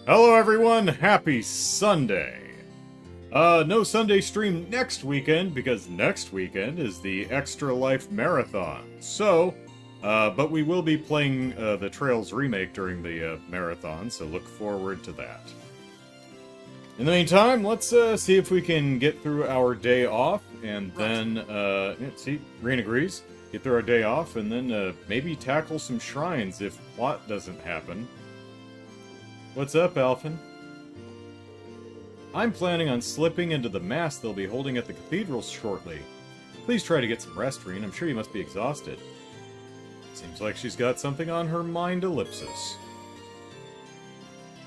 Hello everyone, happy Sunday. No Sunday stream next weekend because next weekend is the Extra Life Marathon. But we will be playing the Trails remake during the marathon, so look forward to that. In the meantime, let's see if we can get through our day off, and then, see, Reen agrees. Get through our day off, and then maybe tackle some shrines if plot doesn't happen. What's up, Alphin? I'm planning on slipping into the mass they'll be holding at the cathedral shortly. Please try to get some rest, Reen. I'm sure you must be exhausted. Seems like she's got something on her mind, Ellipsis.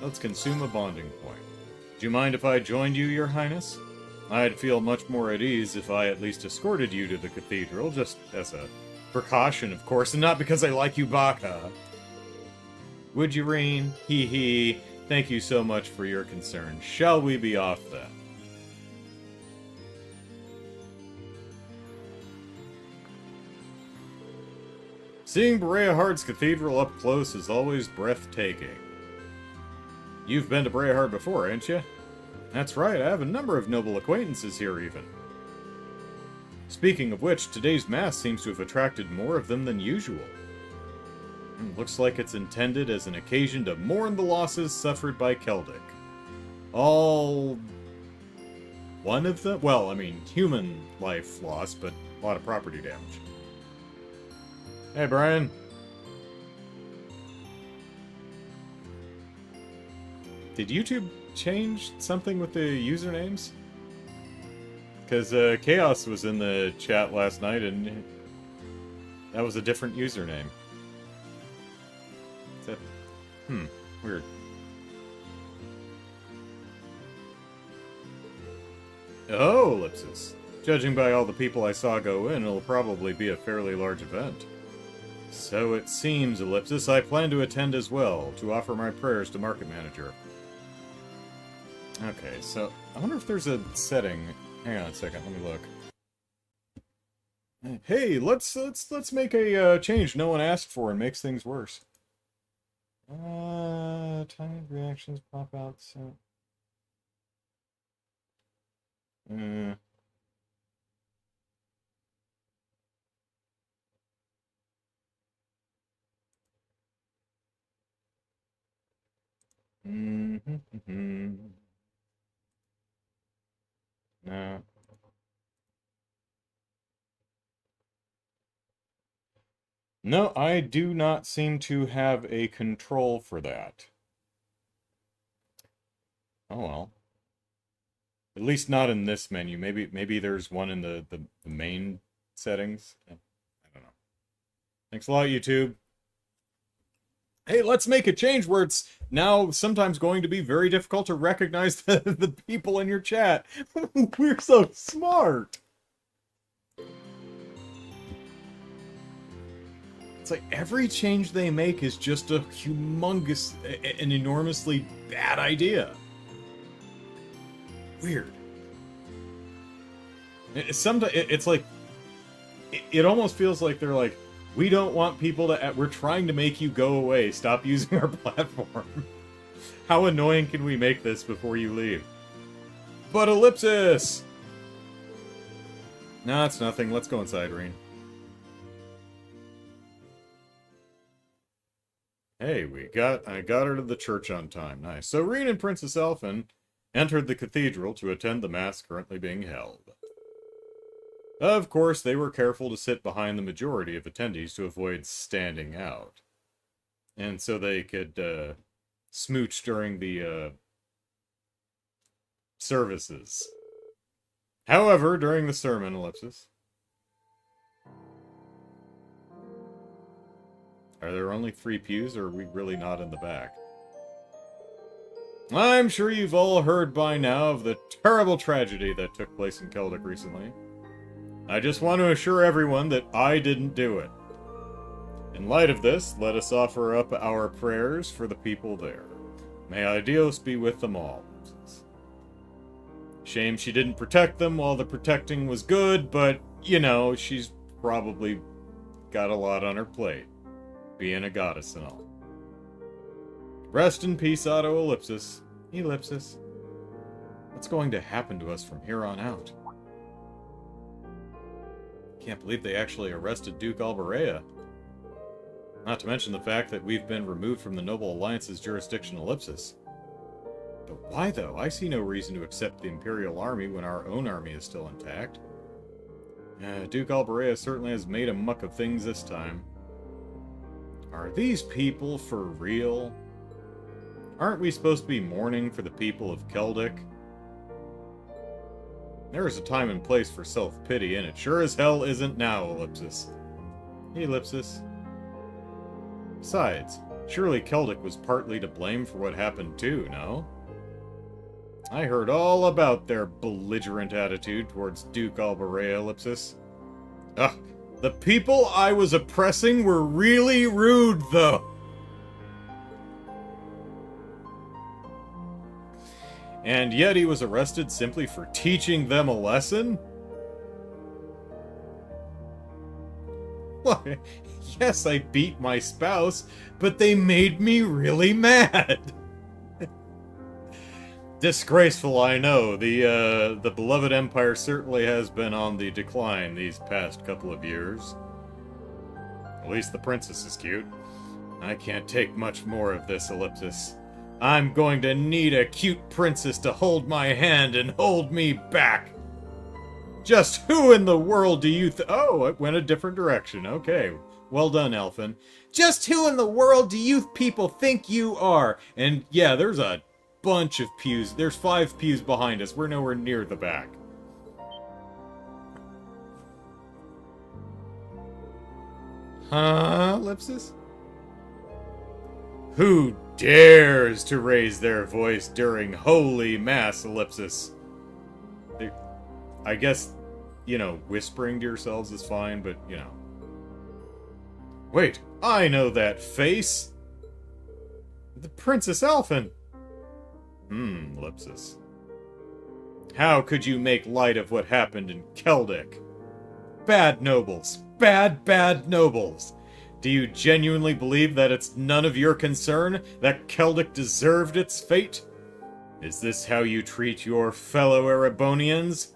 Let's consume a bonding point. Do you mind if I joined you, Your Highness? I'd feel much more at ease if I at least escorted you to the cathedral, just as a precaution, of course, and not because I like you, Baka. Would you, Reen? Hee hee. Thank you so much for your concern. Shall we be off then? Seeing Breahard's cathedral up close is always breathtaking. You've been to Breahard before, ain't you? That's right, I have a number of noble acquaintances here even. Speaking of which, today's mass seems to have attracted more of them than usual. Looks like it's intended as an occasion to mourn the losses suffered by Keldic. All... one of them? Well, I mean, human life lost, but a lot of property damage. Hey, Brian. Did YouTube change something with the usernames? Because Chaos was in the chat last night, and that was a different username. Weird. Oh, Ellipsis. Judging by all the people I saw go in, it'll probably be a fairly large event. So it seems, Ellipsis, I plan to attend as well, to offer my prayers to Market Manager. Okay, so I wonder if there's a setting. Hang on a second, let me look. Hey, let's make a change no one asked for and makes things worse. Timed reactions pop out, so... No. No, I do not seem to have a control for that. Oh well. At least not in this menu. Maybe there's one in the main settings. I don't know. Thanks a lot, YouTube. Hey, let's make a change where it's now sometimes going to be very difficult to recognize the people in your chat. We're so smart. It's like every change they make is just a humongous, an enormously bad idea. Weird. Sometimes it's like, it almost feels like they're like, we don't want people to, we're trying to make you go away. Stop using our platform. How annoying can we make this before you leave? But Ellipsis! No, it's nothing. Let's go inside, Reen. Hey, I got her to the church on time. Nice. So Reen and Princess Elfin entered the cathedral to attend the mass currently being held. Of course, they were careful to sit behind the majority of attendees to avoid standing out. And so they could smooch during the services. However, during the sermon, Ellipsis, are there only 3 pews, or are we really not in the back? I'm sure you've all heard by now of the terrible tragedy that took place in Keldic recently. I just want to assure everyone that I didn't do it. In light of this, let us offer up our prayers for the people there. May Idios be with them all. Shame she didn't protect them while the protecting was good, but, you know, she's probably got a lot on her plate. Being a goddess and all. Rest in peace, Auto Ellipsis. Ellipsis. What's going to happen to us from here on out? Can't believe they actually arrested Duke Alberea. Not to mention the fact that we've been removed from the Noble Alliance's jurisdiction, Ellipsis. But why, though? I see no reason to accept the Imperial Army when our own army is still intact. Duke Alberea certainly has made a muck of things this time. Are these people for real? Aren't we supposed to be mourning for the people of Keldic? There is a time and place for self-pity, and it sure as hell isn't now, Ellipsis. Ellipsis. Besides, surely Keldic was partly to blame for what happened too, no? I heard all about their belligerent attitude towards Duke Alberea, Ellipsis. Ugh, the people I was oppressing were really rude, though. And yet he was arrested simply for teaching them a lesson? Why, yes, I beat my spouse, but they made me really mad. Disgraceful, I know. The beloved empire certainly has been on the decline these past couple of years. At least the princess is cute. I can't take much more of this, Ellipsis. I'm going to need a cute princess to hold my hand and hold me back. Just who in the world do you Oh, it went a different direction. Okay. Well done, Elfin. Just who in the world do you people think you are? And yeah, there's a bunch of pews. There's 5 pews behind us. We're nowhere near the back. Huh, Ellipsis? Who dares to raise their voice during Holy Mass, Ellipsis? I guess, you know, whispering to yourselves is fine, but, you know. Wait, I know that face! The Princess Elfin! Ellipsis. How could you make light of what happened in Keldic? Bad nobles! Bad nobles! Do you genuinely believe that it's none of your concern that Keldic deserved its fate? Is this how you treat your fellow Erebonians?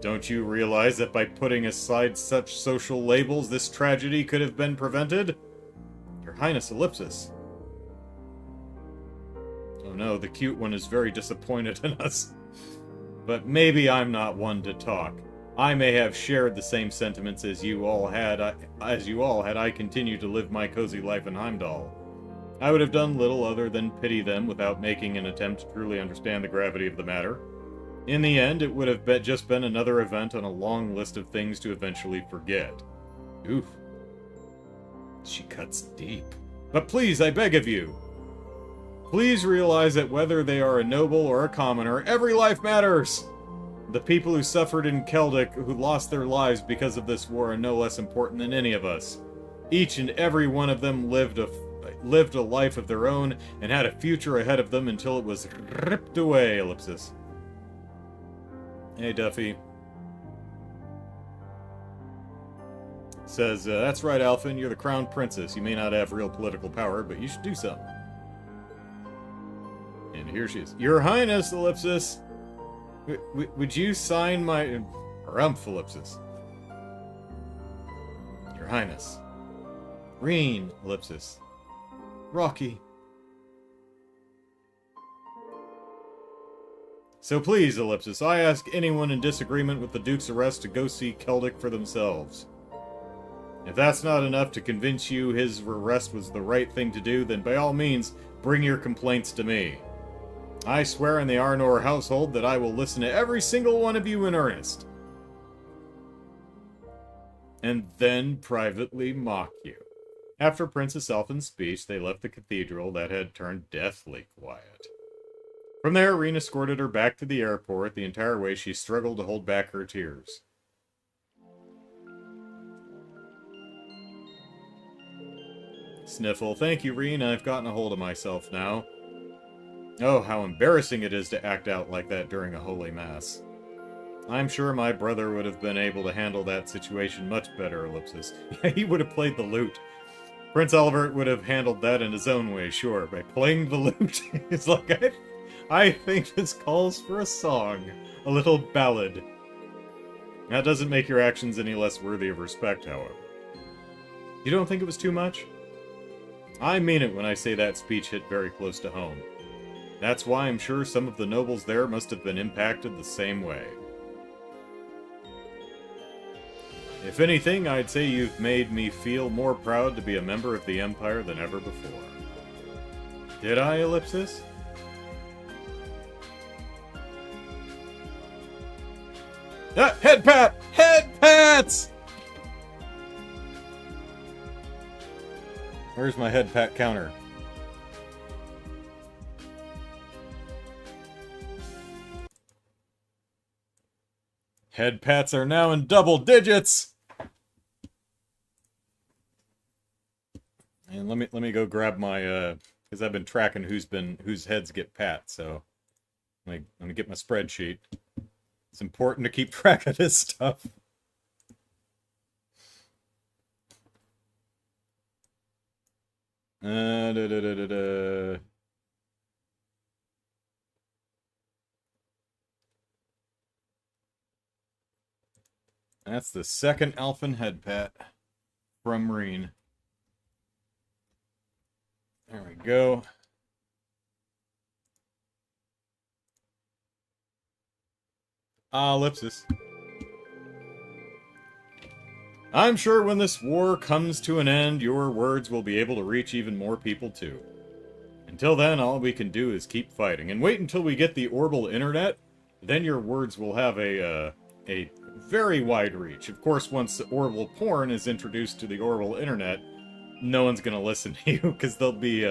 Don't you realize that by putting aside such social labels, this tragedy could have been prevented? Your Highness, Ellipsis. Oh no, the cute one is very disappointed in us. But maybe I'm not one to talk. I may have shared the same sentiments as you all had I continued to live my cozy life in Heimdall. I would have done little other than pity them without making an attempt to truly understand the gravity of the matter. In the end, it would have just been another event on a long list of things to eventually forget. Oof. She cuts deep. But please, I beg of you, please realize that whether they are a noble or a commoner, every life matters! The people who suffered in Keldic, who lost their lives because of this war, are no less important than any of us. Each and every one of them lived a life of their own, and had a future ahead of them until it was ripped away, Ellipsis. Hey, Duffy. Says, that's right, Alphen, you're the crown princess. You may not have real political power, but you should do something. And here she is. Your Highness, Ellipsis! Would you sign my... Rumph, Ellipsis. Your Highness. Reen, Ellipsis. Rocky. So please, Ellipsis, I ask anyone in disagreement with the Duke's arrest to go see Keldic for themselves. If that's not enough to convince you his arrest was the right thing to do, then by all means, bring your complaints to me. I swear in the Arnor household that I will listen to every single one of you in earnest. And then privately mock you. After Princess Elfin's speech, they left the cathedral that had turned deathly quiet. From there, Reen escorted her back to the airport. The entire way she struggled to hold back her tears. Sniffle. Thank you, Reen. I've gotten a hold of myself now. Oh, how embarrassing it is to act out like that during a holy mass. I'm sure my brother would have been able to handle that situation much better, Ellipsis. Yeah, he would have played the lute. Prince Albert would have handled that in his own way, sure, by playing the lute. It's like, I think this calls for a song. A little ballad. That doesn't make your actions any less worthy of respect, however. You don't think it was too much? I mean it when I say that speech hit very close to home. That's why I'm sure some of the nobles there must have been impacted the same way. If anything, I'd say you've made me feel more proud to be a member of the Empire than ever before. Did I, Ellipsis? Ah, head pat! Head pats! Where's my head pat counter? Head pats are now in double digits. And let me go grab my because I've been tracking whose heads get pat. So let me get my spreadsheet. It's important to keep track of this stuff. Da, da, da, da, da. That's the second Alphen head pat from Marine. There we go. Ellipsis. I'm sure when this war comes to an end, your words will be able to reach even more people too. Until then, all we can do is keep fighting. And wait until we get the orbital internet, then your words will have a very wide reach. Of course, once orbital porn is introduced to the orbital internet, no one's gonna listen to you, because they'll be,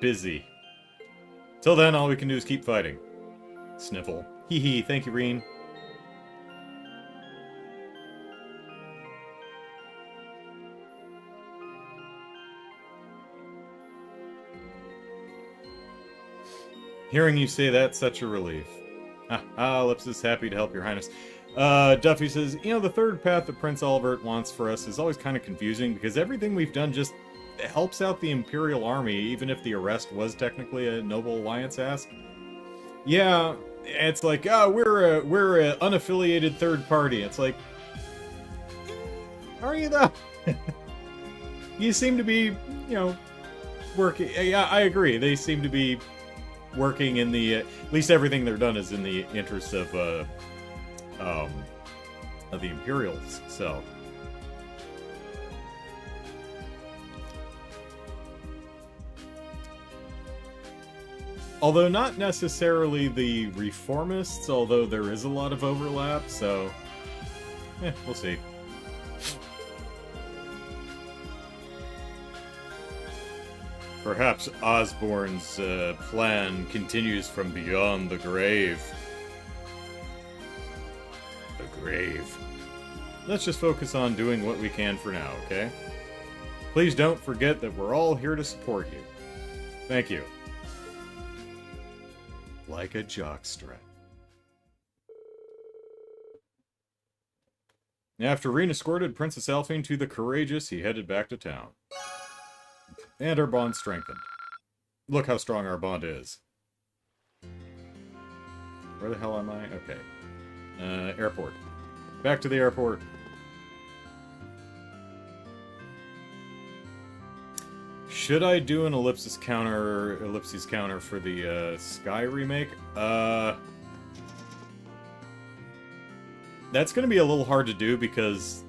busy. Till then, all we can do is keep fighting. Sniffle. Hee hee, thank you, Reen. Hearing you say that's such a relief. Ellipsis, happy to help your highness. Duffy says, you know, the third path that Prince Albert wants for us is always kind of confusing, because everything we've done just helps out the Imperial Army, even if the arrest was technically a Noble Alliance ask. Yeah, it's like, we're a unaffiliated third party. It's like, are you though? You seem to be, you know, working. Yeah, I agree. They seem to be working in the at least everything they're done is in the interest of the Imperials. So. Although not necessarily the reformists, although there is a lot of overlap, so we'll see. Perhaps Osborne's plan continues from beyond the grave. The grave. Let's just focus on doing what we can for now, okay? Please don't forget that we're all here to support you. Thank you. Like a jockstrap. After Reen escorted Princess Alphine to the Courageous, he headed back to town. And our bond strengthened. Look how strong our bond is. Where the hell am I? Okay. Airport. Back to the airport. Should I do an ellipsis counter for the Sky remake? That's going to be a little hard to do because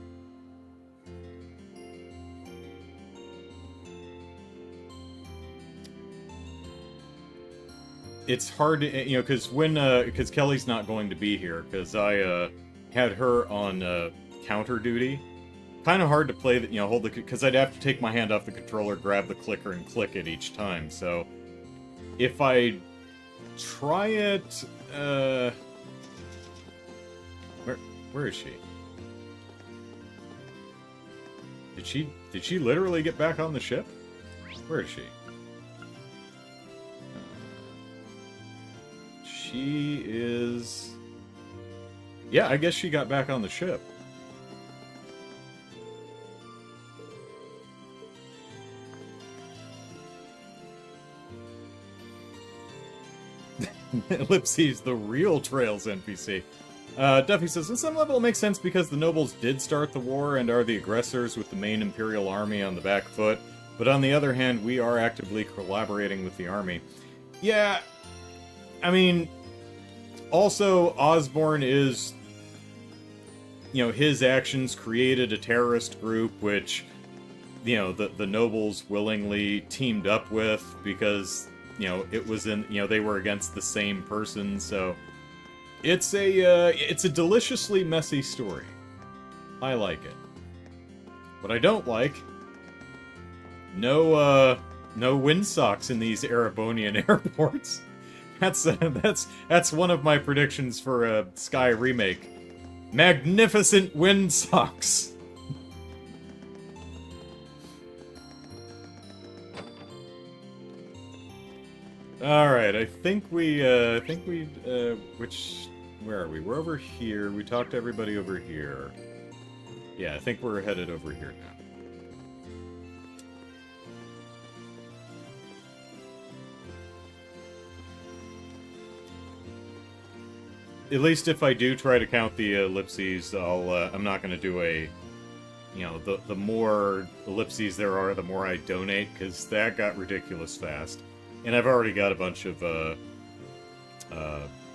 it's hard to, you know, because Kelly's not going to be here because I had her on counter duty. Kind of hard to play that, you know, hold the, because I'd have to take my hand off the controller, grab the clicker, and click it each time. So if I try it, where is she? Did she literally get back on the ship? Where is she? She is, yeah, I guess she got back on the ship. Ellipses, the real Trails NPC. Duffy says, on some level it makes sense because the nobles did start the war and are the aggressors with the main Imperial army on the back foot, but on the other hand, we are actively collaborating with the army. Yeah, I mean, also, Osborne is, you know, his actions created a terrorist group, which, you know, the nobles willingly teamed up with because, you know, it was in, you know, they were against the same person, so it's a deliciously messy story. I like it. What I don't like, no windsocks in these Erebonian airports. That's one of my predictions for a Sky remake. Magnificent windsocks. Alright, I think we, where are we? We're over here. We talked to everybody over here. Yeah, I think we're headed over here now. At least if I do try to count the ellipses, I'm not going to do a, you know, the more ellipses there are, the more I donate, because that got ridiculous fast. And I've already got a bunch of,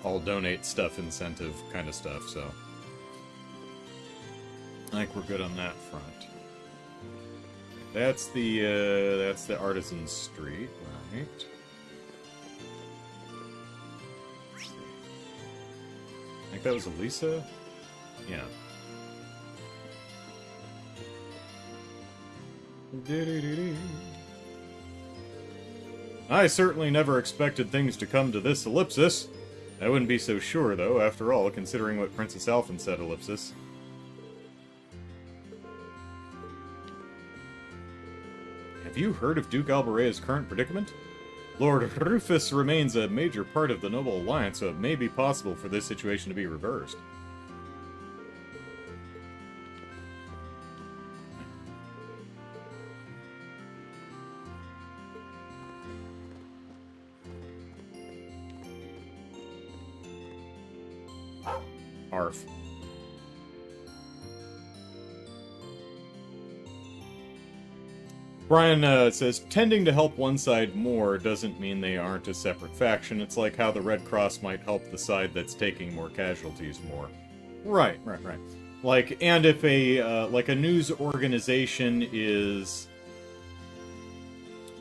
all donate stuff incentive kind of stuff, so I think we're good on that front. That's the Artisan Street, right? I think that was Elisa? Yeah. I certainly never expected things to come to this, Ellipsis. I wouldn't be so sure, though, after all, considering what Princess Alphen said, Ellipsis. Have you heard of Duke Albarea's current predicament? Lord Rufus remains a major part of the Noble Alliance, so it may be possible for this situation to be reversed. Arf. Brian says, tending to help one side more doesn't mean they aren't a separate faction. It's like how the Red Cross might help the side that's taking more casualties more. Right. Like, and if like a news organization is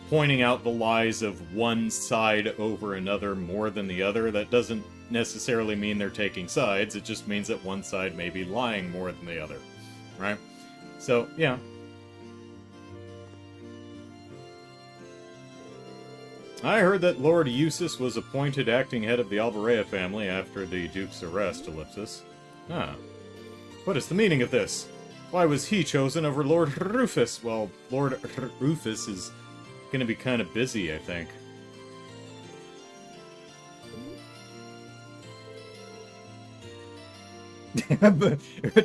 pointing out the lies of one side over another more than the other, that doesn't necessarily mean they're taking sides. It just means that one side may be lying more than the other. Right? So, yeah. I heard that Lord Eustace was appointed acting head of the Albarea family after the Duke's arrest, Ellipsis. Ah. What is the meaning of this? Why was he chosen over Lord Rufus? Well, Lord Rufus is going to be kind of busy, I think.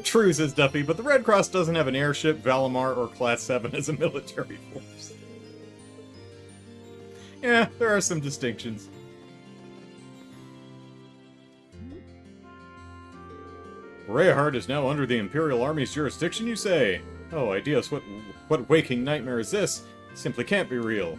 True, says Duffy, but the Red Cross doesn't have an airship, Valimar, or Class 7 as a military force. Yeah, there are some distinctions. Rehard is now under the Imperial Army's jurisdiction, you say? Oh, ideas, what waking nightmare is this? Simply can't be real.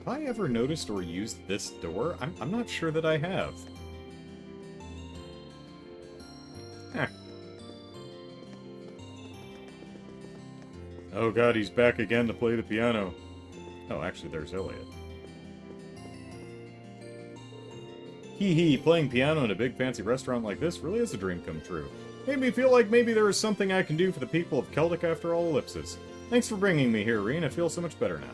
Have I ever noticed or used this door? I'm not sure that I have. Eh. Oh god, he's back again to play the piano. Oh, actually, there's Elliot. Hee hee, playing piano in a big fancy restaurant like this really is a dream come true. Made me feel like maybe there is something I can do for the people of Celtic after all, Ellipsis. Thanks for bringing me here, Reen. I feel so much better now.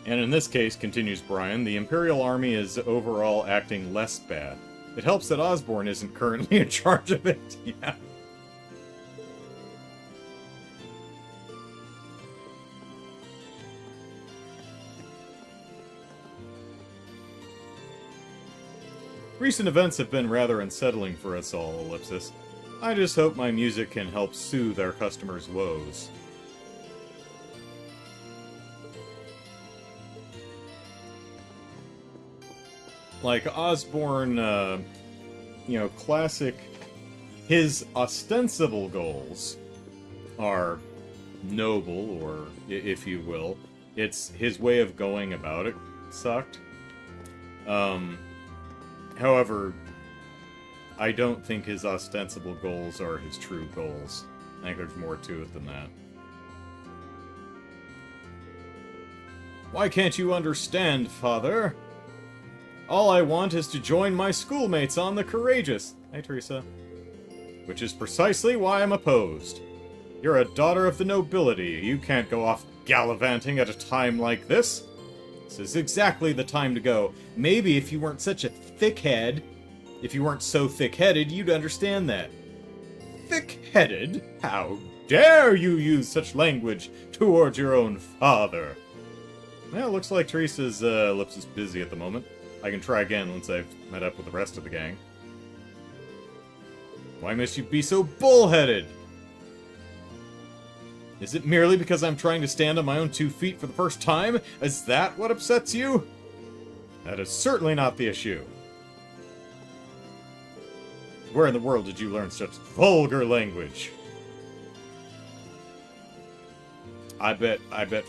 And in this case, continues Brian, the Imperial Army is overall acting less bad. It helps that Osborne isn't currently in charge of it. Yeah. Recent events have been rather unsettling for us all, Ellipsis. I just hope my music can help soothe our customers' woes. Like Osborne, classic... His ostensible goals are noble, or if you will. It's his way of going about it sucked. However, I don't think his ostensible goals are his true goals. I think there's more to it than that. Why can't you understand, Father? All I want is to join my schoolmates on the Courageous. Hey, Teresa. Which is precisely why I'm opposed. You're a daughter of the nobility. You can't go off gallivanting at a time like this. This is exactly the time to go. Maybe if you weren't such a thickhead, if you weren't so thick-headed, you'd understand that. Thick-headed? How dare you use such language towards your own father? Well, it looks like Teresa's lips is busy at the moment. I can try again once I've met up with the rest of the gang. Why must you be so bullheaded? Is it merely because I'm trying to stand on my own 2 feet for the first time? Is that what upsets you? That is certainly not the issue. Where in the world did you learn such vulgar language? I bet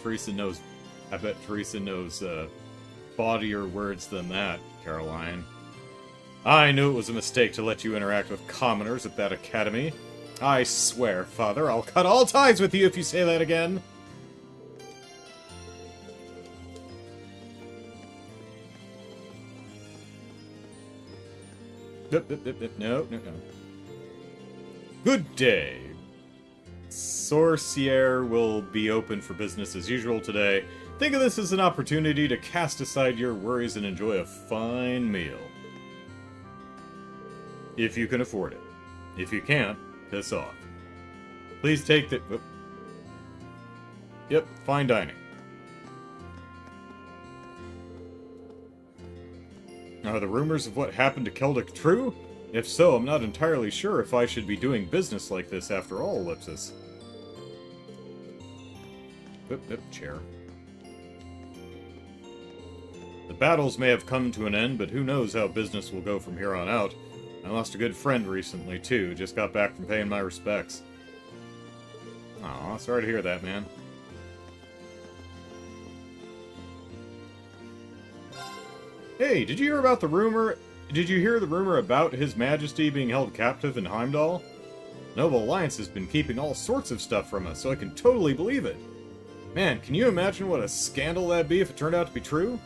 Teresa knows bawdier words than that, Caroline. I knew it was a mistake to let you interact with commoners at that academy. I swear, Father, I'll cut all ties with you if you say that again. No. Good day. Sorcier will be open for business as usual today. Think of this as an opportunity to cast aside your worries and enjoy a fine meal. If you can afford it. If you can't, piss off. Please take the... Yep, fine dining. Are the rumors of what happened to Keldic true? If so, I'm not entirely sure if I should be doing business like this after all, Ellipsis. Chair. The battles may have come to an end, but who knows how business will go from here on out. I lost a good friend recently, too. Just got back from paying my respects. Aw, sorry to hear that, man. Hey, did you hear about the rumor? Did you hear the rumor about His Majesty being held captive in Heimdall? Noble Alliance has been keeping all sorts of stuff from us, so I can totally believe it. Man, can you imagine what a scandal that'd be if it turned out to be true?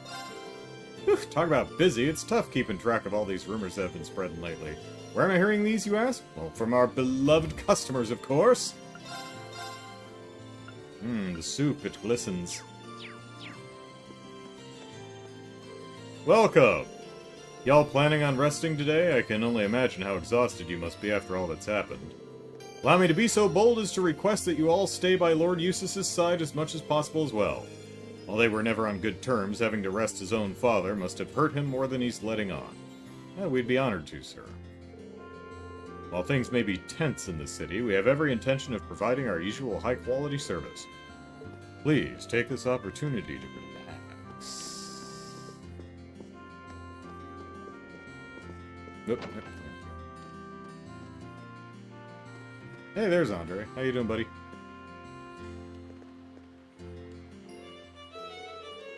Whew, talk about busy, it's tough keeping track of all these rumors that have been spreading lately. Where am I hearing these, you ask? Well, from our beloved customers, of course. The soup, it glistens. Welcome! Y'all planning on resting today? I can only imagine how exhausted you must be after all that's happened. Allow me to be so bold as to request that you all stay by Lord Eustace's side as much as possible as well. While they were never on good terms, having to rest his own father must have hurt him more than he's letting on. We'd be honored to, sir. While things may be tense in the city, we have every intention of providing our usual high-quality service. Please take this opportunity to relax. Nope. Hey, there's Andre. How you doing, buddy?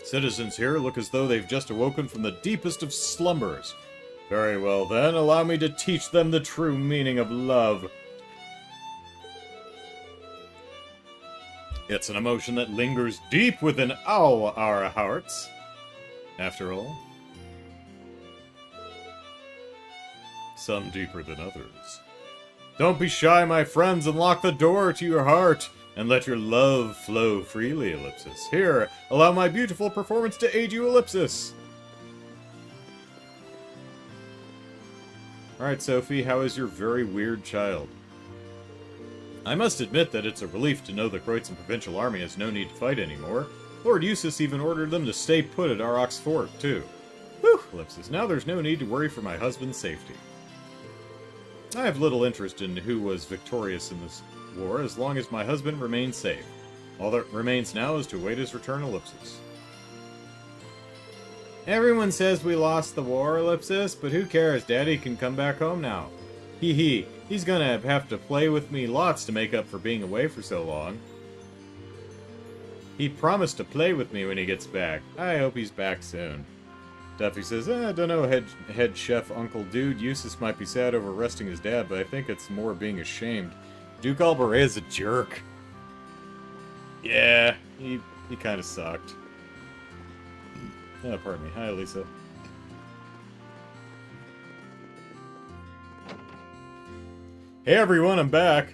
Citizens here look as though they've just awoken from the deepest of slumbers. Very well, then, allow me to teach them the true meaning of love. It's an emotion that lingers deep within all our hearts. After all, some deeper than others. Don't be shy, my friends, and lock the door to your heart, and let your love flow freely, Ellipsis. Here, allow my beautiful performance to aid you, Ellipsis. Alright, Sophie, how is your very weird child? I must admit that it's a relief to know the Kreutzen Provincial Army has no need to fight anymore. Lord Eustace even ordered them to stay put at Aurochs Fort, too. Whew, Ellipsis. Now there's no need to worry for my husband's safety. I have little interest in who was victorious in this war, as long as my husband remains safe. All that remains now is to await his return, Ellipsis. Everyone says we lost the war, Ellipsis, but who cares? Daddy can come back home now. Hee hee. He's gonna have to play with me lots to make up for being away for so long. He promised to play with me when he gets back. I hope he's back soon. Duffy says, I don't know, head chef Uncle Dude. Eustace might be sad over arresting his dad, but I think it's more being ashamed. Duke Albaret is a jerk. Yeah, he kind of sucked. Oh, pardon me. Hi, Lisa. Hey, everyone, I'm back.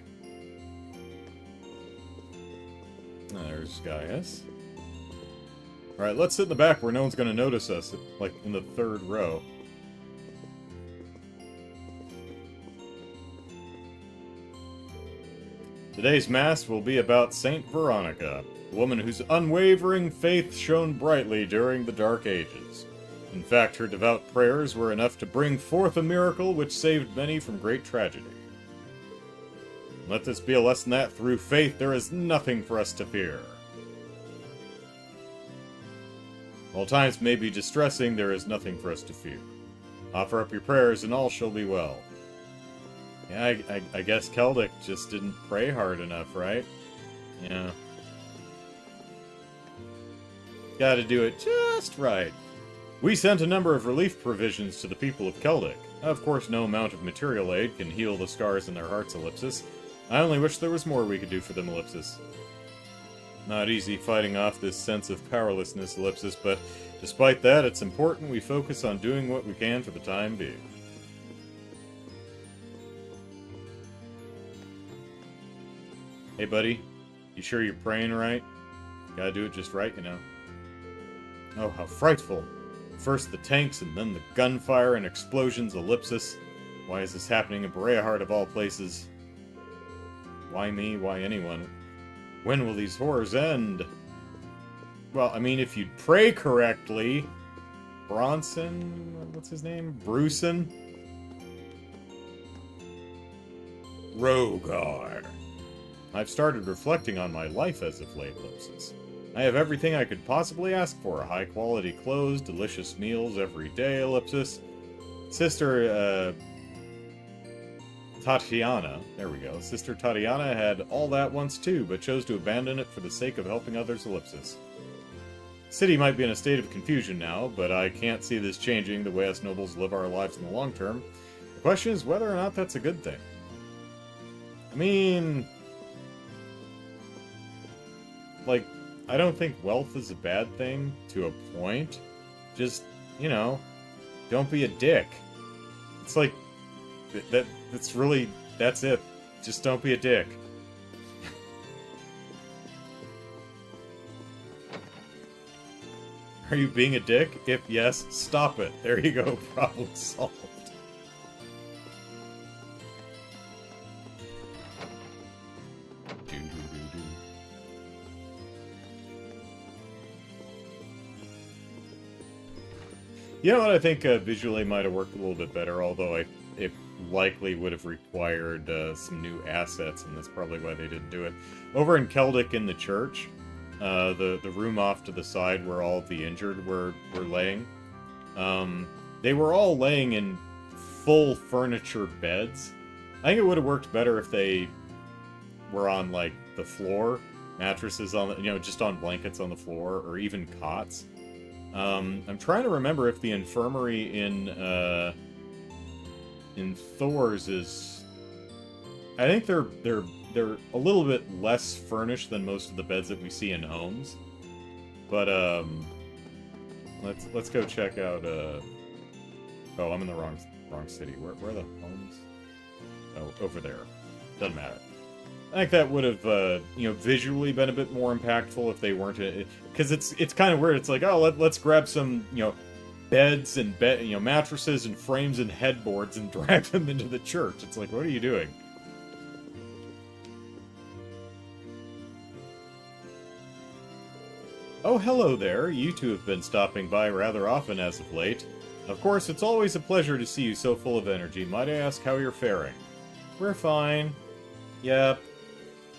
Oh, there's Gaius. Alright, let's sit in the back where no one's going to notice us, like in the third row. Today's Mass will be about Saint Veronica, a woman whose unwavering faith shone brightly during the Dark Ages. In fact, her devout prayers were enough to bring forth a miracle which saved many from great tragedy. Let this be a lesson that, through faith, there is nothing for us to fear. While times may be distressing, there is nothing for us to fear. Offer up your prayers, and all shall be well. Yeah, I guess Celtic just didn't pray hard enough, right? Yeah. Gotta do it just right. We sent a number of relief provisions to the people of Celtic. Of course, no amount of material aid can heal the scars in their hearts, Ellipsis. I only wish there was more we could do for them, Ellipsis. Not easy fighting off this sense of powerlessness, Ellipsis, but despite that, it's important we focus on doing what we can for the time being. Hey, buddy. You sure you're praying right? Gotta do it just right, you know. Oh, how frightful. First the tanks, and then the gunfire and explosions, Ellipsis. Why is this happening in Bereahart of all places? Why me? Why anyone? When will these horrors end? Well, I mean, if you'd pray correctly... Bronson? What's his name? Bruson? Rogar. I've started reflecting on my life as of late, Ellipsis. I have everything I could possibly ask for. High-quality clothes, delicious meals every day, Ellipsis. Sister, Tatiana, there we go. Sister Tatiana had all that once too, but chose to abandon it for the sake of helping others, Ellipsis. City might be in a state of confusion now, but I can't see this changing the way us nobles live our lives in the long term. The question is whether or not that's a good thing. I mean... like, I don't think wealth is a bad thing, to a point. Just, you know, don't be a dick. It's like, that's really, that's it. Just don't be a dick. Are you being a dick? If yes, stop it. There you go, problem solved. You know what, I think visually might have worked a little bit better, although it likely would have required some new assets, and that's probably why they didn't do it. Over in Celtic in the church, the room off to the side where all of the injured were laying, they were all laying in full furniture beds. I think it would have worked better if they were on, like, the floor, mattresses on the, you know, just on blankets on the floor, or even cots. I'm trying to remember if the infirmary in Thor's is... I think they're a little bit less furnished than most of the beds that we see in homes. But, let's go check out, oh, I'm in the wrong city. Where are the homes? Oh, over there. Doesn't matter. I think that would have, you know, visually been a bit more impactful if they weren't... Because it's kind of weird. It's like, oh, let's grab some, you know, beds and mattresses and frames and headboards and drag them into the church. It's like, what are you doing? Oh, hello there. You two have been stopping by rather often as of late. Of course, it's always a pleasure to see you so full of energy. Might I ask how you're faring? We're fine. Yep.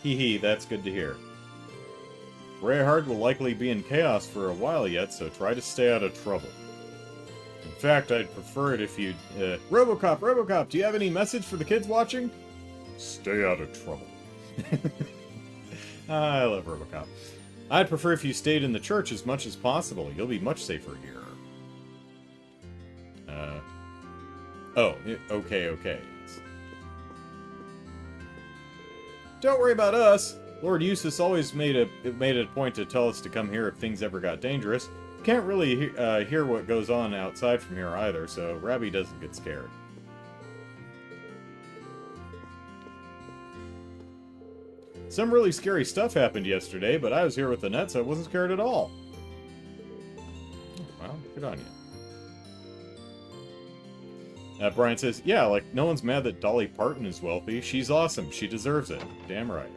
Hee hee, that's good to hear. Rayhard will likely be in chaos for a while yet, so try to stay out of trouble. In fact, I'd prefer it if you'd... Robocop, do you have any message for the kids watching? Stay out of trouble. I love Robocop. I'd prefer if you stayed in the church as much as possible. You'll be much safer here. Okay. Don't worry about us. Lord Eustace always made it a point to tell us to come here if things ever got dangerous. Can't really hear what goes on outside from here either, so Rabbi doesn't get scared. Some really scary stuff happened yesterday, but I was here with the net, so I wasn't scared at all. Well, good on you. Brian says, yeah, like, no one's mad that Dolly Parton is wealthy. She's awesome. She deserves it. Damn right.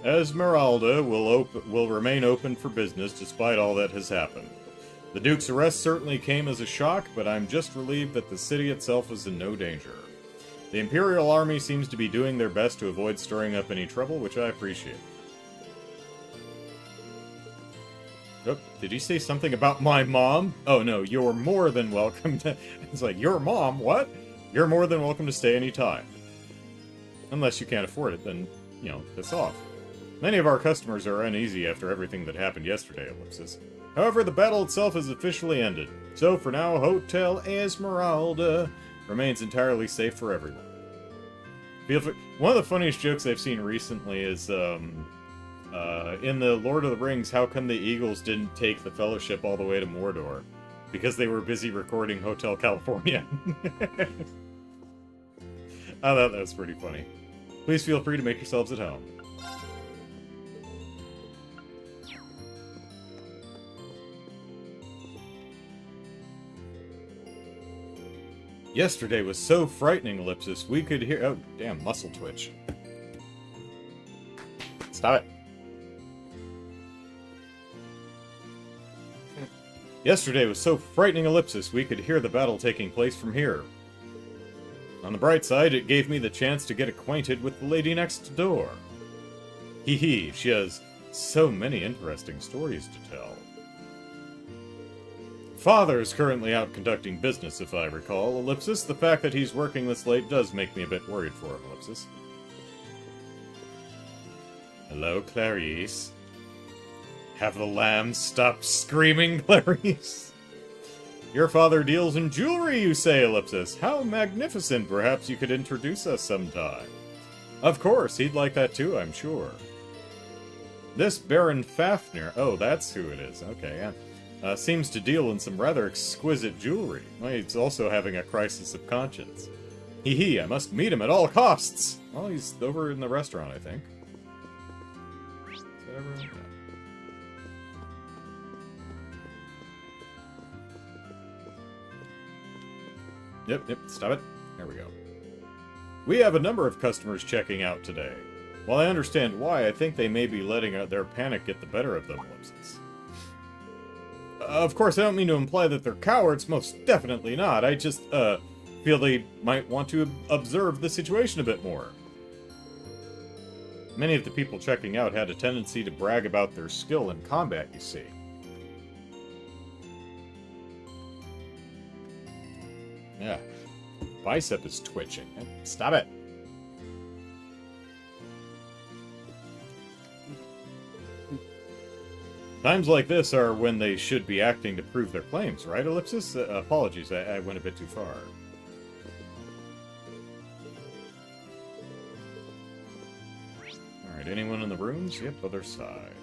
Esmeralda will remain open for business despite all that has happened. The Duke's arrest certainly came as a shock, but I'm just relieved that the city itself is in no danger. The Imperial Army seems to be doing their best to avoid stirring up any trouble, which I appreciate. Oh, did you say something about my mom? Oh no, you're more than welcome to... It's like, your mom? What? You're more than welcome to stay any time. Unless you can't afford it, then, you know, piss off. Many of our customers are uneasy after everything that happened yesterday, Ellipsis. However, the battle itself is officially ended. So for now, Hotel Esmeralda remains entirely safe for everyone. One of the funniest jokes I've seen recently is, in the Lord of the Rings, how come the Eagles didn't take the Fellowship all the way to Mordor? Because they were busy recording Hotel California. I thought that was pretty funny. Please feel free to make yourselves at home. Yesterday was so frightening, Ellipsis. We could hear... Oh, damn, muscle twitch. Stop it. Yesterday was so frightening, Ellipsis. We could hear the battle taking place from here. On the bright side, it gave me the chance to get acquainted with the lady next door. Hee hee, she has so many interesting stories to tell. Father's currently out conducting business, if I recall. Ellipsis, the fact that he's working this late does make me a bit worried for him, Ellipsis. Hello, Clarice. Have the lambs stopped screaming, Clarice? Your father deals in jewelry, you say, Ellipsis. How magnificent. Perhaps you could introduce us sometime. Of course, he'd like that too, I'm sure. This Baron Fafnir... Oh, that's who it is. Okay, yeah. Seems to deal in some rather exquisite jewelry. Well, he's also having a crisis of conscience. Hee hee, I must meet him at all costs! Well, he's over in the restaurant, I think. Is that everyone? Yeah. Yep, stop it. There we go. We have a number of customers checking out today. While I understand why, I think they may be letting their panic get the better of them, Ellipsis. Of course, I don't mean to imply that they're cowards, most definitely not. I just, feel they might want to observe the situation a bit more. Many of the people checking out had a tendency to brag about their skill in combat, you see. Yeah. Bicep is twitching. Stop it! Times like this are when they should be acting to prove their claims, right, Ellipsis? Apologies, I went a bit too far. Alright, anyone in the rooms? Yep, other side.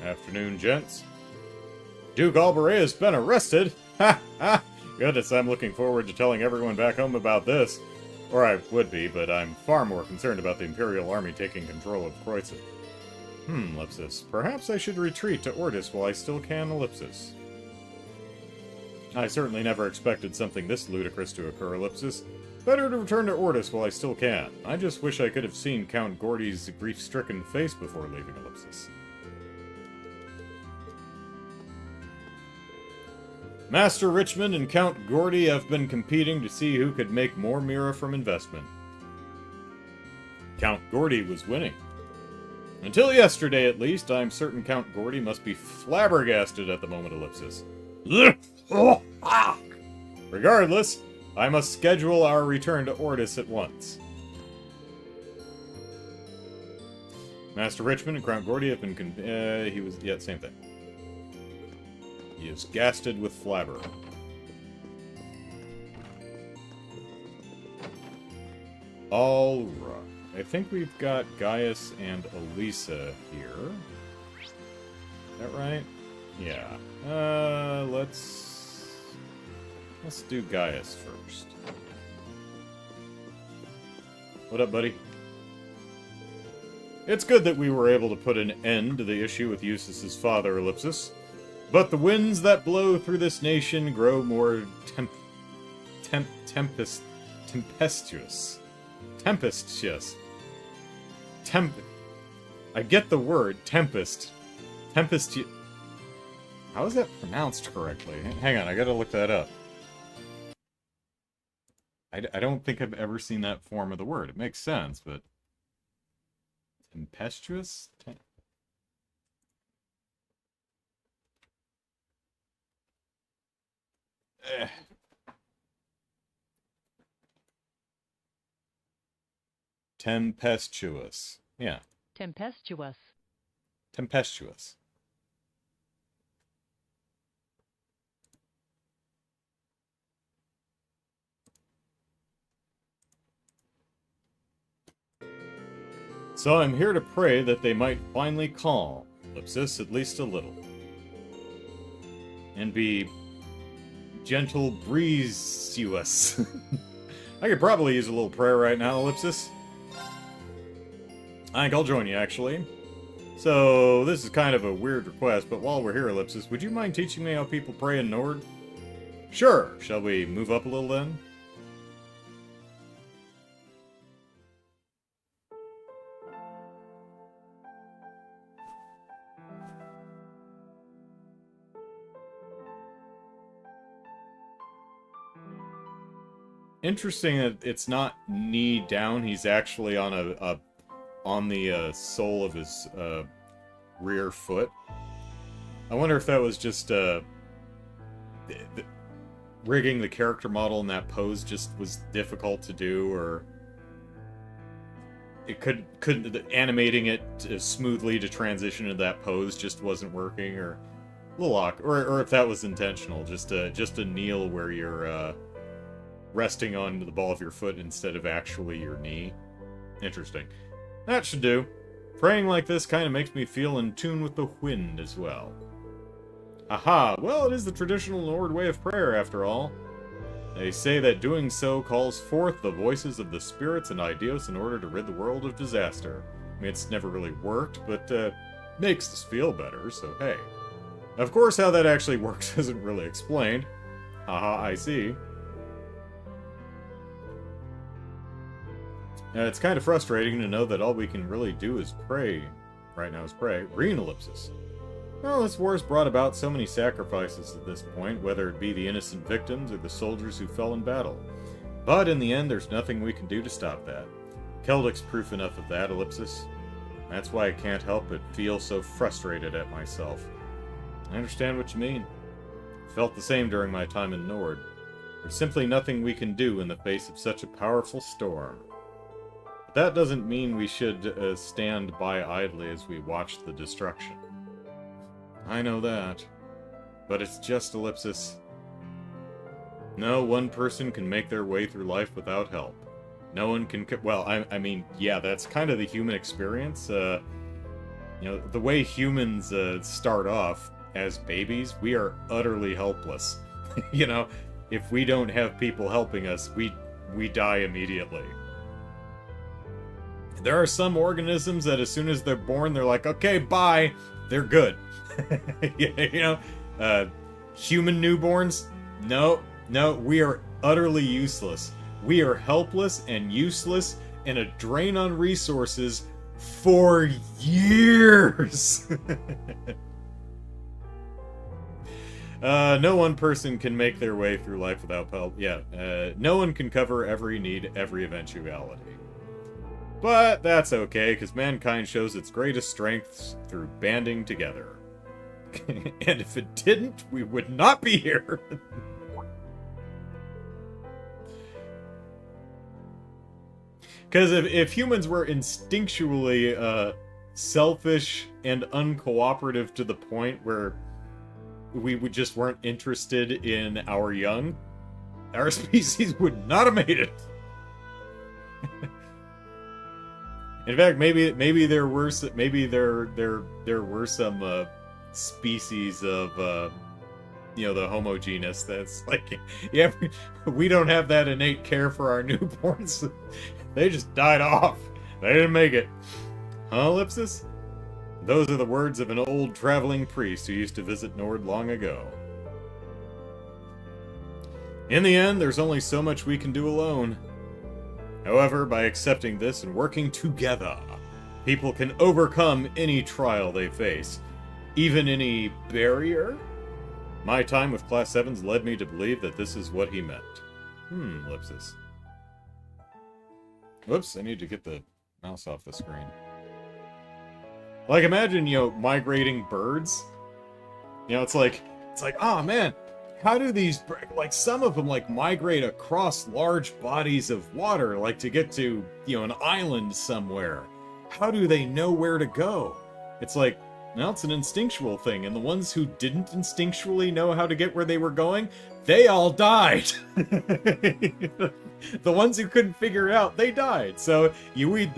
Afternoon, gents. Duke Alburet has been arrested! Ha ha! Goodness, I'm looking forward to telling everyone back home about this. Or I would be, but I'm far more concerned about the Imperial Army taking control of Kreutzer. Ellipsis. Perhaps I should retreat to Ortis while I still can, ellipsis. I certainly never expected something this ludicrous to occur, ellipsis. Better to return to Ortis while I still can. I just wish I could have seen Count Gordy's grief-stricken face before leaving, ellipsis. Master Richmond and Count Gordy have been competing to see who could make more Mira from investment. Count Gordy was winning. Until yesterday, at least, I'm certain Count Gordy must be flabbergasted at the moment, ellipsis. Regardless, I must schedule our return to Ortis at once. Master Richmond and Count Gordy have been same thing. He is gasted with flabber. Alright. I think we've got Gaius and Elisa here. Is that right? Yeah. Let's do Gaius first. What up, buddy? It's good that we were able to put an end to the issue with Eustace's father, ellipsis. But the winds that blow through this nation grow more tempestuous. I get the word, tempest. How is that pronounced correctly? Hang on, I gotta look that up. I don't think I've ever seen that form of the word. It makes sense, but... Tempestuous? Tempestuous. Yeah. Tempestuous. Tempestuous. So I'm here to pray that they might finally calm, ellipsis, at least a little. And be gentle breezeous. I could probably use a little prayer right now, ellipsis. I think I'll join you, actually. So, this is kind of a weird request, but while we're here, ellipsis, would you mind teaching me how people pray in Nord? Sure. Shall we move up a little then? Interesting that it's not knee down. He's actually on the sole of his rear foot. I wonder if that was just rigging the character model in that pose just was difficult to do, or it couldn't animating it smoothly to transition into that pose just wasn't working, or a little awkward, or if that was intentional, just a kneel where you're resting on the ball of your foot instead of actually your knee. Interesting. That should do. Praying like this kind of makes me feel in tune with the wind as well. Aha! Well, it is the traditional Nord way of prayer, after all. They say that doing so calls forth the voices of the spirits and ideas in order to rid the world of disaster. I mean, it's never really worked, but makes us feel better, so hey. Of course, how that actually works isn't really explained. Haha, I see. It's kind of frustrating to know that all we can really do is pray. Right now is pray. Green ellipsis. Well, this war has brought about so many sacrifices at this point, whether it be the innocent victims or the soldiers who fell in battle. But in the end, there's nothing we can do to stop that. Keldic's proof enough of that, ellipsis. That's why I can't help but feel so frustrated at myself. I understand what you mean. I felt the same during my time in Nord. There's simply nothing we can do in the face of such a powerful storm. That doesn't mean we should stand by idly as we watch the destruction. I know that. But it's just ellipsis. No one person can make their way through life without help. No one can... Well, I mean, yeah, that's kind of the human experience. You know, the way humans start off as babies, we are utterly helpless. You know, if we don't have people helping us, we die immediately. There are some organisms that as soon as they're born, they're like, okay, bye. They're good. You know, human newborns, no, we are utterly useless. We are helpless and useless and a drain on resources for years. No one person can make their way through life without help. Yeah, no one can cover every need, every eventuality. But that's okay, because mankind shows its greatest strengths through banding together. And if it didn't, we would not be here. Because if humans were instinctually selfish and uncooperative to the point where we just weren't interested in our young, our species would not have made it. In fact, maybe there were some species of you know, the Homo genus that's like, yeah, we don't have that innate care for our newborns. They just died off. They didn't make it. Huh, Ellipsis? Those are the words of an old traveling priest who used to visit Nord long ago. In the end, there's only so much we can do alone. However, by accepting this and working together, people can overcome any trial they face, even any barrier. My time with Class 7s led me to believe that this is what he meant. Ellipsis. Whoops, I need to get the mouse off the screen. Like, imagine, you know, migrating birds. You know, it's like, oh man, how do these, like, some of them, like, migrate across large bodies of water, like, to get to, you know, an island somewhere? How do they know where to go? It's like, well, it's an instinctual thing, and the ones who didn't instinctually know how to get where they were going, they all died. The ones who couldn't figure it out, they died. So you weed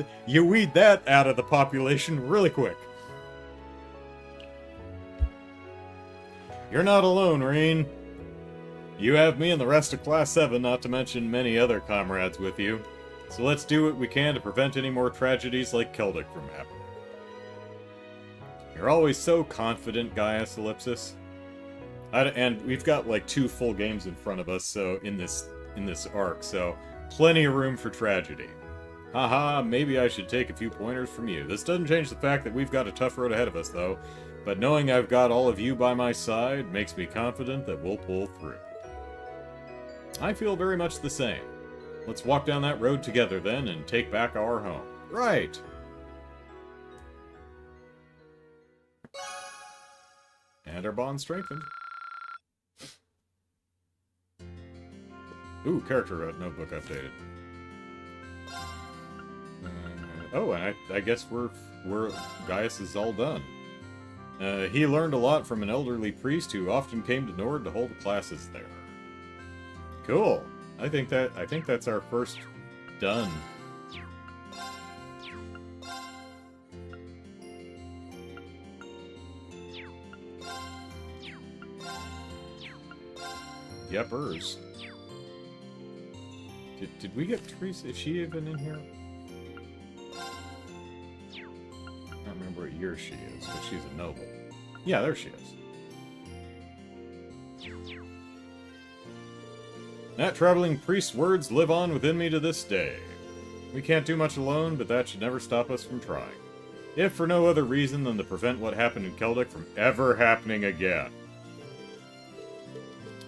that out of the population really quick. You're not alone, Reen. You have me and the rest of Class 7, not to mention many other comrades with you. So let's do what we can to prevent any more tragedies like Keldic from happening. You're always so confident, Gaius Ellipsis. And we've got like 2 full games in front of us, so in this arc, so plenty of room for tragedy. Haha, maybe I should take a few pointers from you. This doesn't change the fact that we've got a tough road ahead of us, though. But knowing I've got all of you by my side makes me confident that we'll pull through. I feel very much the same. Let's walk down that road together then and take back our home. Right! And our bond strengthened. Ooh, character notebook updated. Oh, and I guess Gaius is all done. He learned a lot from an elderly priest who often came to Nord to hold classes there. Cool. I think that's our first done. Yepers. Did we get Teresa? Is she even in here? I don't remember what year she is, but she's a noble. Yeah, there she is. That traveling priest's words live on within me to this day. We can't do much alone, but that should never stop us from trying. If for no other reason than to prevent what happened in Keldic from ever happening again.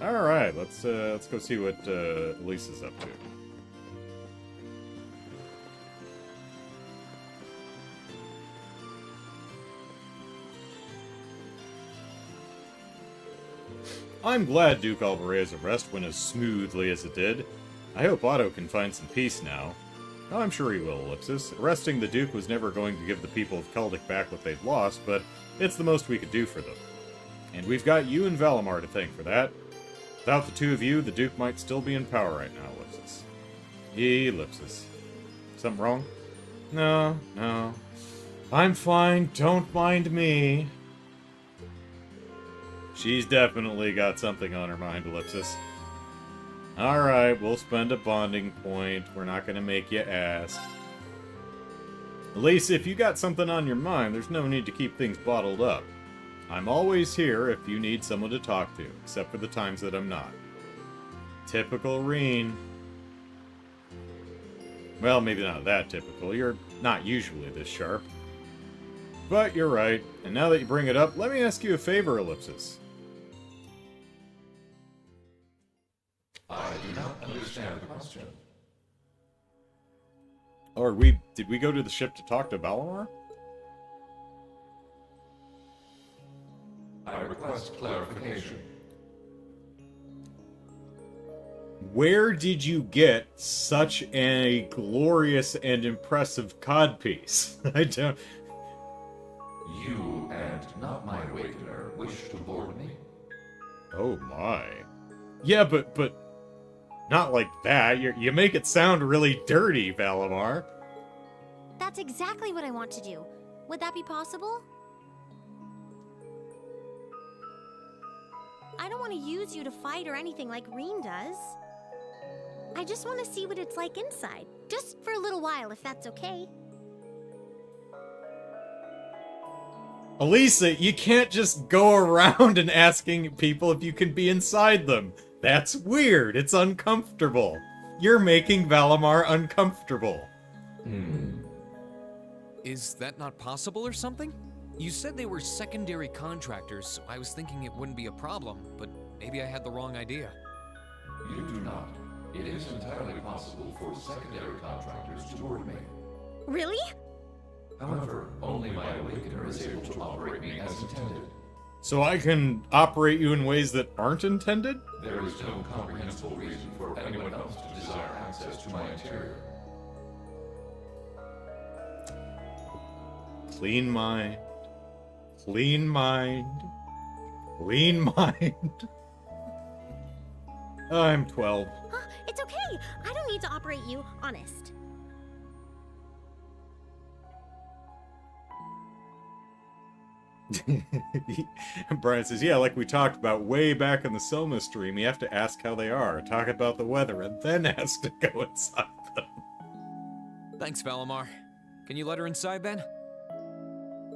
Alright, let's go see what Elise is up to. I'm glad Duke Alvarea's arrest went as smoothly as it did. I hope Otto can find some peace now. Oh, I'm sure he will, Ellipsis. Arresting the Duke was never going to give the people of Keldic back what they'd lost, but it's the most we could do for them. And we've got you and Valimar to thank for that. Without the two of you, the Duke might still be in power right now, Ellipsis. Ellipsis. Something wrong? No. I'm fine, don't mind me. She's definitely got something on her mind, Ellipsis. Alright, we'll spend a bonding point. We're not gonna make you ask. Elise, if you got something on your mind, there's no need to keep things bottled up. I'm always here if you need someone to talk to, except for the times that I'm not. Typical Reen. Well, maybe not that typical. You're not usually this sharp. But you're right, and now that you bring it up, let me ask you a favor, Ellipsis. I do not understand the question. Or did we go to the ship to talk to Valamar? I request clarification. Where did you get such a glorious and impressive codpiece? I don't... You and not my awakener wish to board me? Oh my. Yeah, but not like that. You make it sound really dirty, Valamar. That's exactly what I want to do. Would that be possible? I don't want to use you to fight or anything like Reen does. I just want to see what it's like inside. Just for a little while, if that's okay. Elisa, you can't just go around and asking people if you can be inside them. That's weird. It's uncomfortable. You're making Valamar uncomfortable. Is that not possible or something? You said they were secondary contractors, so I was thinking it wouldn't be a problem, but maybe I had the wrong idea. You do not. It is entirely possible for secondary contractors to board me. Really? However, only my awakener is able to operate me as intended. So I can operate you in ways that aren't intended? There is no comprehensible reason for anyone else to desire access to my interior. Clean mind. Clean mind. Clean mind. I'm 12. Huh? It's okay. I don't need to operate you, honest. Brian says, yeah, like we talked about way back in the Soma stream, you have to ask how they are, talk about the weather, and then ask to go inside them. Thanks, Valamar. Can you let her inside then?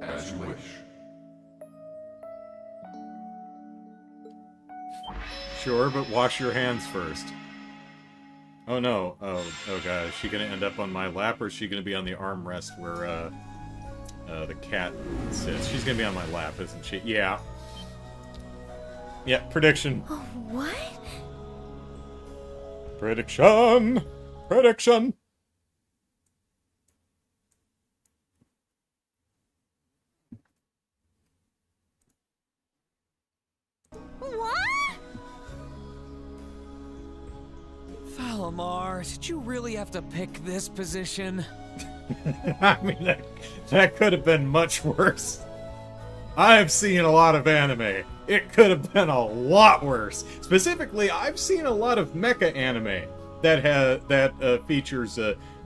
As you wish. Sure, but wash your hands first. Oh no. Oh god, is she gonna end up on my lap, or is she gonna be on the armrest where, the cat sits? She's gonna be on my lap, isn't she? Yeah. Yeah, prediction. Oh, what? Prediction! Prediction! What? Valamar, did you really have to pick this position? I mean, that could have been much worse. I've seen a lot of anime. It could have been a lot worse. Specifically, I've seen a lot of mecha anime that features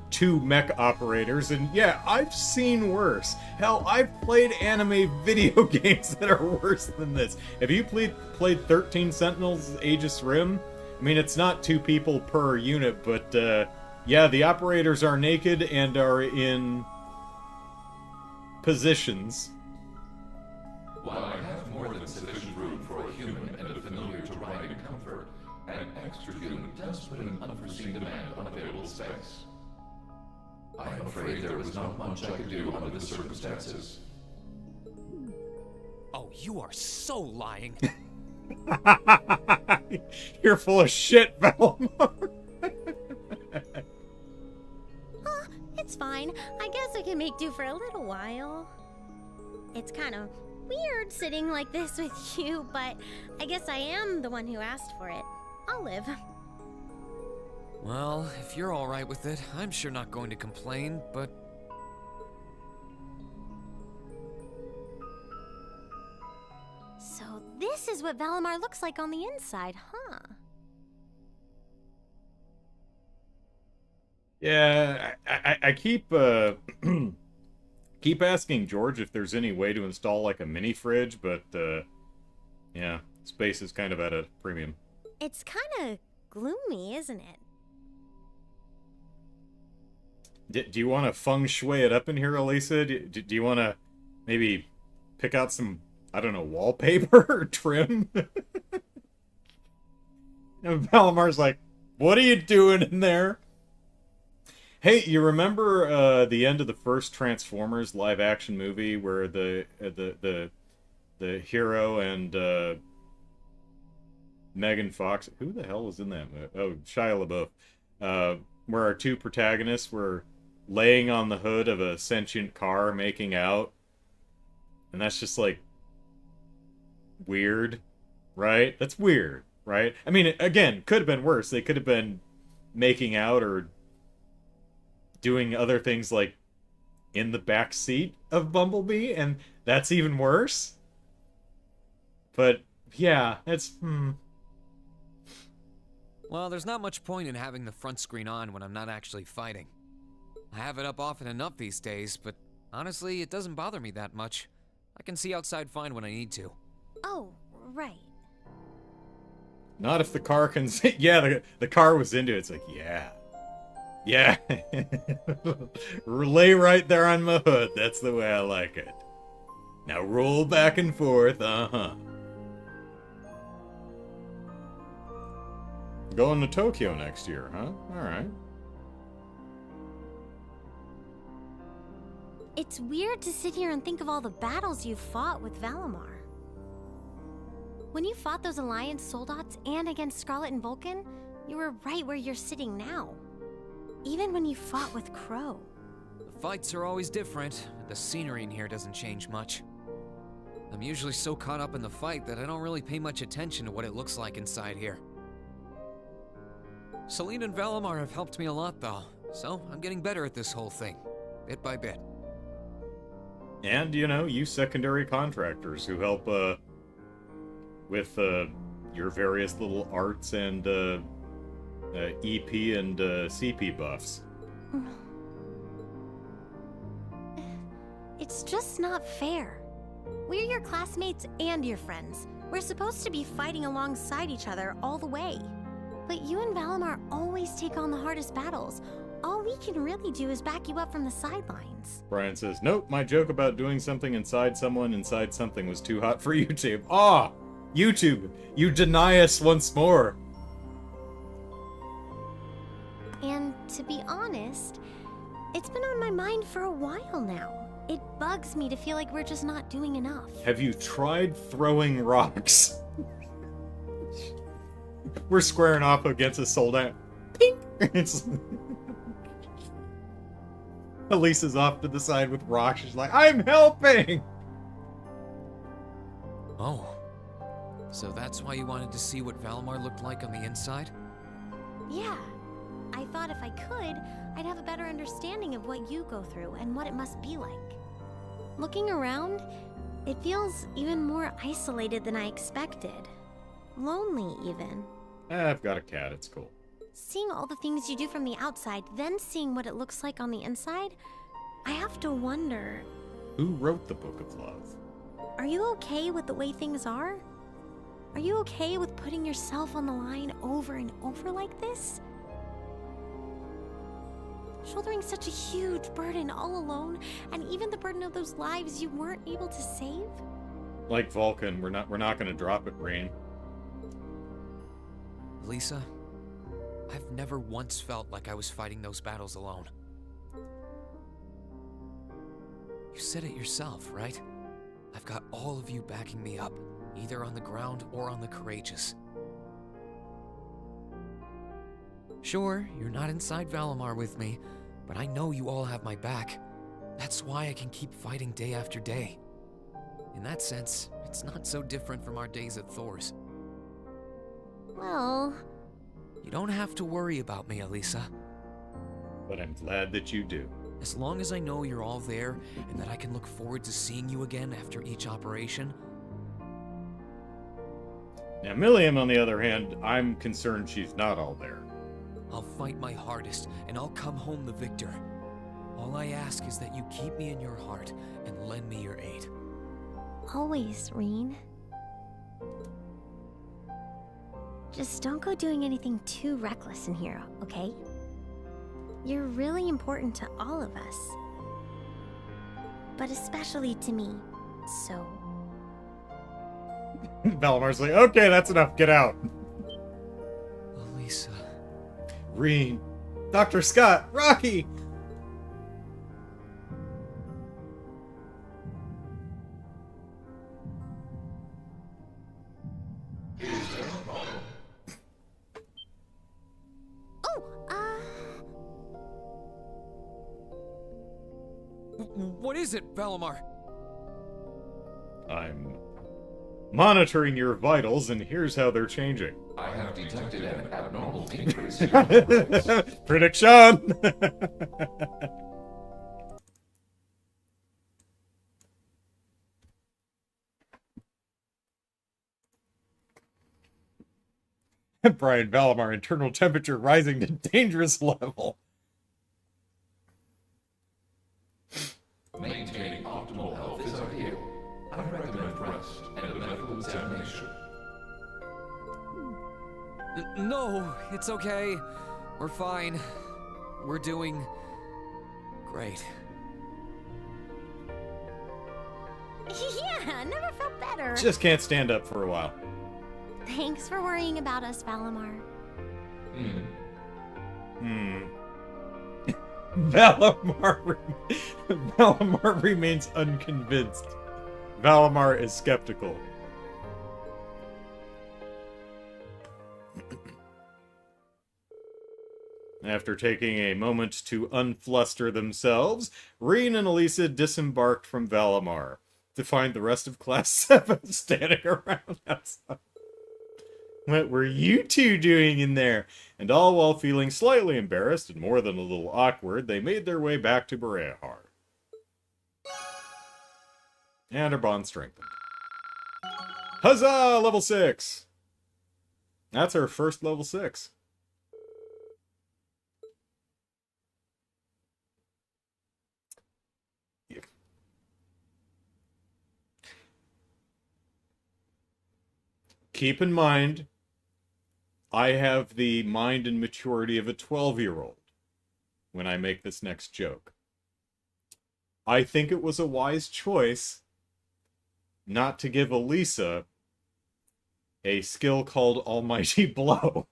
two mech operators, and yeah, I've seen worse. Hell, I've played anime video games that are worse than this. Have you played 13 Sentinels Aegis Rim? I mean, it's not two people per unit, but yeah, the operators are naked and are in positions. While I have more than sufficient room for a human and a familiar to ride in comfort, an extra human does put an unforeseen demand on available space. I am afraid there was not much I could do under the circumstances. Oh, you are so lying. You're full of shit, Valamar. It's fine. I guess I can make do for a little while. It's kind of weird sitting like this with you, but I guess I am the one who asked for it. I'll live. Well, if you're alright with it, I'm sure not going to complain, but... So this is what Valamar looks like on the inside, huh? Yeah, I keep Keep asking George if there's any way to install like a mini fridge, but yeah, space is kind of at a premium. It's kind of gloomy, isn't it? Do you want to feng shui it up in here, Elisa? Do you want to maybe pick out some, I don't know, wallpaper or trim? And Palomar's like, what are you doing in there? Hey, you remember the end of the first Transformers live-action movie where the hero and Megan Fox, who the hell was in that movie? Oh, Shia LaBeouf. Where our two protagonists were laying on the hood of a sentient car making out. And that's just like weird, right? That's weird, right? I mean, again, could have been worse. They could have been making out or doing other things like in the back seat of Bumblebee, and that's even worse. But yeah, it's Well, there's not much point in having the front screen on when I'm not actually fighting. I have it up often enough these days, but honestly, it doesn't bother me that much. I can see outside fine when I need to. Oh, right. not if the car can see. Yeah, the car was into it. It's like, yeah, lay right there on my hood. That's the way I like it. Now roll back and forth. Going to Tokyo next year, huh? All right. It's weird to sit here and think of all the battles you fought with Valimar. When you fought those Alliance soldats and against Scarlet and Vulcan, you were right where you're sitting now. Even when you fought with Crow. The fights are always different. The scenery in here doesn't change much. I'm usually so caught up in the fight that I don't really pay much attention to what it looks like inside here. Selene and Valimar have helped me a lot, though, so I'm getting better at this whole thing, bit by bit. And, you know, you secondary contractors who help, with, your various little arts and, EP and, CP buffs. It's just not fair. We're your classmates and your friends. We're supposed to be fighting alongside each other all the way. But you and Valimar always take on the hardest battles. All we can really do is back you up from the sidelines. Brian says, nope, my joke about doing something inside someone inside something was too hot for YouTube. Ah! YouTube, you deny us once more. And to be honest, it's been on my mind for a while now. It bugs me to feel like we're just not doing enough. Have you tried throwing rocks? We're squaring off against a soldat. Pink! It's... Elisa's off to the side with rocks. She's like, I'm helping! Oh. So that's why you wanted to see what Valimar looked like on the inside? Yeah. I thought if I could, I'd have a better understanding of what you go through and what it must be like. Looking around, it feels even more isolated than I expected. Lonely, even. I've got a cat, it's cool. Seeing all the things you do from the outside, then seeing what it looks like on the inside, I have to wonder... Who wrote the Book of Love? Are you okay with the way things are? Are you okay with putting yourself on the line over and over like this? Shouldering such a huge burden all alone, and even the burden of those lives you weren't able to save? Like Vulcan, we're not gonna drop it, Rain. Lisa, I've never once felt like I was fighting those battles alone. You said it yourself, right? I've got all of you backing me up, either on the ground or on the Courageous. Sure, you're not inside Valimar with me, but I know you all have my back. That's why I can keep fighting day after day. In that sense, it's not so different from our days at Thor's. Well... You don't have to worry about me, Elisa. But I'm glad that you do. As long as I know you're all there, and that I can look forward to seeing you again after each operation. Now, Milliam, on the other hand, I'm concerned she's not all there. I'll fight my hardest, and I'll come home the victor. All All I ask is that you keep me in your heart and lend me your aid. Always, Reen. Just don't go doing anything too reckless in here, okay? You're really important to all of us. But especially to me, so... Valamar's like, okay, that's enough, get out. Elisa. Reen. Dr. Scott. Rocky. Oh, What is it, Valamar? I'm monitoring your vitals, and here's how they're changing. I have detected an abnormal increase in your vitals. Prediction! Brian Valamar, internal temperature rising to dangerous level. Maintaining optimal health is ideal. I recommend rest and a medical examination. No, it's okay. We're fine. We're doing great. yeah, never felt better. Just can't stand up for a while. Thanks for worrying about us, Valamar. Valamar remains unconvinced. Valamar is skeptical. After taking a moment to unfluster themselves, Reen and Elisa disembarked from Valamar to find the rest of Class 7 standing around outside. What were you two doing in there? And all while feeling slightly embarrassed and more than a little awkward, they made their way back to Berehar. And our bond strengthened. Huzzah! Level 6! That's our first level 6. Keep in mind, I have the mind and maturity of a 12-year-old when I make this next joke. I think it was a wise choice not to give Elisa a skill called Almighty Blow.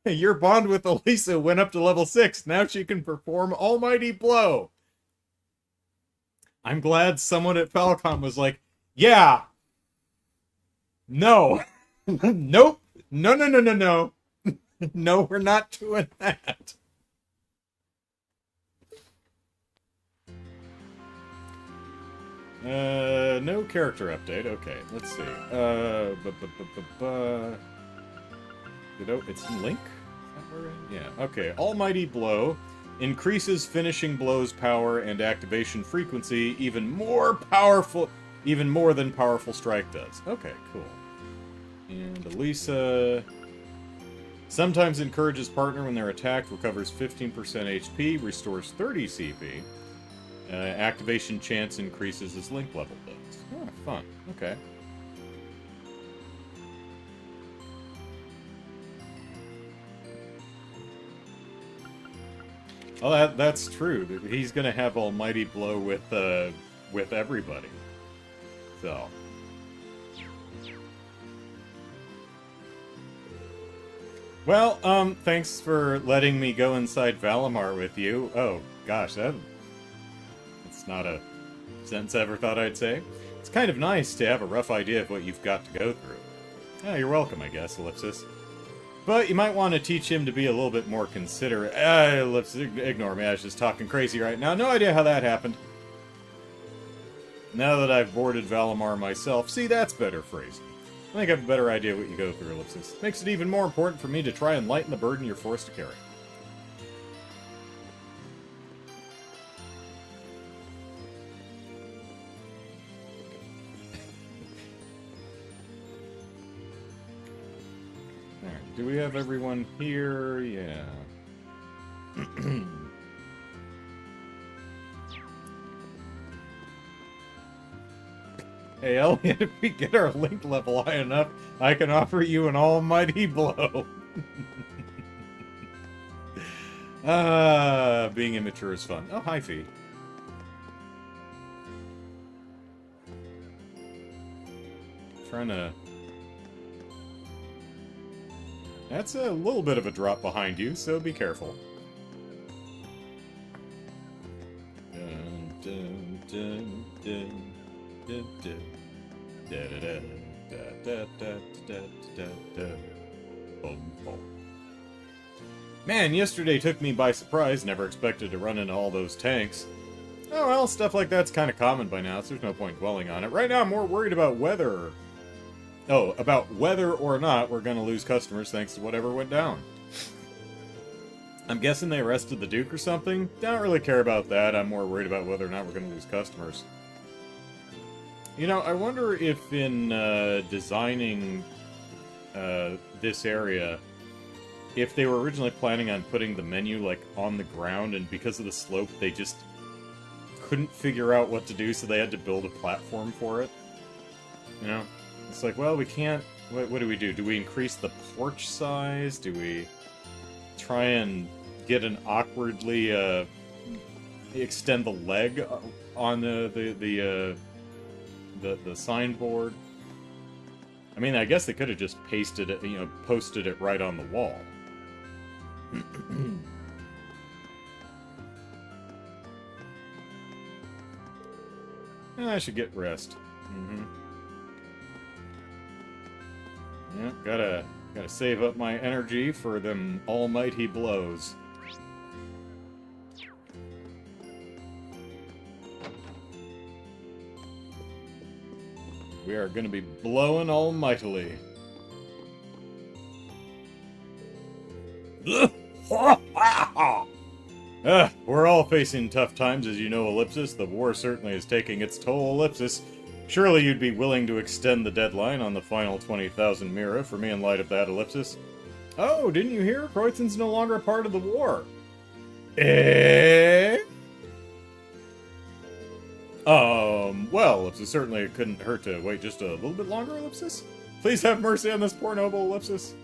Your bond with Elisa went up to level 6. Now she can perform Almighty Blow. I'm glad someone at Falcom was like, yeah. No. Nope. No, no, no, no, no. No, we're not doing that. No character update. Okay, let's see. It's in Link? Is that where yeah, okay. Almighty Blow increases finishing blows power and activation frequency even more than Powerful Strike does. Okay, cool. And Elisa sometimes encourages partner when they're attacked, recovers 15% HP, restores 30 CP. Activation chance increases as Link level does. Oh, fun. Okay. Oh, that's true. He's gonna have Almighty Blow with everybody. So. Well, thanks for letting me go inside Valamar with you. Oh, gosh, that's not a sentence I ever thought I'd say. It's kind of nice to have a rough idea of what you've got to go through. Oh, you're welcome, I guess, Ellipsis. But you might want to teach him to be a little bit more considerate. Ellipsis, ignore me, I was just talking crazy right now. No idea how that happened. Now that I've boarded Valamar myself, see, that's better phrasing. I think I have a better idea what you go through, Ellipsis. Makes it even more important for me to try and lighten the burden you're forced to carry. Alright, do we have everyone here? Yeah. Hey, Elliot, if we get our link level high enough, I can offer you an almighty blow. Being immature is fun. Oh, hi, Fee. Trying to... That's a little bit of a drop behind you, so be careful. Dun, dun, dun, dun, dun, dun. Da, da, da, da, da, da, da, da. Boom, boom. Man, yesterday took me by surprise. Never expected to run into all those tanks. Oh well, stuff like that's kind of common by now, so there's no point dwelling on it. Right now, I'm more worried about whether... Oh, about whether or not we're going to lose customers thanks to whatever went down. I'm guessing they arrested the Duke or something. Don't really care about that. I'm more worried about whether or not we're going to lose customers. You know, I wonder if in designing this area, if they were originally planning on putting the menu, like, on the ground, and because of the slope, they just couldn't figure out what to do, so they had to build a platform for it. You know? It's like, well, we can't... What do we do? Do we increase the porch size? Do we try and get an awkwardly, extend the leg on the signboard? I mean, I guess they could have just pasted it, you know, posted it right on the wall. I should get rest. Yeah, gotta save up my energy for them almighty blows. We are gonna be blowing almightily. We're all facing tough times, as you know, Ellipsis. The war certainly is taking its toll, Ellipsis. Surely you'd be willing to extend the deadline on the final 20,000 Mira for me in light of that, Ellipsis. Oh, didn't you hear? Kreuzen's no longer a part of the war. Eh? Well, Ellipsis, certainly it couldn't hurt to wait just a little bit longer, Ellipsis. Please have mercy on this poor noble, Ellipsis.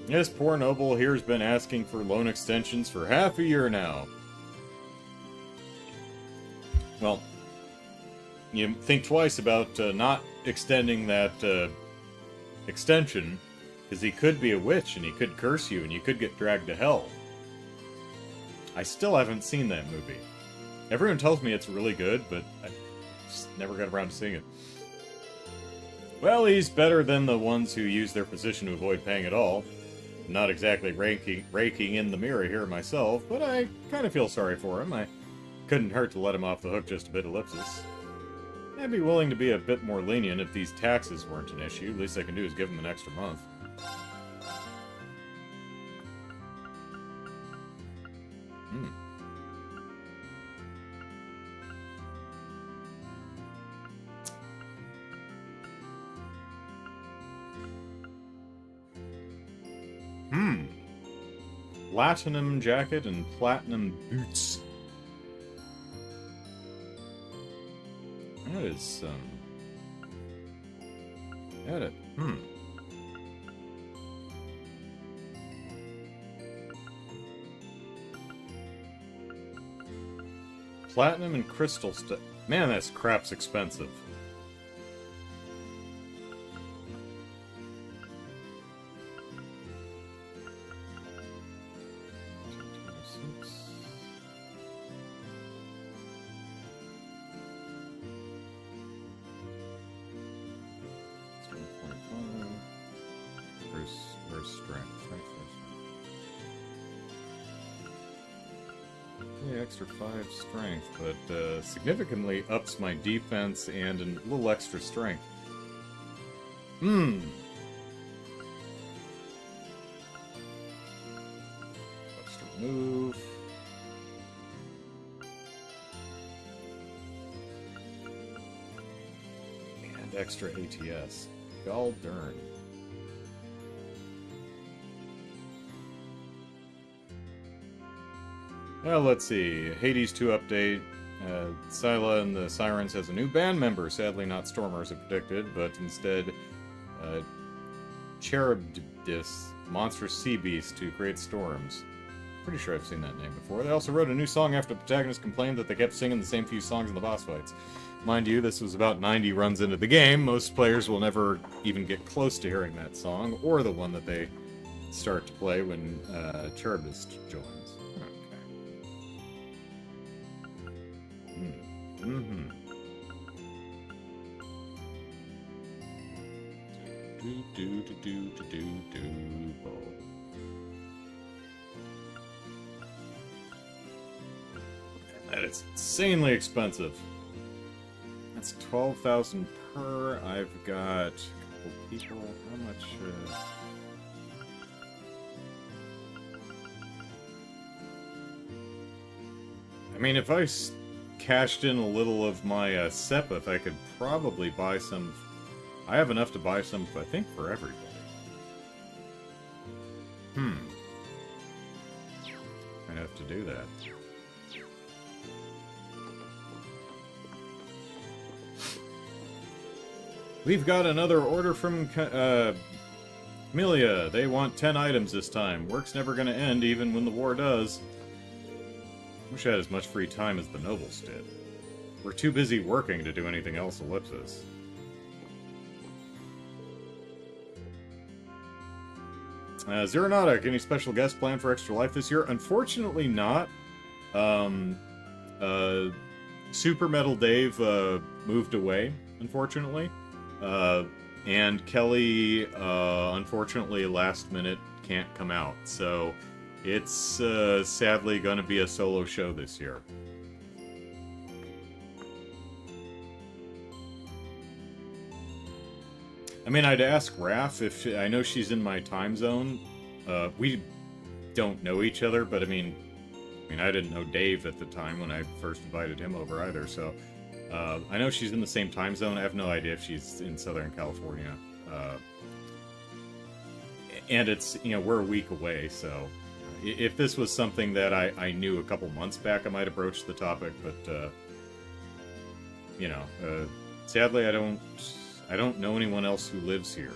This poor noble here's been asking for loan extensions for half a year now. Well, you think twice about not extending that extension, because he could be a witch and he could curse you and you could get dragged to hell. I still haven't seen that movie. Everyone tells me it's really good, but I just never got around to seeing it. Well, he's better than the ones who use their position to avoid paying at all. I'm not exactly raking in the mirror here myself, but I kind of feel sorry for him. I couldn't hurt to let him off the hook just a bit, Ellipsis. I'd be willing to be a bit more lenient if these taxes weren't an issue. Least I can do is give him an extra month. Platinum jacket and platinum boots. That is, edit. Platinum and crystal stuff. Man, that crap's expensive. Extra 5 strength, but significantly ups my defense and a little extra strength. Extra move. And extra ATS. Gall darn. Well, let's see. Hades 2 update. Scylla and the Sirens has a new band member, sadly not Stormer as predicted, but instead Charybdis, monstrous sea beast to create storms. Pretty sure I've seen that name before. They also wrote a new song after the protagonist complained that they kept singing the same few songs in the boss fights. Mind you, this was about 90 runs into the game. Most players will never even get close to hearing that song, or the one that they start to play when Charybdis joins. Okay. Mm-hmm. That is insanely expensive. That's 12,000 per. I've got a couple people. How much? I mean, if I cashed in a little of my Sepith, I could probably buy some. I have enough to buy some, I think, for everybody. I have to do that. We've got another order from Camellia. They want 10 items this time. Work's never gonna end, even when the war does. Wish I had as much free time as the nobles did. We're too busy working to do anything else, Ellipsis. Zeronautic, any special guest plan for Extra Life this year? Unfortunately not. Super Metal Dave moved away, unfortunately. And Kelly, unfortunately, last minute can't come out. So it's sadly going to be a solo show this year. I mean, I'd ask Raph if I know she's in my time zone. We don't know each other, but I mean, I didn't know Dave at the time when I first invited him over either. So I know she's in the same time zone. I have no idea if she's in Southern California. And it's, you know, we're a week away. So if this was something that I knew a couple months back, I might have broached the topic. But you know, sadly, I don't know anyone else who lives here.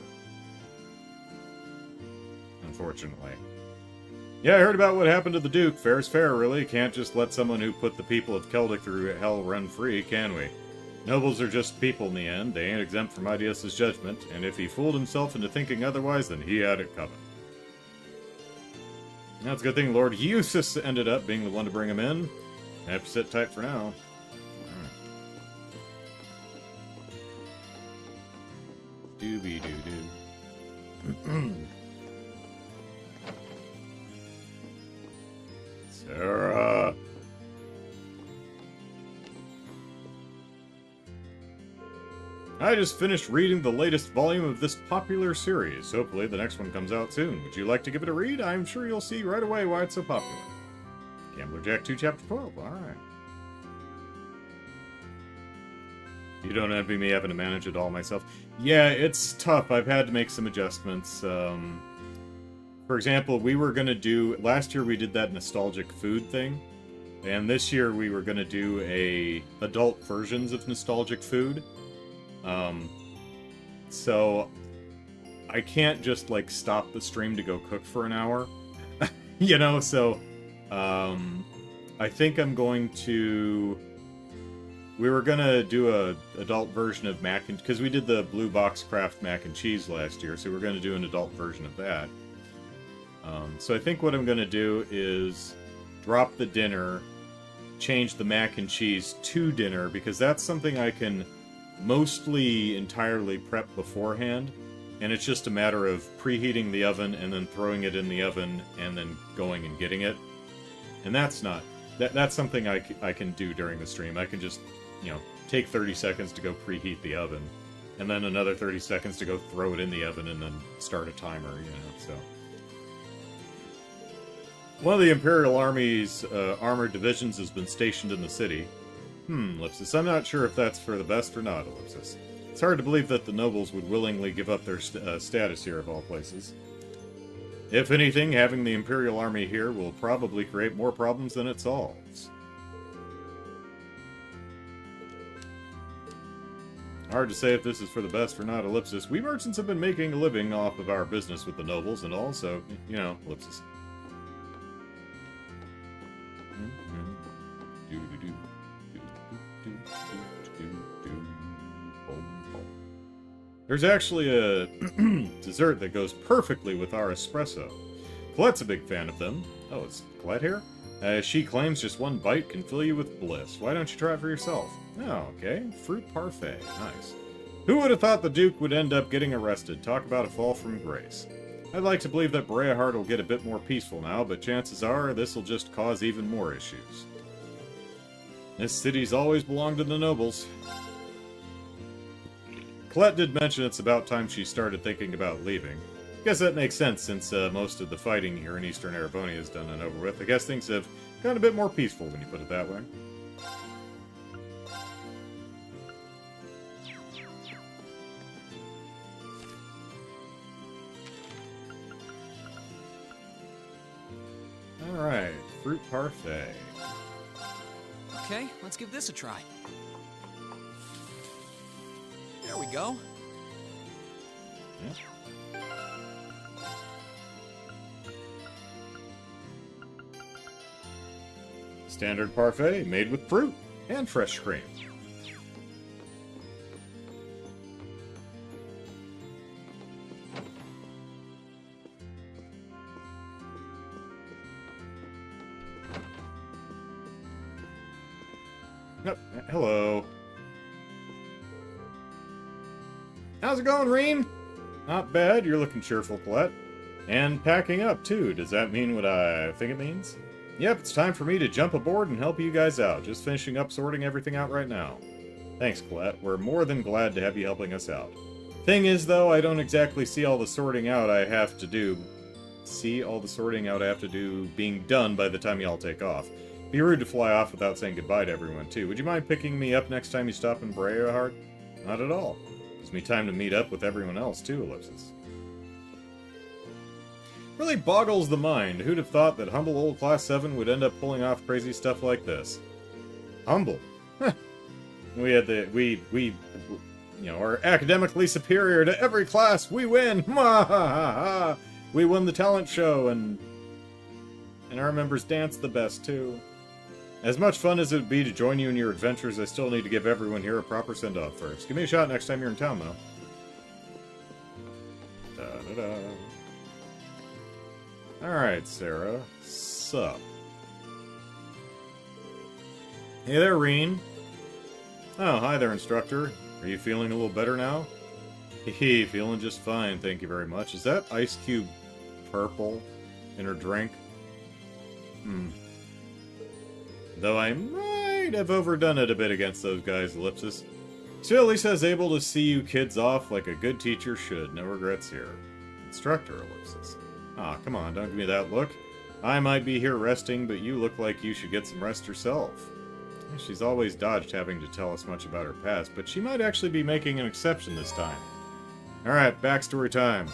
Unfortunately. Yeah, I heard about what happened to the Duke. Fair's fair, really. Can't just let someone who put the people of Celtic through hell run free, can we? Nobles are just people in the end. They ain't exempt from Idias' judgment, and if he fooled himself into thinking otherwise, then he had it coming. That's a good thing Lord Eustace ended up being the one to bring him in. I have to sit tight for now. Doobie-doo-doo. Sarah! I just finished reading the latest volume of this popular series. Hopefully the next one comes out soon. Would you like to give it a read? I'm sure you'll see right away why it's so popular. Gambler Jack 2 Chapter 12. Alright. You don't envy me having to manage it all myself. Yeah, it's tough. I've had to make some adjustments. For example, we were going to do... Last year we did that nostalgic food thing. And this year we were going to do adult versions of nostalgic food. So I can't just, like, stop the stream to go cook for an hour. You know, so... I think I'm going to... We were gonna do a adult version of mac and... Because we did the Blue Box Craft mac and cheese last year, so we're gonna do an adult version of that. So I think what I'm gonna do is drop the dinner, change the mac and cheese to dinner, because that's something I can mostly entirely prep beforehand, and it's just a matter of preheating the oven and then throwing it in the oven and then going and getting it. And that's not... That's something I can do during the stream. I can just, you know, take 30 seconds to go preheat the oven, and then another 30 seconds to go throw it in the oven and then start a timer, you know, so... One of the Imperial Army's armored divisions has been stationed in the city. Ellipsis, I'm not sure if that's for the best or not, Ellipsis. It's hard to believe that the nobles would willingly give up their status here, of all places. If anything, having the Imperial Army here will probably create more problems than it solves. Hard to say if this is for the best or not, ellipsis. We merchants have been making a living off of our business with the nobles and all, so, you know, ellipsis. There's actually a dessert that goes perfectly with our espresso. Colette's a big fan of them. Oh, is Colette here? She claims just one bite can fill you with bliss. Why don't you try it for yourself? Oh, okay. Fruit parfait. Nice. Who would have thought the Duke would end up getting arrested? Talk about a fall from grace. I'd like to believe that Breahard will get a bit more peaceful now, but chances are this will just cause even more issues. This city's always belonged to the nobles. Colette did mention it's about time she started thinking about leaving. Guess that makes sense since most of the fighting here in Eastern Erebonia is done and over with. I guess things have gotten a bit more peaceful when you put it that way. Alright, fruit parfait. Okay, let's give this a try. There we go. Yeah. Standard parfait made with fruit and fresh cream. Nope. Hello. How's it going, Reem? Not bad. You're looking cheerful, Colette. And packing up, too. Does that mean what I think it means? Yep, it's time for me to jump aboard and help you guys out. Just finishing up sorting everything out right now. Thanks, Colette. We're more than glad to have you helping us out. Thing is, though, I don't exactly see all the sorting out I have to do. Being done by the time y'all take off. Be rude to fly off without saying goodbye to everyone, too. Would you mind picking me up next time you stop in Breahard? Not at all. Gives me time to meet up with everyone else, too, ellipsis. Really boggles the mind. Who'd have thought that humble old Class 7 would end up pulling off crazy stuff like this? Humble. We are academically superior to every class. We win. We won the talent show, and our members dance the best, too. As much fun as it would be to join you in your adventures, I still need to give everyone here a proper send-off first. Give me a shot next time you're in town, though. Da-da-da. Alright, Sarah. Sup? Hey there, Reen. Oh, hi there, instructor. Are you feeling a little better now? Hehe, feeling just fine, thank you very much. Is that Ice Cube purple in her drink? Though I might have overdone it a bit against those guys, ellipsis. Still, at least I was able to see you kids off like a good teacher should. No regrets here. Instructor, ellipsis. Ah, come on, don't give me that look. I might be here resting, but you look like you should get some rest yourself. She's always dodged having to tell us much about her past, but she might actually be making an exception this time. Alright, backstory time.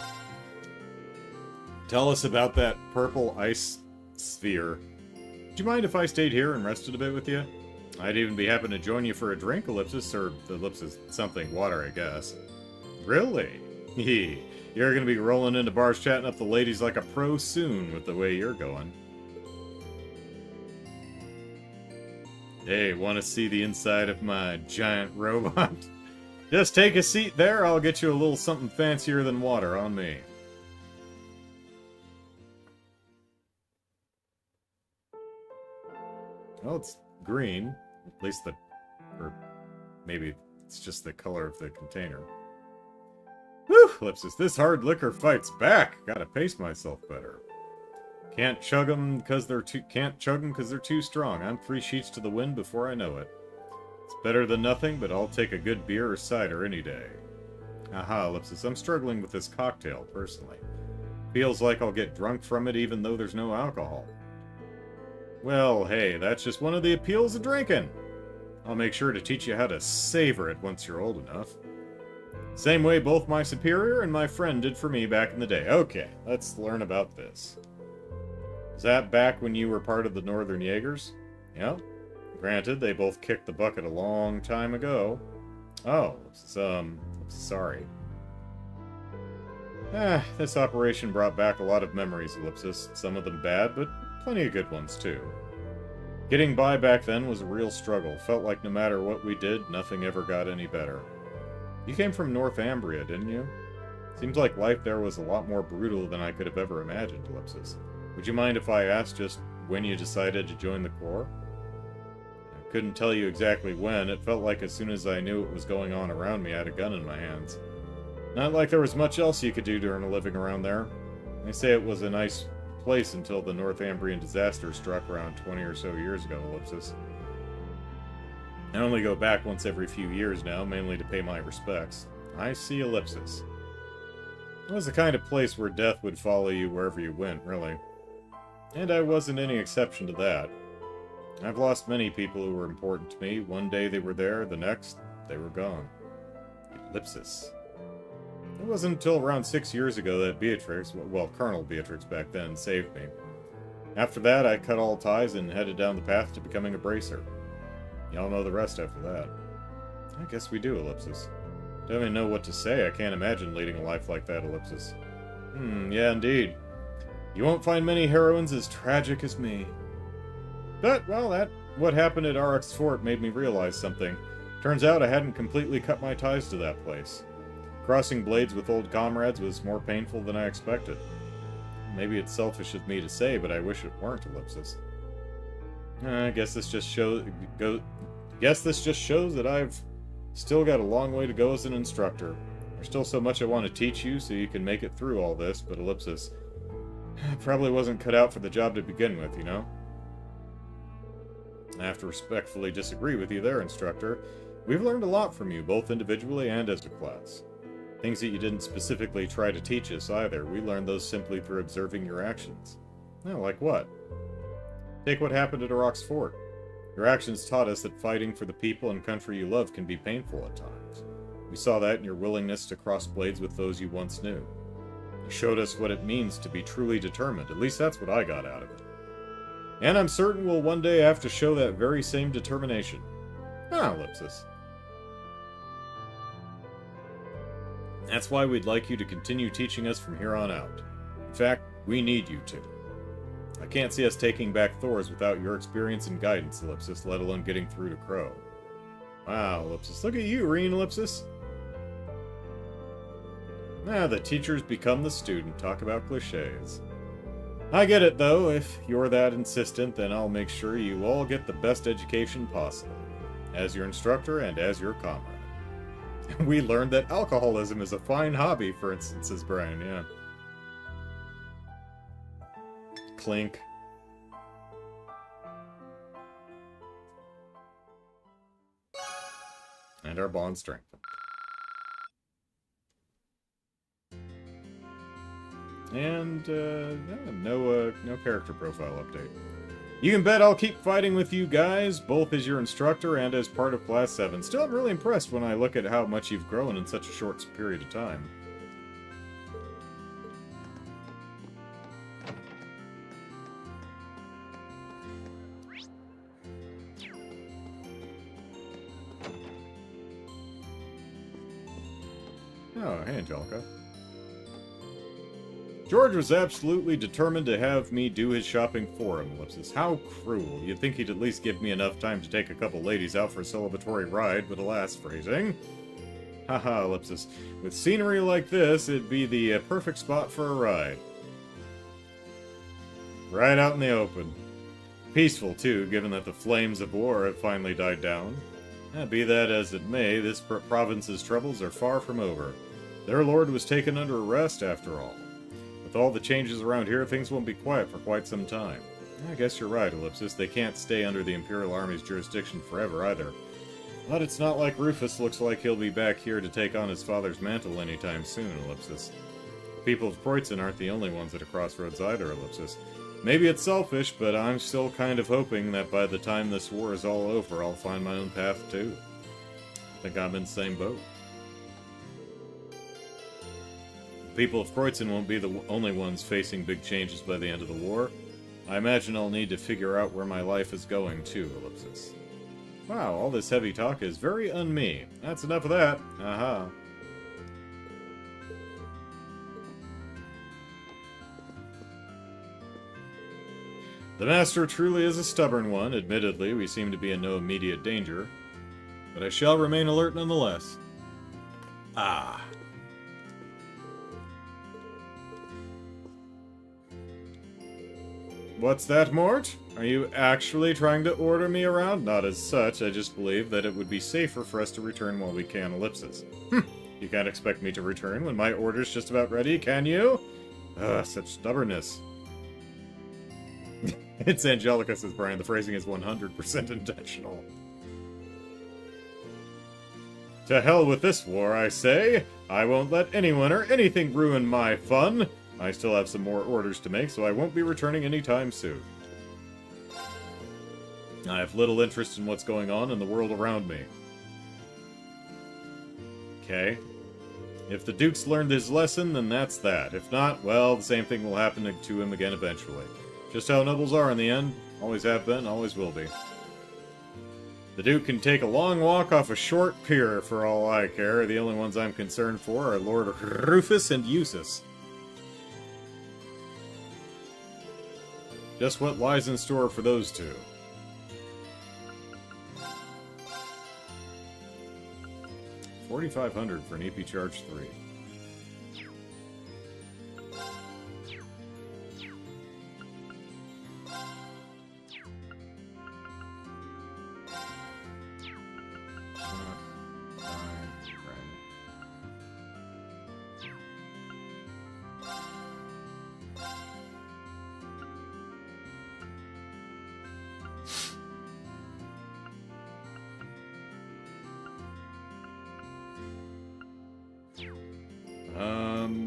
Tell us about that purple ice sphere. Would you mind if I stayed here and rested a bit with you? I'd even be happy to join you for a drink, ellipsis, or ellipsis something, water, I guess. Really? Hee. You're gonna be rolling into bars chatting up the ladies like a pro soon with the way you're going. Hey, want to see the inside of my giant robot? Just take a seat there, I'll get you a little something fancier than water on me. Well, it's green. At least the... or maybe it's just the color of the container. Whew, ellipsis, this hard liquor fights back. Gotta pace myself better. Can't chug them because they're too strong. I'm 3 sheets to the wind before I know it. It's better than nothing, but I'll take a good beer or cider any day. Aha, ellipsis, I'm struggling with this cocktail, personally. Feels like I'll get drunk from it even though there's no alcohol. Well, hey, that's just one of the appeals of drinking. I'll make sure to teach you how to savor it once you're old enough. Same way both my superior and my friend did for me back in the day. Okay, let's learn about this. Is that back when you were part of the Northern Jaegers? Yeah. Granted, they both kicked the bucket a long time ago. Oh, sorry. This operation brought back a lot of memories, Ellipsis. Some of them bad, but plenty of good ones, too. Getting by back then was a real struggle. Felt like no matter what we did, nothing ever got any better. You came from Northumbria, didn't you? Seems like life there was a lot more brutal than I could have ever imagined, Ellipsis. Would you mind if I asked just when you decided to join the Corps? I couldn't tell you exactly when. It felt like as soon as I knew what was going on around me, I had a gun in my hands. Not like there was much else you could do to earn a living around there. They say it was a nice place until the Northumbrian disaster struck around 20 or so years ago, Ellipsis. I only go back once every few years now, mainly to pay my respects. I see, Ellipsis. It was the kind of place where death would follow you wherever you went, really. And I wasn't any exception to that. I've lost many people who were important to me. One day they were there, the next, they were gone. Ellipsis. It wasn't until around 6 years ago that Beatrix, well, Colonel Beatrix back then, saved me. After that, I cut all ties and headed down the path to becoming a bracer. Y'all know the rest after that. I guess we do, Ellipsis. Don't even know what to say. I can't imagine leading a life like that, Ellipsis. Yeah, indeed. You won't find many heroines as tragic as me. But, well, what happened at RX Fort made me realize something. Turns out I hadn't completely cut my ties to that place. Crossing blades with old comrades was more painful than I expected. Maybe it's selfish of me to say, but I wish it weren't, Ellipsis. I guess this just shows that I've still got a long way to go as an instructor. There's still so much I want to teach you so you can make it through all this, but Ellipsis, I probably wasn't cut out for the job to begin with, you know? I have to respectfully disagree with you there, instructor. We've learned a lot from you, both individually and as a class. Things that you didn't specifically try to teach us either. We learned those simply through observing your actions. Oh, like what? Take what happened at Arrox Fort. Your actions taught us that fighting for the people and country you love can be painful at times. We saw that in your willingness to cross blades with those you once knew. You showed us what it means to be truly determined. At least that's what I got out of it. And I'm certain we'll one day have to show that very same determination. Ellipsis. That's why we'd like you to continue teaching us from here on out. In fact, we need you to. I can't see us taking back Thors without your experience and guidance, Ellipsis, let alone getting through to Crow. Wow, Ellipsis. Look at you, Reen, Ellipsis. The teacher's become the student. Talk about cliches. I get it, though. If you're that insistent, then I'll make sure you all get the best education possible. As your instructor and as your comrade. We learned that alcoholism is a fine hobby, for instance, says Brian, yeah. Clink. And our bond strengthened. And, no character profile update. You can bet I'll keep fighting with you guys, both as your instructor and as part of Class 7. Still, I'm really impressed when I look at how much you've grown in such a short period of time. Oh, hey, Angelica. George was absolutely determined to have me do his shopping for him, Ellipsis. How cruel. You'd think he'd at least give me enough time to take a couple ladies out for a celebratory ride, but alas, phrasing. Haha, Ellipsis. With scenery like this, it'd be the perfect spot for a ride. Right out in the open. Peaceful, too, given that the flames of war have finally died down. Be that as it may, this province's troubles are far from over. Their lord was taken under arrest, after all. With all the changes around here, things won't be quiet for quite some time. I guess you're right, Ellipsis. They can't stay under the Imperial Army's jurisdiction forever, either. But it's not like Rufus looks like he'll be back here to take on his father's mantle anytime soon, Ellipsis. The people of Kreutzen aren't the only ones at a crossroads either, Ellipsis. Maybe it's selfish, but I'm still kind of hoping that by the time this war is all over, I'll find my own path, too. I think I'm in the same boat. The people of Kreutzen won't be the only ones facing big changes by the end of the war. I imagine I'll need to figure out where my life is going, too, Ellipsis. Wow, all this heavy talk is very un-me. That's enough of that. Aha. The Master truly is a stubborn one. Admittedly, we seem to be in no immediate danger. But I shall remain alert nonetheless. Ah. What's that, Mort? Are you actually trying to order me around? Not as such, I just believe that it would be safer for us to return while we can, ellipsis. You can't expect me to return when my order's just about ready, can you? Ugh, such stubbornness. It's Angelica, says Brian. The phrasing is 100% intentional. To hell with this war, I say. I won't let anyone or anything ruin my fun. I still have some more orders to make, so I won't be returning anytime soon. I have little interest in what's going on in the world around me. Okay. If the Duke's learned his lesson, then that's that. If not, well, the same thing will happen to him again eventually. Just how nobles are in the end. Always have been, always will be. The Duke can take a long walk off a short pier for all I care. The only ones I'm concerned for are Lord Rufus and Eustace. Just what lies in store for those two. $4,500 for an EP Charge 3.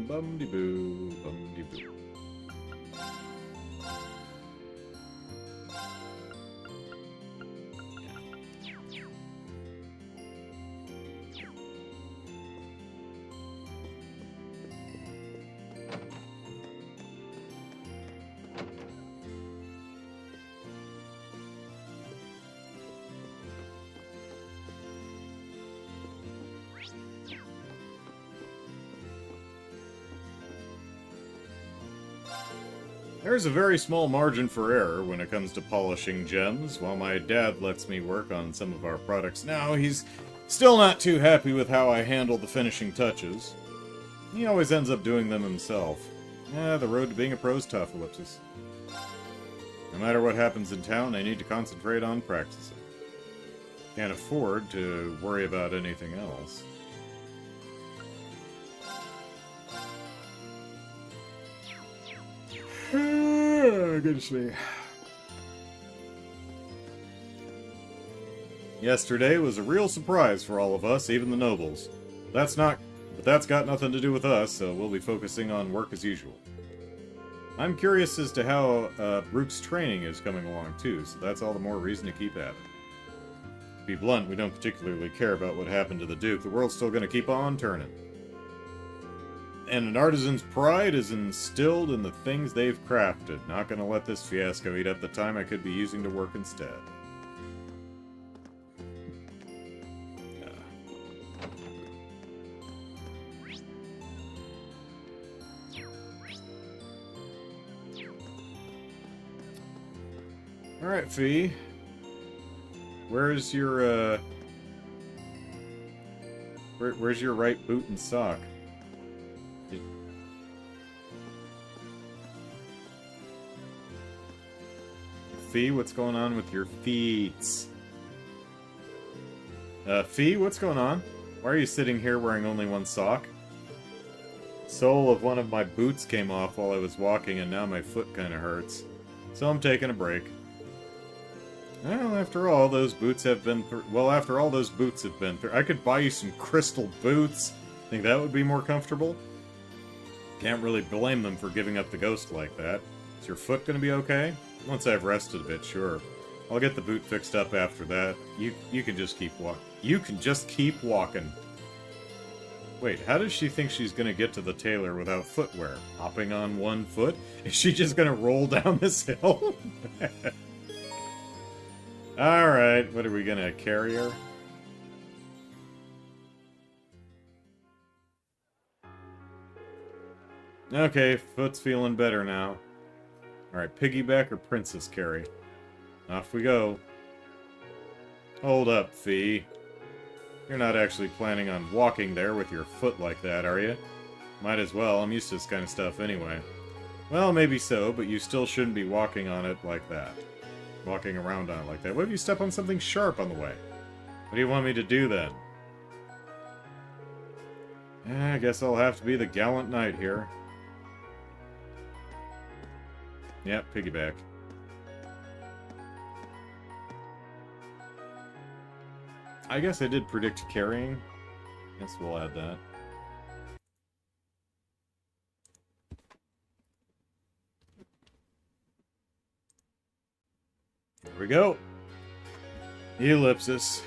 Bum-de-boo, bum-de-boo. There's a very small margin for error when it comes to polishing gems. While my dad lets me work on some of our products now, he's still not too happy with how I handle the finishing touches. He always ends up doing them himself. The road to being a pro's tough, ellipsis. No matter what happens in town, I need to concentrate on practicing. Can't afford to worry about anything else. Goodness me. Yesterday was a real surprise for all of us, even the nobles. But that's got nothing to do with us, so we'll be focusing on work as usual. I'm curious as to how Rook's training is coming along too, so that's all the more reason to keep at it. To be blunt, we don't particularly care about what happened to the Duke. The world's still going to keep on turning. And an artisan's pride is instilled in the things they've crafted. Not gonna let this fiasco eat up the time I could be using to work instead. Alright, Fee. Where's your, where's your right boot and sock? Fee, what's going on with your feet? Fee, what's going on? Why are you sitting here wearing only one sock? Sole of one of my boots came off while I was walking, and now my foot kind of hurts. So I'm taking a break. Well, after all those boots have been through... Well, after all those boots have been through... I could buy you some crystal boots. Think that would be more comfortable? Can't really blame them for giving up the ghost like that. Is your foot gonna be okay? Once I've rested a bit, sure. I'll get the boot fixed up after that. You can just keep walking. You can just keep walking. Wait, how does she think she's gonna get to the tailor without footwear? Hopping on one foot? Is she just gonna roll down this hill? Alright, what are we gonna carry her? Okay, foot's feeling better now. Alright, piggyback or princess carry? Off we go. Hold up, Fee. You're not actually planning on walking there with your foot like that, are you? Might as well, I'm used to this kind of stuff anyway. Well, maybe so, but you still shouldn't be walking on it like that. Walking around on it like that. What if you step on something sharp on the way? What do you want me to do then? I guess I'll have to be the gallant knight here. Yep, piggyback. I guess I did predict carrying. Guess we'll add that. Here we go. Ellipsis.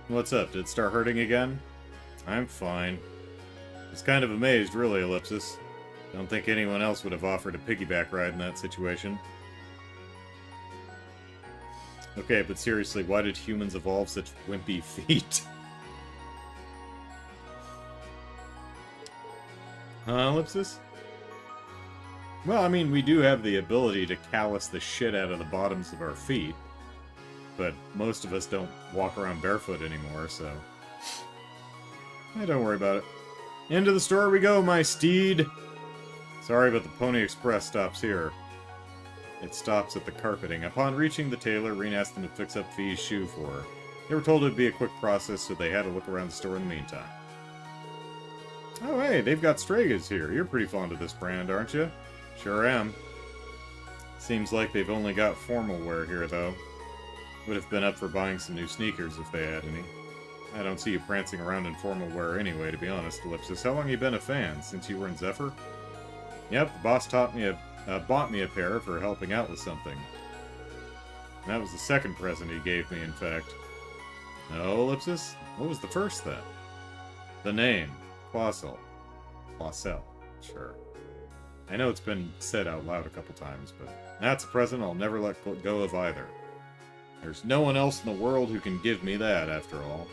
What's up? Did it start hurting again? I'm fine. I was kind of amazed, really, Ellipsis. Don't think anyone else would have offered a piggyback ride in that situation. Okay, but seriously, why did humans evolve such wimpy feet? Ellipsis? Well, I mean, we do have the ability to callus the shit out of the bottoms of our feet. But most of us don't walk around barefoot anymore, so... don't worry about it. Into the store we go, my steed! Sorry, but the Pony Express stops here. It stops at the carpeting. Upon reaching the tailor, Reen asked them to fix up Fee's shoe for her. They were told it would be a quick process, so they had to look around the store in the meantime. Oh hey, they've got Stregas here. You're pretty fond of this brand, aren't you? Sure am. Seems like they've only got formal wear here, though. Would have been up for buying some new sneakers if they had any. I don't see you prancing around in formal wear anyway, to be honest, Ellipsis. How long you been a fan? Since you were in Zephyr? Yep, the boss bought me a pair for helping out with something. That was the second present he gave me, in fact. Oh, Ellipsis? What was the first, then? The name. Clausel. Clausel. Sure. I know it's been said out loud a couple times, but that's a present I'll never let go of either. There's no one else in the world who can give me that, after all.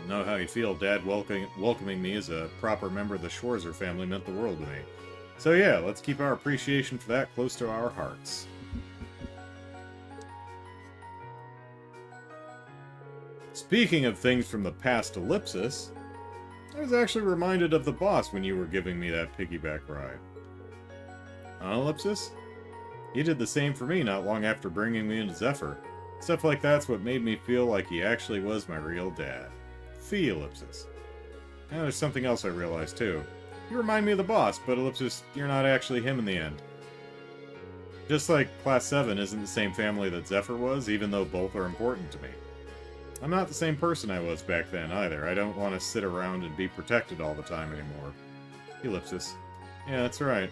I know how you feel, Dad. Welcoming me as a proper member of the Schwarzer family meant the world to me. So yeah, let's keep our appreciation for that close to our hearts. Speaking of things from the past, Ellipsis, I was actually reminded of the boss when you were giving me that piggyback ride. Ellipsis? He did the same for me not long after bringing me into Zephyr. Stuff like that's what made me feel like he actually was my real dad. Fee, Ellipsis. Now there's something else I realized too. You remind me of the boss, but Ellipsis, you're not actually him in the end. Just like Class 7 isn't the same family that Zephyr was, even though both are important to me. I'm not the same person I was back then, either. I don't want to sit around and be protected all the time anymore. Ellipsis. Yeah, that's right.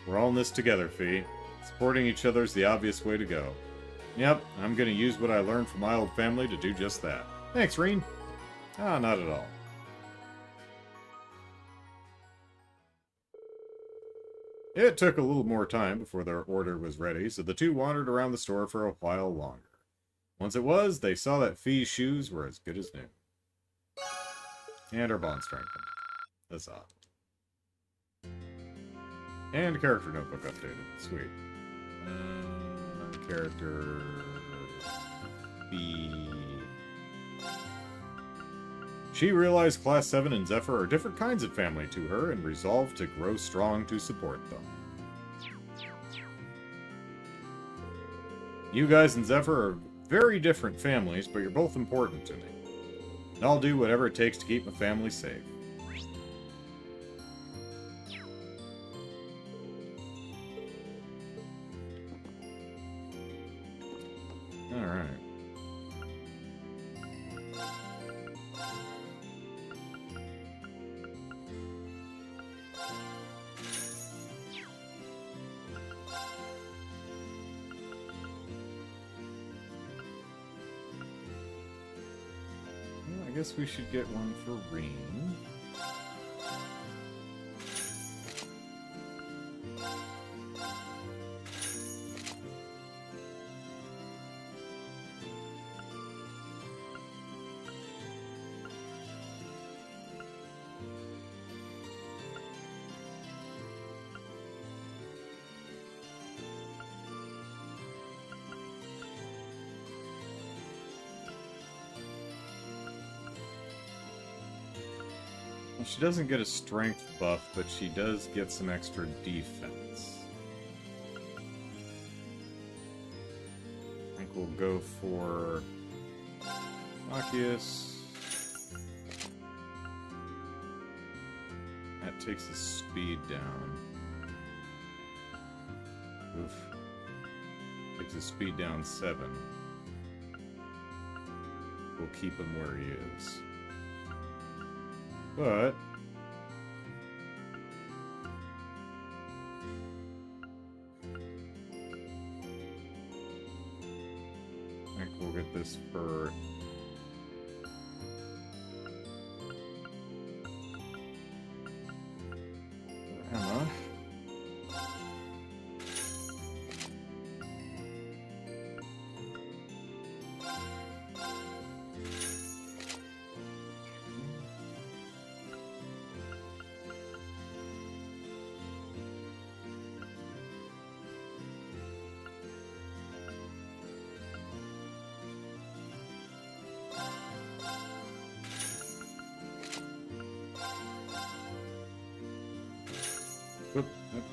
We're all in this together, Fee. Supporting each other is the obvious way to go. Yep, I'm gonna use what I learned from my old family to do just that. Thanks, Reen. Ah, not at all. It took a little more time before their order was ready, so the two wandered around the store for a while longer. Once it was, they saw that Fee's shoes were as good as new. And our bond strengthened. Huzzah. And character notebook updated. Sweet. Character... Fee... She realized Class 7 and Zephyr are different kinds of family to her and resolved to grow strong to support them. You guys and Zephyr are very different families, but you're both important to me. And I'll do whatever it takes to keep my family safe. Alright. I guess we should get one for Reen. Well, she doesn't get a strength buff, but she does get some extra defense. I think we'll go for Machias. That takes his speed down. Oof. Takes his speed down 7. We'll keep him where he is. But I think we'll get this for Emma. Whoop, whoop.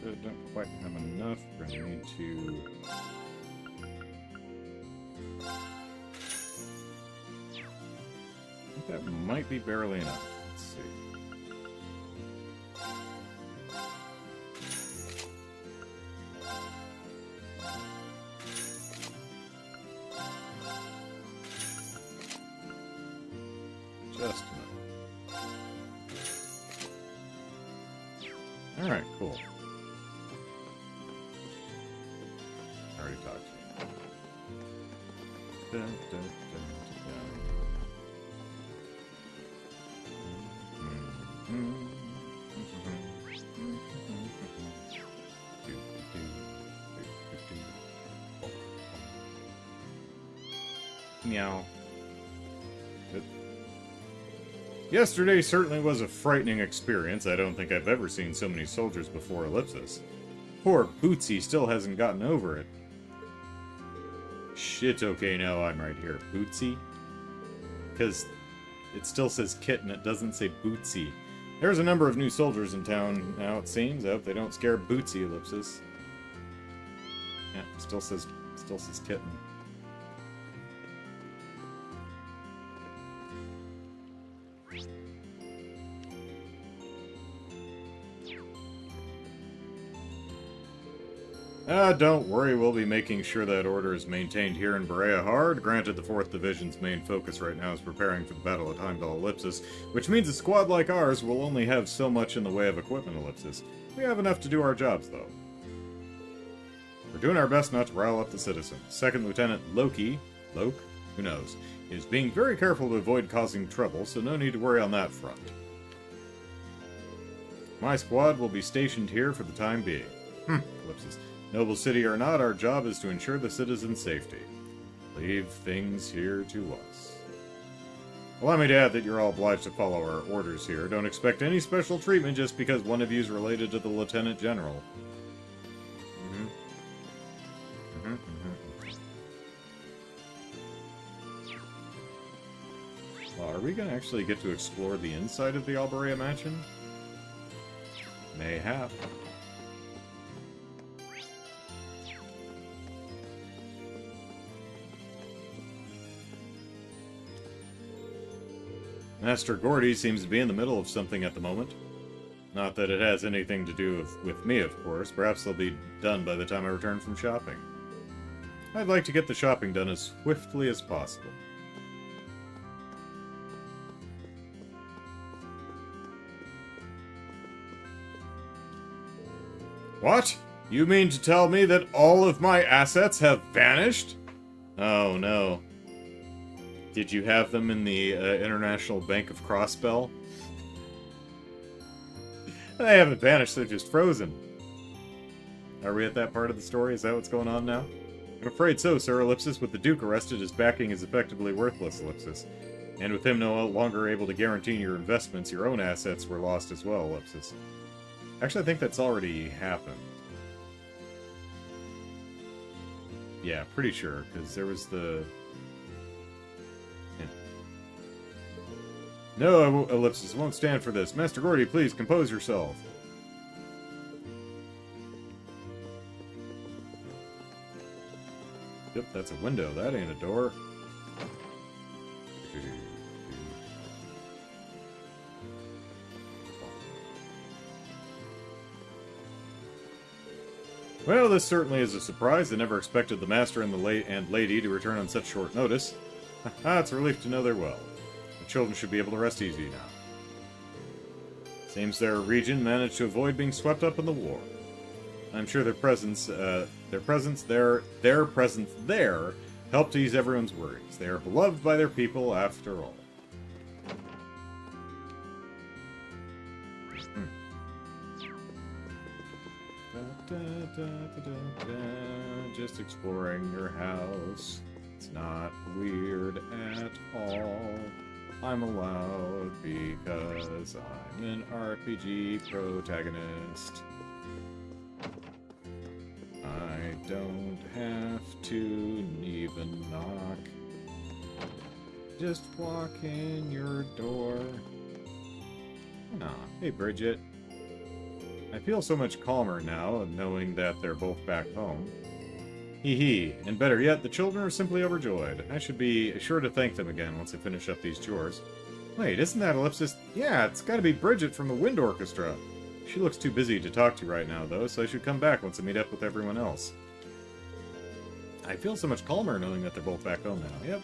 I don't quite have enough. We're gonna need to I think that might be barely enough. Let's see. Just enough. Alright, cool. I already talked to you. Dun, dun, dun, Meow. Yesterday certainly was a frightening experience. I don't think I've ever seen so many soldiers before Ellipsis. Poor Bootsy still hasn't gotten over it. Shit, okay, now I'm right here. Bootsy? Because it still says Kitten, it doesn't say Bootsy. There's a number of new soldiers in town now, it seems. I hope they don't scare Bootsy, Ellipsis. Yeah, still says Kitten. Don't worry, we'll be making sure that order is maintained here in Berea Hard. Granted, the 4th Division's main focus right now is preparing for the Battle at Heimdall Ellipsis, which means a squad like ours will only have so much in the way of equipment Ellipsis. We have enough to do our jobs, though. We're doing our best not to rile up the citizens. 2nd Lieutenant Loki, who knows, is being very careful to avoid causing trouble, so no need to worry on that front. My squad will be stationed here for the time being. Ellipsis. Noble city or not, our job is to ensure the citizens' safety. Leave things here to us. Allow me to add that you're all obliged to follow our orders here. Don't expect any special treatment just because one of you is related to the Lieutenant General. Well, are we going to actually get to explore the inside of the Alberea Mansion? Mayhap. Master Gordy seems to be in the middle of something at the moment. Not that it has anything to do with me, of course. Perhaps they'll be done by the time I return from shopping. I'd like to get the shopping done as swiftly as possible. What? You mean to tell me that all of my assets have vanished? Oh no. Did you have them in the International Bank of Crossbell? They haven't vanished, they're just frozen. Are we at that part of the story? Is that what's going on now? I'm afraid so, Sir. Ellipsis. With the Duke arrested, his backing is effectively worthless, Ellipsis. And with him no longer able to guarantee your investments, your own assets were lost as well, Ellipsis. Actually, I think that's already happened. Yeah, pretty sure, because there was the... No, Ellipsis, won't stand for this. Master Gordy, please, compose yourself. Yep, that's a window. That ain't a door. Well, this certainly is a surprise. I never expected the Master and the lady to return on such short notice. It's a relief to know they're well. The children should be able to rest easy now. Seems their region managed to avoid being swept up in the war. I'm sure their presence there helped ease everyone's worries. They are beloved by their people, after all. Just exploring your house. It's not weird at all. I'm allowed because I'm an RPG protagonist. I don't have to even knock. Just walk in your door. Aw, hey Bridget. I feel so much calmer now, knowing that they're both back home. Hee hee, and better yet, the children are simply overjoyed. I should be sure to thank them again once I finish up these chores. Wait, isn't that Ellipsis? Yeah, it's gotta be Bridget from the Wind Orchestra. She looks too busy to talk to right now, though, so I should come back once I meet up with everyone else. I feel so much calmer knowing that they're both back home now. Yep.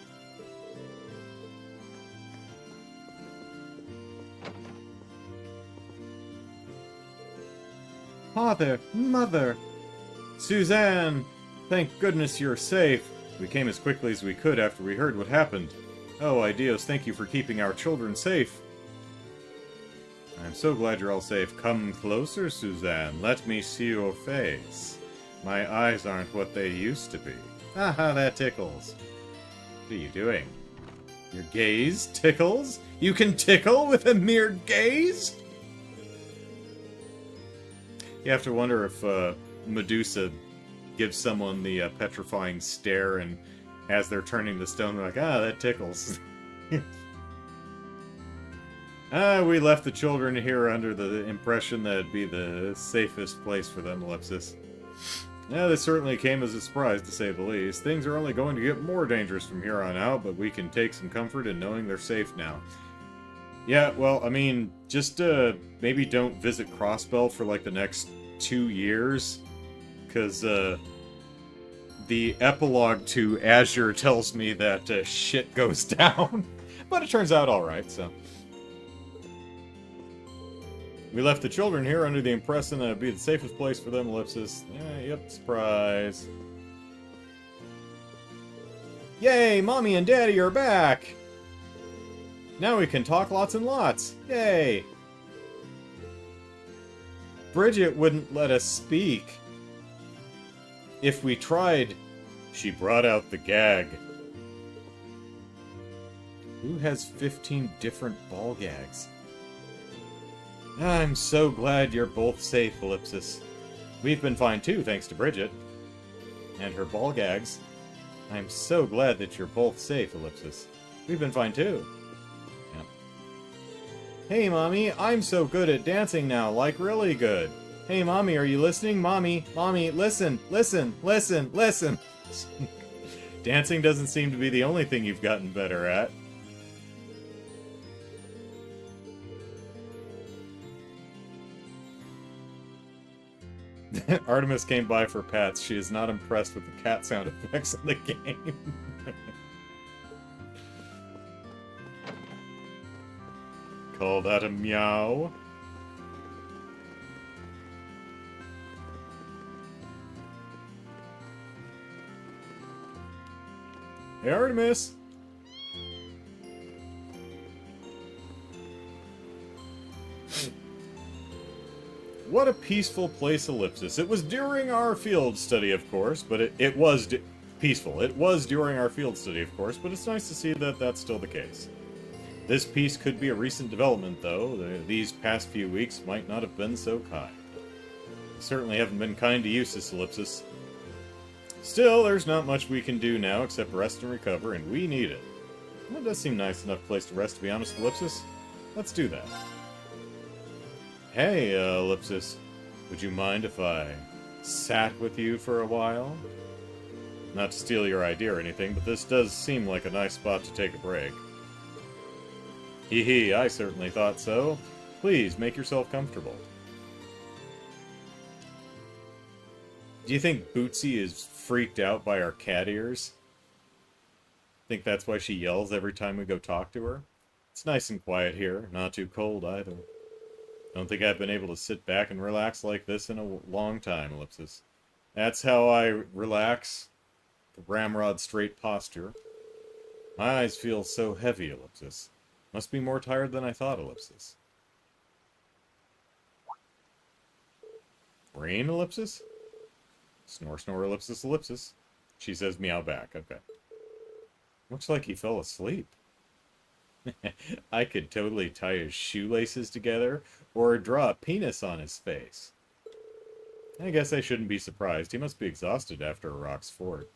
Father! Mother! Suzanne! Thank goodness you're safe. We came as quickly as we could after we heard what happened. Oh, Idios, thank you for keeping our children safe. I'm so glad you're all safe. Come closer, Suzanne. Let me see your face. My eyes aren't what they used to be. Haha, that tickles. What are you doing? Your gaze tickles? You can tickle with a mere gaze? You have to wonder if Medusa gives someone the petrifying stare, and as they're turning the stone, they're like, ah, that tickles. We left the children here under the impression that it'd be the safest place for them, Ellipsis. Yeah, this certainly came as a surprise, to say the least. Things are only going to get more dangerous from here on out, but we can take some comfort in knowing they're safe now. Yeah, well, I mean, just maybe don't visit Crossbell for like the next 2 years, because the epilogue to Azure tells me that shit goes down, but it turns out alright, so. We left the children here under the impression that it'd be the safest place for them, Ellipsis. Yep, surprise. Yay, Mommy and Daddy are back! Now we can talk lots and lots. Yay! Bridget wouldn't let us speak. If we tried, she brought out the gag. Who has 15 different ball gags? I'm so glad you're both safe, Ellipsis. We've been fine too, thanks to Bridget. And her ball gags. I'm so glad that you're both safe, Ellipsis. We've been fine too. Hey, Mommy, I'm so good at dancing now, like really good. Hey, Mommy, are you listening? Mommy, listen, listen, listen, listen. Dancing doesn't seem to be the only thing you've gotten better at. Artemis came by for pats. She is not impressed with the cat sound effects in the game. Call that a meow? Hey, Artemis! What a peaceful place, Ellipsis. It was during our field study, of course, but it was peaceful. It was during our field study, of course, but it's nice to see that that's still the case. This peace could be a recent development, though. These past few weeks might not have been so kind. We certainly haven't been kind to you, Sis Ellipsis. Still, there's not much we can do now except rest and recover, and we need it. That does seem a nice enough place to rest, to be honest, Ellipsis. Let's do that. Hey, Ellipsis, would you mind if I sat with you for a while? Not to steal your idea or anything, but this does seem like a nice spot to take a break. Hee hee, I certainly thought so. Please, make yourself comfortable. Do you think Bootsy is freaked out by our cat ears? Think that's why she yells every time we go talk to her? It's nice and quiet here, not too cold either. Don't think I've been able to sit back and relax like this in a long time, Ellipsis. That's how I relax. The ramrod straight posture. My eyes feel so heavy, Ellipsis. Must be more tired than I thought, Ellipsis. Rain, Ellipsis? Snore, snore, Ellipsis, Ellipsis. She says meow back. Okay. Looks like he fell asleep. I could totally tie his shoelaces together or draw a penis on his face. I guess I shouldn't be surprised. He must be exhausted after a rock's ford.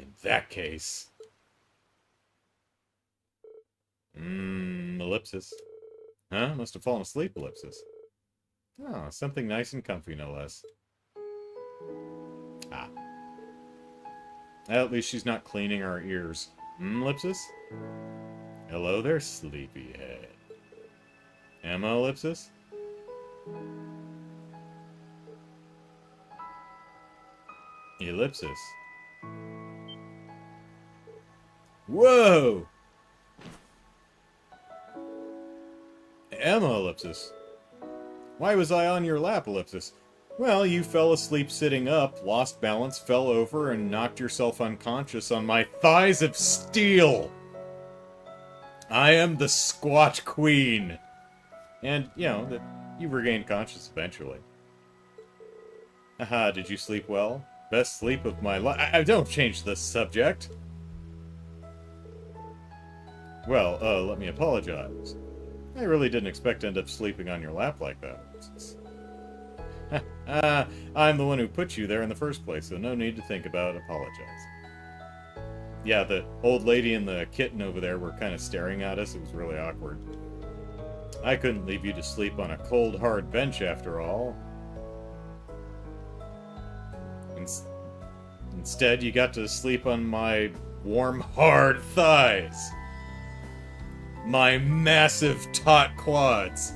In that case... Ellipsis. Huh? Must have fallen asleep, Ellipsis. Oh, something nice and comfy, no less. Ah. At least she's not cleaning our ears. Ellipsis? Hello there, sleepyhead. Emma, Ellipsis? Ellipsis. Whoa! Emma, Ellipsis. Why was I on your lap, Ellipsis? Well, you fell asleep sitting up, lost balance, fell over, and knocked yourself unconscious on my thighs of steel! I am the Squatch Queen! And, you know, that you regained consciousness eventually. Haha, did you sleep well? Best sleep of my life. I don't change the subject! Well, let me apologize. I really didn't expect to end up sleeping on your lap like that. I'm the one who put you there in the first place, so no need to think about apologizing. Yeah, the old lady and the kitten over there were kind of staring at us. It was really awkward. I couldn't leave you to sleep on a cold, hard bench after all. Instead, you got to sleep on my warm, hard thighs. My massive taut quads.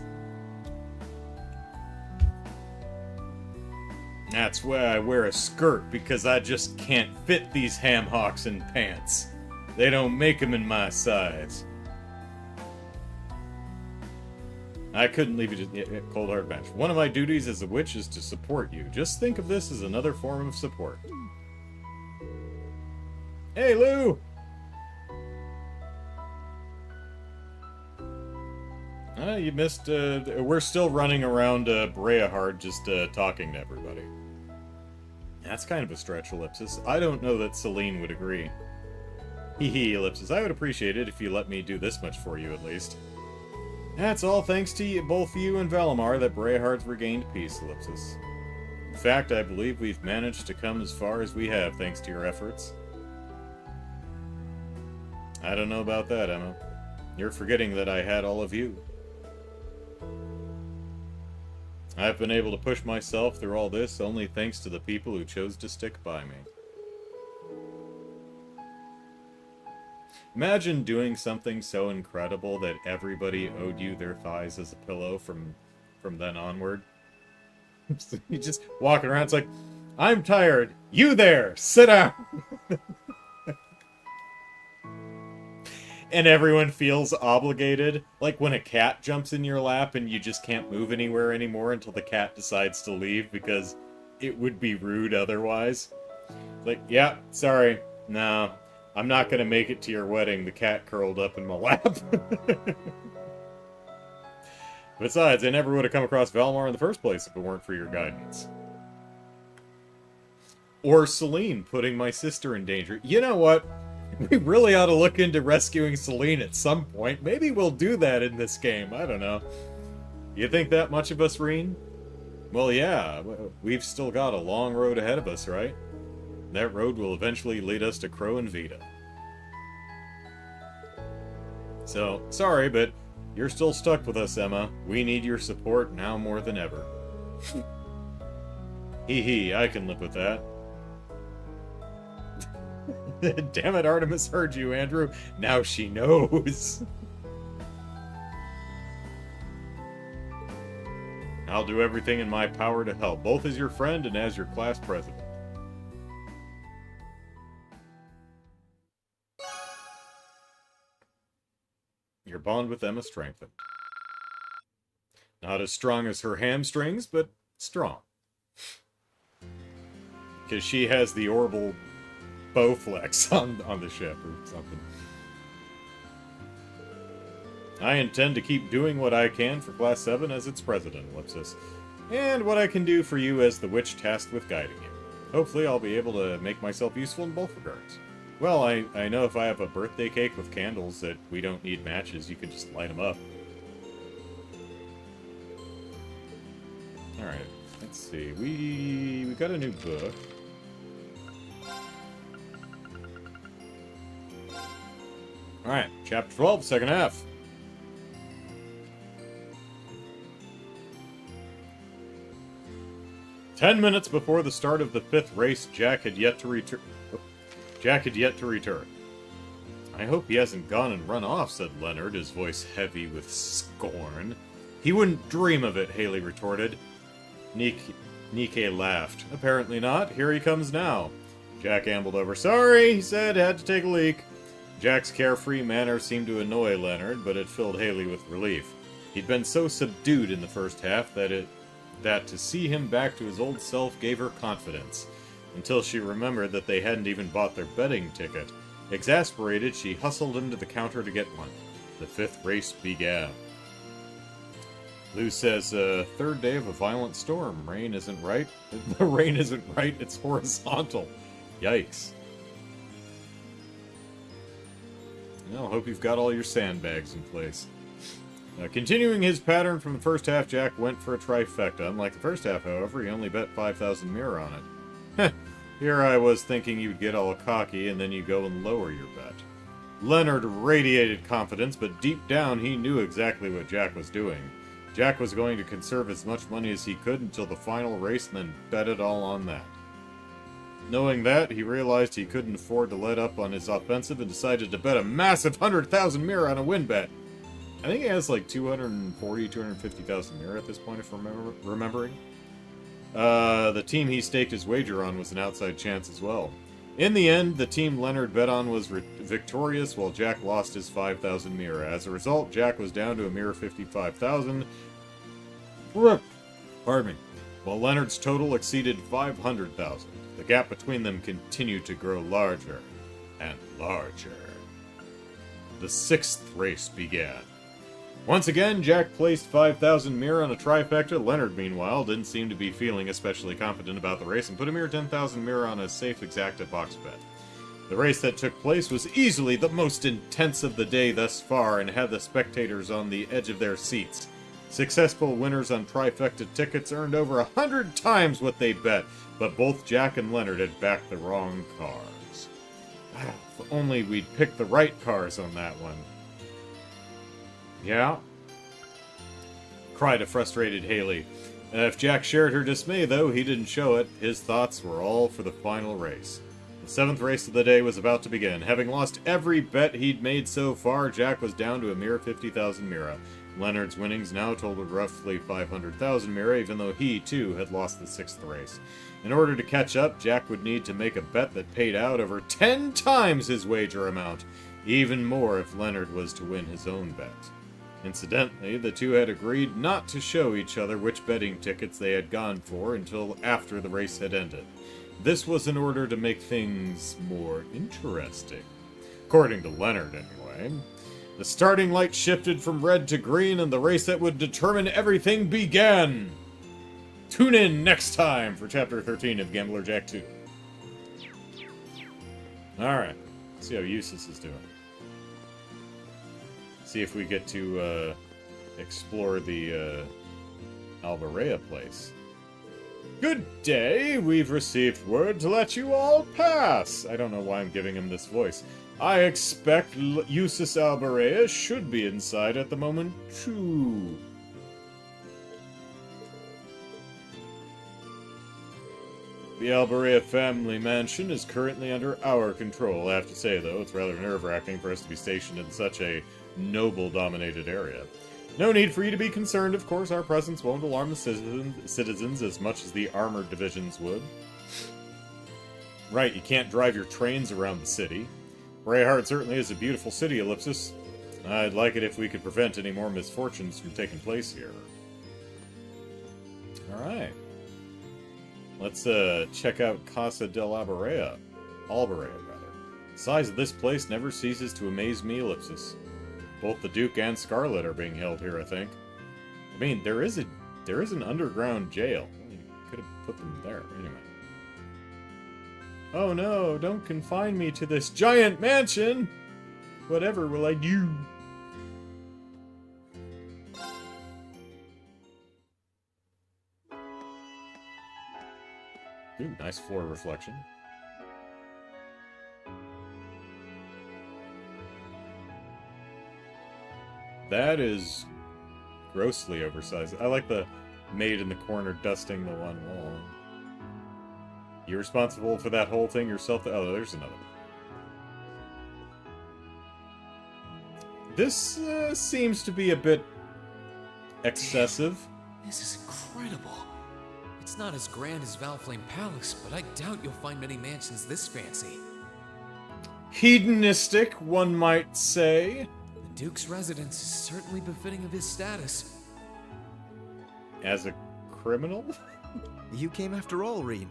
That's why I wear a skirt, because I just can't fit these ham hocks in pants. They don't make them in my size. I couldn't leave you to cold hard bench. One of my duties as a witch is to support you. Just think of this as another form of support. Hey, Lou! You missed, we're still running around Breahard just talking to everybody. That's kind of a stretch, Ellipsis. I don't know that Celine would agree. Hee hee, Ellipsis. I would appreciate it if you let me do this much for you, at least. That's all thanks to you, both you and Valimar that Breahard's regained peace, Ellipsis. In fact, I believe we've managed to come as far as we have thanks to your efforts. I don't know about that, Emma. You're forgetting that I had all of you. I've been able to push myself through all this only thanks to the people who chose to stick by me. Imagine doing something so incredible that everybody owed you their thighs as a pillow from then onward. You just walking around, it's like, I'm tired. You there, sit down. And everyone feels obligated, like when a cat jumps in your lap and you just can't move anywhere anymore until the cat decides to leave because it would be rude otherwise. Like, yeah, sorry, no, I'm not gonna make it to your wedding. The cat curled up in my lap. Besides, I never would have come across Valmar in the first place if it weren't for your guidance. Or Celine putting my sister in danger. You know what? We really ought to look into rescuing Celine at some point. Maybe we'll do that in this game. I don't know. You think that much of us, Reen? Well, yeah. We've still got a long road ahead of us, right? That road will eventually lead us to Crow and Vita. So, sorry, but you're still stuck with us, Emma. We need your support now more than ever. Hee hee, I can live with that. Damn it, Artemis heard you, Andrew. Now she knows. I'll do everything in my power to help, both as your friend and as your class president. Your bond with Emma strengthened. Not as strong as her hamstrings, but strong. Because she has the orbital Bowflex on the ship or something. I intend to keep doing what I can for Class 7 as its president, Ellipsis, and what I can do for you as the witch tasked with guiding you. Hopefully I'll be able to make myself useful in both regards. Well, I know if I have a birthday cake with candles that we don't need matches, you can just light them up. Alright, let's see. We got a new book. Alright, chapter 12, second half. "10 minutes before the start of the 5th race, Jack had yet to return. I hope he hasn't gone and run off," said Leonard, his voice heavy with scorn. "He wouldn't dream of it," Haley retorted. Nike laughed. "Apparently not. Here he comes now." Jack ambled over. "Sorry," he said, "had to take a leak." Jack's carefree manner seemed to annoy Leonard, but it filled Haley with relief. He'd been so subdued in the first half that to see him back to his old self gave her confidence, until she remembered that they hadn't even bought their betting ticket. Exasperated, she hustled him to the counter to get one. The 5th race began. Lou says, "Third day of a violent storm. Rain isn't right." The rain isn't right, it's horizontal. Yikes. Well, hope you've got all your sandbags in place. Continuing his pattern from the first half, Jack went for a trifecta. Unlike the first half, however, he only bet 5,000 mirror on it. Heh, here I was thinking you'd get all cocky and then you go and lower your bet. Leonard radiated confidence, but deep down he knew exactly what Jack was doing. Jack was going to conserve as much money as he could until the final race and then bet it all on that. Knowing that, he realized he couldn't afford to let up on his offensive and decided to bet a massive 100,000 mirror on a win bet. I think he has like 240, 250,000 mirror at this point, if I'm remembering. The team he staked his wager on was an outside chance as well. In the end, the team Leonard bet on was victorious, while Jack lost his 5,000 mirror. As a result, Jack was down to a mere 55,000. Pardon me. While Leonard's total exceeded 500,000. The gap between them continued to grow larger and larger. The 6th race began. Once again, Jack placed 5,000 mirror on a trifecta. Leonard, meanwhile, didn't seem to be feeling especially confident about the race and put a mere 10,000 mirror on a safe exacta box bet. The race that took place was easily the most intense of the day thus far and had the spectators on the edge of their seats. Successful winners on trifecta tickets earned over 100 times what they bet, but both Jack and Leonard had backed the wrong cars. If only we'd picked the right cars on that one. Yeah? Cried a frustrated Haley. If Jack shared her dismay, though, he didn't show it. His thoughts were all for the final race. The 7th race of the day was about to begin. Having lost every bet he'd made so far, Jack was down to a mere 50,000 mira. Leonard's winnings now totaled roughly 500,000 mira, even though he, too, had lost the 6th race. In order to catch up, Jack would need to make a bet that paid out over 10 times his wager amount, even more if Leonard was to win his own bet. Incidentally, the two had agreed not to show each other which betting tickets they had gone for until after the race had ended. This was in order to make things more interesting. According to Leonard, anyway. The starting light shifted from red to green, and the race that would determine everything began! Tune in next time for Chapter 13 of Gambler Jack 2. Alright, see how Eustace is doing. See if we get to explore the Alvarea place. Good day, we've received word to let you all pass. I don't know why I'm giving him this voice. I expect Eustace Alvarea should be inside at the moment, too. The Alvarea family mansion is currently under our control. I have to say, though, it's rather nerve-wracking for us to be stationed in such a noble-dominated area. No need for you to be concerned, of course. Our presence won't alarm the citizens as much as the armored divisions would. Right, you can't drive your trains around the city. Greyheart certainly is a beautiful city, Ellipsis. I'd like it if we could prevent any more misfortunes from taking place here. Alright. Let's check out Casa del Alvarea. Alvarea, rather. The size of this place never ceases to amaze me, Ellipsis. Both the Duke and Scarlet are being held here, I think. I mean, there is an underground jail. You could have put them there, anyway. Oh no, don't confine me to this giant mansion! Whatever will I do? Ooh, nice floor reflection. That is grossly oversized. I like the maid in the corner dusting the one wall. You're responsible for that whole thing yourself? Oh, there's another. This seems to be a bit excessive. This is incredible. It's not as grand as Valflame Palace, but I doubt you'll find many mansions this fancy. Hedonistic, one might say. The Duke's residence is certainly befitting of his status. As a criminal? You came after all, Reen.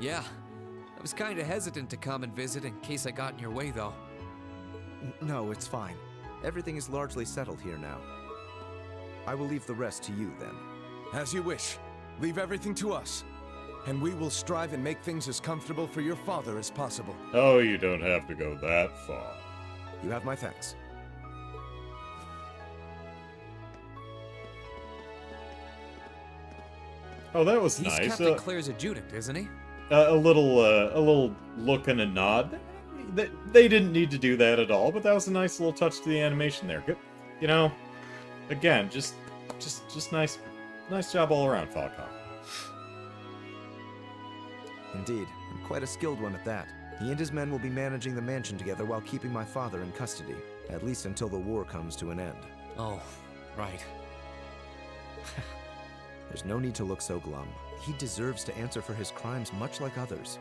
Yeah, I was kinda hesitant to come and visit in case I got in your way, though. No, it's fine. Everything is largely settled here now. I will leave the rest to you, then. As you wish. Leave everything to us. And we will strive and make things as comfortable for your father as possible. Oh, you don't have to go that far. You have my thanks. Oh, that was He's nice. Captain Claire's adjutant, isn't he? A little look and a nod. They didn't need to do that at all, but that was a nice little touch to the animation there. Good, you know. Again, just nice job all around, Falcon. Indeed, and quite a skilled one at that. He and his men will be managing the mansion together while keeping my father in custody, at least until the war comes to an end. Oh, right. There's no need to look so glum. He deserves to answer for his crimes much like others.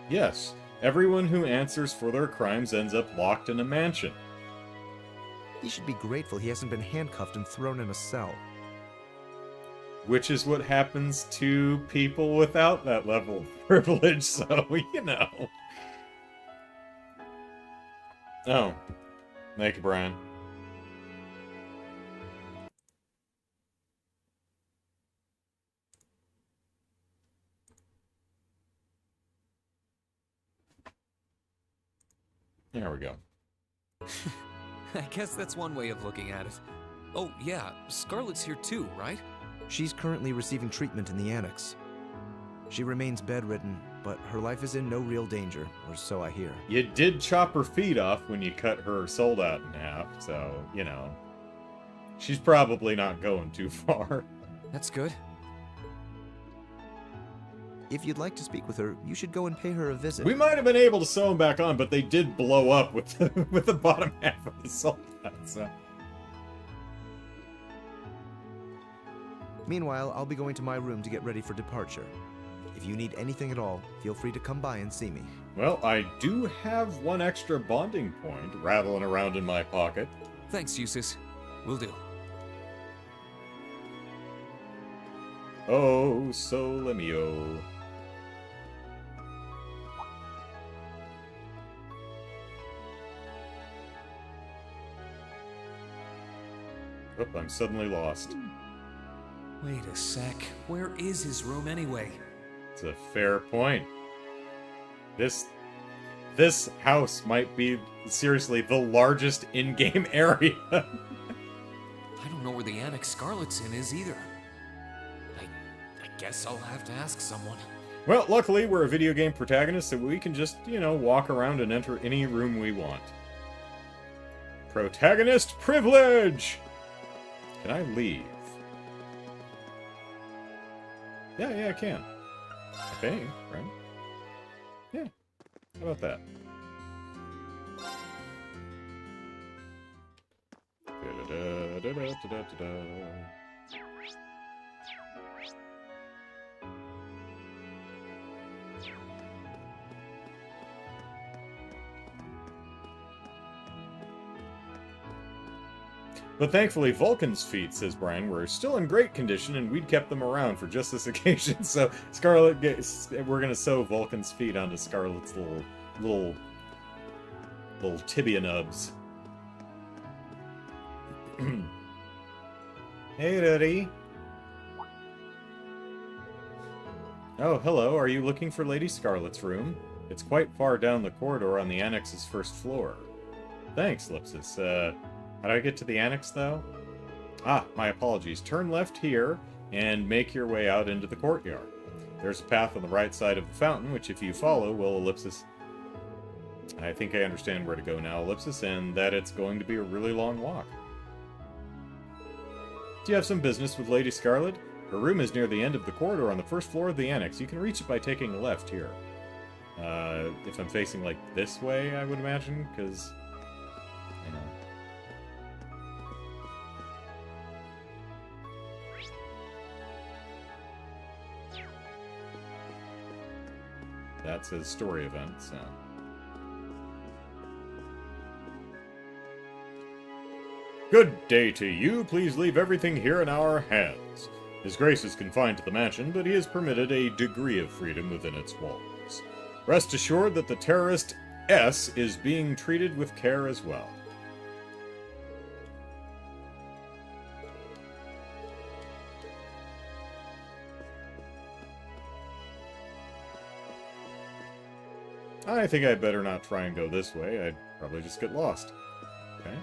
Yes, everyone who answers for their crimes ends up locked in a mansion. He should be grateful he hasn't been handcuffed and thrown in a cell. Which is what happens to people without that level of privilege, so, you know. Oh. Thank you, Brian. There we go. I guess that's one way of looking at it. Oh, yeah, Scarlet's here too, right? She's currently receiving treatment in the annex. She remains bedridden, but her life is in no real danger, or so I hear. You did chop her feet off when you cut her soul out in half, so, you know. She's probably not going too far. That's good. If you'd like to speak with her, you should go and pay her a visit. We might have been able to sew them back on, but they did blow up with the, with the bottom half of the soul out, so... Meanwhile, I'll be going to my room to get ready for departure. If you need anything at all, feel free to come by and see me. Well, I do have one extra bonding point rattling around in my pocket. Thanks, Eustace. Will do. Oh, sole mio. Oop, I'm suddenly lost. Wait a sec. Where is his room anyway? It's a fair point. This house might be, seriously, the largest in-game area. I don't know where the Annex Scarlet's in is either. I guess I'll have to ask someone. Well, luckily, we're a video game protagonist, so we can just, you know, walk around and enter any room we want. Protagonist privilege! Can I leave? Yeah, I can. I think, right? Yeah. How about that? Da-da-da-da-da-da-da-da. But thankfully, Vulcan's feet, says Brian, were still in great condition, and we'd kept them around for just this occasion. So Scarlet, we're gonna sew Vulcan's feet onto Scarlet's little tibia nubs. Hey, Rudy. Oh, hello. Are you looking for Lady Scarlet's room? It's quite far down the corridor on the Annex's first floor. Thanks, Lipsis. How do I get to the Annex, though? Ah, my apologies. Turn left here, and make your way out into the courtyard. There's a path on the right side of the fountain, which if you follow will ellipsis... I think I understand where to go now, ellipsis, and that it's going to be a really long walk. Do you have some business with Lady Scarlet? Her room is near the end of the corridor on the first floor of the Annex. You can reach it by taking a left here. If I'm facing, like, this way, I would imagine, because... you know... That's his story event, so... Good day to you. Please leave everything here in our hands. His Grace is confined to the mansion, but he is permitted a degree of freedom within its walls. Rest assured that the terrorist S is being treated with care as well. I think I'd better not try and go this way. I'd probably just get lost. Okay.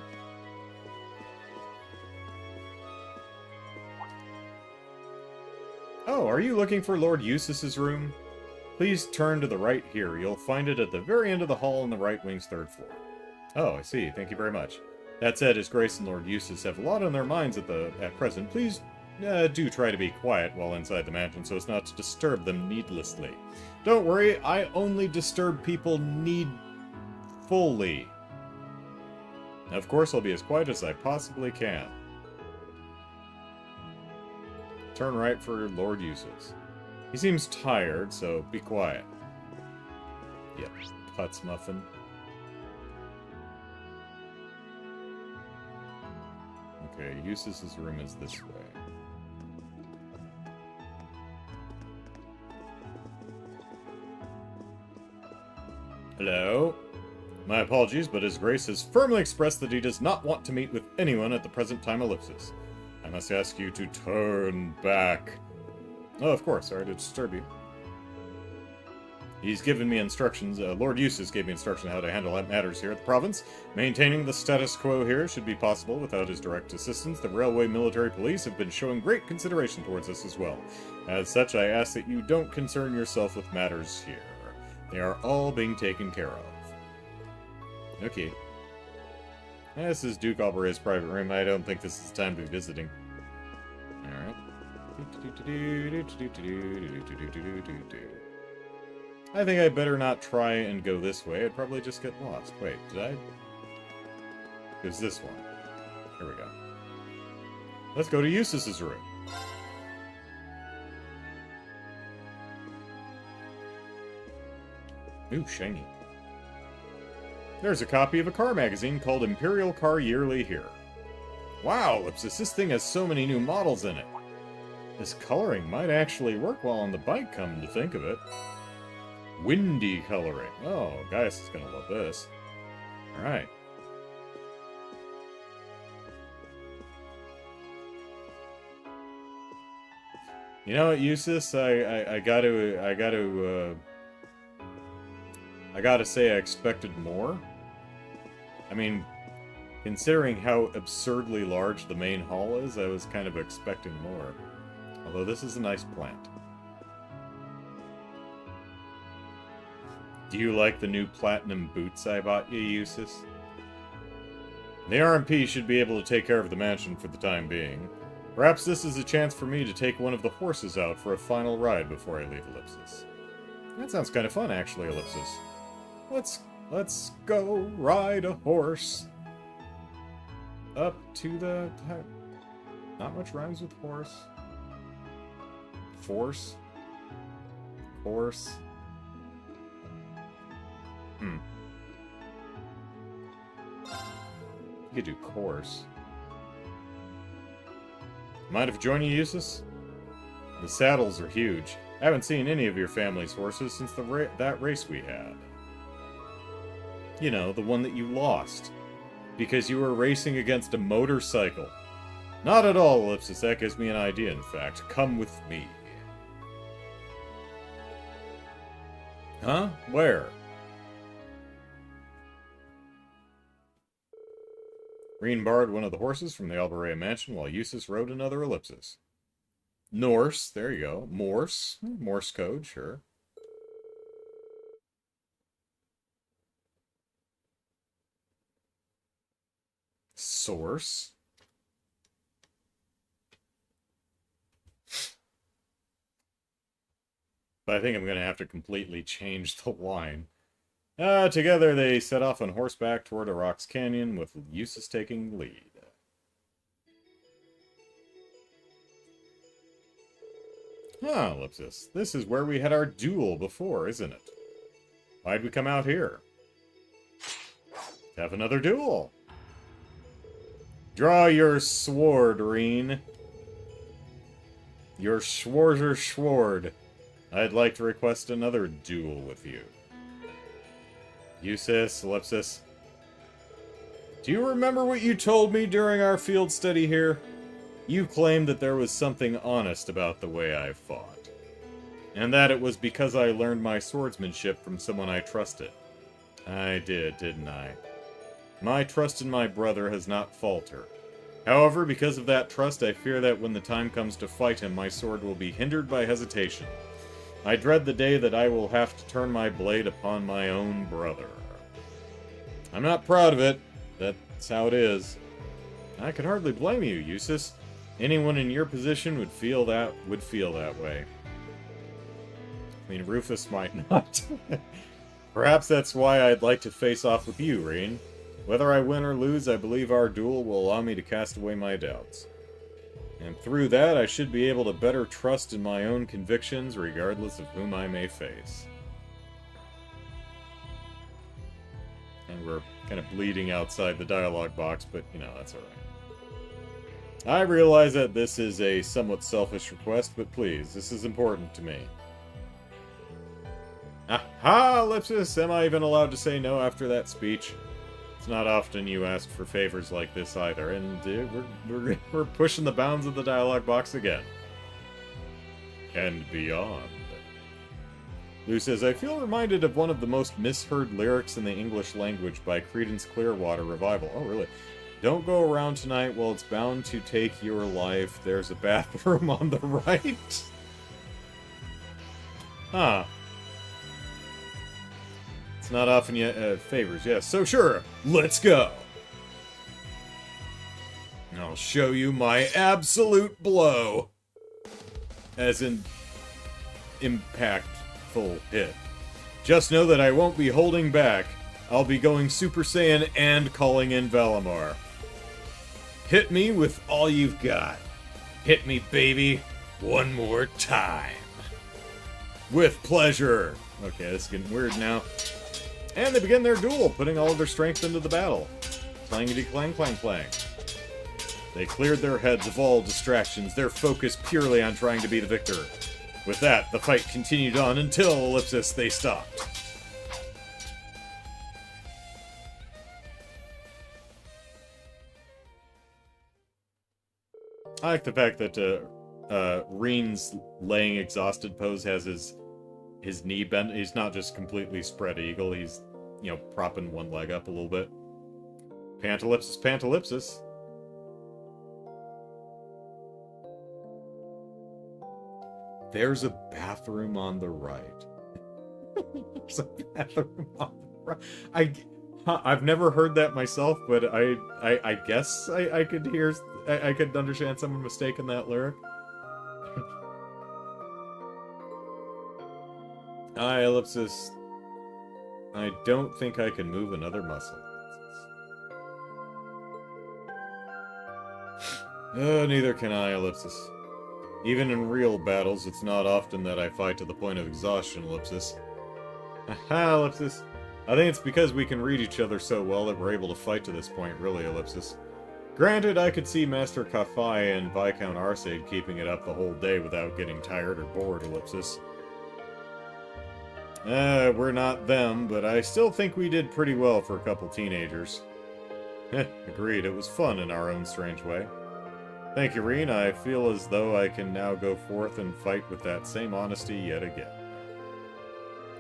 Oh, are you looking for Lord Eustace's room? Please turn to the right here. You'll find it at the very end of the hall on the right wing's third floor. Oh, I see. Thank you very much. That said, His Grace and Lord Eustace have a lot on their minds at present. Please do try to be quiet while inside the mansion so as not to disturb them needlessly. Don't worry, I only disturb people needfully. Of course, I'll be as quiet as I possibly can. Turn right for Lord Eustace. He seems tired, so be quiet. Yep, Putz Muffin. Okay, Eustace's room is this way. Hello? My apologies, but His Grace has firmly expressed that he does not want to meet with anyone at the present time ellipsis. I must ask you to turn back. Oh, of course, sorry to disturb you. He's given me instructions, Lord Eustace gave me instruction how to handle matters here at the province. Maintaining the status quo here should be possible without his direct assistance. The railway military police have been showing great consideration towards us as well. As such, I ask that you don't concern yourself with matters here. They are all being taken care of. Okay. This is Duke Albare's private room. I don't think this is the time to be visiting. Alright. I think I better not try and go this way. I'd probably just get lost. Wait, did I? There's this one. Here we go. Let's go to Eustace's room. Ooh, shiny. There's a copy of a car magazine called Imperial Car Yearly here. Wow, Ellipsis, this thing has so many new models in it. This coloring might actually work well on the bike, come to think of it. Windy coloring. Oh, Gaius is gonna love this. Alright. You know what, Eustace? I gotta say I expected more. I mean, considering how absurdly large the main hall is, I was kind of expecting more. Although this is a nice plant. Do you like the new platinum boots I bought you, Eustace? The RMP should be able to take care of the mansion for the time being. Perhaps this is a chance for me to take one of the horses out for a final ride before I leave Ellipsis. That sounds kind of fun, actually, Ellipsis. Let's go ride a horse. Up to the... Not much rhymes with horse. Force. Horse. You could do course. Mind if I join you, Eustace? The saddles are huge. I haven't seen any of your family's horses since that race we had. You know, the one that you lost. Because you were racing against a motorcycle. Not at all, Ellipsis. That gives me an idea, in fact. Come with me. Huh? Where? Reen borrowed one of the horses from the Albarea mansion while Eustace rode another Ellipsis. Norse, there you go. Morse. Morse code, sure. Source. But I think I'm going to have to completely change the line. Together they set off on horseback toward a rocks canyon, with Eustace taking lead. Ah, Ellipsis, this is where we had our duel before, isn't it? Why'd we come out here? To have another duel. Draw your sword, Reen. Your Schwarzer. I'd like to request another duel with you. Eustace, Ellipsis. Do you remember what you told me during our field study here? You claimed that there was something honest about the way I fought. And that it was because I learned my swordsmanship from someone I trusted. I did, didn't I? My trust in my brother has not faltered. However, because of that trust, I fear that when the time comes to fight him, my sword will be hindered by hesitation. I dread the day that I will have to turn my blade upon my own brother. I'm not proud of it. That's how it is. I can hardly blame you, Eustace. Anyone in your position would feel that way. I mean, Rufus might not. Perhaps that's why I'd like to face off with you, Reen. Whether I win or lose, I believe our duel will allow me to cast away my doubts. And through that, I should be able to better trust in my own convictions, regardless of whom I may face. And we're kind of bleeding outside the dialogue box, but, you know, that's alright. I realize that this is a somewhat selfish request, but please, this is important to me. Aha, Ellipsis! Am I even allowed to say no after that speech? It's not often you ask for favors like this either, and we're pushing the bounds of the dialogue box again. And beyond. Lou says, I feel reminded of one of the most misheard lyrics in the English language by Creedence Clearwater Revival. Oh, really? Don't go around tonight, well, it's bound to take your life. There's a bathroom on the right. Huh. It's not often yet favors, yes. So sure, let's go. I'll show you my absolute blow. As in impactful hit. Just know that I won't be holding back. I'll be going Super Saiyan and calling in Valimar. Hit me with all you've got. Hit me, baby, one more time. With pleasure. Okay, this is getting weird now. And they begin their duel, putting all of their strength into the battle. Clangety clang clang clang. They cleared their heads of all distractions, their focus purely on trying to be the victor. With that, the fight continued on until, ellipsis, they stopped. I like the fact that Reen's laying exhausted pose has his knee bent. He's not just completely spread eagle, he's, you know, propping one leg up a little bit. Pantellipsis, pantellipsis. There's a bathroom on the right. There's a bathroom on the right. I've never heard that myself, but I guess I could hear, I could understand someone mistaking that lyric. Ellipsis. I don't think I can move another muscle. Neither can I, ellipsis. Even in real battles, it's not often that I fight to the point of exhaustion, ellipsis. Aha, ellipsis. I think it's because we can read each other so well that we're able to fight to this point, really, ellipsis. Granted, I could see Master Kafai and Viscount Arcade keeping it up the whole day without getting tired or bored, ellipsis. We're not them, but I still think we did pretty well for a couple teenagers. Agreed, it was fun in our own strange way. Thank you, Reen. I feel as though I can now go forth and fight with that same honesty yet again.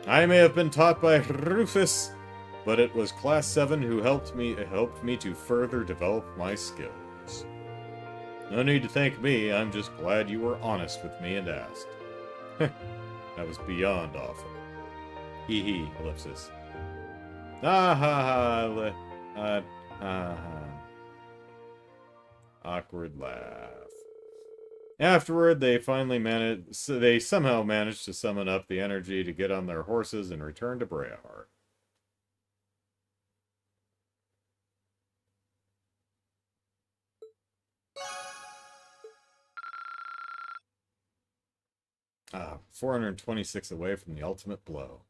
I may have been taught by Rufus, but it was Class 7 who helped me to further develop my skills. No need to thank me, I'm just glad you were honest with me and asked. That was beyond awful. Hee hee, ellipsis. Ah ha ha, ha. Awkward laugh. Afterward, they somehow managed to summon up the energy to get on their horses and return to Breaheart. Ah, 426 away from the ultimate blow.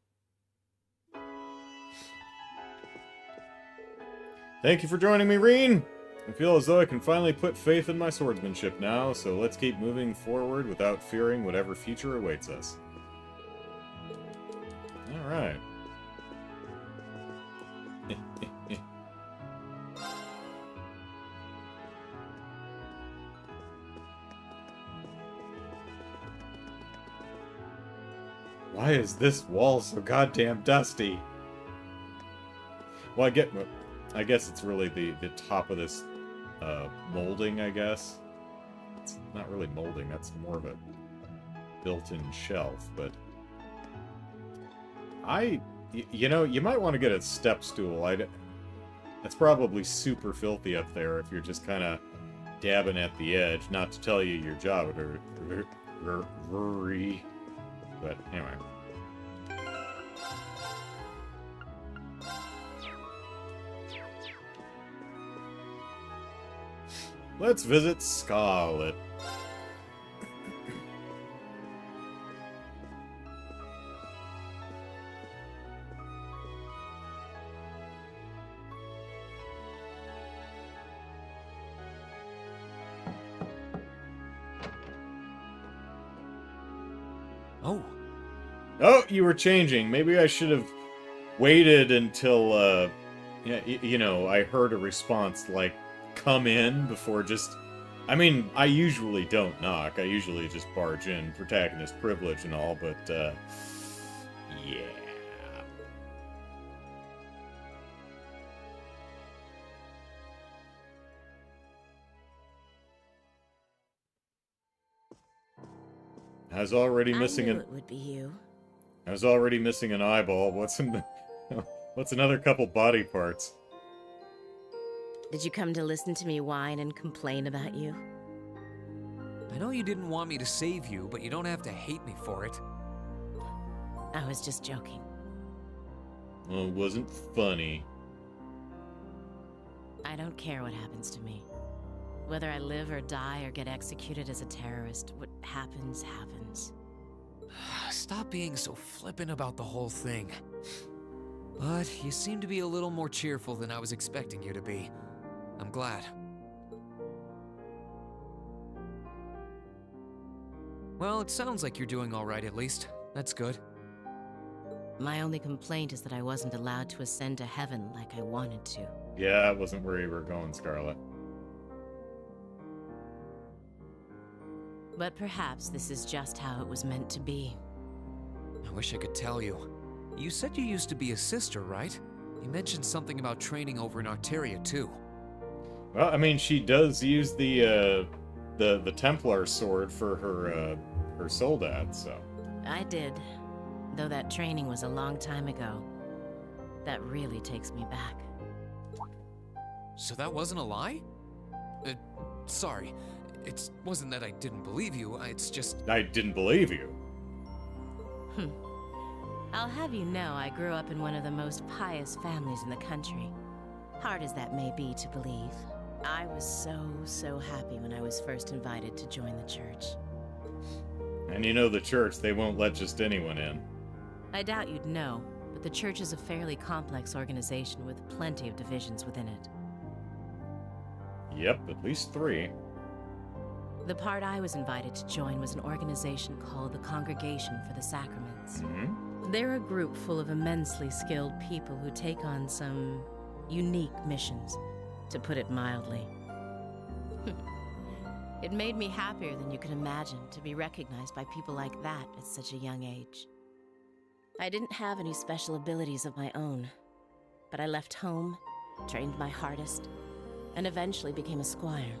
Thank you for joining me, Reen! I feel as though I can finally put faith in my swordsmanship now, so let's keep moving forward without fearing whatever future awaits us. Alright. Why is this wall so goddamn dusty? Well, I guess it's really the top of this molding, I guess. It's not really molding, that's more of a built-in shelf, but you know, you might want to get a step stool. That's probably super filthy up there if you're just kind of dabbing at the edge, not to tell you your job, but anyway. Let's visit Scarlet. Oh, you were changing. Maybe I should have waited until, you know, I heard a response like, come in before just... I mean, I usually don't knock. I usually just barge in, protagonist privilege and all, but, Yeah. I was already missing I knew it would be you. I was already missing an eyeball. What's another couple body parts? Did you come to listen to me whine and complain about you? I know you didn't want me to save you, but you don't have to hate me for it. I was just joking. Well, it wasn't funny. I don't care what happens to me. Whether I live or die or get executed as a terrorist, what happens, happens. Stop being so flippant about the whole thing. But you seem to be a little more cheerful than I was expecting you to be. I'm glad. Well, it sounds like you're doing all right at least. That's good. My only complaint is that I wasn't allowed to ascend to heaven like I wanted to. Yeah, that wasn't where you were going, Scarlet. But perhaps this is just how it was meant to be. I wish I could tell you. You said you used to be a sister, right? You mentioned something about training over in Arteria, too. Well, I mean, she does use the Templar sword for her soldat, so. I did, though that training was a long time ago. That really takes me back. So that wasn't a lie? Sorry. It wasn't that I didn't believe you, it's just... I didn't believe you. I'll have you know I grew up in one of the most pious families in the country. Hard as that may be to believe. I was so happy when I was first invited to join the church. And you know the church, they won't let just anyone in. I doubt you'd know, but the church is a fairly complex organization with plenty of divisions within it. Yep, at least 3. The part I was invited to join was an organization called the Congregation for the Sacraments. Mm-hmm. They're a group full of immensely skilled people who take on some unique missions, to put it mildly. It made me happier than you could imagine to be recognized by people like that at such a young age. I didn't have any special abilities of my own, but I left home, trained my hardest, and eventually became a squire.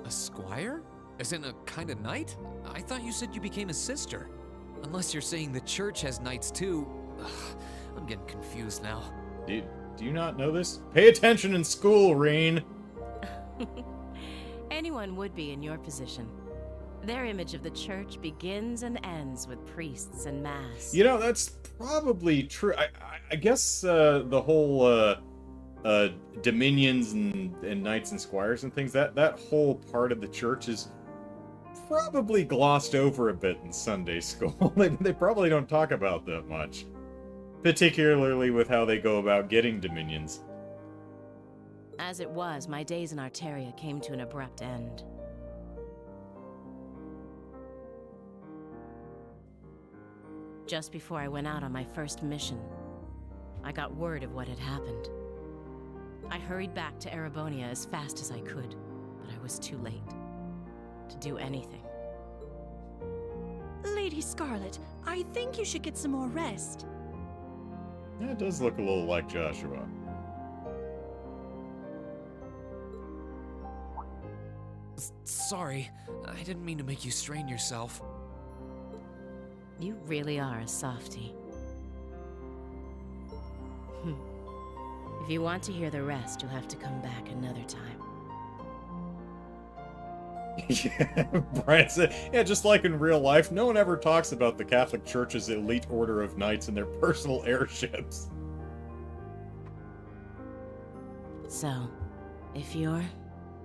A squire? As in a kind of knight? I thought you said you became a sister. Unless you're saying the church has knights too. Ugh, I'm getting confused now. Do you not know this? Pay attention in school, Reen! Anyone would be in your position. Their image of the church begins and ends with priests and mass. You know, that's probably true. I guess the whole dominions and knights and squires and things, that whole part of the church is probably glossed over a bit in Sunday school. They probably don't talk about that much. Particularly with how they go about getting dominions. As it was, my days in Arteria came to an abrupt end. Just before I went out on my first mission, I got word of what had happened. I hurried back to Erebonia as fast as I could, but I was too late to do anything. Lady Scarlet, I think you should get some more rest. Yeah, it does look a little like Joshua. Sorry, I didn't mean to make you strain yourself. You really are a softie. If you want to hear the rest, you'll have to come back another time. Yeah, Brian said, yeah, just like in real life, no one ever talks about the Catholic Church's elite order of knights and their personal airships. So, if you're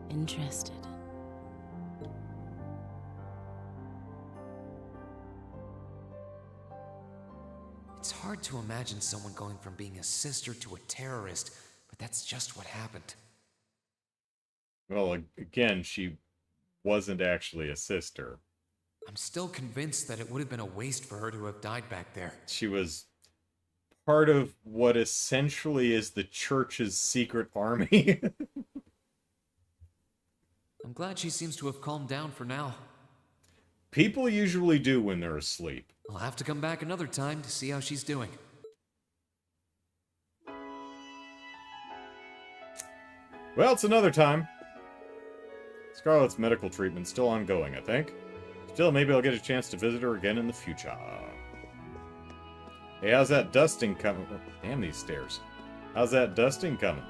interested. It's hard to imagine someone going from being a sister to a terrorist, but that's just what happened. Well, again, she wasn't actually a sister. I'm still convinced that it would have been a waste for her to have died back there. She was part of what essentially is the church's secret army. I'm glad she seems to have calmed down for now. People usually do when they're asleep. I'll have to come back another time to see how she's doing. Well, it's another time. Scarlet's medical treatment's still ongoing, I think. Still, maybe I'll get a chance to visit her again in the future. Hey, how's that dusting coming? Oh, damn these stairs. How's that dusting coming?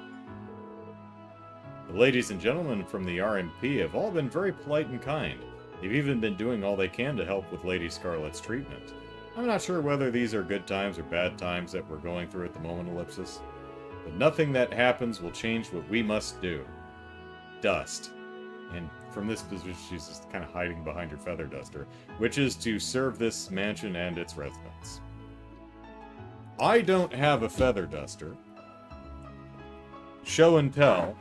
The ladies and gentlemen from the RMP have all been very polite and kind. They've even been doing all they can to help with Lady Scarlet's treatment. I'm not sure whether these are good times or bad times that we're going through at the moment, Ellipsis. But nothing that happens will change what we must do. Dust. And from this position, she's just kind of hiding behind her feather duster, which is to serve this mansion and its residents. I don't have a feather duster. Show and tell.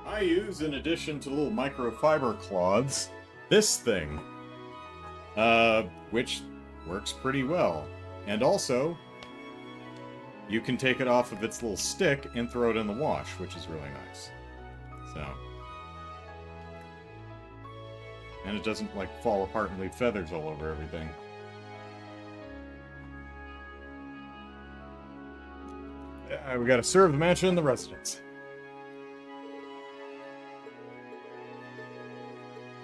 I use, in addition to little microfiber cloths, this thing. Which works pretty well. And also, you can take it off of its little stick and throw it in the wash, which is really nice. So. And it doesn't, like, fall apart and leave feathers all over everything. We gotta serve the mansion and the residents.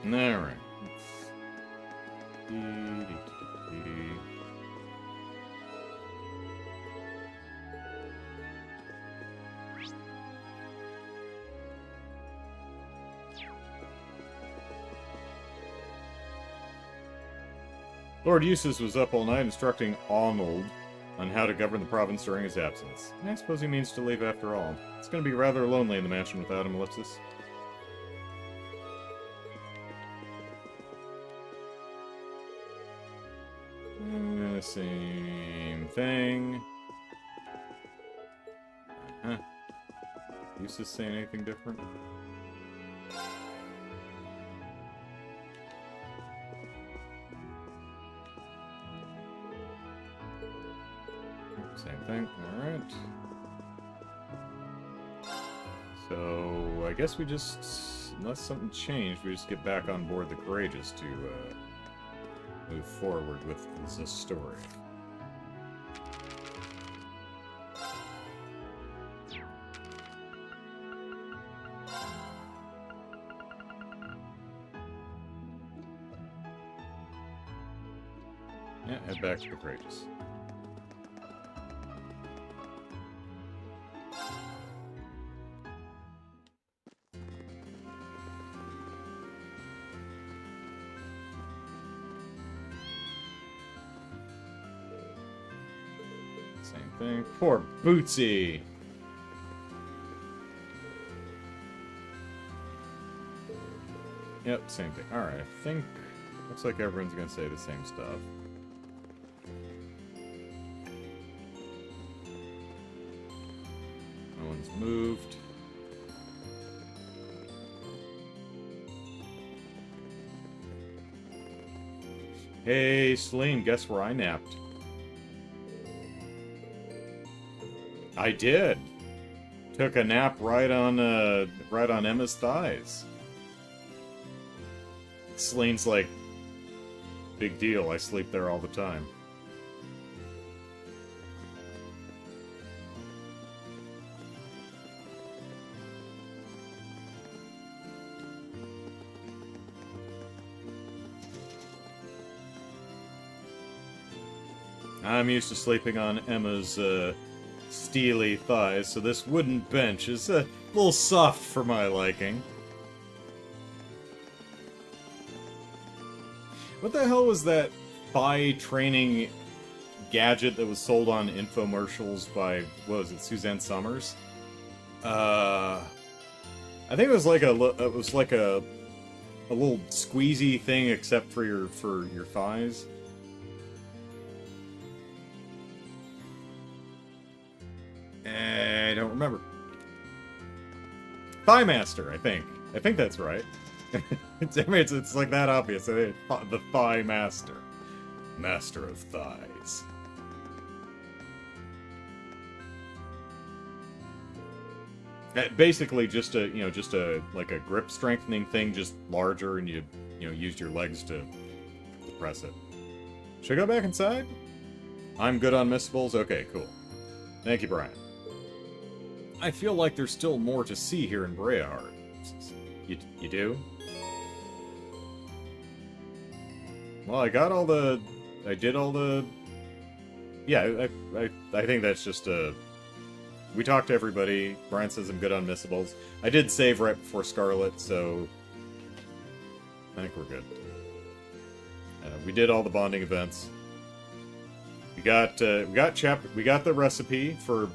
Alright. Lord Eustace was up all night instructing Arnold on how to govern the province during his absence. I suppose he means to leave after all. It's going to be rather lonely in the mansion without him, Ellipsis. Same thing. Eustace saying anything different? Same thing. Alright. So, I guess we just, unless something changed, we just get back on board the Courageous to move forward with the story. Yeah, head back to the Courageous. Same thing. Poor Bootsy! Yep, same thing. Alright, I think... looks like everyone's gonna say the same stuff. No one's moved. Hey, Celine, guess where I napped? I did. Took a nap right on Emma's thighs. Celine's like, big deal. I sleep there all the time. I'm used to sleeping on Emma's steely thighs, so this wooden bench is a little soft for my liking. What the hell was that thigh training gadget that was sold on infomercials by, what was it, Suzanne Summers? I think it was like a little squeezy thing except for your thighs. I don't remember. Thigh Master, I think. I think that's right. it's like that obvious. The Thigh Master. Master of Thighs. Basically, just a like a grip strengthening thing, just larger, and you used your legs to press it. Should I go back inside? I'm good on missables? Okay, cool. Thank you, Brian. I feel like there's still more to see here in Brehard. You do? Well, I did all the... Yeah, I think that's just a... We talked to everybody. Brian says I'm good on missables. I did save right before Scarlet, so... I think we're good. We did all the bonding events. We got the recipe for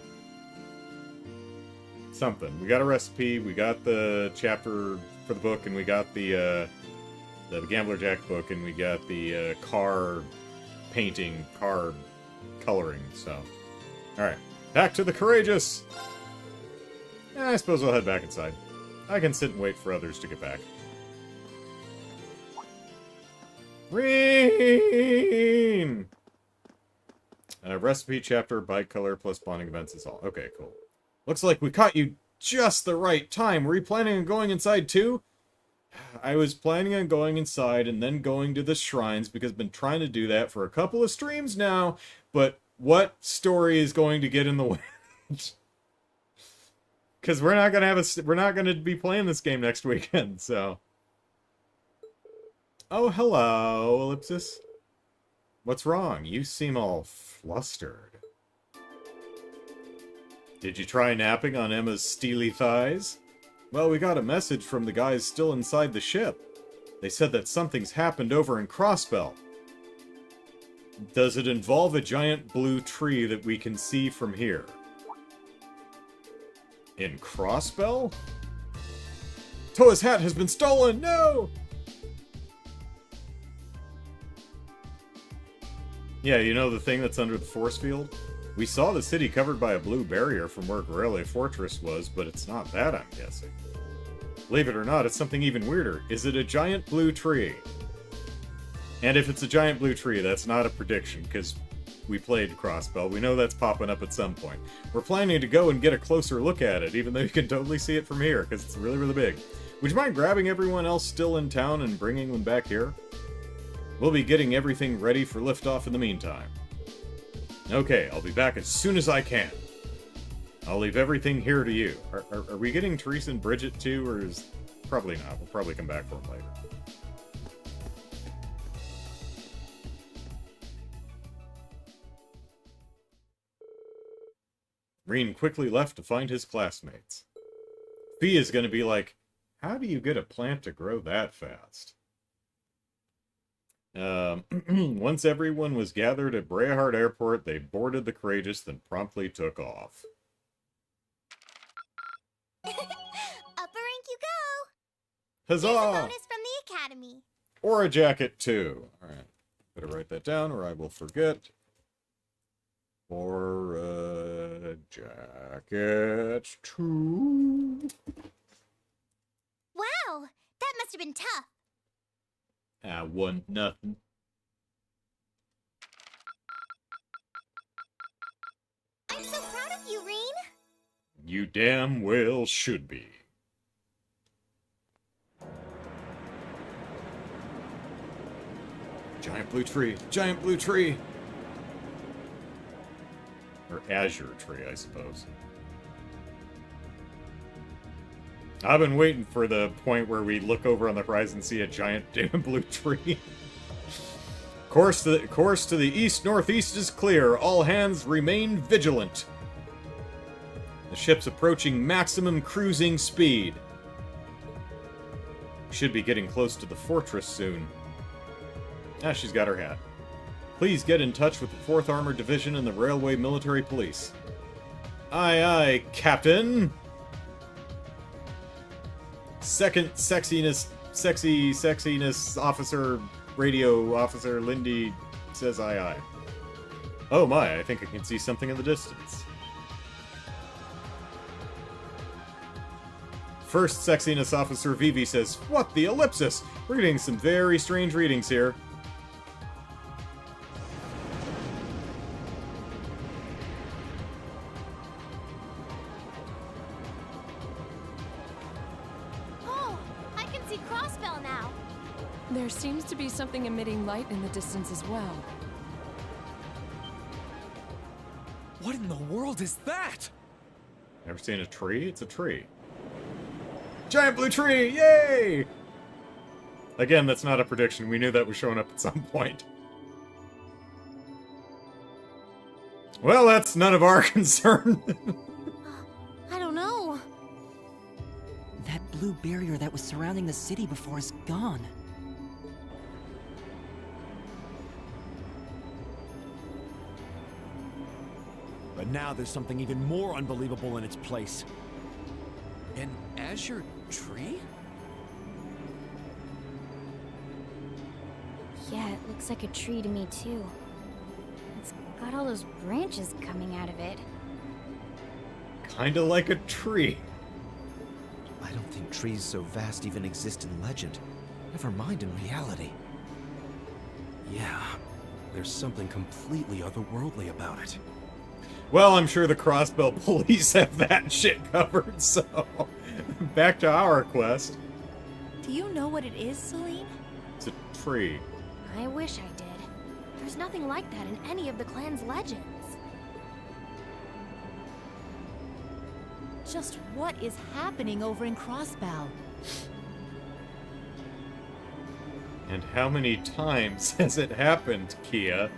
something. We got a recipe. We got the chapter for the book, and we got the Gambler Jack book, and we got the car painting, car coloring. So, all right, back to the Courageous. I suppose we'll head back inside. I can sit and wait for others to get back. Green! Recipe, chapter, bike color, plus bonding events is all. Okay, cool. Looks like we caught you just the right time. Were you planning on going inside too? I was planning on going inside and then going to the shrines because I've been trying to do that for a couple of streams now. But what story is going to get in the way? Because we're not gonna be playing this game next weekend, so. Oh, hello, Ellipsis. What's wrong? You seem all flustered. Did you try napping on Emma's steely thighs? Well, we got a message from the guys still inside the ship. They said that something's happened over in Crossbell. Does it involve a giant blue tree that we can see from here? In Crossbell? Toa's hat has been stolen! No! Yeah, you know the thing that's under the force field? We saw the city covered by a blue barrier from where Gorele Fortress was, but it's not that, I'm guessing. Believe it or not, it's something even weirder. Is it a giant blue tree? And if it's a giant blue tree, that's not a prediction, because we played Crossbell. We know that's popping up at some point. We're planning to go and get a closer look at it, even though you can totally see it from here, because it's really, really big. Would you mind grabbing everyone else still in town and bringing them back here? We'll be getting everything ready for liftoff in the meantime. Okay, I'll be back as soon as I can. I'll leave everything here to you. Are we getting Teresa and Bridget too, or is... Probably not. We'll probably come back for them later. Reen quickly left to find his classmates. Fee is going to be like, how do you get a plant to grow that fast? Once everyone was gathered at Brehard Airport, they boarded the Courageous, then promptly took off. Upper rank you go! Huzzah! Here's a bonus from the Academy. Or a jacket, too. Alright, better write that down or I will forget. Or a jacket, too. Wow, that must have been tough. I won nothing. I'm so proud of you, Reen. You damn well should be. Giant blue tree. Giant blue tree. Or azure tree, I suppose. I've been waiting for the point where we look over on the horizon and see a giant damn blue tree. Course to the east-northeast is clear. All hands remain vigilant. The ship's approaching maximum cruising speed. Should be getting close to the fortress soon. Ah, she's got her hat. Please get in touch with the 4th Armored Division and the Railway Military Police. Aye, aye, Captain! Second sexiness officer, radio officer Lindy says aye, aye. Oh my, I think I can see something in the distance. First sexiness officer Vivi says, what the ellipsis? We're getting some very strange readings here. There seems to be something emitting light in the distance as well. What in the world is that? Ever seen a tree? It's a tree. Giant blue tree! Yay! Again, that's not a prediction. We knew that was showing up at some point. Well, that's none of our concern. I don't know. That blue barrier that was surrounding the city before is gone. But now there's something even more unbelievable in its place. An azure tree? Yeah, it looks like a tree to me too. It's got all those branches coming out of it. Kinda like a tree. I don't think trees so vast even exist in legend. Never mind in reality. Yeah, there's something completely otherworldly about it. Well, I'm sure the Crossbell police have that shit covered, so... Back to our quest. Do you know what it is, Celine? It's a tree. I wish I did. There's nothing like that in any of the clan's legends. Just what is happening over in Crossbow? And how many times has it happened, Kia?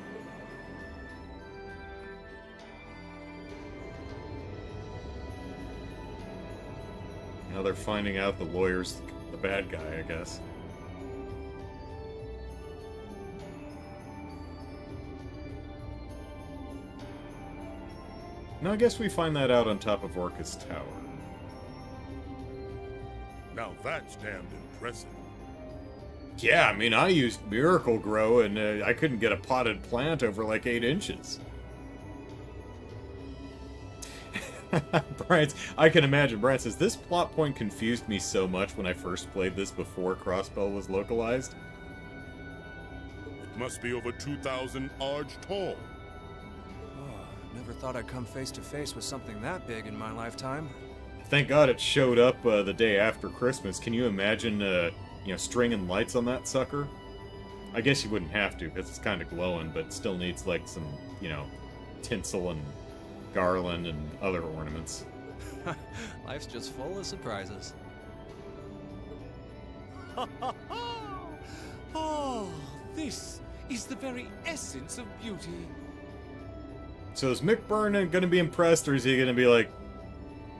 Now they're finding out the lawyer's the bad guy, I guess. No, I guess we find that out on top of Orcus Tower. Now that's damned impressive. Yeah, I mean, I used Miracle Grow, and I couldn't get a potted plant over like 8 inches. Brian, I can imagine. Brian says, this plot point confused me so much when I first played this before Crossbell was localized. It must be over 2,000 arge tall. Never thought I'd come face to face with something that big in my lifetime. Thank God it showed up the day after Christmas. Can you imagine, stringing lights on that sucker? I guess you wouldn't have to, because it's kind of glowing, but still needs, like, some, tinsel and garland and other ornaments. Life's just full of surprises. Oh, this is the very essence of beauty. So is Mick Byrne going to be impressed, or is he going to be like,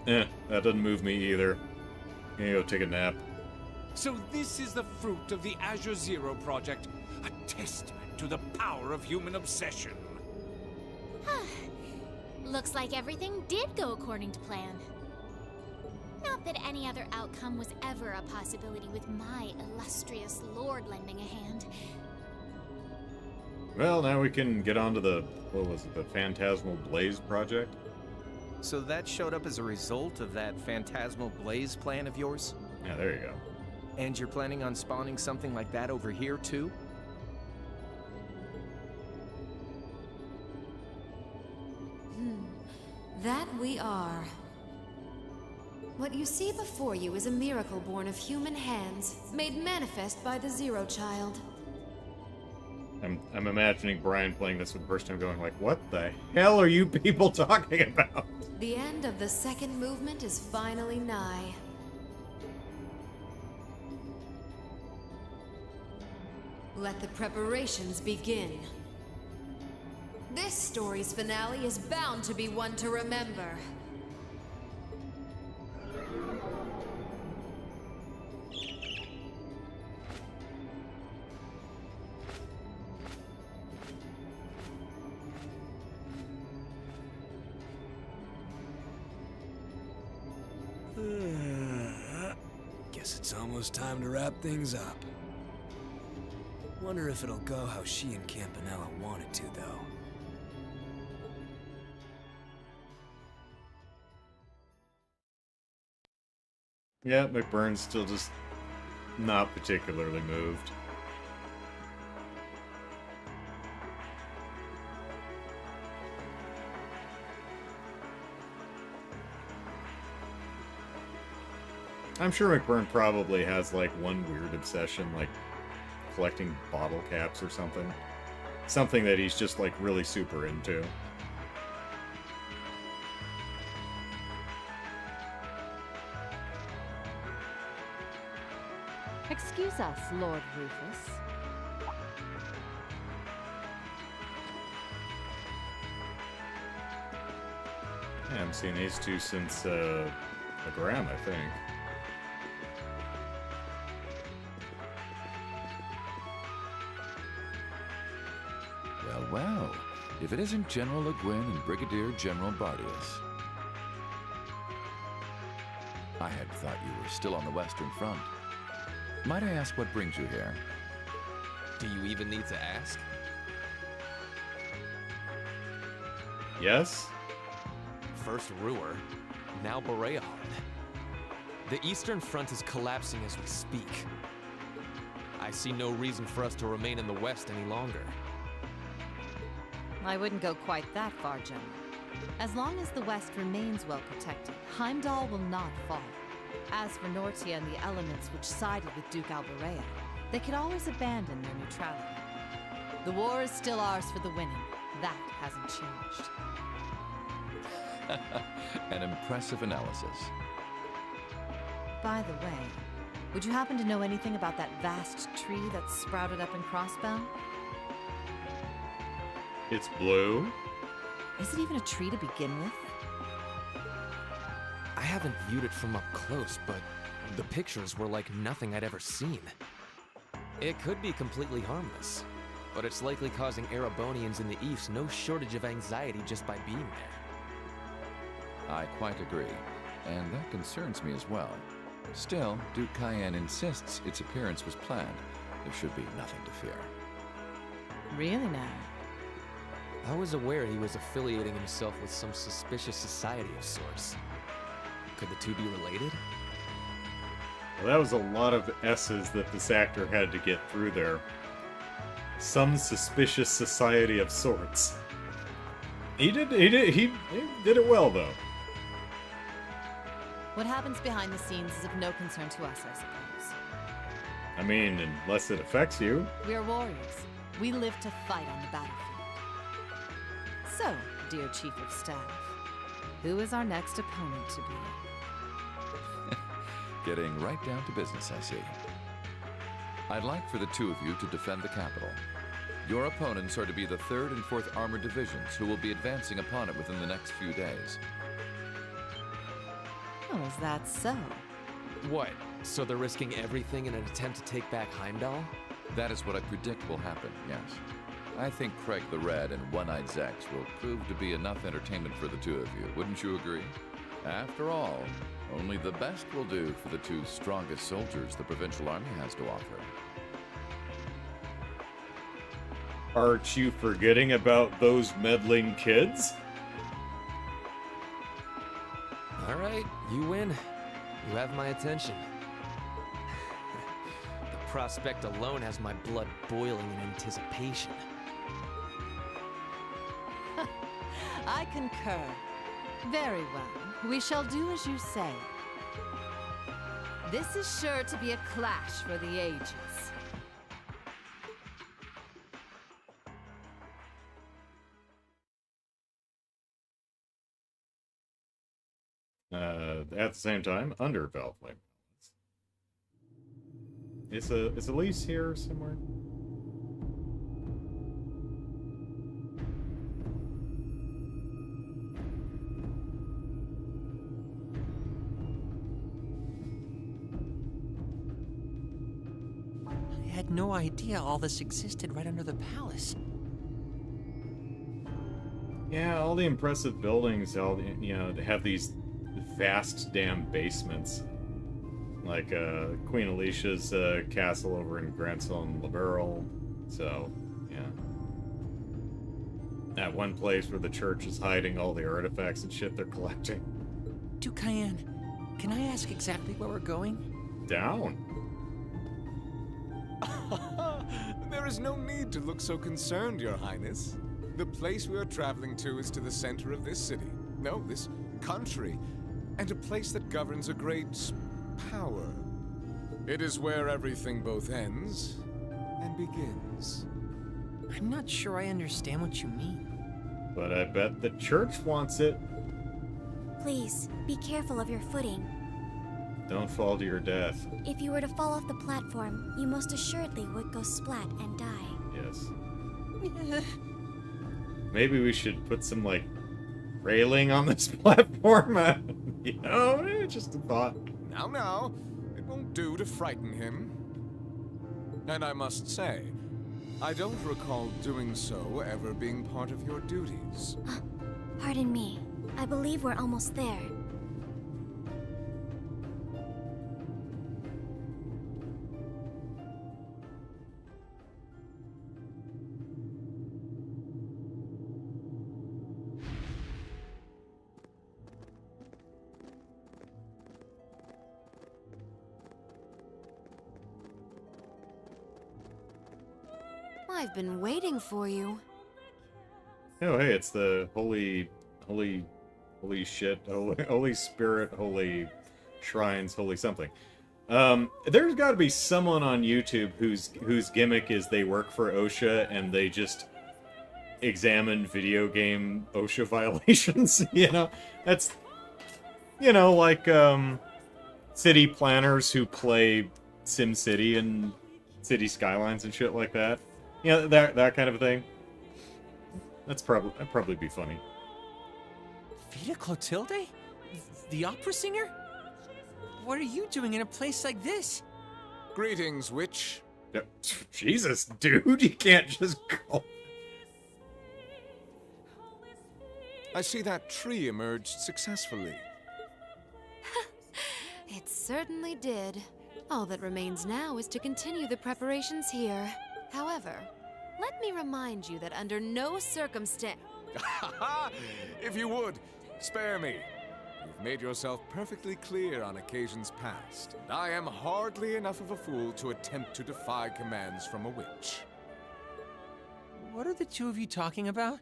that doesn't move me either. I'm going to go take a nap. So this is the fruit of the Azure Zero project, a testament to the power of human obsession. Looks like everything did go according to plan. Not that any other outcome was ever a possibility with my illustrious lord lending a hand. Well, now we can get on to the, the Phantasmal Blaze project? So that showed up as a result of that Phantasmal Blaze plan of yours? Yeah, there you go. And you're planning on spawning something like that over here, too? That we are. What you see before you is a miracle born of human hands, made manifest by the Zero Child. I'm imagining Brian playing this for the first time going like, what the hell are you people talking about? The end of the second movement is finally nigh. Let the preparations begin. This story's finale is bound to be one to remember. Guess it's almost time to wrap things up. Wonder if it'll go how she and Campanella wanted to, though. Yeah, McBurn's still just not particularly moved. I'm sure McBurn probably has, like, one weird obsession, like, collecting bottle caps or something. Something that he's just, like, really super into. Excuse us, Lord Rufus. Yeah, I haven't seen these two since, the Gram, I think. Well, well. If it isn't General Le Guin and Brigadier General Bardius. I had thought you were still on the Western Front. Might I ask what brings you here? Do you even need to ask? Yes? First Ruhr, now Boreahard. The Eastern Front is collapsing as we speak. I see no reason for us to remain in the West any longer. I wouldn't go quite that far, General. As long as the West remains well protected, Heimdall will not fall. As for Nortia and the elements which sided with Duke Alborea, they could always abandon their neutrality. The war is still ours for the winning. That hasn't changed. An impressive analysis. By the way, would you happen to know anything about that vast tree that's sprouted up in Crossbow? It's blue? Is it even a tree to begin with? I haven't viewed it from up close, but the pictures were like nothing I'd ever seen. It could be completely harmless, but it's likely causing Erebonians in the East no shortage of anxiety just by being there. I quite agree, and that concerns me as well. Still, Duke Cayenne insists its appearance was planned. There should be nothing to fear. Really now? I was aware he was affiliating himself with some suspicious society of sorts. Could the two be related? Well, that was a lot of S's that this actor had to get through there. Some suspicious society of sorts. He did it well, though. What happens behind the scenes is of no concern to us, I suppose. I mean, unless it affects you. We are warriors. We live to fight on the battlefield. So, dear Chief of Staff, who is our next opponent to be? Getting right down to business, I see. I'd like for the two of you to defend the capital. Your opponents are to be the 3rd and 4th Armored Divisions, who will be advancing upon it within the next few days. Oh, is that so? What? So they're risking everything in an attempt to take back Heimdall? That is what I predict will happen, yes. I think Craig the Red and One-Eyed Zex will prove to be enough entertainment for the two of you, wouldn't you agree? After all, only the best will do for the two strongest soldiers the Provincial Army has to offer. Aren't you forgetting about those meddling kids? Alright, you win. You have my attention. The prospect alone has my blood boiling in anticipation. I concur. Very well. We shall do as you say. This is sure to be a clash for the ages. At the same time, under Valve Flame Balance. Is Elise here somewhere? I had no idea all this existed right under the palace. Yeah, all the impressive buildings, they have these vast damn basements. Like Queen Alicia's castle over in Grandson Liberal. So, yeah. That one place where the church is hiding all the artifacts and shit they're collecting. Duke Cayenne, can I ask exactly where we're going? Down. There is no need to look so concerned, Your Highness. The place we are traveling to is to the center of this city. No, this country. And a place that governs a great power. It is where everything both ends and begins. I'm not sure I understand what you mean. But I bet the church wants it. Please, be careful of your footing. Don't fall to your death. If you were to fall off the platform, you most assuredly would go splat and die. Yes. Maybe we should put some, like, railing on this platform. You know, just a thought. Now, it won't do to frighten him. And I must say, I don't recall doing so ever being part of your duties. Pardon me. I believe we're almost there. I've been waiting for you. Oh, hey, it's the holy shit, holy spirit, holy shrines, holy something. There's got to be someone on YouTube whose gimmick is they work for OSHA and they just examine video game OSHA violations. You know, that's, you know, like city planners who play SimCity and City Skylines and shit like that. You know, that kind of a thing. That'd probably be funny. Vida Clotilde? The opera singer? What are you doing in a place like this? Greetings, witch. Jesus, dude, you can't just go. I see that tree emerged successfully. It certainly did. All that remains now is to continue the preparations here. However, let me remind you that under no circumstance... If you would, spare me. You've made yourself perfectly clear on occasions past, and I am hardly enough of a fool to attempt to defy commands from a witch. What are the two of you talking about?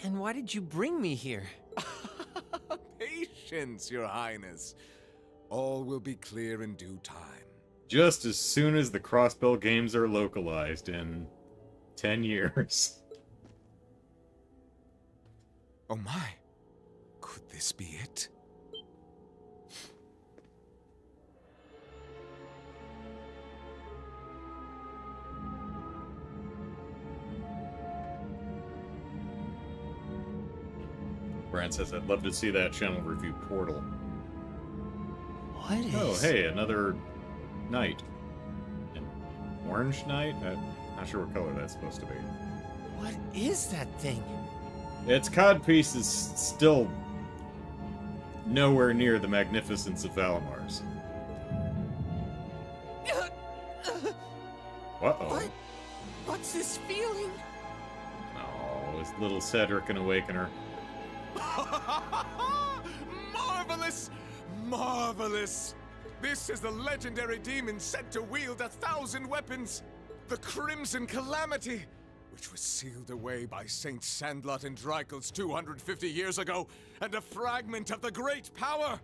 And why did you bring me here? Patience, Your Highness. All will be clear in due time. Just as soon as the Crossbell games are localized in 10 years. Oh my. Could this be it? Brand says, I'd love to see that channel review Portal. What is... Oh, hey, another knight. An orange knight? I'm not sure what color that's supposed to be. What is that thing? Its codpiece is still nowhere near the magnificence of Valamar's. Uh-oh. What's this feeling? Oh, is little Cedric an awakener? Marvelous! Marvelous! This is the legendary demon said to wield 1,000 weapons. The Crimson Calamity, which was sealed away by Saint Sandlot and Dreikel's 250 years ago, and a fragment of the great power.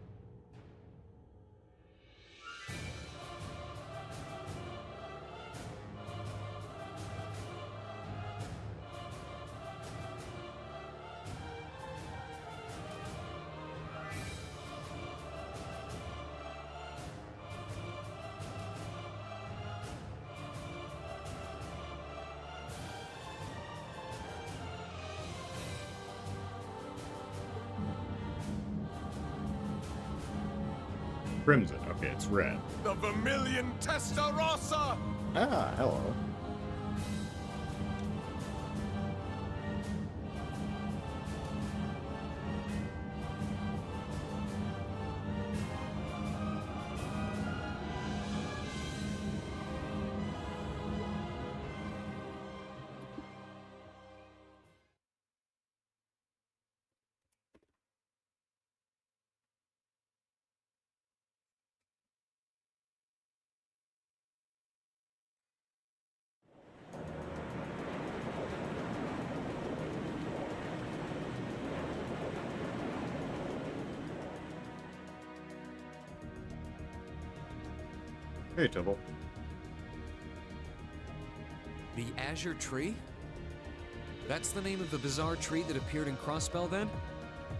Crimson. Okay, it's red. The Vermilion Testarossa! Ah, hello. Hey, Tubble. The Azure Tree? That's the name of the bizarre tree that appeared in Crossbell, then?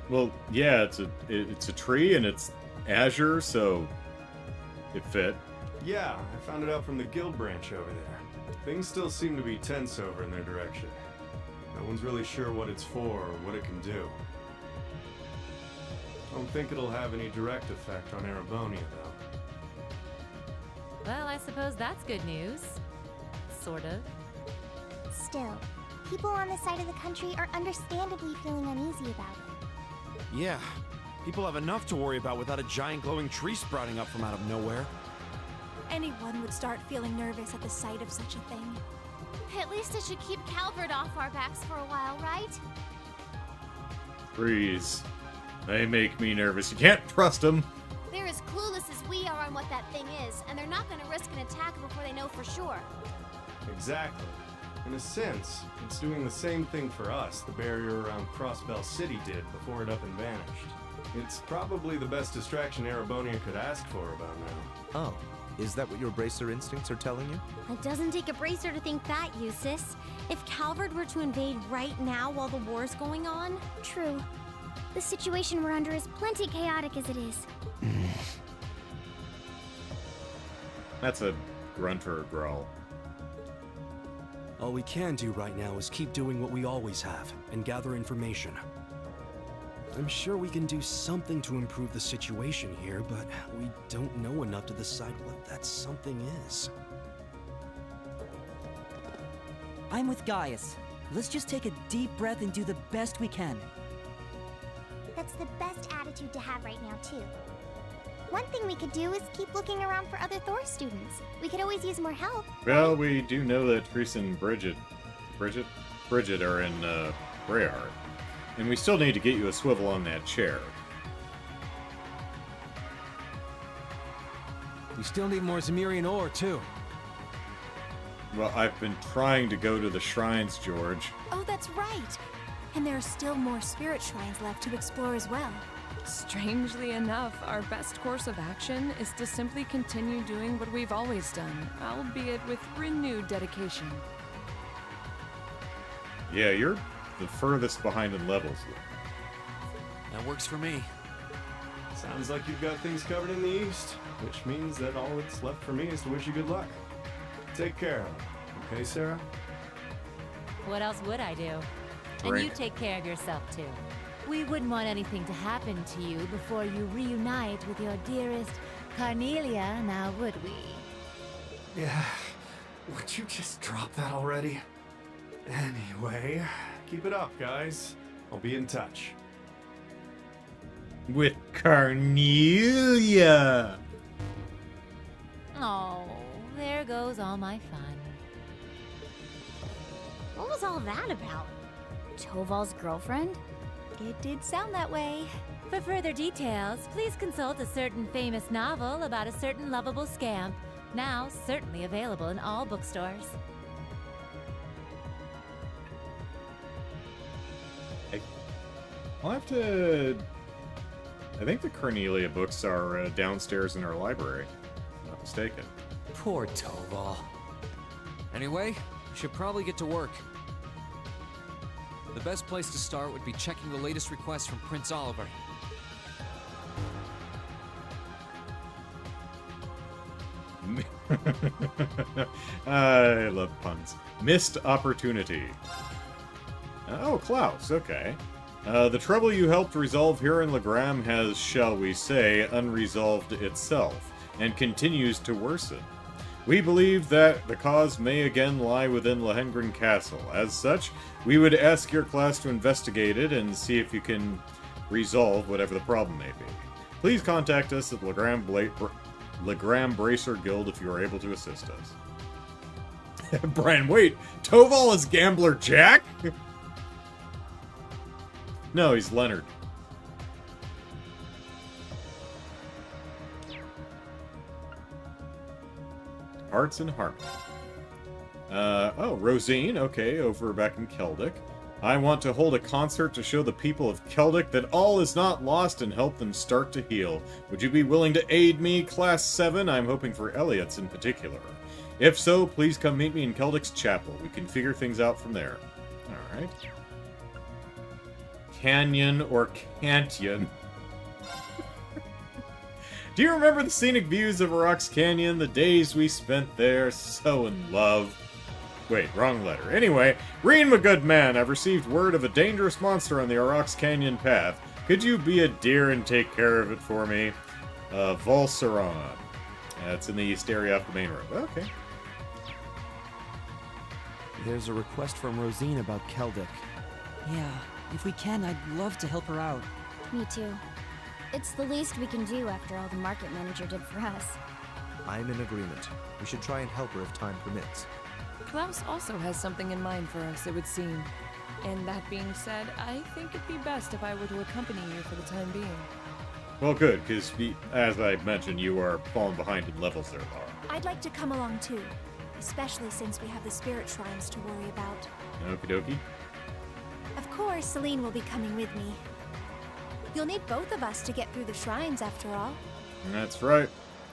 Well, yeah, it's a tree and it's azure, so it fit. Yeah, I found it out from the guild branch over there. Things still seem to be tense over in their direction. No one's really sure what it's for or what it can do. Don't think it'll have any direct effect on Erebonia, though. Well, I suppose that's good news. Sort of. Still, people on this side of the country are understandably feeling uneasy about it. Yeah, people have enough to worry about without a giant glowing tree sprouting up from out of nowhere. Anyone would start feeling nervous at the sight of such a thing. At least it should keep Calvert off our backs for a while, right? Freeze. They make me nervous. You can't trust them. They're as clueless as we are on what that thing is, and they're not going to risk an attack before they know for sure. Exactly. In a sense, it's doing the same thing for us the barrier around Crossbell City did before it up and vanished. It's probably the best distraction Erebonia could ask for about now. Oh, is that what your bracer instincts are telling you? It doesn't take a bracer to think that, Eustace. If Calvert were to invade right now while the war's going on... True. The situation we're under is plenty chaotic as it is. That's a grunt or a growl. All we can do right now is keep doing what we always have, and gather information. I'm sure we can do something to improve the situation here, but we don't know enough to decide what that something is. I'm with Gaius. Let's just take a deep breath and do the best we can. That's the best attitude to have right now, too. One thing we could do is keep looking around for other Thor students. We could always use more help. Well, we do know that Teresa and Bridget are in Greyheart. And we still need to get you a swivel on that chair. We still need more Zemirian ore, too. Well, I've been trying to go to the shrines, George. Oh, that's right. And there are still more spirit shrines left to explore as well. Strangely enough, our best course of action is to simply continue doing what we've always done, albeit with renewed dedication. Yeah, you're the furthest behind in levels. That works for me. Sounds like you've got things covered in the east, which means that all that's left for me is to wish you good luck. Take care of it. Okay, Sarah? What else would I do? Right. And you take care of yourself, too. We wouldn't want anything to happen to you before you reunite with your dearest Carnelia, now would we? Yeah. Would you just drop that already? Anyway, keep it up, guys. I'll be in touch. With Carnelia! Oh, there goes all my fun. What was all that about? Toval's girlfriend? It did sound that way. For further details, please consult a certain famous novel about a certain lovable scamp, now certainly available in all bookstores. I'll have to... I think the Cornelia books are downstairs in our library. If I'm not mistaken. Poor Toval. Anyway, we should probably get to work. The best place to start would be checking the latest requests from Prince Oliver. I love puns. Missed opportunity. Oh, Klaus, okay. The trouble you helped resolve here in Legram has, shall we say, unresolved itself, and continues to worsen. We believe that the cause may again lie within Lohengrin Castle. As such, we would ask your class to investigate it and see if you can resolve whatever the problem may be. Please contact us at Legram Bracer Guild if you are able to assist us. Brian, wait! Toval is Gambler Jack? No, he's Leonard. Hearts and Harmony. Oh, Rosine, okay, over back in Keldic. I want to hold a concert to show the people of Keldic that all is not lost and help them start to heal. Would you be willing to aid me, Class 7? I'm hoping for Elliot's in particular. If so, please come meet me in Keldik's chapel. We can figure things out from there. Alright. Canyon or Canyon? Do you remember the scenic views of Aurochs Canyon? The days we spent there, so in love. Wait, wrong letter. Anyway, Reen, my good man, I've received word of a dangerous monster on the Aurochs Canyon path. Could you be a dear and take care of it for me? Volseron. It's in the east area off the main road. Okay. There's a request from Rosine about Keldic. Yeah, if we can, I'd love to help her out. Me too. It's the least we can do after all the market manager did for us. I'm in agreement. We should try and help her if time permits. Klaus also has something in mind for us, it would seem. And that being said, I think it'd be best if I were to accompany you for the time being. Well, good, because as I mentioned, you are falling behind in levels there, Laura. I'd like to come along too, especially since we have the spirit shrines to worry about. Okie dokie. Of course, Celine will be coming with me. You'll need both of us to get through the shrines, after all. That's right.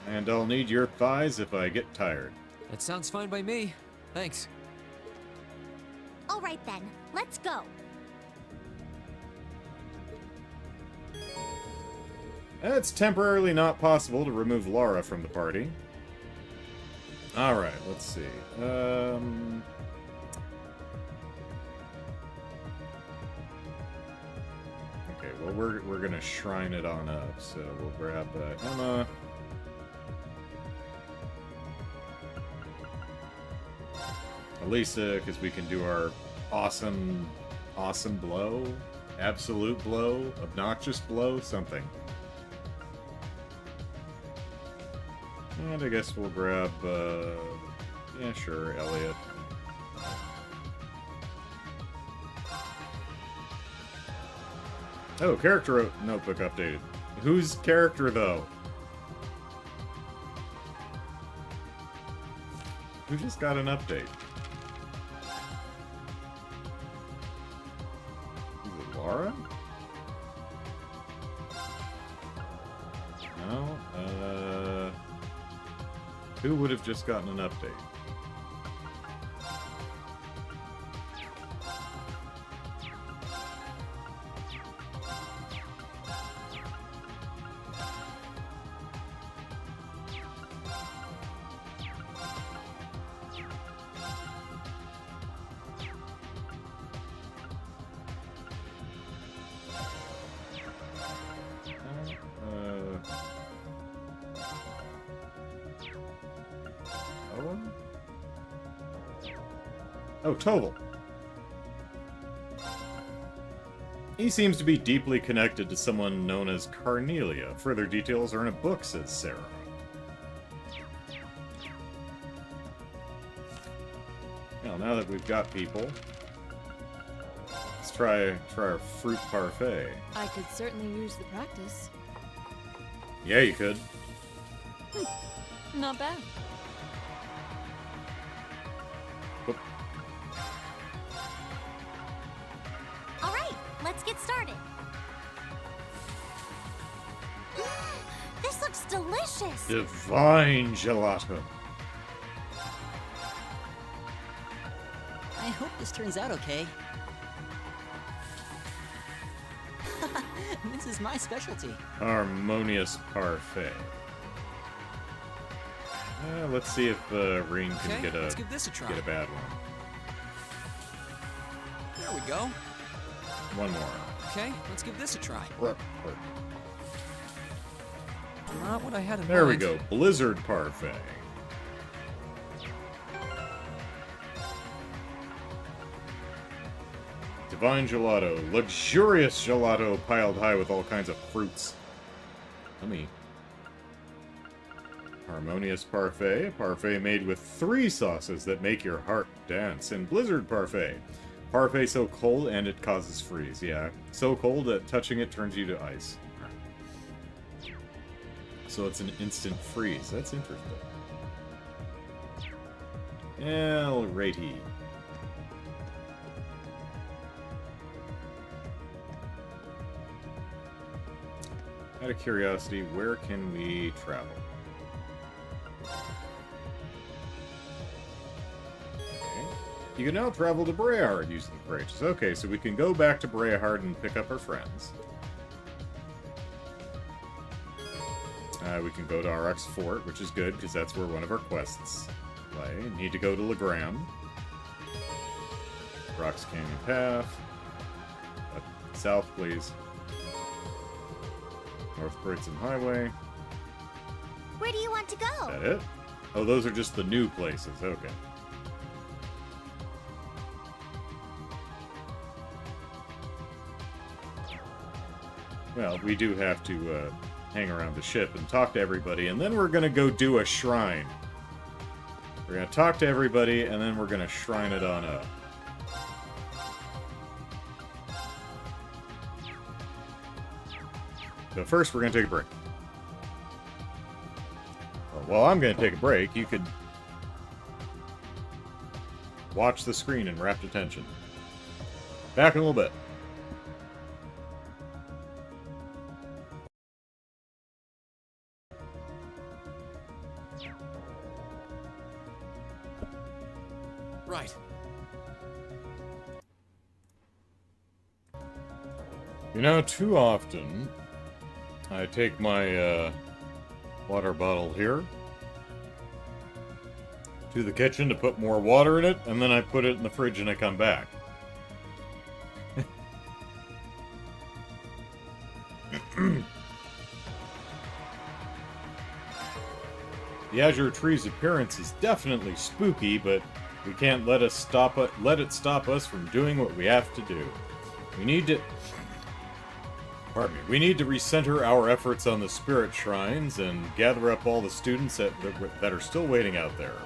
And I'll need your thighs if I get tired. That sounds fine by me. Thanks. All right then, let's go. It's temporarily not possible to remove Laura from the party. Alright, let's see. Okay, well, we're gonna shrine it on up, so we'll grab Emma. Elisa, because we can do our awesome blow, absolute blow, obnoxious blow, something. And I guess we'll grab, yeah, sure, Elliot. Oh, character notebook updated. Whose character, though? Who just got an update? Is it Laura? No? Who would have just gotten an update? Oh, Toval. He seems to be deeply connected to someone known as Carnelia. Further details are in a book, says Sarah. Well, now that we've got people, let's try our fruit parfait. I could certainly use the practice. Yeah, you could. Not bad. All right, let's get started. This looks delicious. Divine gelato. I hope this turns out okay. This is my specialty. Harmonious parfait. Let's see if Reen can Okay, get let's give this a try. get a bad one. There we go. One more. Okay, let's give this a try. Right. Not what I had in There we mind. go. Blizzard parfait. Divine gelato. Luxurious gelato piled high with all kinds of fruits. Yummy. Harmonious parfait. Parfait made with 3 sauces that make your heart dance. And blizzard parfait. Parfait so cold and it causes freeze. Yeah. So cold that touching it turns you to ice. So it's an instant freeze. That's interesting. Alrighty. Out of curiosity, where can we travel? You can now travel to Brehard using the Courageous. Okay, so we can go back to Brehard and pick up our friends. We can go to RX Fort, which is good, because that's where one of our quests play. Need to go to Legram. Rocks Canyon Path. South, please. North Brighton Highway. Where do you want to go? Is that it? Oh, those are just the new places. Okay. Well, we do have to hang around the ship and talk to everybody, and then we're going to go do a shrine. We're going to talk to everybody, and then we're going to shrine it on up. So first, we're going to take a break. Well, I'm going to take a break. You could watch the screen in rapt attention. Back in a little bit. Right. You know, too often, I take my water bottle here to the kitchen to put more water in it, and then I put it in the fridge and I come back. The Azure Tree's appearance is definitely spooky, but we can't let it stop us from doing what we have to do. We need to recenter our efforts on the spirit shrines and gather up all the students that are still waiting out there.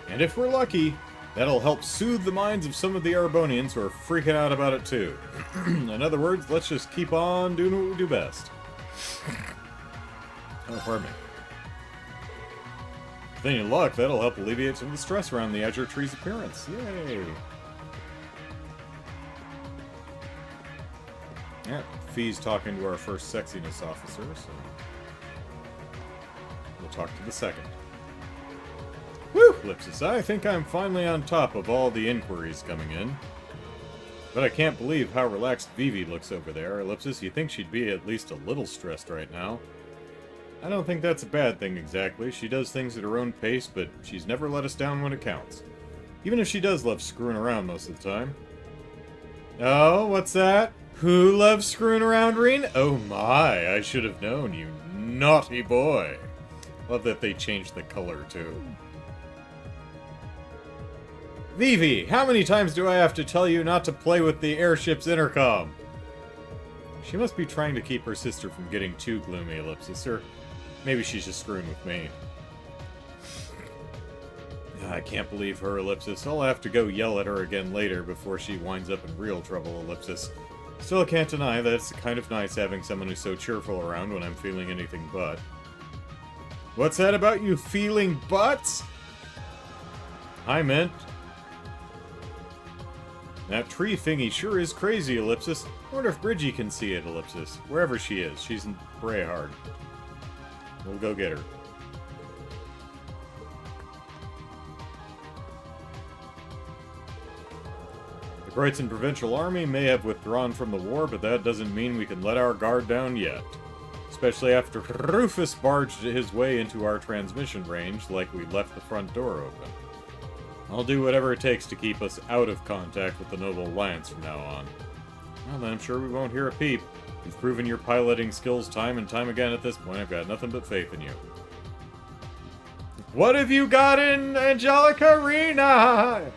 And if we're lucky, that'll help soothe the minds of some of the Erebonians who are freaking out about it too. In other words, let's just keep on doing what we do best. Oh, pardon me. With any luck, that'll help alleviate some of the stress around the Azure Tree's appearance. Yay! Yeah, Fee's talking to our first sexiness officer, so we'll talk to the second. Woo! Ellipsis, I think I'm finally on top of all the inquiries coming in. But I can't believe how relaxed Vivi looks over there. Ellipsis, you think she'd be at least a little stressed right now. I don't think that's a bad thing exactly. She does things at her own pace, but she's never let us down when it counts. Even if she does love screwing around most of the time. Oh, what's that? Who loves screwing around, Reen? Oh my, I should have known, you naughty boy. Love that they changed the color, too. Vivi, how many times do I have to tell you not to play with the airship's intercom? She must be trying to keep her sister from getting too gloomy, Ellipsis, or maybe she's just screwing with me. I can't believe her, Ellipsis. I'll have to go yell at her again later before she winds up in real trouble, Ellipsis. Still can't deny that it's kind of nice having someone who's so cheerful around when I'm feeling anything but. What's that about you feeling butts? I meant... That tree thingy sure is crazy, Ellipsis. I wonder if Bridgie can see it, Ellipsis. Wherever she is. She's in Brehard. We'll go get her. The Brighton Provincial Army may have withdrawn from the war, but that doesn't mean we can let our guard down yet. Especially after Rufus barged his way into our transmission range like we left the front door open. I'll do whatever it takes to keep us out of contact with the Noble Alliance from now on. Well, then I'm sure we won't hear a peep. You've proven your piloting skills time and time again at this point. I've got nothing but faith in you. What have you got in Angelica Rena?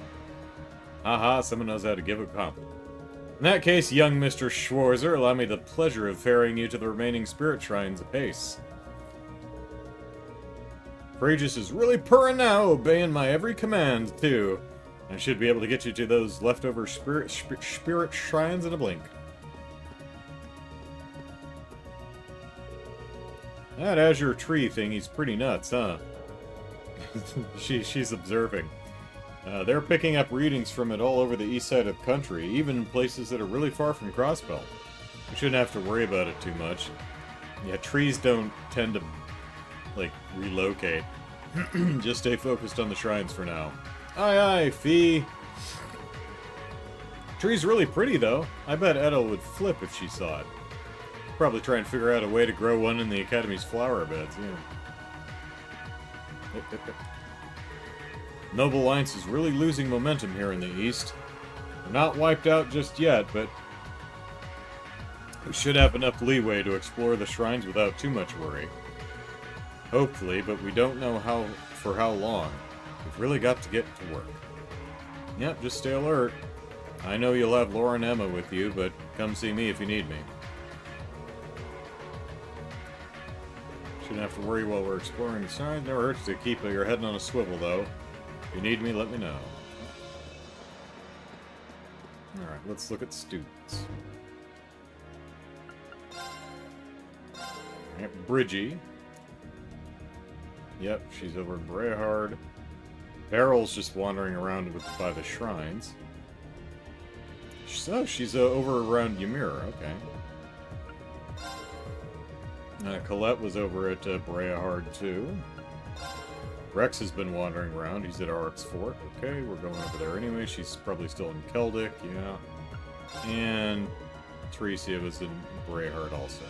Haha, someone knows how to give a compliment. In that case, young Mr. Schwarzer, allow me the pleasure of ferrying you to the remaining spirit shrines apace. Courageous is really purring now, obeying my every command, too. I should be able to get you to those leftover spirit shrines in a blink. That Azure Tree thing, he's pretty nuts, huh? She's observing. They're picking up readings from it all over the east side of the country, even in places that are really far from Crossbelt. We shouldn't have to worry about it too much. Yeah, trees don't tend to, like, relocate. Just stay focused on the shrines for now. Aye, aye, Fee. Tree's really pretty, though. I bet Etta would flip if she saw it. Probably try and figure out a way to grow one in the Academy's flower beds, yeah. Noble Alliance is really losing momentum here in the East. We're not wiped out just yet, but we should have enough leeway to explore the shrines without too much worry. Hopefully, but we don't know for how long. We've really got to get to work. Yep, just stay alert. I know you'll have Laura and Emma with you, but come see me if you need me. Shouldn't have to worry while we're exploring the shrines. Never hurts to keep your head on a swivel, though. If you need me, let me know. Alright, let's look at students. Alright, Bridgie. Yep, she's over in Brehard. Beryl's just wandering around by the shrines. So, she's over around Ymir, okay. Colette was over at Brehard too. Rex has been wandering around. He's at Arx Fort. Okay, we're going over there anyway. She's probably still in Keldic, yeah. And Tricia was in Brehard also.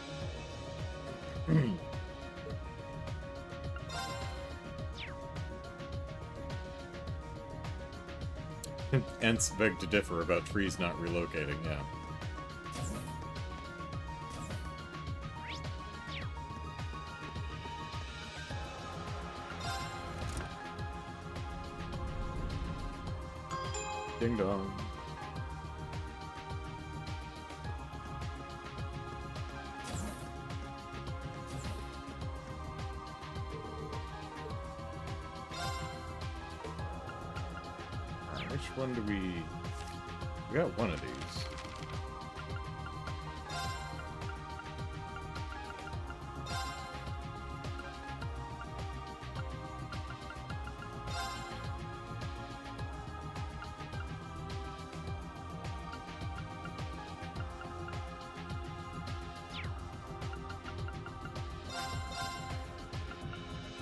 Ents beg to differ about trees not relocating, yeah. Ding dong. Which one do we... We got one of these.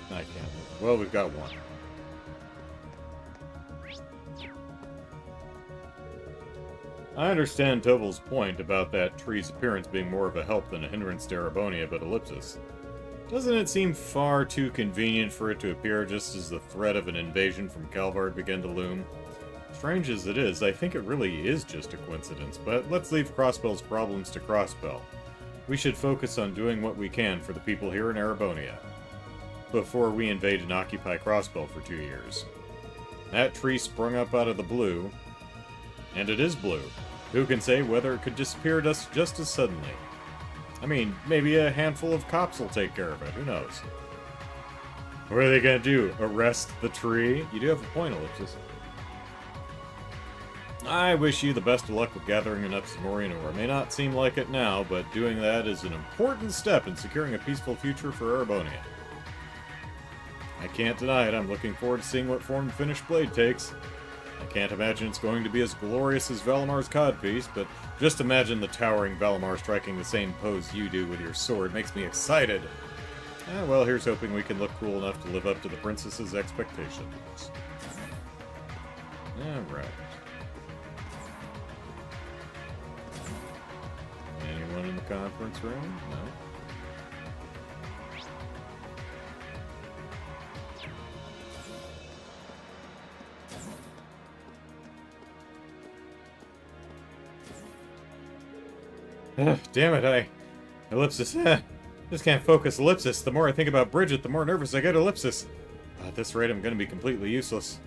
I can't. Well, we've got one. I understand Toval's point about that tree's appearance being more of a help than a hindrance to Erebonia, but Ellipsis. Doesn't it seem far too convenient for it to appear just as the threat of an invasion from Calvard began to loom? Strange as it is, I think it really is just a coincidence, but let's leave Crossbell's problems to Crossbell. We should focus on doing what we can for the people here in Erebonia, before we invade and occupy Crossbell for 2 years. That tree sprung up out of the blue, and it is blue. Who can say whether it could disappear just as suddenly? I mean, maybe a handful of cops will take care of it, who knows? What are they gonna do? Arrest the tree? You do have a point, Ellipsis. I wish you the best of luck with gathering enough Zamorian ore. May not seem like it now, but doing that is an important step in securing a peaceful future for Erebonia. I can't deny it, I'm looking forward to seeing what form the finished blade takes. I can't imagine it's going to be as glorious as Valamar's codpiece, but just imagine the towering Valamar striking the same pose you do with your sword makes me excited. Well, here's hoping we can look cool enough to live up to the princess's expectations. Alright. Anyone in the conference room? No. Damn it, Ellipsis. Just can't focus. Ellipsis. The more I think about Bridget, the more nervous I get. Ellipsis. At this rate, I'm going to be completely useless.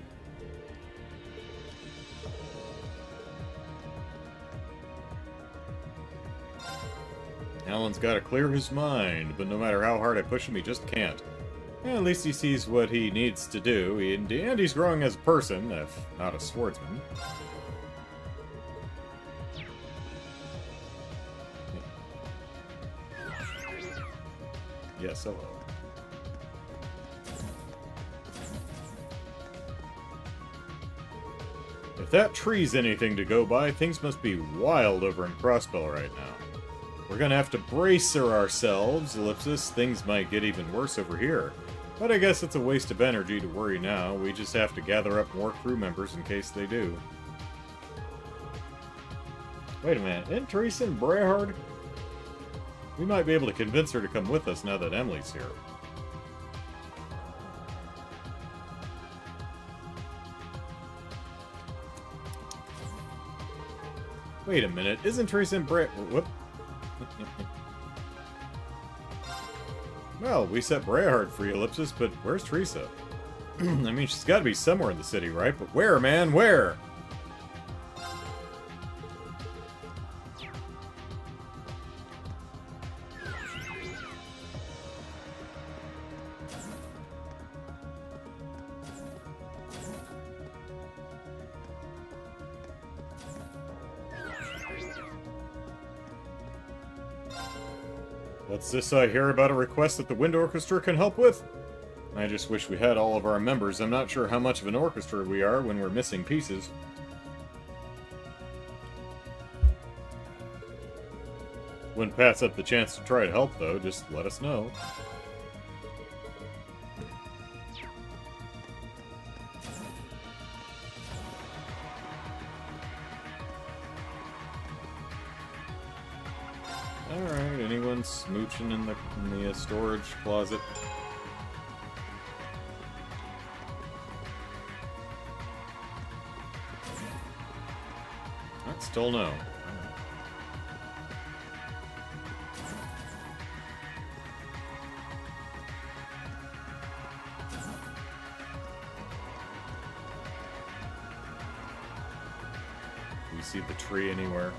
Alan's got to clear his mind, but no matter how hard I push him, he just can't. At least he sees what he needs to do, and he's growing as a person, if not a swordsman. Yes, hello. If that tree's anything to go by, things must be wild over in Crossbell right now. We're gonna have to brace ourselves, Ellipsis. Things might get even worse over here. But I guess it's a waste of energy to worry now. We just have to gather up more crew members in case they do. Wait a minute, isn't Teresa in Brehard? We might be able to convince her to come with us now that Emily's here. Wait a minute, isn't Teresa in Whoop. Well, we set Brehard free, Ellipsis, but where's Teresa? I mean, she's got to be somewhere in the city, right? But where, man? Where? What's this I hear about a request that the Wind Orchestra can help with? I just wish we had all of our members. I'm not sure how much of an orchestra we are when we're missing pieces. Wouldn't pass up the chance to try to help, though. Just let us know. Alright, anyone smooching in the storage closet? Still no. Do you see the tree anywhere?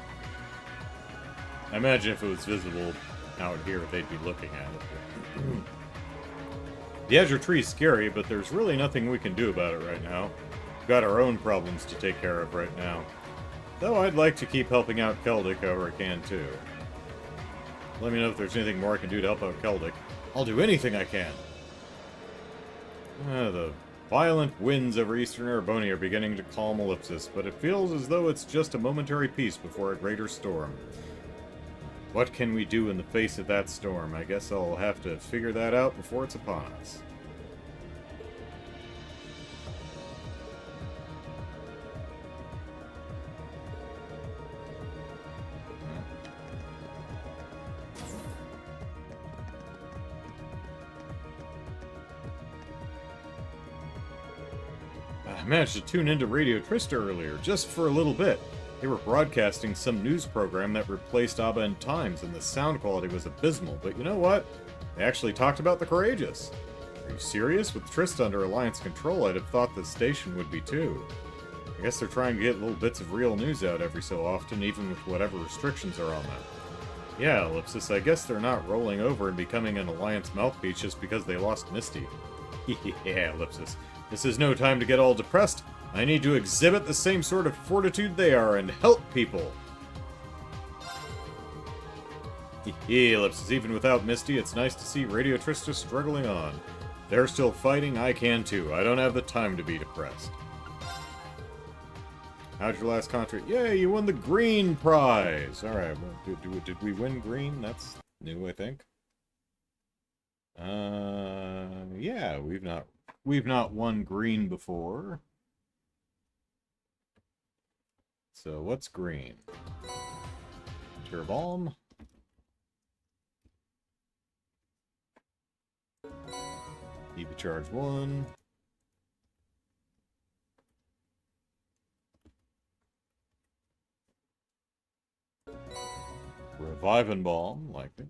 I imagine if it was visible out here, they'd be looking at it. The Azure Tree's scary, but there's really nothing we can do about it right now. We've got our own problems to take care of right now. Though I'd like to keep helping out Keldic however I can, too. Let me know if there's anything more I can do to help out Keldic. I'll do anything I can! The violent winds over eastern Erebonia are beginning to calm Ellipsis, but it feels as though it's just a momentary peace before a greater storm. What can we do in the face of that storm? I guess I'll have to figure that out before it's upon us. I managed to tune into Radio Trista earlier, just for a little bit. They were broadcasting some news program that replaced ABBA and Times, and the sound quality was abysmal, but you know what? They actually talked about the Courageous. Are you serious? With Trista under Alliance control, I'd have thought the station would be too. I guess they're trying to get little bits of real news out every so often, even with whatever restrictions are on them. Yeah, Ellipsis, I guess they're not rolling over and becoming an Alliance mouthpiece just because they lost Misty. Yeah, Ellipsis. This is no time to get all depressed. I need to exhibit the same sort of fortitude they are and help people. Ellipsis, even without Misty, it's nice to see Radio Trista struggling on. They're still fighting, I can too. I don't have the time to be depressed. How'd your last contract? Yay, you won the green prize! Alright, well, did we win green? That's new, I think. Yeah, we've not won green before. So what's green? Turbalm. EV charge 1. Reviving Balm, like it.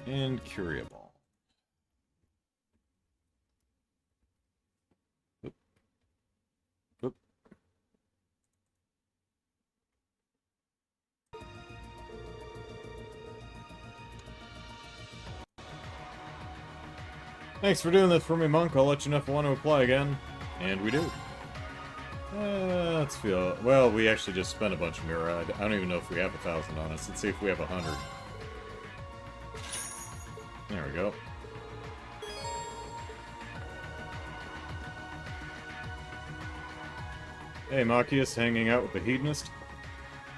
And Curia Balm. Oop. Oop. Thanks for doing this for me, Monk. I'll let you know if I want to apply again. And we do. Let's feel... Well, we actually just spent a bunch of Mira. I don't even know if we have 1,000 on us. Let's see if we have 100. There we go. Hey, Machias, hanging out with the Hedonist?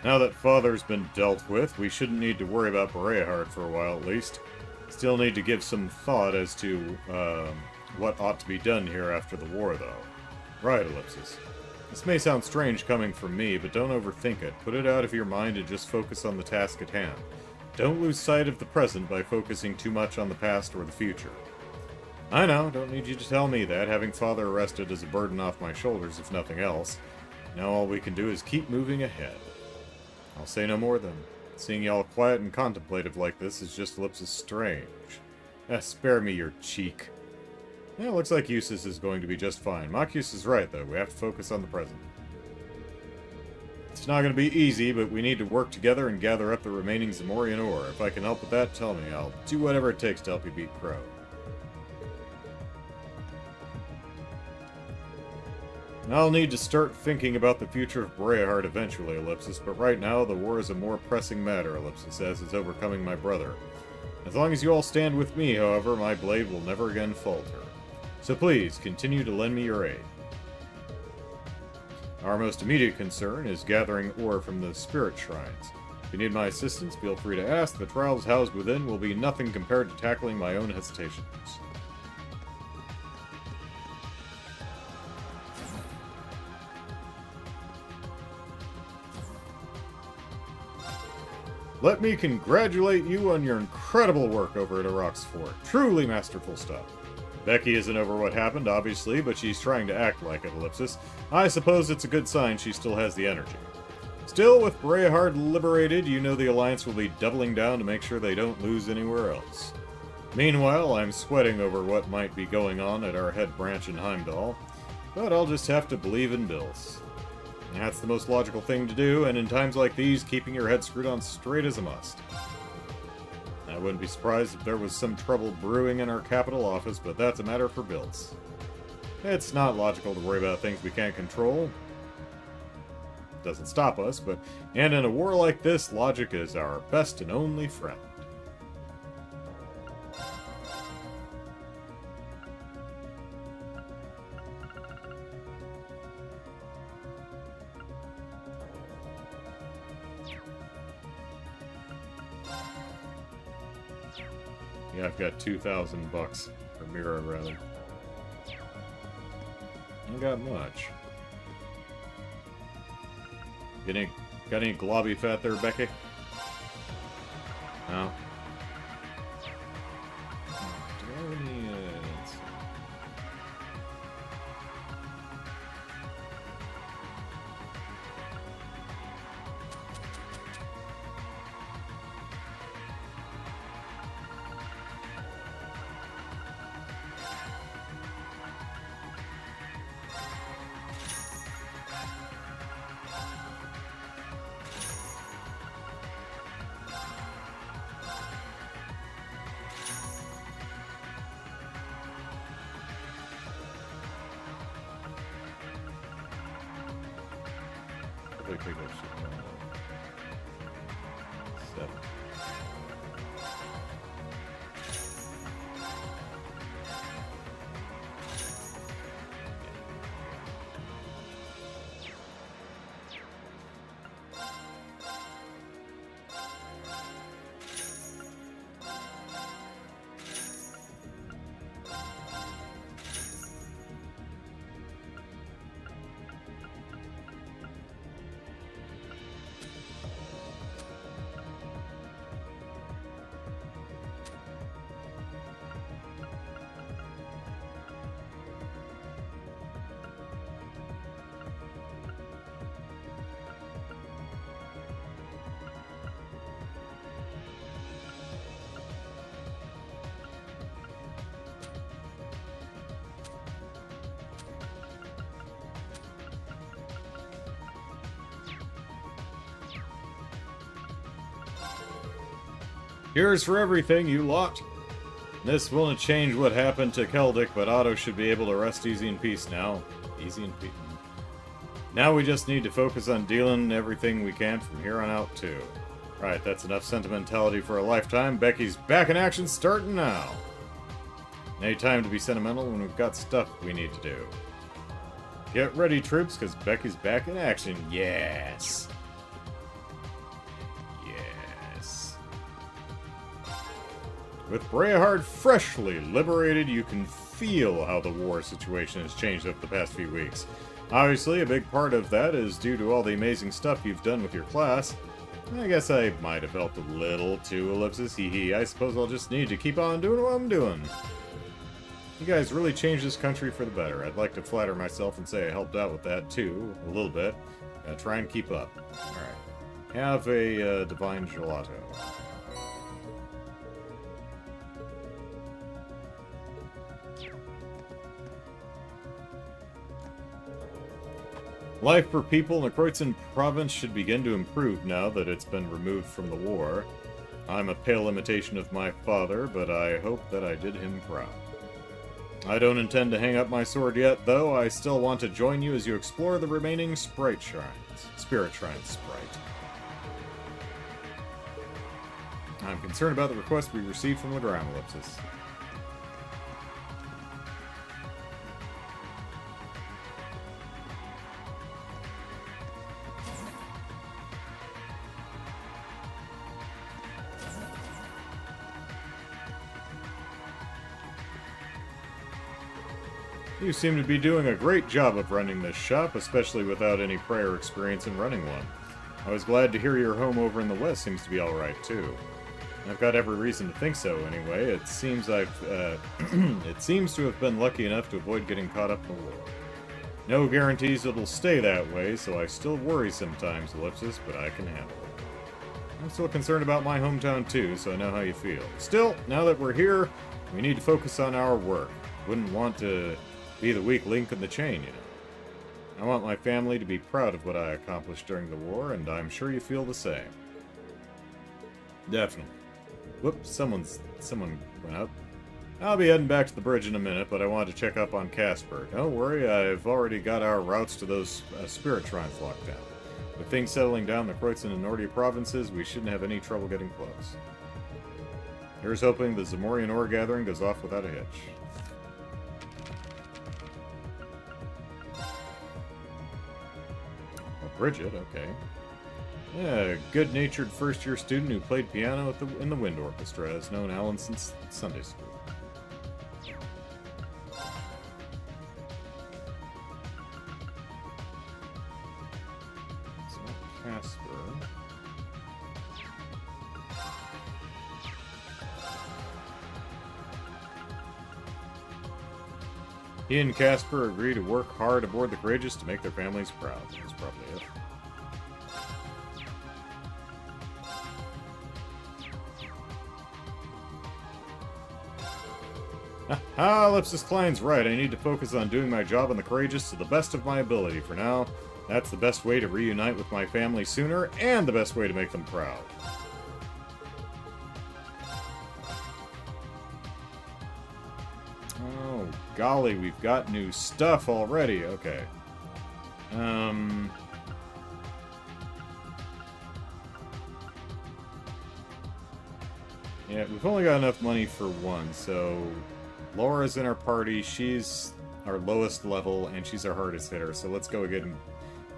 Now that Father's been dealt with, we shouldn't need to worry about Brehard for a while at least. Still need to give some thought as to what ought to be done here after the war, though. Right, Ellipsis. This may sound strange coming from me, but don't overthink it. Put it out of your mind and just focus on the task at hand. Don't lose sight of the present by focusing too much on the past or the future. I know, don't need you to tell me that. Having Father arrested is a burden off my shoulders, if nothing else. Now all we can do is keep moving ahead. I'll say no more then. Seeing y'all quiet and contemplative like this is just Ellipsis strange. Spare me your cheek. Yeah, looks like Eustace is going to be just fine. Machius is right, though. We have to focus on the present. It's not going to be easy, but we need to work together and gather up the remaining Zamorian ore. If I can help with that, tell me. I'll do whatever it takes to help you beat Crow. I'll need to start thinking about the future of Breahard eventually, Ellipsis, but right now the war is a more pressing matter, Ellipsis, as it's overcoming my brother. As long as you all stand with me, however, my blade will never again falter. So please, continue to lend me your aid. Our most immediate concern is gathering ore from the spirit shrines. If you need my assistance, feel free to ask. The trials housed within will be nothing compared to tackling my own hesitations. Let me congratulate you on your incredible work over at Arok's Fort. Truly masterful stuff. Becky isn't over what happened, obviously, but she's trying to act like it, Ellipsis. I suppose it's a good sign she still has the energy. Still, with Breahard liberated, you know the Alliance will be doubling down to make sure they don't lose anywhere else. Meanwhile, I'm sweating over what might be going on at our head branch in Heimdall, but I'll just have to believe in Bills. That's the most logical thing to do, and in times like these, keeping your head screwed on straight is a must. I wouldn't be surprised if there was some trouble brewing in our capital office, but that's a matter for Bills. It's not logical to worry about things we can't control. Doesn't stop us, and in a war like this, logic is our best and only friend. Yeah, I've got $2,000 bucks, or Mira rather. Not got much. Got any globby fat there, Becky? No. Do I have any? Let's see. Pick up 7. Here's for everything, you lot. This won't change what happened to Keldic, but Otto should be able to rest easy in peace now. Easy in peace. Now we just need to focus on dealing everything we can from here on out, too. Right, that's enough sentimentality for a lifetime. Becky's back in action starting now. Ain't time to be sentimental when we've got stuff we need to do. Get ready, troops, because Becky's back in action. Yes! With Brehard freshly liberated, you can feel how the war situation has changed over the past few weeks. Obviously, a big part of that is due to all the amazing stuff you've done with your class. I guess I might have helped a little too, ellipsis, hee hee. I suppose I'll just need to keep on doing what I'm doing. You guys really changed this country for the better. I'd like to flatter myself and say I helped out with that too, a little bit. Try and keep up. Alright. Have a divine gelato. Life for people in the Kreuzin province should begin to improve now that it's been removed from the war. I'm a pale imitation of my father, but I hope that I did him proud. I don't intend to hang up my sword yet, though. I still want to join you as you explore the remaining Spirit Shrines, I'm concerned about the request we received from Legram, ellipsis. You seem to be doing a great job of running this shop, especially without any prior experience in running one. I was glad to hear your home over in the west seems to be alright, too. I've got every reason to think so, anyway. It seems it seems to have been lucky enough to avoid getting caught up in the war. No guarantees it'll stay that way, so I still worry sometimes, ellipsis, but I can handle it. I'm still concerned about my hometown, too, so I know how you feel. Still, now that we're here, we need to focus on our work. Wouldn't want to be the weak link in the chain, you know. I want my family to be proud of what I accomplished during the war, and I'm sure you feel the same. Definitely. Whoops, someone went up. I'll be heading back to the bridge in a minute, but I wanted to check up on Casper. Don't worry, I've already got our routes to those spirit shrines locked down. With things settling down in the Kreuzin and Nordia provinces, we shouldn't have any trouble getting close. Here's hoping the Zamorian ore gathering goes off without a hitch. Bridget, okay. Yeah, good-natured first-year student who played piano in the wind orchestra, has known Alan since Sunday school. It's not Casper. He and Casper agree to work hard aboard the Courageous to make their families proud. That's probably it. Ellipsis Klein's right. I need to focus on doing my job on the Courageous to the best of my ability for now. That's the best way to reunite with my family sooner, and the best way to make them proud. Oh, golly, we've got new stuff already. Okay. Yeah, we've only got enough money for one, so Laura's in our party. She's our lowest level, and she's our hardest hitter, so let's go again and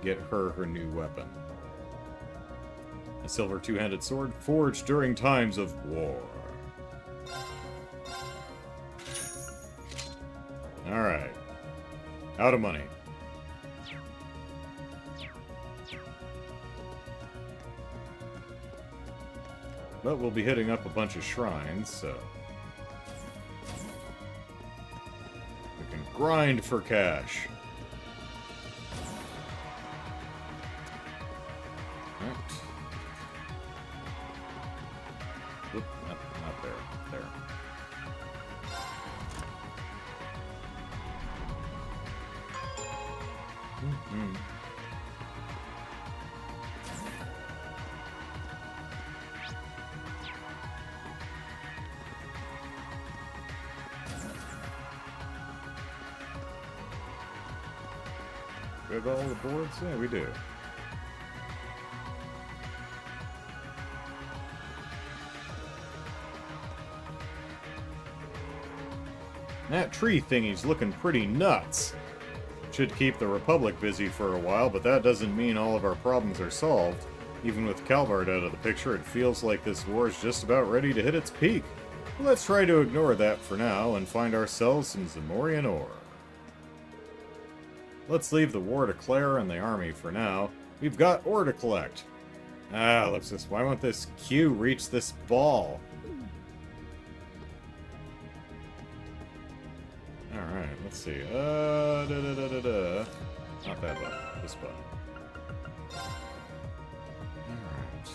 get her new weapon. A silver two-handed sword forged during times of war. Alright. Out of money. But we'll be hitting up a bunch of shrines, so we can grind for cash. Right. Oop, not there. There. Mm-hmm. We have all the boards? Yeah, we do. That tree thingy's looking pretty nuts. Should keep the Republic busy for a while, but that doesn't mean all of our problems are solved. Even with Calvard out of the picture, it feels like this war is just about ready to hit its peak. Let's try to ignore that for now and find ourselves some Zamorian ore. Let's leave the war to Claire and the army for now. We've got ore to collect. Ellipsis, why won't this Q reach this ball? Alright, let's see. Not that button, this button. Alright.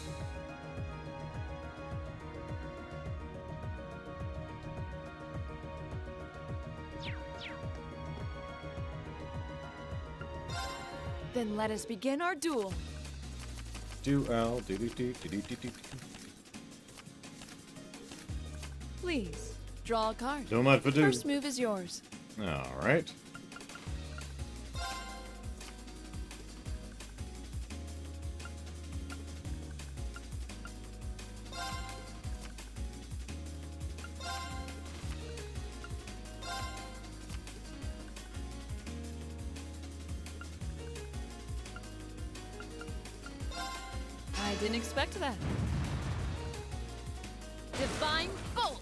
Then let us begin our duel. Duel. Please, draw a card. So much for do. First move is yours. Alright. I didn't expect that. Divine Bolt!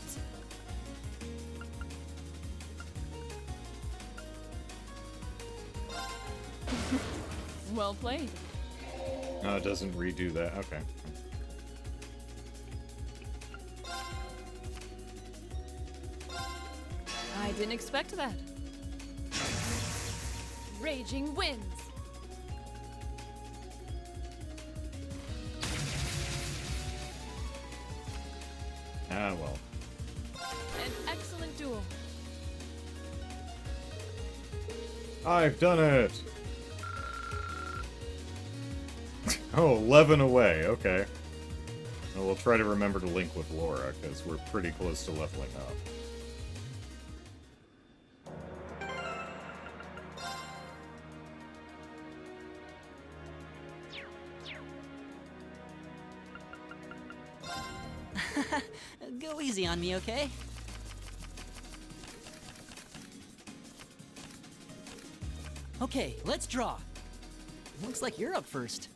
Well played. No, it doesn't redo that. Okay. I didn't expect that. Raging Winds! Ah, well. An excellent duel. I've done it! Oh, 11 away. Okay. Well, we'll try to remember to link with Laura, because we're pretty close to leveling up. Go easy on me, okay? Okay, let's draw. Looks like you're up first.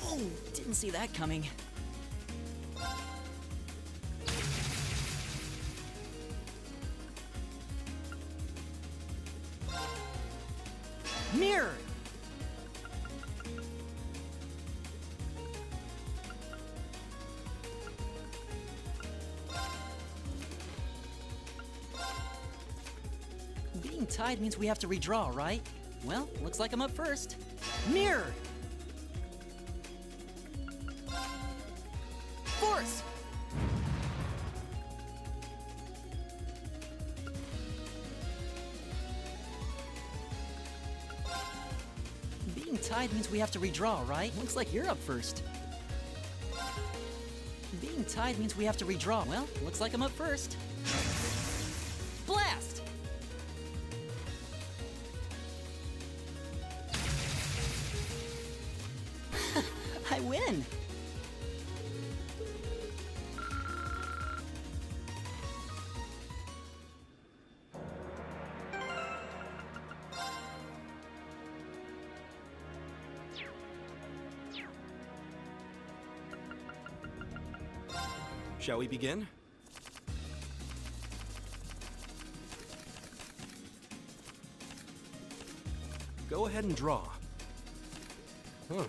Oh, didn't see that coming. Mirror! Being tied means we have to redraw, right? Well, looks like I'm up first. Mirror! Force! Being tied means we have to redraw, right? Looks like you're up first. Being tied means we have to redraw. Well, looks like I'm up first. Blast! I win! Shall we begin? Go ahead and draw. Huh.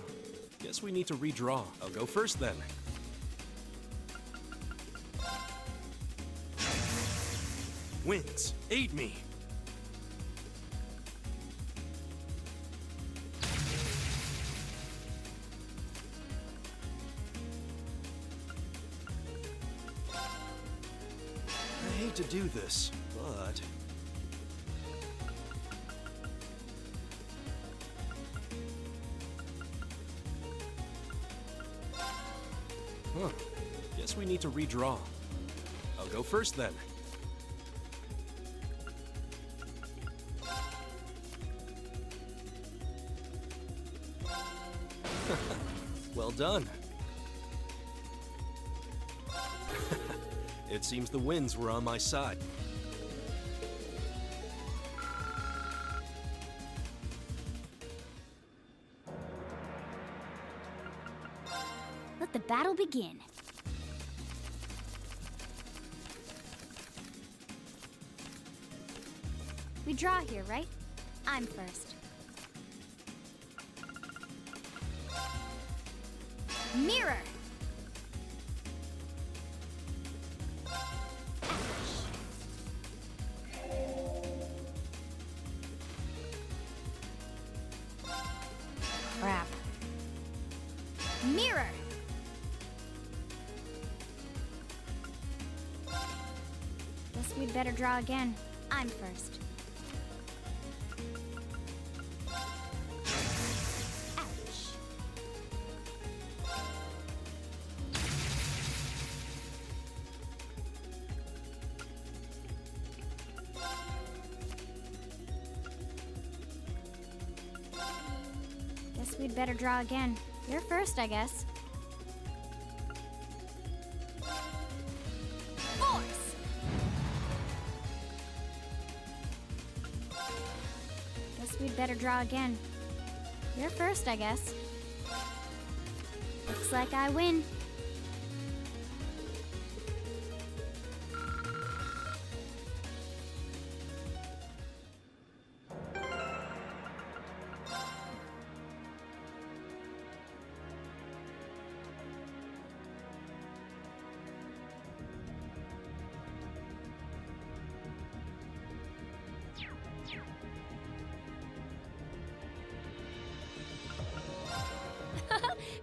Guess we need to redraw. I'll go first then. Winds, aid me! I hate to do this, but... Huh. Guess we need to redraw. I'll go first then. Well done. It seems the winds were on my side. Let the battle begin. We draw here, right? I'm first. Mirror! Crap. Mirror! Guess we'd better draw again. I'm first. Ouch. Guess we'd better draw again. You're first, I guess. Force! Guess we'd better draw again. You're first, I guess. Looks like I win.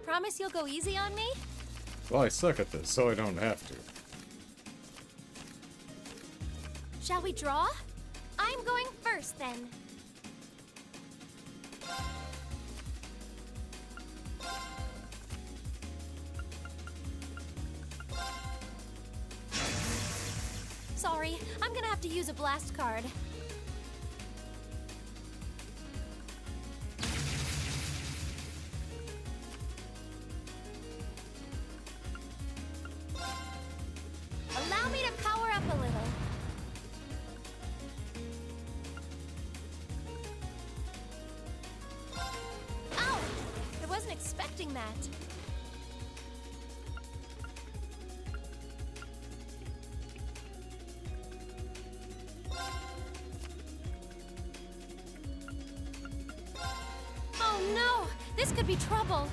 Promise you'll go easy on me? Well, I suck at this, so I don't have to. Shall we draw? I'm going first then. Sorry, I'm gonna have to use a blast card. Allow me to power up a little. Ow! I wasn't expecting that. Oh no! This could be trouble.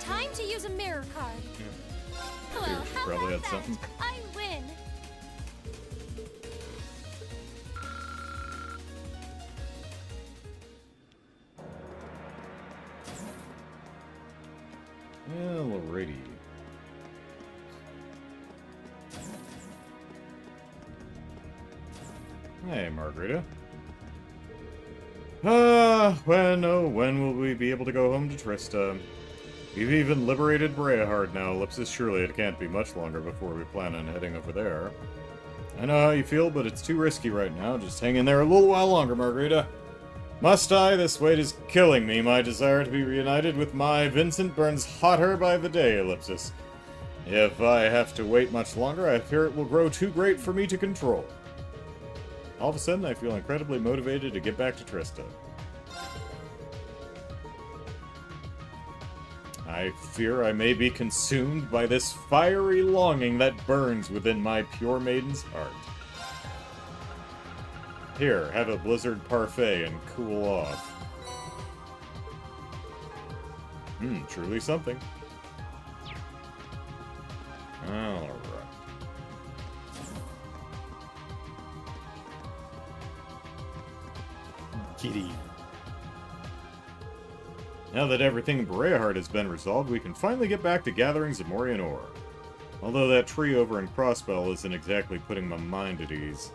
Time to use a mirror card. Well, how Probably about had that? something. I win. Alrighty. Hey, Margarita. When will we be able to go home to Trista? We've even liberated Breahard now, Ellipsis. Surely it can't be much longer before we plan on heading over there. I know how you feel, but it's too risky right now. Just hang in there a little while longer, Margarita. Must I? This weight is killing me. My desire to be reunited with my Vincent burns hotter by the day, Ellipsis. If I have to wait much longer, I fear it will grow too great for me to control. All of a sudden, I feel incredibly motivated to get back to Trista. I fear I may be consumed by this fiery longing that burns within my pure maiden's heart. Here, have a blizzard parfait and cool off. Truly something. Alright. Kitty. Now that everything in Breahard has been resolved, we can finally get back to gathering Zamorian ore. Although that tree over in Crossbell isn't exactly putting my mind at ease.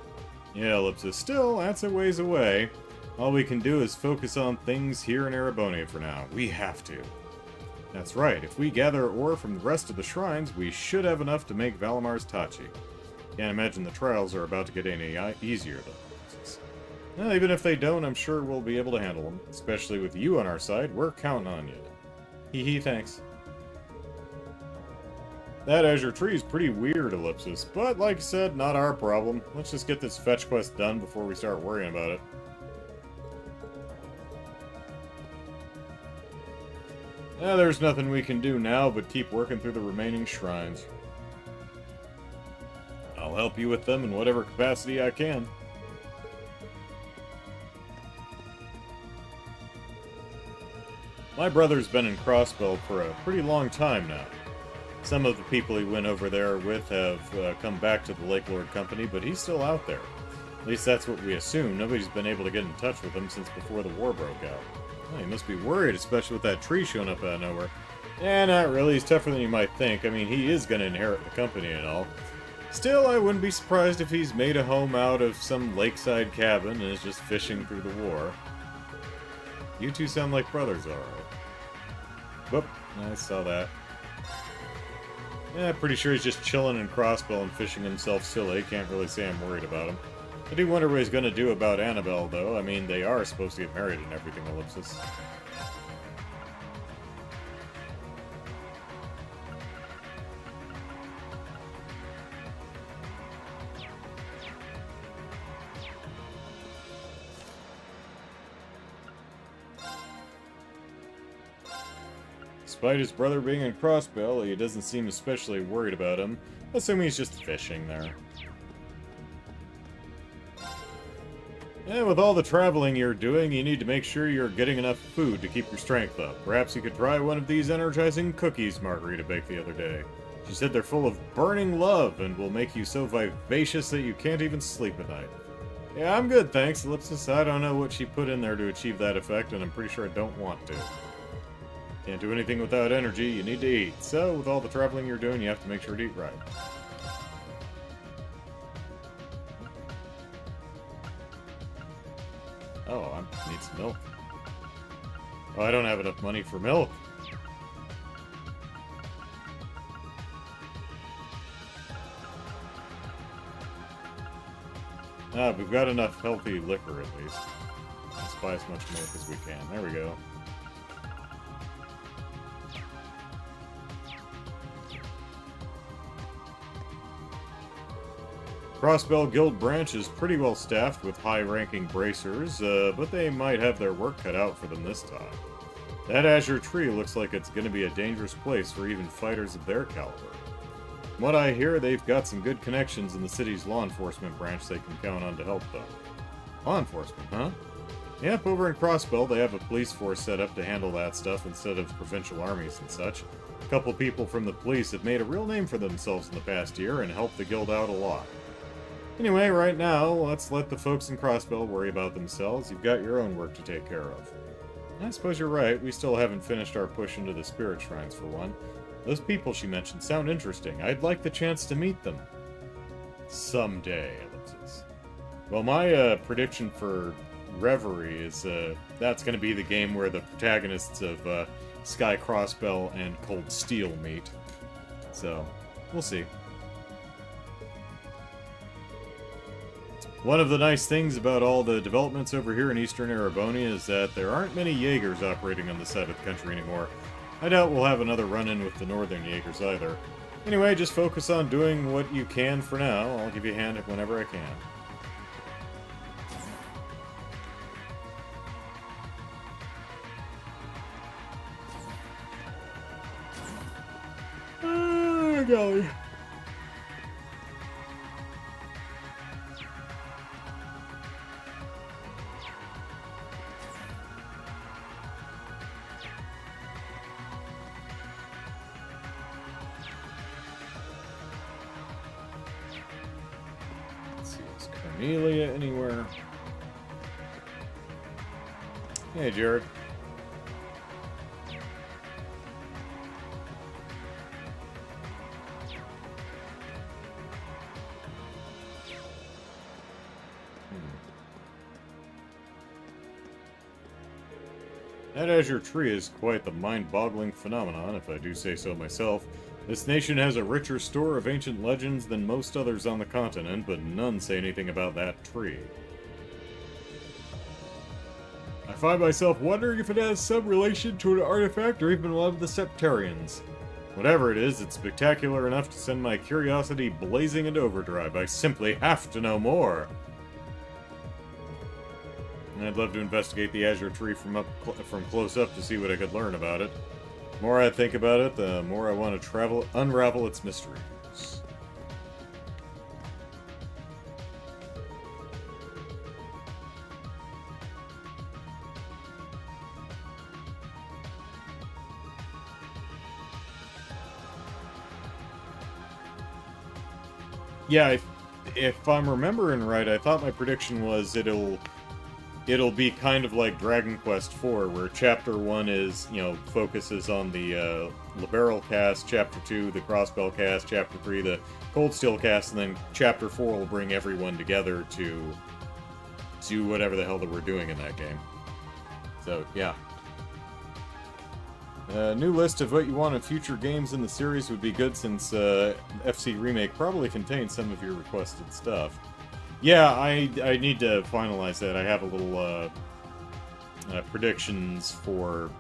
Yeah, Ellipsis, still, that's a ways away. All we can do is focus on things here in Erebonia for now. We have to. That's right, if we gather ore from the rest of the shrines, we should have enough to make Valamar's Tachi. Can't imagine the trials are about to get any easier, though. Well, even if they don't, I'm sure we'll be able to handle them. Especially with you on our side, we're counting on you. Hee hee, thanks. That Azure Tree is pretty weird, Ellipsis, but like I said, not our problem. Let's just get this fetch quest done before we start worrying about it. There's nothing we can do now but keep working through the remaining shrines. I'll help you with them in whatever capacity I can. My brother's been in Crossbell for a pretty long time now. Some of the people he went over there with have come back to the Lake Lord Company, but he's still out there. At least that's what we assume. Nobody's been able to get in touch with him since before the war broke out. Oh, he must be worried, especially with that tree showing up out of nowhere. Not really. He's tougher than you might think. I mean, he is going to inherit the company and all. Still, I wouldn't be surprised if he's made a home out of some lakeside cabin and is just fishing through the war. You two sound like brothers, alright. Whoop, I saw that. Pretty sure he's just chilling in Crossbell and fishing himself silly. Can't really say I'm worried about him. I do wonder what he's going to do about Annabelle, though. I mean, they are supposed to get married and everything, Ellipsis. Despite his brother being in Crossbell, he doesn't seem especially worried about him, assuming he's just fishing there. With all the traveling you're doing, you need to make sure you're getting enough food to keep your strength up. Perhaps you could try one of these energizing cookies Margarita baked the other day. She said they're full of burning love and will make you so vivacious that you can't even sleep at night. Yeah, I'm good, thanks, Ellipsis. I don't know what she put in there to achieve that effect, and I'm pretty sure I don't want to. Can't do anything without energy, you need to eat. So, with all the traveling you're doing, you have to make sure to eat right. Oh, I need some milk. Oh, I don't have enough money for milk. We've got enough healthy liquor at least. Let's buy as much milk as we can. There we go. Crossbell Guild branch is pretty well staffed with high-ranking bracers, but they might have their work cut out for them this time. That Azure Tree looks like it's going to be a dangerous place for even fighters of their caliber. From what I hear, they've got some good connections in the city's law enforcement branch they can count on to help them. Law enforcement, huh? Yep, over in Crossbell they have a police force set up to handle that stuff instead of provincial armies and such. A couple people from the police have made a real name for themselves in the past year and helped the guild out a lot. Anyway, right now, let's let the folks in Crossbell worry about themselves. You've got your own work to take care of. I suppose you're right. We still haven't finished our push into the spirit shrines, for one. Those people she mentioned sound interesting. I'd like the chance to meet them. Someday, Ellipsis. Well, my prediction for Reverie is that's going to be the game where the protagonists of Sky Crossbell and Cold Steel meet. So, we'll see. One of the nice things about all the developments over here in Eastern Erebonia is that there aren't many Jaegers operating on this side of the country anymore. I doubt we'll have another run-in with the Northern Jaegers either. Anyway, just focus on doing what you can for now. I'll give you a hand whenever I can. Oh, golly. Cornelia anywhere? Hey, Jared. That Azure Tree is quite the mind-boggling phenomenon, if I do say so myself. This nation has a richer store of ancient legends than most others on the continent, but none say anything about that tree. I find myself wondering if it has some relation to an artifact or even one of the Septarians. Whatever it is, it's spectacular enough to send my curiosity blazing into overdrive. I simply have to know more. And I'd love to investigate the Azure Tree from close up to see what I could learn about it. The more I think about it, the more I want to unravel its mysteries. Yeah, if I'm remembering right, I thought my prediction was it'll be kind of like Dragon Quest IV, where Chapter 1 is, focuses on the Liberal cast, Chapter 2 the Crossbell cast, Chapter 3 the Cold Steel cast, and then Chapter 4 will bring everyone together to do whatever the hell that we're doing in that game. So, yeah. A new list of what you want in future games in the series would be good, since FC Remake probably contains some of your requested stuff. Yeah, I need to finalize that. I have a little predictions for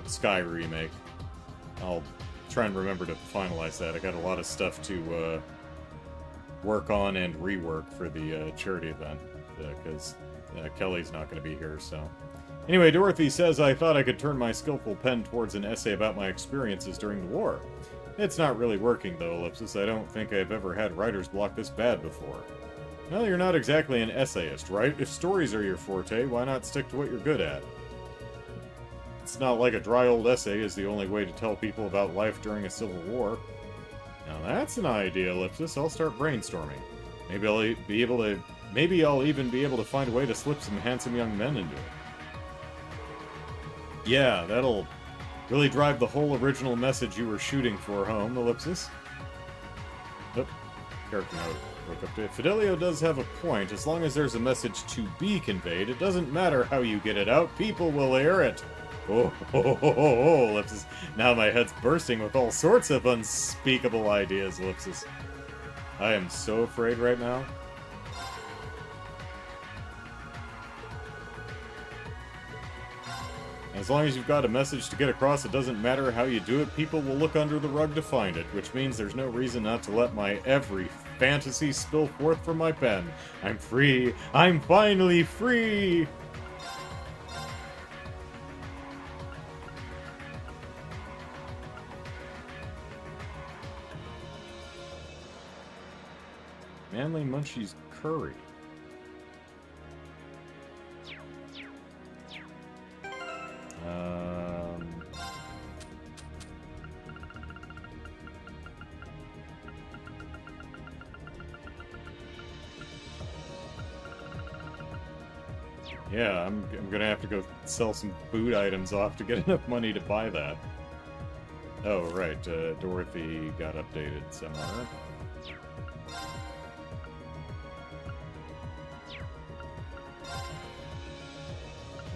Sky Remake. I'll try and remember to finalize that. I got a lot of stuff to work on and rework for the charity event, because Kelly's not going to be here, so... Anyway, Dorothy says, I thought I could turn my skillful pen towards an essay about my experiences during the war. It's not really working, though, Ellipsis. I don't think I've ever had writer's block this bad before. Well, you're not exactly an essayist, right? If stories are your forte, why not stick to what you're good at? It's not like a dry old essay is the only way to tell people about life during a civil war. Now that's an idea, Ellipsis. I'll start brainstorming. Maybe I'll even be able to find a way to slip some handsome young men into it. Yeah, that'll really drive the whole original message you were shooting for home, Ellipsis. Oh, character note. Quick update. Fidelio does have a point. As long as there's a message to be conveyed, it doesn't matter how you get it out, people will hear it. Oh, Ellipsis. Now my head's bursting with all sorts of unspeakable ideas, Ellipsis. I am so afraid right now. As long as you've got a message to get across, it doesn't matter how you do it, people will look under the rug to find it, which means there's no reason not to let my every fantasy spill forth from my pen. I'm free! I'm finally free! Manly Munchie's curry. Yeah, I'm gonna have to go sell some food items off to get enough money to buy that. Oh, right, Dorothy got updated somewhere.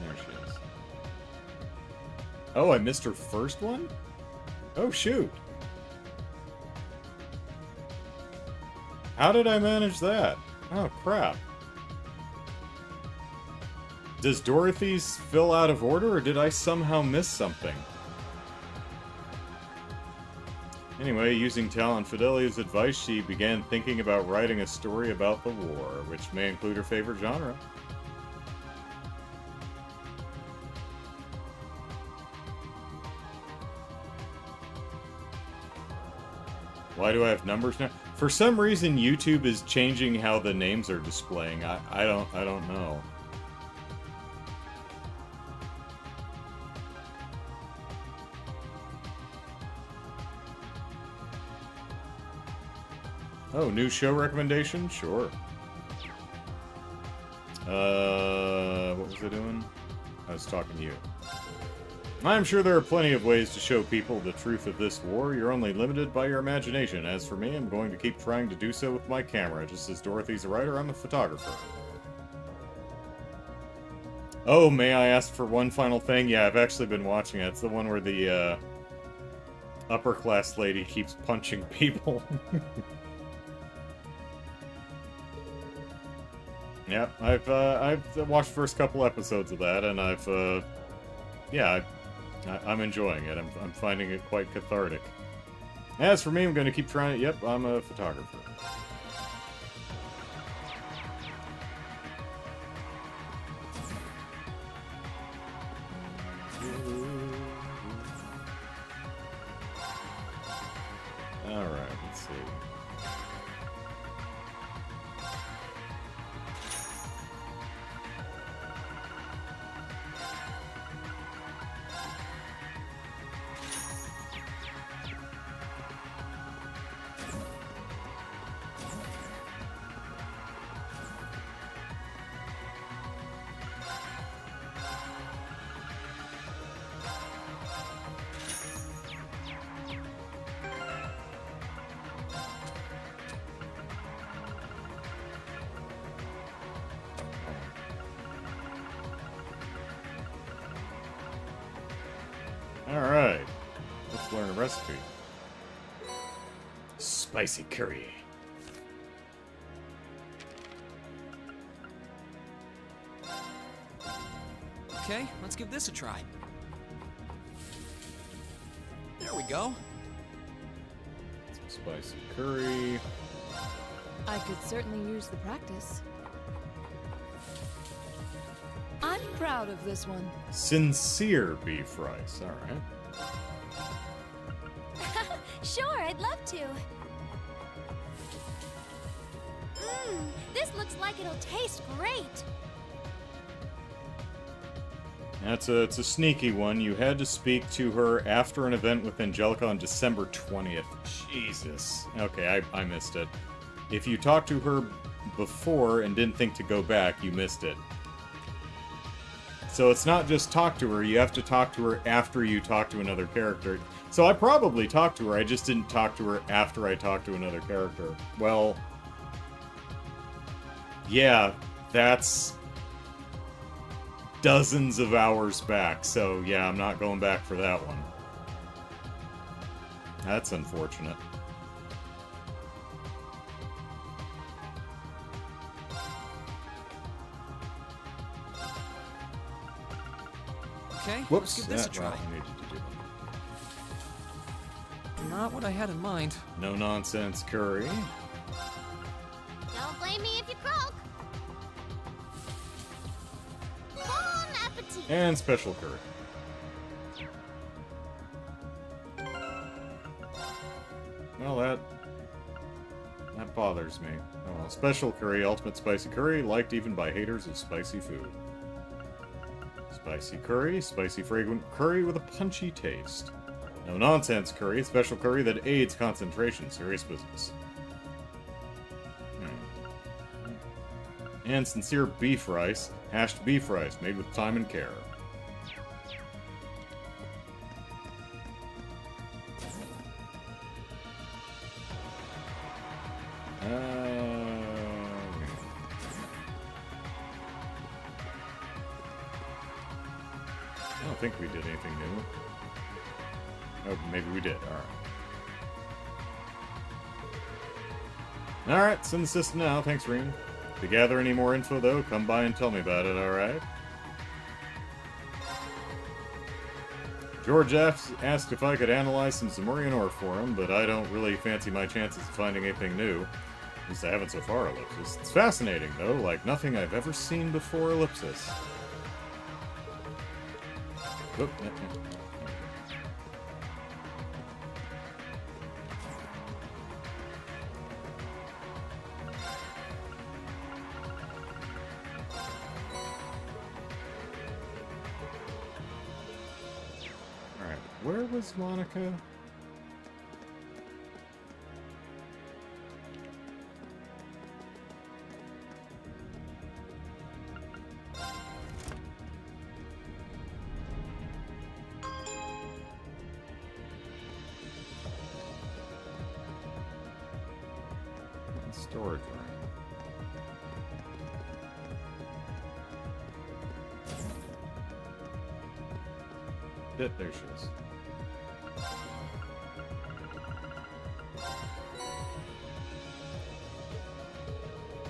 There she is. Oh, I missed her first one? Oh, shoot. How did I manage that? Oh, crap. Does Dorothy's fill out of order, or did I somehow miss something? Anyway, using Tal and Fidelia's advice, she began thinking about writing a story about the war, which may include her favorite genre. Why do I have numbers now? For some reason, YouTube is changing how the names are displaying. I don't know. Oh, new show recommendation? Sure. What was I doing? I was talking to you. I'm sure there are plenty of ways to show people the truth of this war. You're only limited by your imagination. As for me, I'm going to keep trying to do so with my camera. Just as Dorothy's a writer, I'm a photographer. Oh, may I ask for one final thing? Yeah, I've actually been watching it. It's the one where the, upper-class lady keeps punching people. Yeah, I've watched the first couple episodes of that, and I'm enjoying it. I'm finding it quite cathartic. As for me, I'm going to keep trying it. Yep, I'm a photographer. Alright, let's see. Alright, let's learn a recipe. Spicy curry. Okay, let's give this a try. There we go. Some spicy curry. I could certainly use the practice. I'm proud of this one. Sincere beef rice. Alright. Sure, I'd love to. This looks like it'll taste great. It's a sneaky one. You had to speak to her after an event with Angelica on December 20th. Jesus. Okay, I missed it. If you talked to her before and didn't think to go back, you missed it. So it's not just talk to her, you have to talk to her after you talk to another character. So I probably talked to her, I just didn't talk to her after I talked to another character. Well, yeah, that's dozens of hours back, so yeah, I'm not going back for that one. That's unfortunate. Okay, Whoops, let's give this a that- try. well, I needed to do that. Not what I had in mind. No nonsense curry. Don't blame me if you croak. Bon appetit. And special curry. Well, that bothers me. Oh, well, special curry, ultimate spicy curry, liked even by haters of spicy food. Spicy curry, spicy fragrant curry with a punchy taste. No nonsense curry, special curry that aids concentration, serious business. And sincere beef rice, hashed beef rice, made with time and care. I don't think we did anything new. Oh, maybe we did. Alright. Alright, it's in the system now. Thanks, Reem. If you gather any more info, though, come by and tell me about it, alright? George asked if I could analyze some Zemurian ore for him, but I don't really fancy my chances of finding anything new. At least I haven't so far, Ellipsis. It's fascinating, though, like nothing I've ever seen before, Ellipsis. Oop, Alright, where was Monica? Storage room. There she is.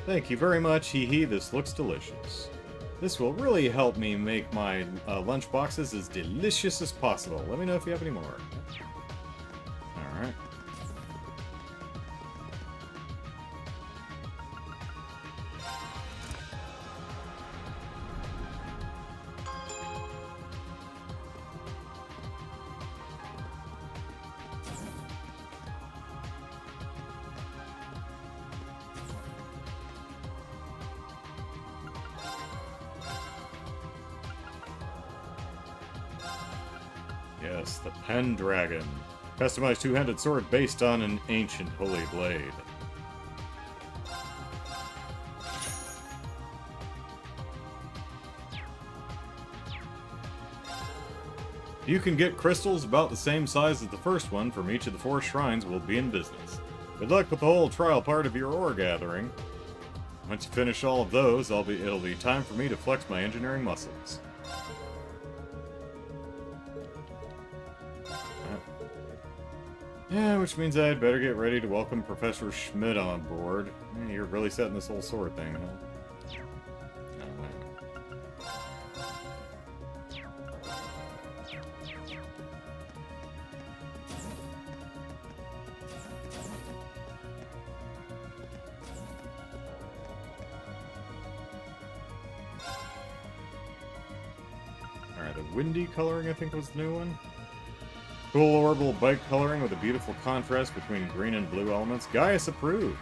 Thank you very much, hee hee. This looks delicious. This will really help me make my lunch boxes as delicious as possible. Let me know if you have any more. Alright. Yes, the Pendragon. Customized two-handed sword based on an ancient holy blade. You can get crystals about the same size as the first one from each of the 4 shrines we'll be in business. Good luck with the whole trial part of your ore gathering. Once you finish all of those, it'll be time for me to flex my engineering muscles. Yeah, which means I'd better get ready to welcome Professor Schmidt on board. Yeah, you're really setting this whole sword thing, huh? Alright, a windy coloring I think was the new one. Cool orbital bike coloring with a beautiful contrast between green and blue elements. Gaius approved.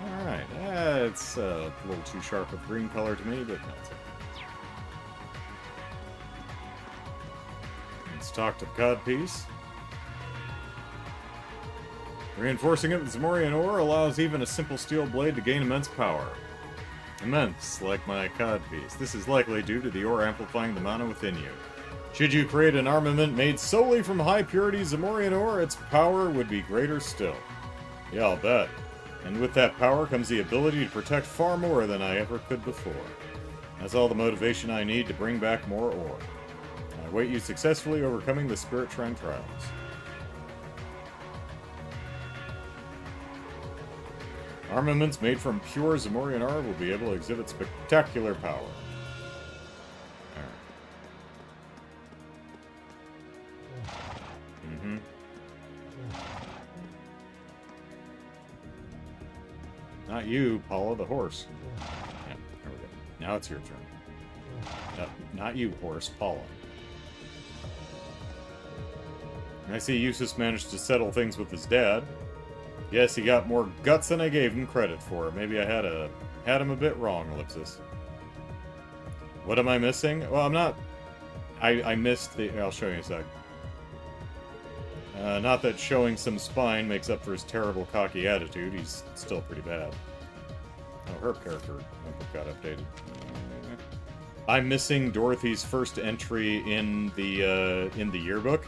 Alright, it's a little too sharp of green color to me, but that's it. Let's talk to the codpiece. Reinforcing it with Zamorian ore allows even a simple steel blade to gain immense power. Immense, like my codpiece. This is likely due to the ore amplifying the mana within you. Should you create an armament made solely from high-purity Zamorian ore, its power would be greater still. Yeah, I'll bet. And with that power comes the ability to protect far more than I ever could before. That's all the motivation I need to bring back more ore. I await you successfully overcoming the Spirit Shrine trials. Armaments made from pure Zamorian ore will be able to exhibit spectacular power. Not you, Paula, the horse. Yeah, there we go. Now it's your turn. Not you, horse, Paula. I see Eustace managed to settle things with his dad. Yes, he got more guts than I gave him credit for. Maybe I had him a bit wrong, Ellipsis. What am I missing? Well, I'm not... I missed the... I'll show you in a sec. Not that showing some spine makes up for his terrible cocky attitude. He's still pretty bad. Oh, her character got updated. I'm missing Dorothy's first entry in the yearbook.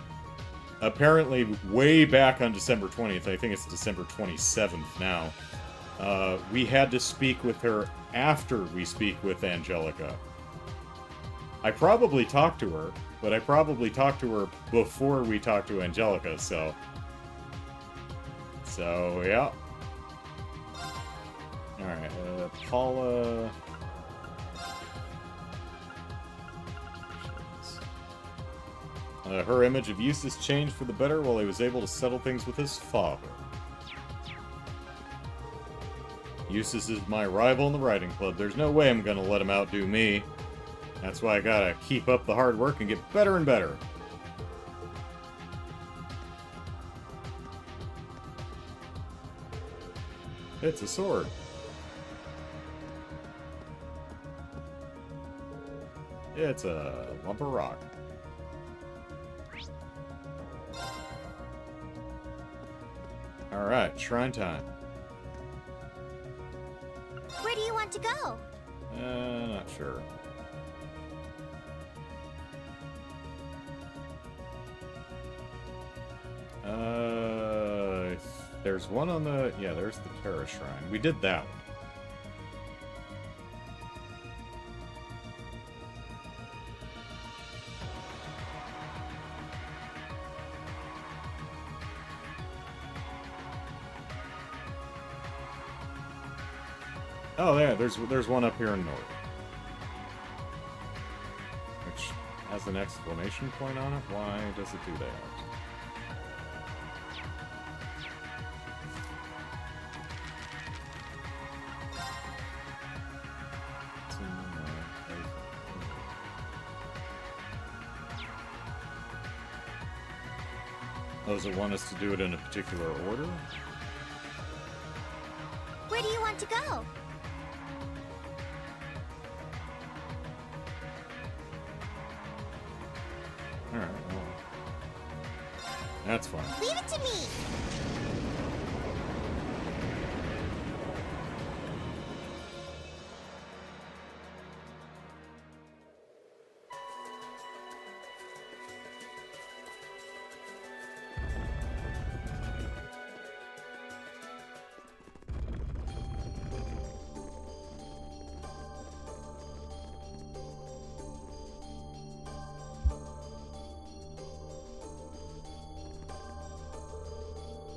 Apparently, way back on December 20th, I think it's December 27th now, we had to speak with her after we speak with Angelica. I probably talked to her, but I probably talked to her before we talked to Angelica, so yeah. Alright, Paula... her image of Eustace changed for the better while he was able to settle things with his father. Eustace is my rival in the riding club. There's no way I'm gonna let him outdo me. That's why I gotta keep up the hard work and get better and better. It's a sword. It's a lump of rock. Alright, shrine time. Where do you want to go? Not sure. There's one on the... Yeah, there's the Terra Shrine. We did that one. Oh, yeah, there's one up here in north. Which has an exclamation point on it. Why does it do that? Oh, does it want us to do it in a particular order? Where do you want to go? Alright, well... That's fine. Leave it to me!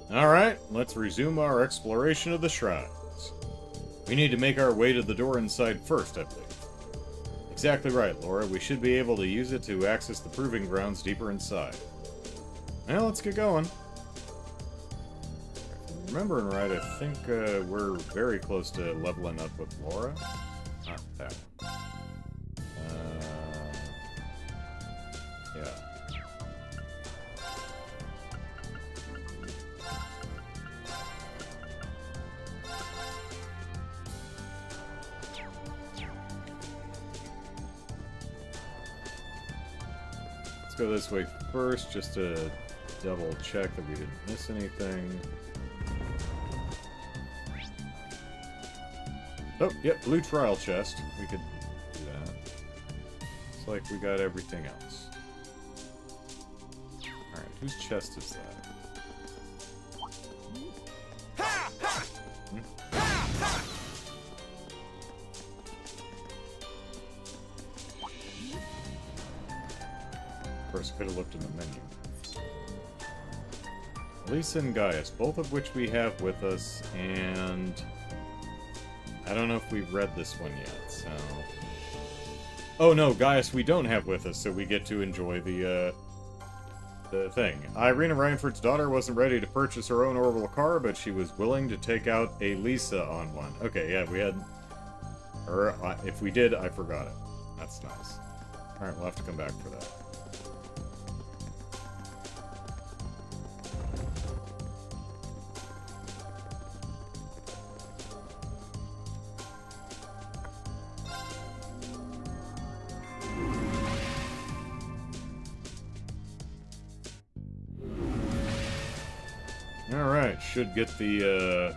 Alright, let's resume our exploration of the shrines. We need to make our way to the door inside first, I believe. Exactly right, Laura. We should be able to use it to access the proving grounds deeper inside. Well, let's get going. Remembering right, I think we're very close to leveling up with Laura. Not that one. Yeah. Let's go this way first, just to double check that we didn't miss anything. Oh, yep, blue trial chest. We could do that. Looks like we got everything else. Alright, whose chest is that? Of course, I could have looked in the menu. Lisa and Gaius, both of which we have with us, and I don't know if we've read this one yet, so... Oh no, Gaius we don't have with us, so we get to enjoy the thing. Irina Reinford's daughter wasn't ready to purchase her own orbital car, but she was willing to take out a Lisa on one. Okay, yeah, we had... Or, if we did, I forgot it. That's nice. Alright, we'll have to come back for that. Alright, should get the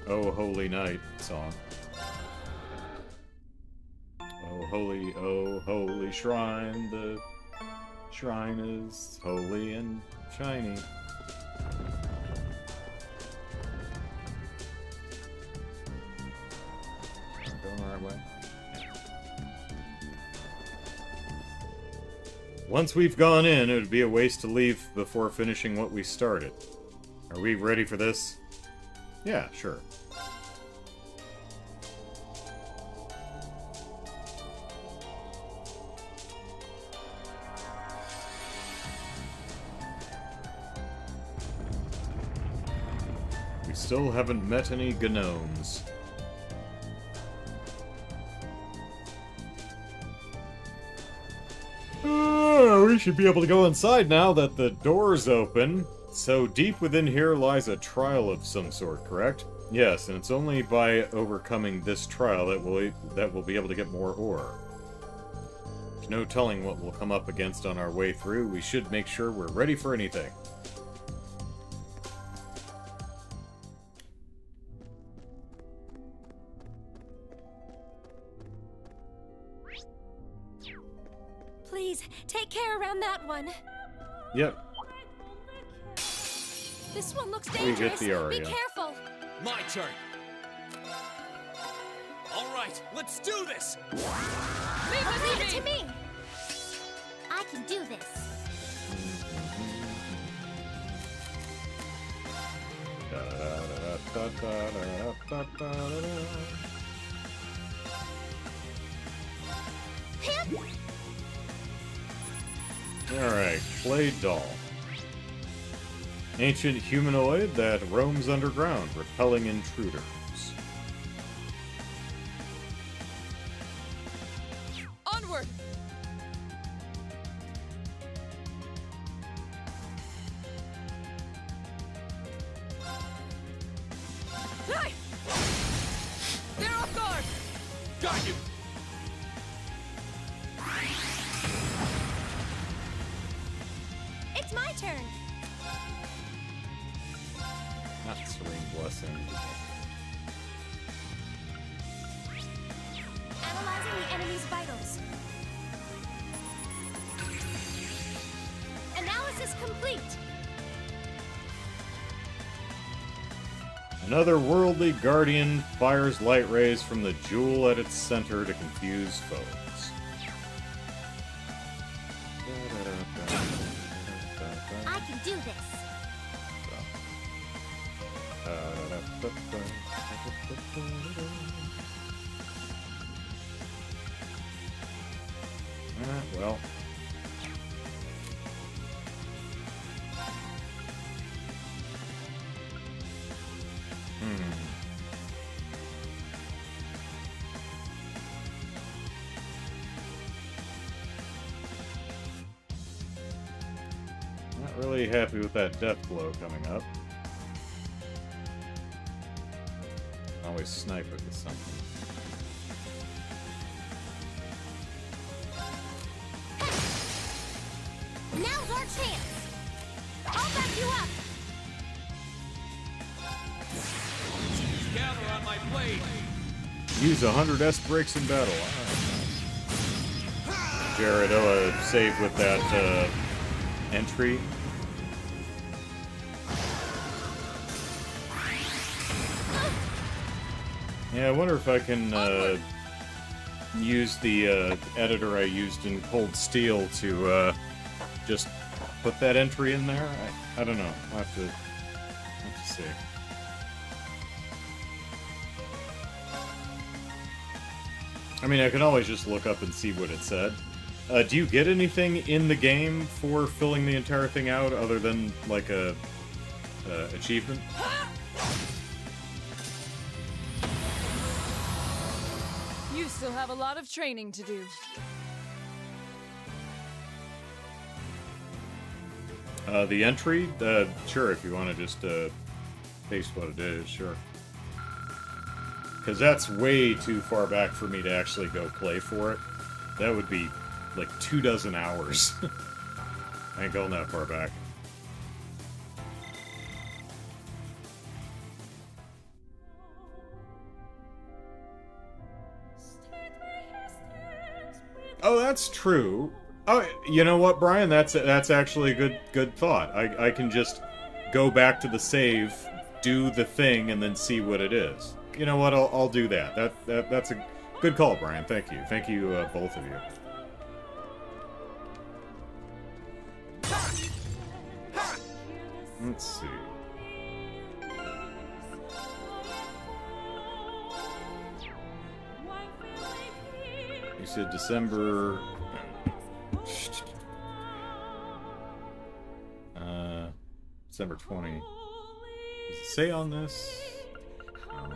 Oh Holy Night song. Oh holy shrine, the shrine is holy and shiny. Going the right way. Once we've gone in, it would be a waste to leave before finishing what we started. Are we ready for this? Yeah, sure. We still haven't met any gnomes. We should be able to go inside now that the door's open. So deep within here lies a trial of some sort, correct? Yes, and it's only by overcoming this trial that we'll be able to get more ore. There's no telling what we'll come up against on our way through. We should make sure we're ready for anything. Please, take care around that one. Yep. This one looks We dangerous. get the aria. Be careful. My turn. All right, let's do this. Leave it to me. I can do this. Alright, clay doll. Ancient humanoid that roams underground, repelling intruders. Onward! Hey! They're off guard! Got you! Yes, and Analyzing the enemy's vitals. Analysis complete. another worldly guardian fires light rays from the jewel at its center to confuse foes. I can do this. Well. Not really happy with that death blow coming up. Always snipe it with something. Now's our chance. I'll back you up. Gather on my blade. Use 100 S breaks in battle. Jared, save with that entry. Yeah, I wonder if I can use the editor I used in Cold Steel to just put that entry in there. I don't know. I'll have to see. I mean, I can always just look up and see what it said. Do you get anything in the game for filling the entire thing out other than, like, a achievement? You still have a lot of training to do. The entry? Sure, if you want to just paste what it is, sure. Because that's way too far back for me to actually go play for it. That would be like 24 hours. I ain't going that far back. Oh, that's true. Oh, you know what, Brian? That's actually a good thought. I can just go back to the save, do the thing, and then see what it is. You know what? I'll do that. That's a good call, Brian. Thank you. Thank you, both of you. Let's see. You said December... December 20. Does it say on this? No.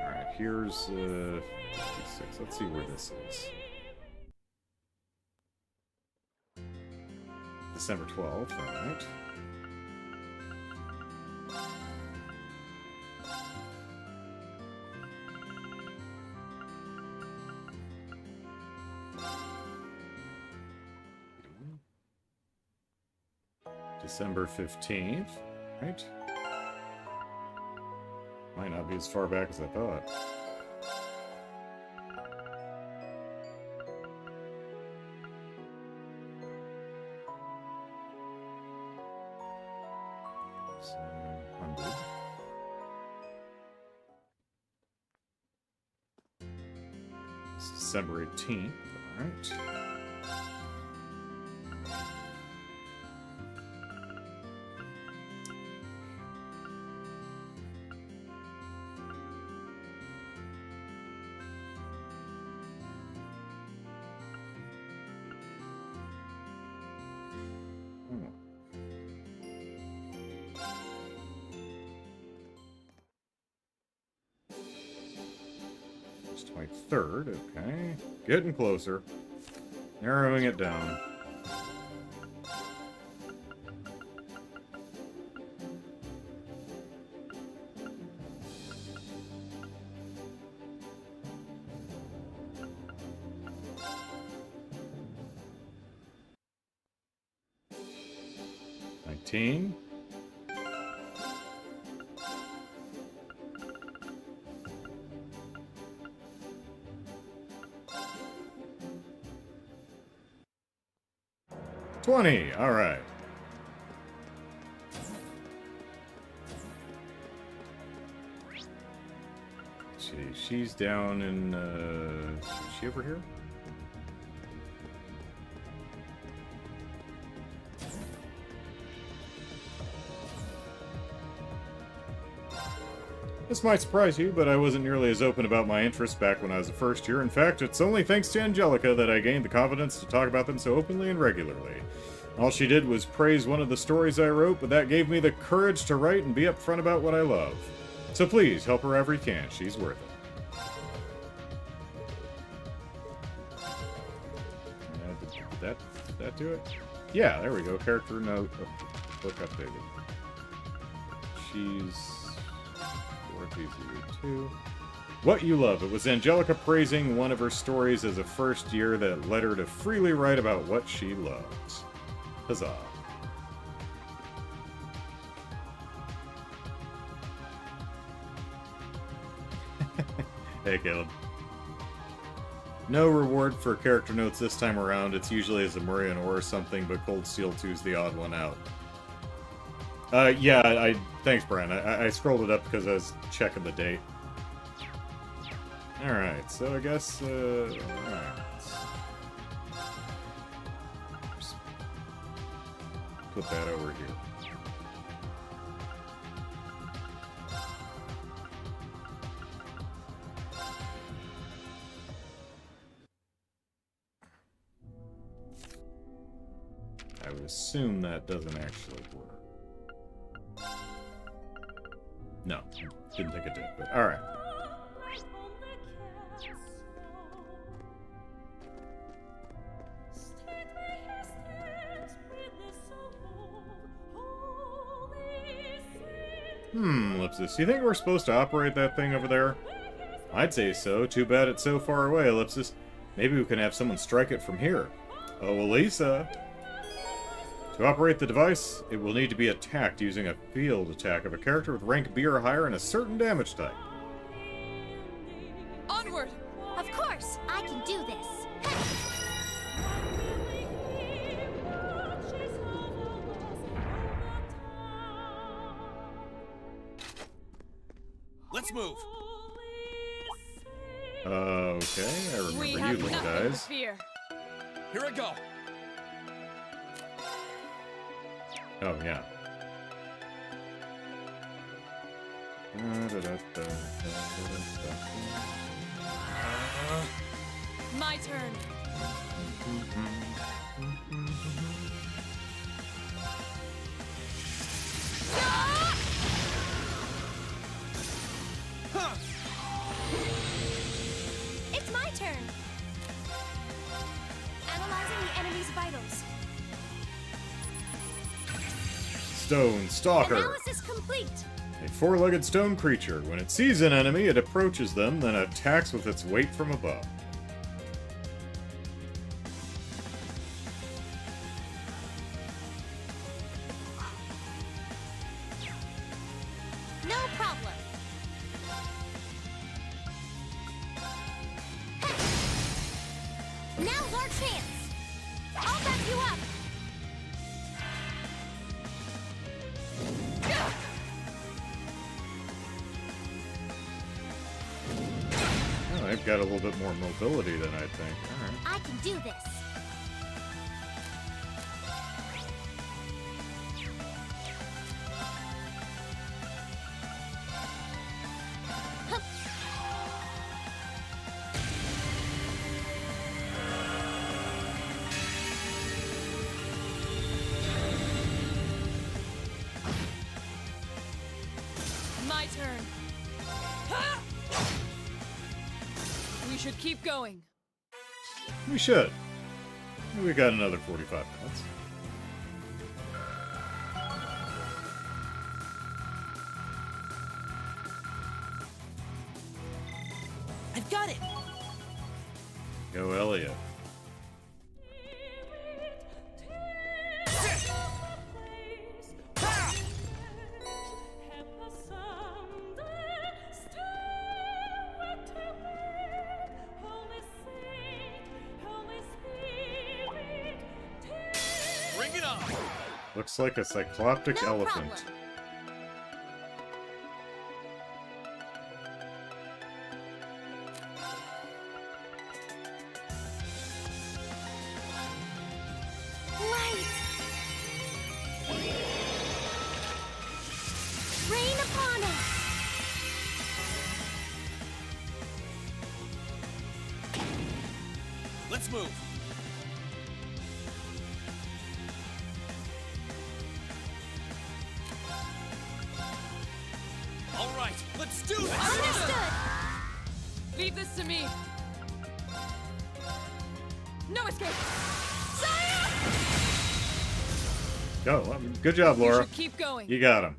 Alright, here's 56. Let's see where this is. December 12th, alright. December 15th, right? Might not be as far back as I thought. So, 100. It's December 18th, alright. It's 23rd, okay. Getting closer. Narrowing it down. 19. $20. All right. Let's see, she's down in. Is she over here? This might surprise you, but I wasn't nearly as open about my interests back when I was a first year. In fact, it's only thanks to Angelica that I gained the confidence to talk about them so openly and regularly. All she did was praise one of the stories I wrote, but that gave me the courage to write and be upfront about what I love. So please, help her however you can. She's worth it. Did that do it? Yeah, there we go. Character note. Oh, book updated. She's... too. What You Love. It was Angelica praising one of her stories as a first year that led her to freely write about what she loves. Huzzah. Hey, Caleb. No reward for character notes this time around. It's usually as a Marian or something, but Cold Steel 2's the odd one out. Yeah, thanks, Brian. I scrolled it up because I was checking the date. Alright, so I guess, alright. Just put that over here. I would assume that doesn't actually work. No, didn't think it did, but alright. Ellipsis, you think we're supposed to operate that thing over there? I'd say so. Too bad it's so far away, Ellipsis. Maybe we can have someone strike it from here. Oh, Elisa! To operate the device, it will need to be attacked using a field attack of a character with rank B or higher and a certain damage type. Onward! Of course, I can do this. Let's move. Okay, I remember you little guys. Here I go. Oh, yeah. My turn. It's my turn. Analyzing the enemy's vitals. Stone Stalker. Analysis complete. A four-legged stone creature. When it sees an enemy, it approaches them, then attacks with its weight from above. No problem. Now's our chance. I'll back you up. Oh, I've got a little bit more mobility than I'd think. Alright. I can do this. My turn. We should keep going. We should. We got another 45 minutes. I've got it! Go, Elliot. Looks like a cycloptic elephant. Problem. Light! Rain upon us! Let's move. All right, let's do this. Understood! Leave this to me. No escape! Sire! Go. Good job, We Laura. should keep going. You got him.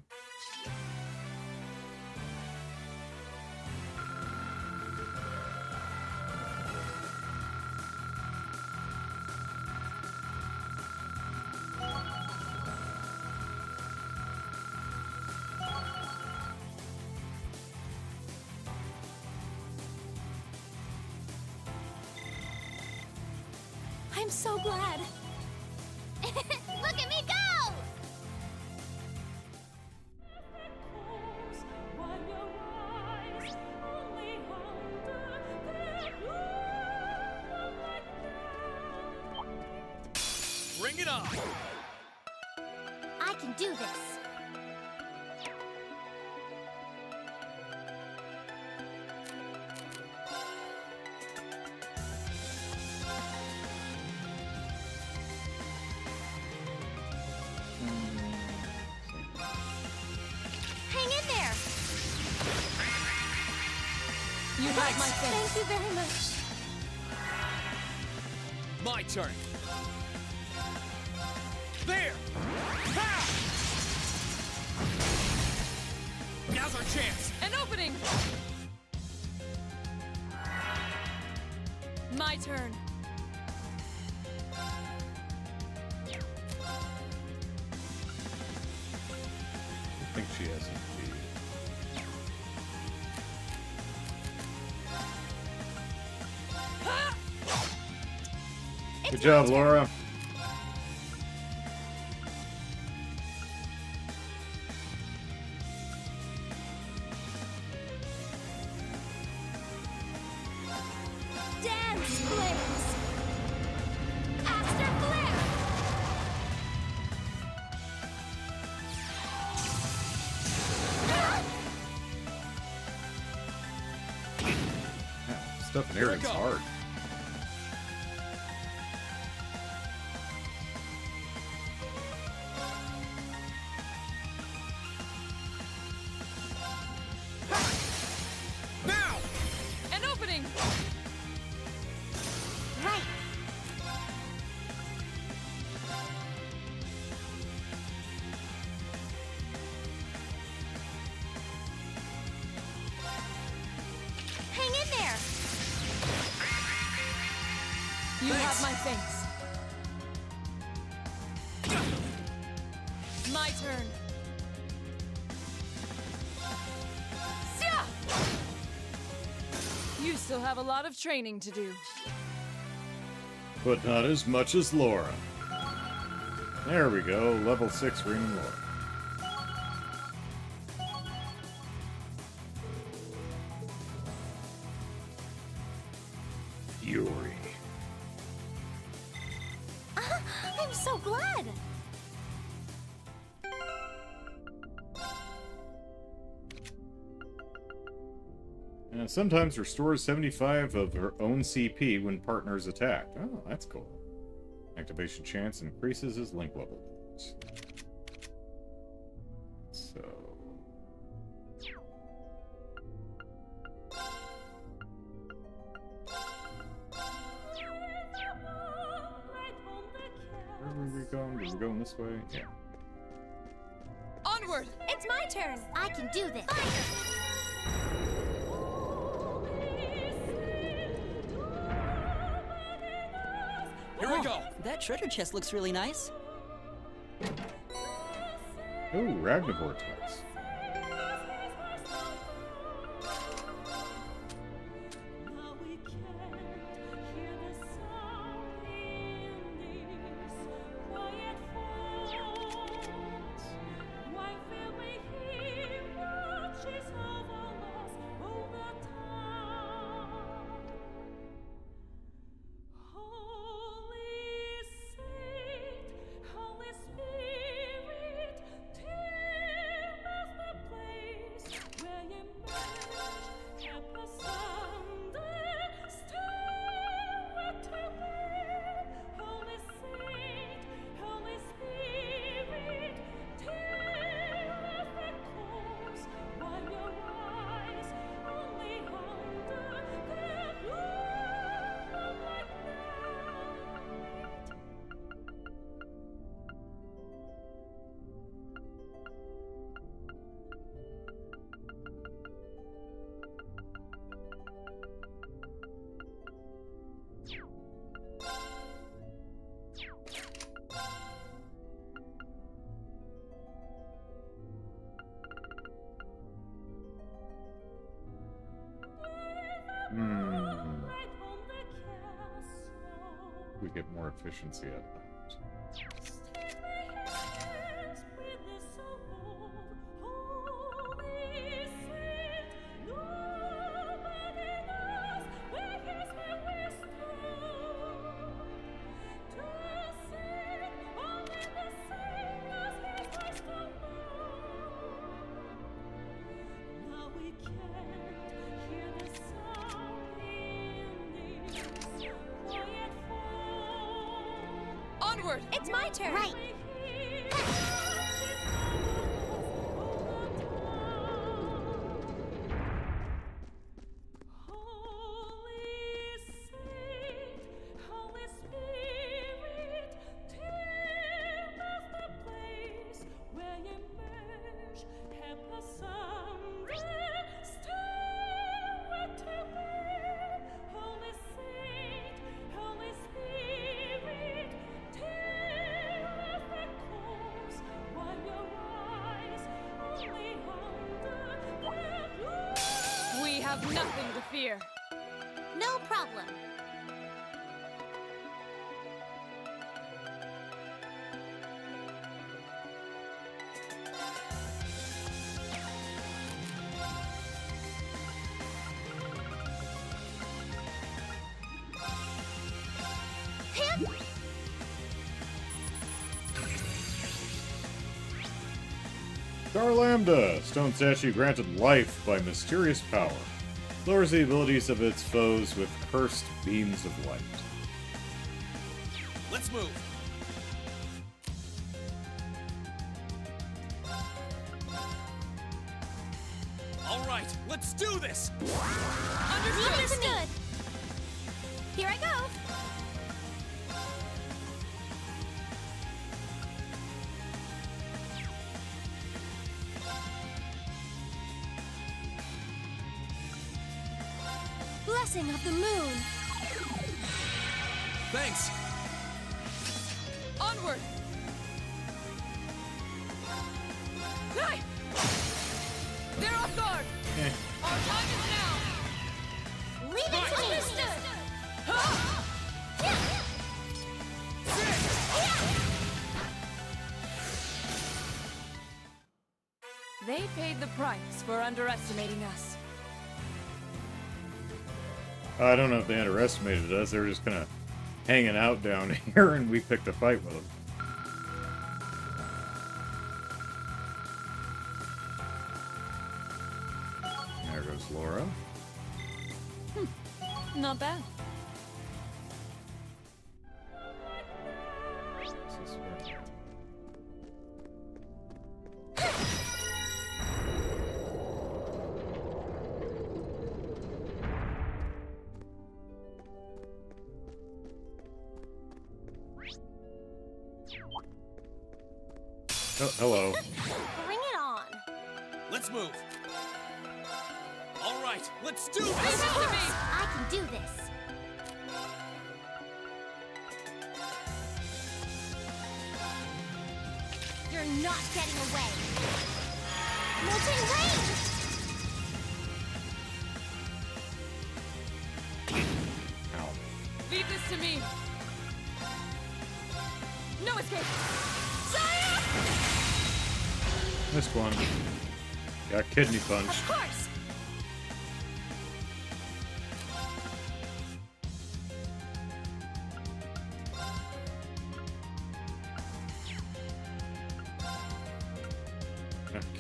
I'm so glad. Look at me go! Bring it on. I can do this. Hang in there. You have my thanks. Thank you very much. My turn. There. Ha! Now's our chance. An opening! My turn. I think she has some speed. Good job, Laura. Dance, flames! Astro flare! Stuff in here is hard. Now. An opening! Right. Hang in there. You have my thanks. My turn. Sia! You still have a lot of training to do. But not as much as Laura. There we go, level 6 Reaming Laura. Fury. I'm so glad. And sometimes restores 75 of her own CP when partners attack. Oh, that's cool. Activation chance increases as link level. So... Where were we going? Were we going this way? Yeah. Onward! It's my turn. I can do this. Here we go. That treasure chest looks really nice. Ooh, Ragnavortex. we get more efficiency out of that. Onward! It's my turn! Right. We have nothing to fear. No problem. Star Lambda! Stone statue granted life by mysterious power. Lowers the abilities of its foes with cursed beams of light. Let's move. All right, let's do this. Understood! Here I go! Blessing of the moon! Thanks. Onward! Hey! They're off guard! Our time is now! Leave it to me! Understood! They paid the price for underestimating us. I don't know if they underestimated us. They were just kind of hanging out down here, and we picked a fight with them. There goes Laura. Not bad. Oh, hello. Bring it on. Let's move. All right, let's do this. I can do this. You're not getting away. Molten rain! Leave this to me. No escape. Sire! Missed one. Got kidney punched. Of course!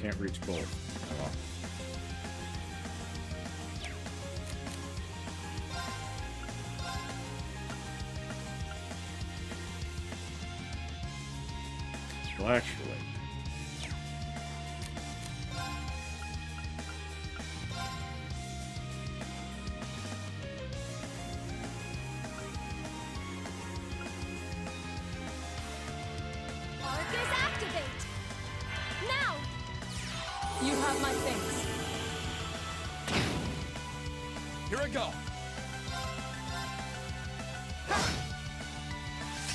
Can't reach both. Oh, well. Well, actually. Arcus activate! Now! You have my things. Here I go.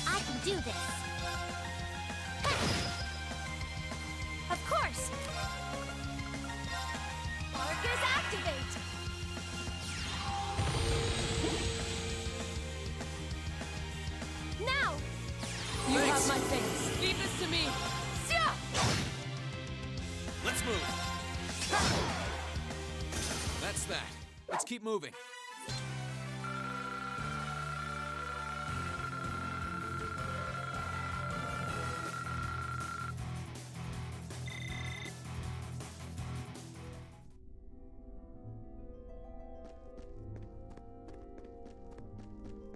I can do this. Of course! Arcus activate! You have my thanks. Leave this to me. Sia! Let's move. That's that. Let's keep moving.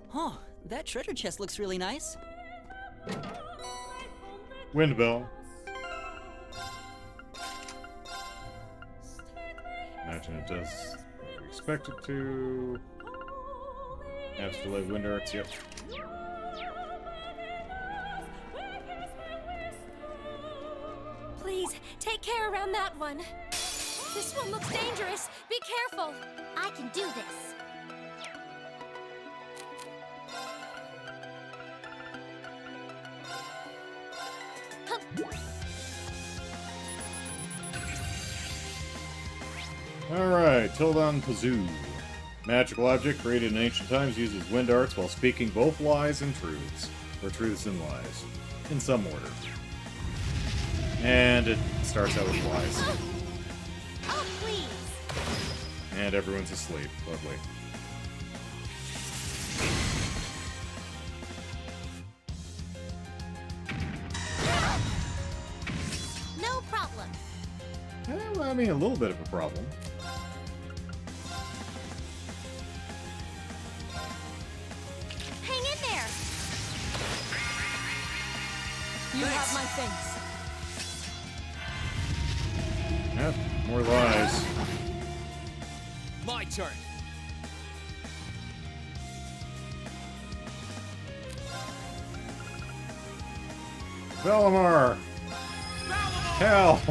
Huh, that treasure chest looks really nice. Windbell. Imagine it does what we expect it to. Has delayed wind arts, yep. Please, take care around that one. This one looks dangerous. Be careful. I can do this. Alright, Tildon Pazoo. Magical object created in ancient times uses wind arts while speaking both lies and truths. Or truths and lies. In some order. And it starts out with lies. Oh, please. And everyone's asleep. Lovely. No problem. Well, I mean, a little bit of a problem. Hang in there. You have my thanks. Yep, more lies. My turn. Valimar! Help!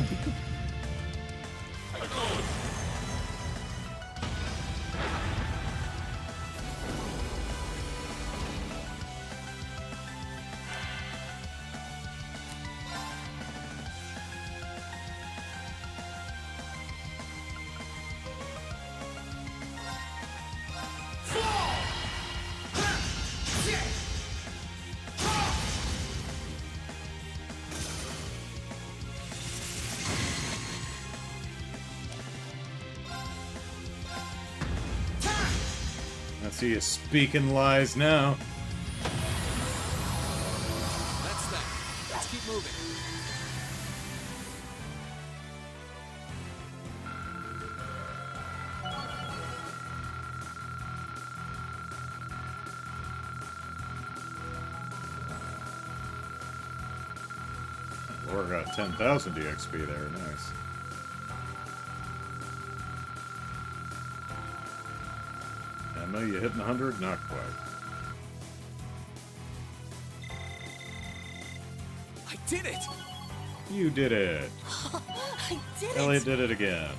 I see you speaking lies now. That's that. Let's keep moving. Laura got 10,000 DXP there, nice. Emma, you hitting 100? Not quite. I did it! You did it! I did Elliot did it again.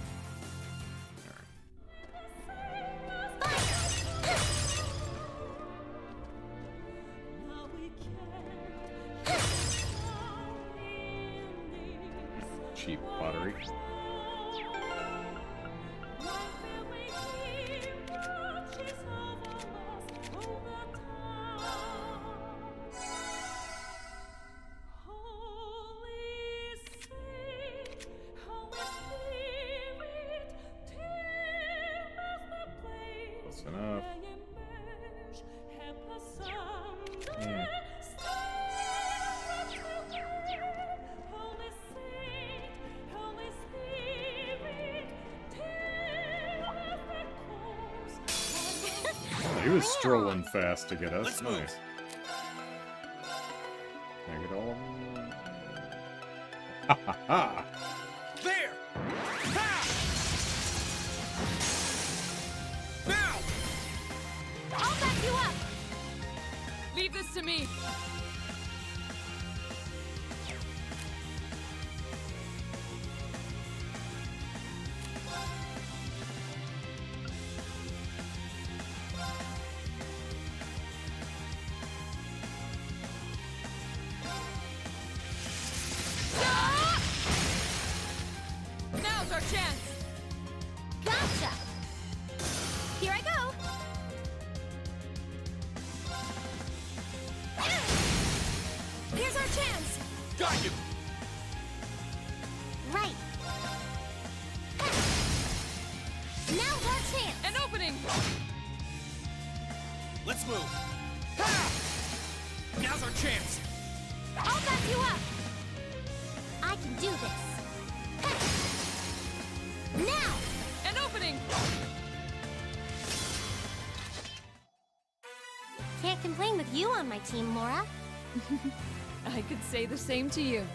Cheap pottery. Close enough. Yeah. He was strolling fast to get us. Let's move. Nice. Can I get all of them? Ha ha ha! There! Ha! Now! I'll back you up. Leave this to me. Now's our chance. Gotcha. Here I go. Got you! Right. Now's our chance! An opening! Let's move! Ha! Now's our chance! I'll back you up! I can do this. Now! An opening! Can't complain with you on my team, Laura. I could say the same to you.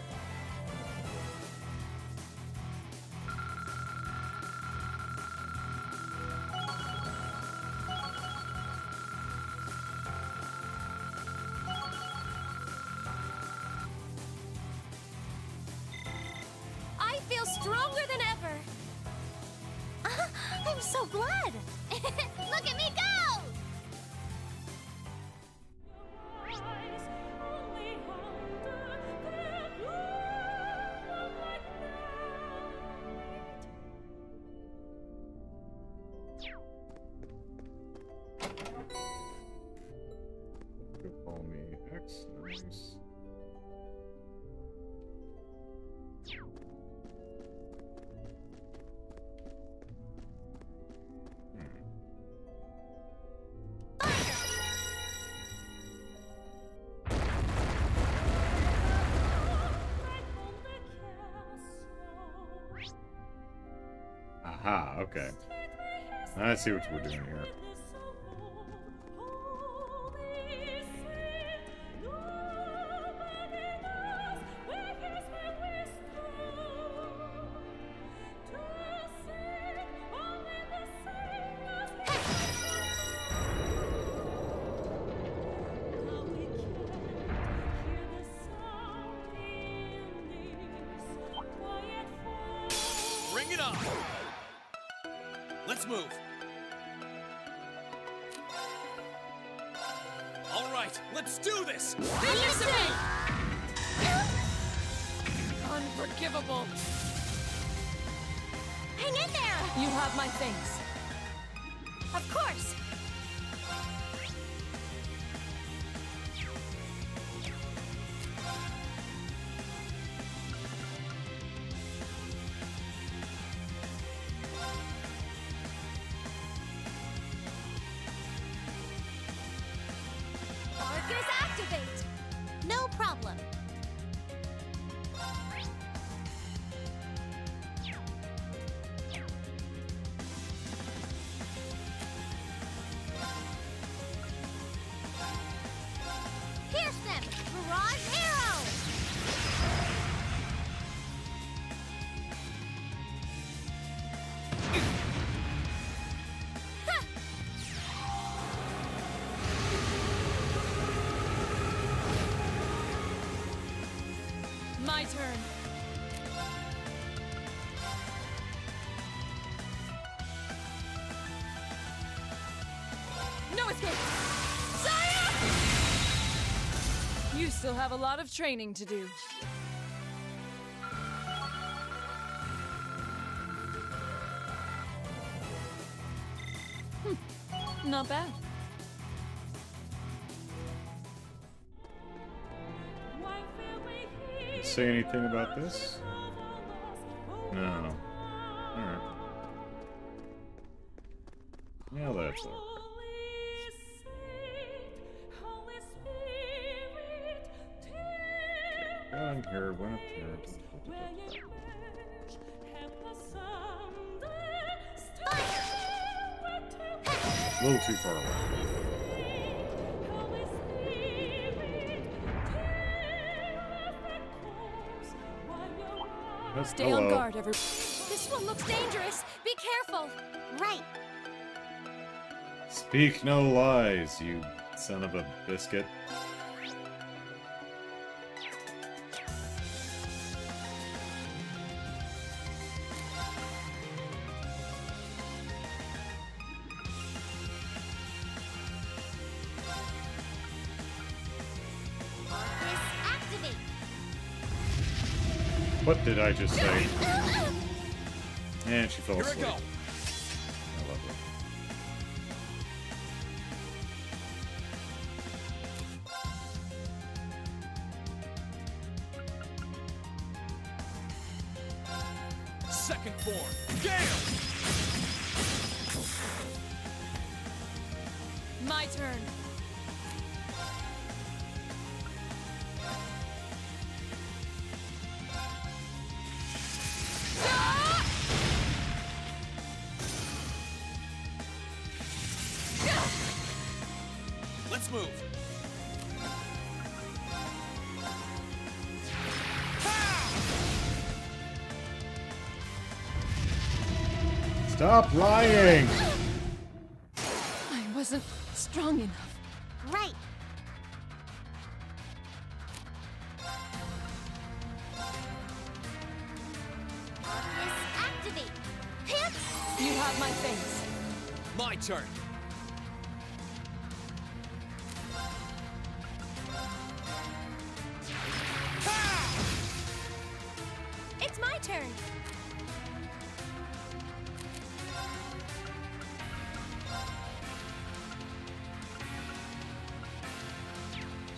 I feel stronger than ever. I'm so glad. Look at me go! Call me X. Nice. Aha, okay. I see what we're doing here. Bring it on! Let's move! All right, let's do this! Unforgivable! Hang in there! You have my thanks. Of course! Arcus activate! No problem. Pierce them! Barrage arrow! My turn. No escape! Sire! You still have a lot of training to do. Not bad. Say anything about this? No. Alright. Yeah, that's alright. Down here, went up here. A little too far away. Stay on guard, everyone. This one looks dangerous. Be careful. Right. Speak no lies, you son of a biscuit. Arcus activate. What did I just say? And she fell Here I asleep. go. I love it. second form. Gale! My turn. Let's move. Stop lying! I wasn't strong enough. Right. Arcus, activate. Pip! You have my face. My turn. It's my turn.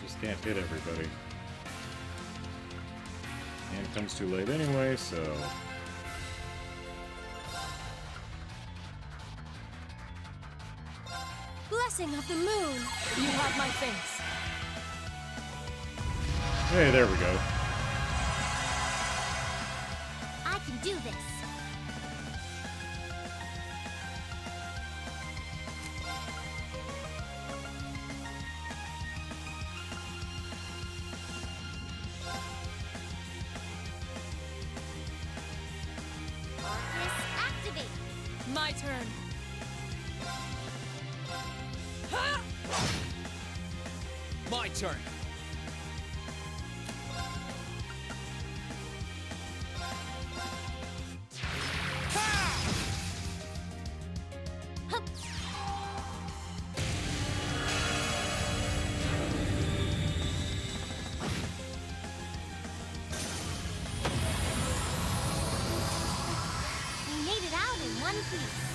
Just can't hit everybody. And it comes too late anyway, so... Blessing of the moon. You have my face. Hey, there we go. I can do this. Arcus, activate. My turn. My turn. We made it out in one piece.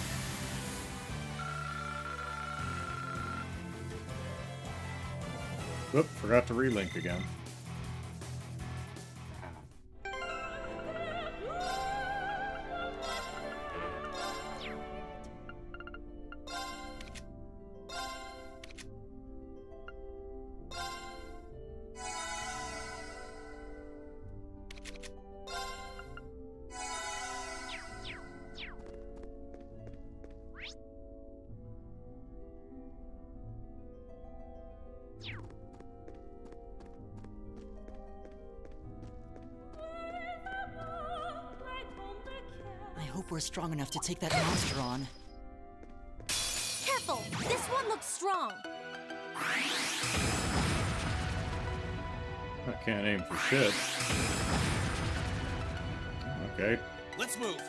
Whoop, forgot to relink again. I hope we're strong enough to take that monster on. Careful! This one looks strong. I can't aim for shit. Okay. Let's move.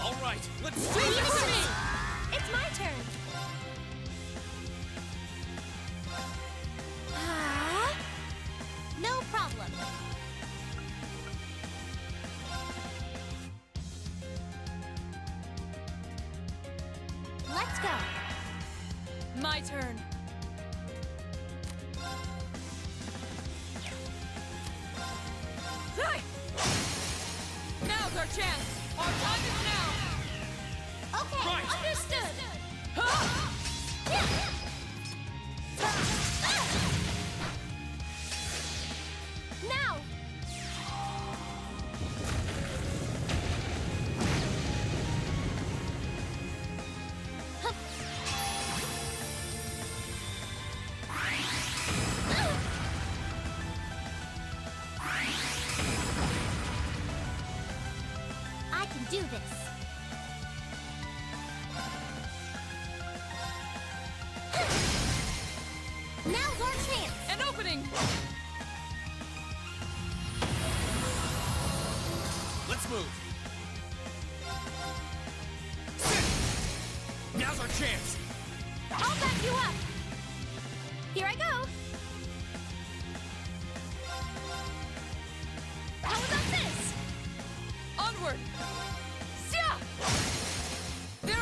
All right, let's do this. It's my turn. No problem. Let's go. My turn. Hey! Now's our chance. Our time is now. Okay, Right. understood. Now! I can do this. Now's our chance. An opening. Let's move. Now's our chance. I'll back you up. Here I go. How about this? Onward. Sia! There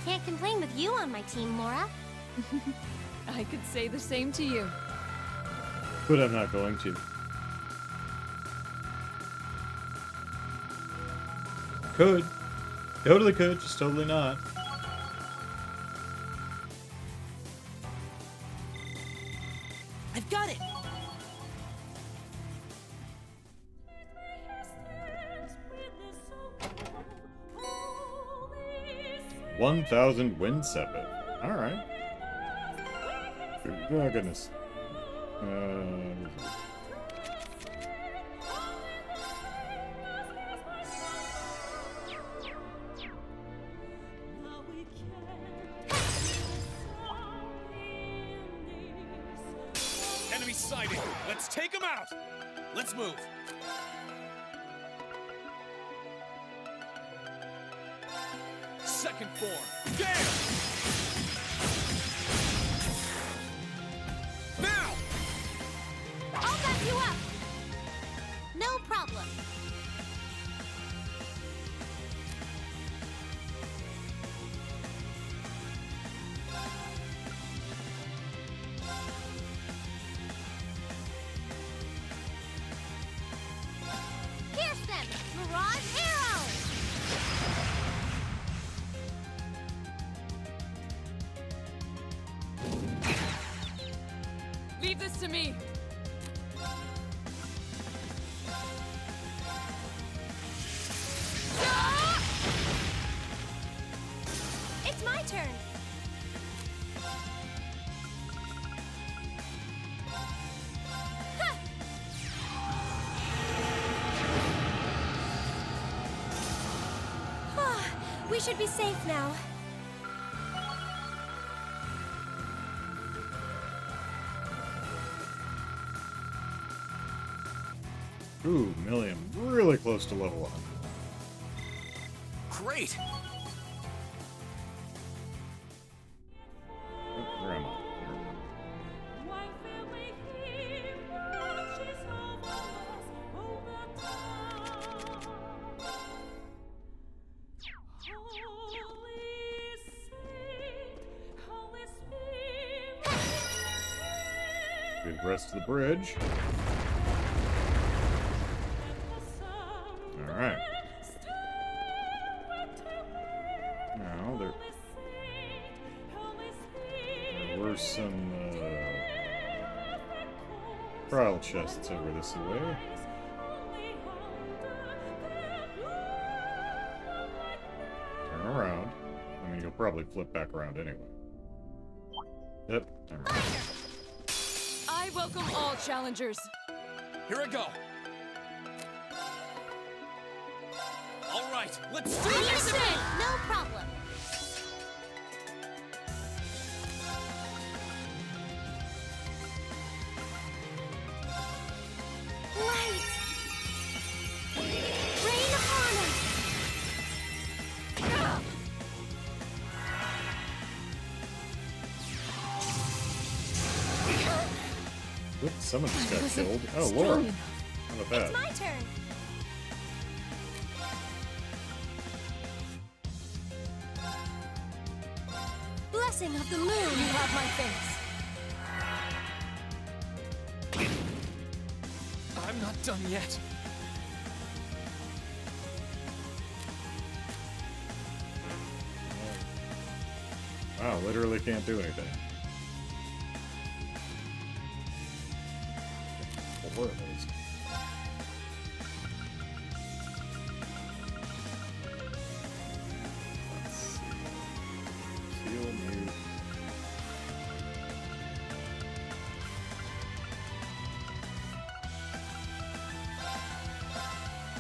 Can't complain with you on my team, Laura. I could say the same to you. But I'm not going to. Could. Totally could, just totally not. I've got it! 1,000 wind sepet. Alright. Oh, goodness. Enemy sighting! Let's take them out! Let's move! Second form! Damn! Now! I'll back you up! No problem. Pierce them! Mirage arrow! Leave this to me. It's my turn. We should be safe now. Ooh, Milliam, really close to level 1. Great! Oh, where am I? Good rest of the bridge. Alright. Now, there were some trial chests over this way. Turn around. I mean, you'll probably flip back around anyway. Yep, turn around. I welcome all challengers. Here I go! All right, let's do this! No problem. Light! Rain upon us! Oops, someone just got killed. Oh, Laura. How about that? It's my turn. Blessing of the moon. You have my face. I'm not done yet. Wow, literally can't do anything. Four of those. Let's see. Seal mute.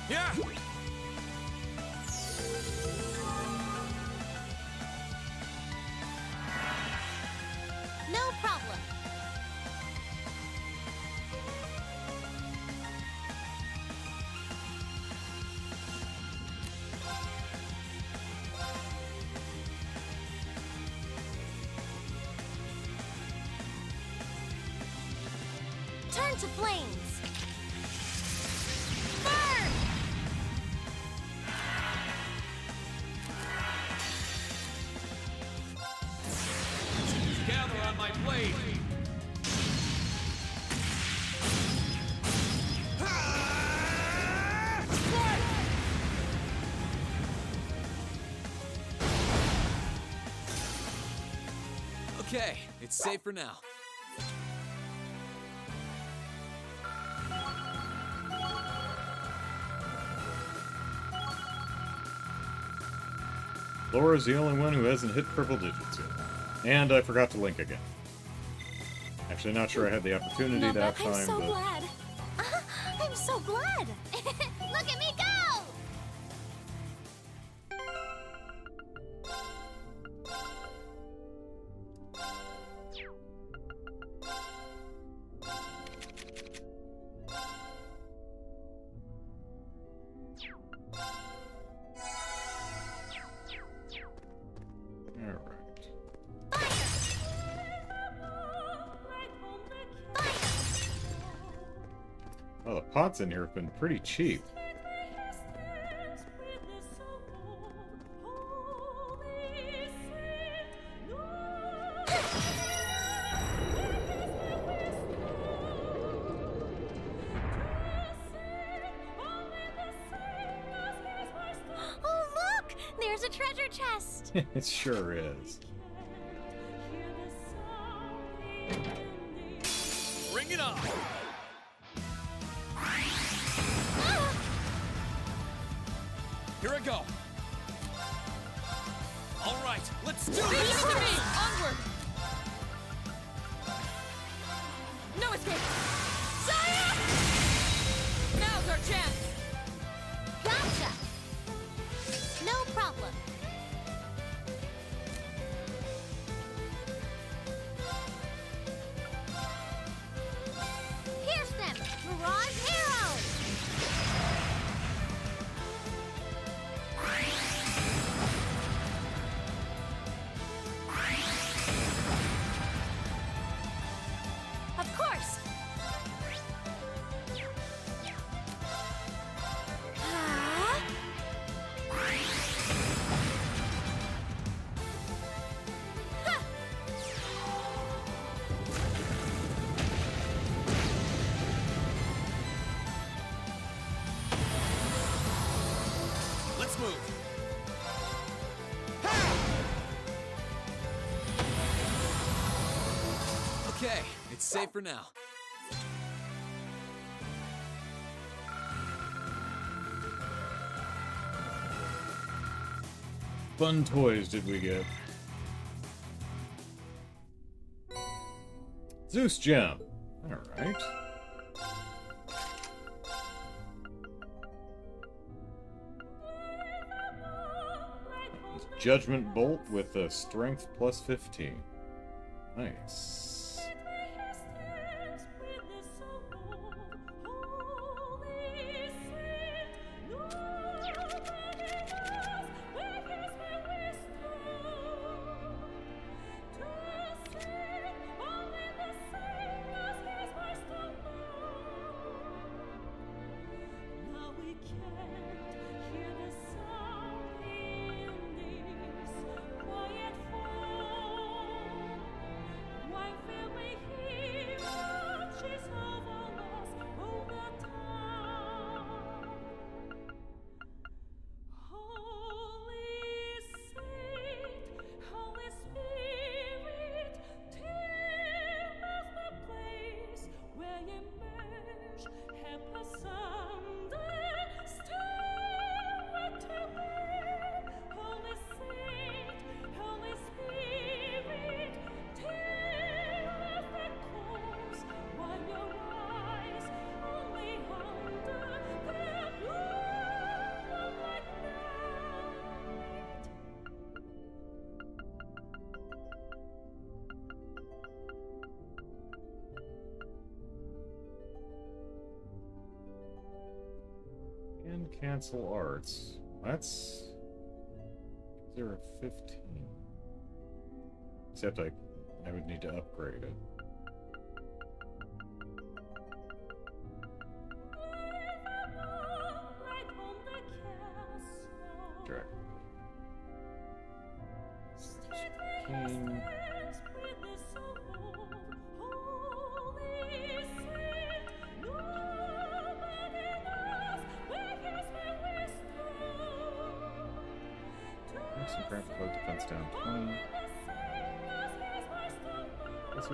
Yeah! No problem. Turn to flames. Burn! blade! Okay, it's safe for now. Laura's the only one who hasn't hit triple digits yet. And I forgot to link again. Actually, not sure I had the opportunity that time, I'm so but... glad. I'm so glad. Look at me go! Well, the pots in here have been pretty cheap. Oh, look! There's a treasure chest! It sure is. Bring it on! Here I go. All right, let's do this. Leave it to me! Onward! No escape! Saya! Now's our chance! Gotcha! No problem. Pierce them! Mirage arrows! Of course! Ah! Ha! Let's move. Okay, it's safe for now. Fun toys did we get? Zeus Gem. Alright. Judgment Bolt with a strength plus 15. Nice. And cancel arts. That's 0-15. Except I would need to upgrade it. Correct. King. Some craft float defense down 20. What's it?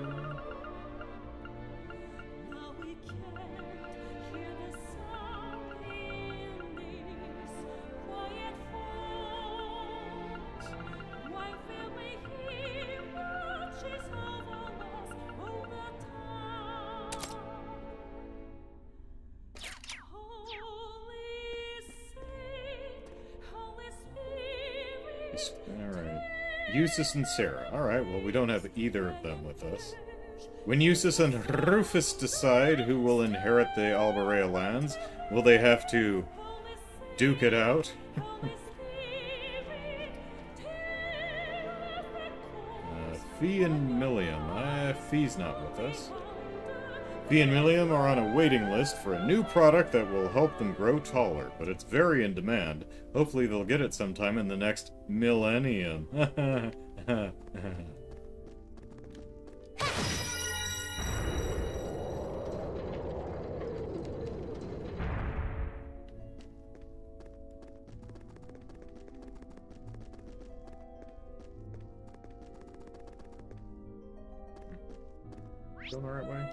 Alright. Eustace and Sarah. Alright, well, we don't have either of them with us. When Eustace and Rufus decide who will inherit the Albarea lands, will they have to duke it out? Fee and Milliam. Fee's not with us. Fee and Milliam are on a waiting list for a new product that will help them grow taller, but it's very in demand. Hopefully they'll get it sometime in the next millennium. Going the right way?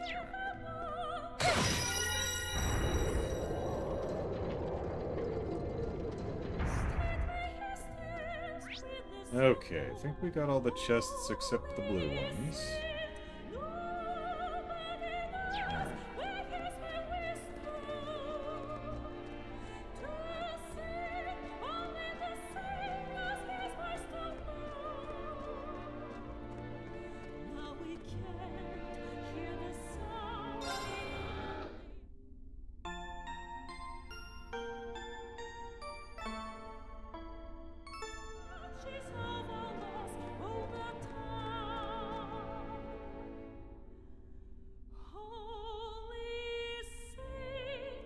Okay, I think we got all the chests except the blue ones.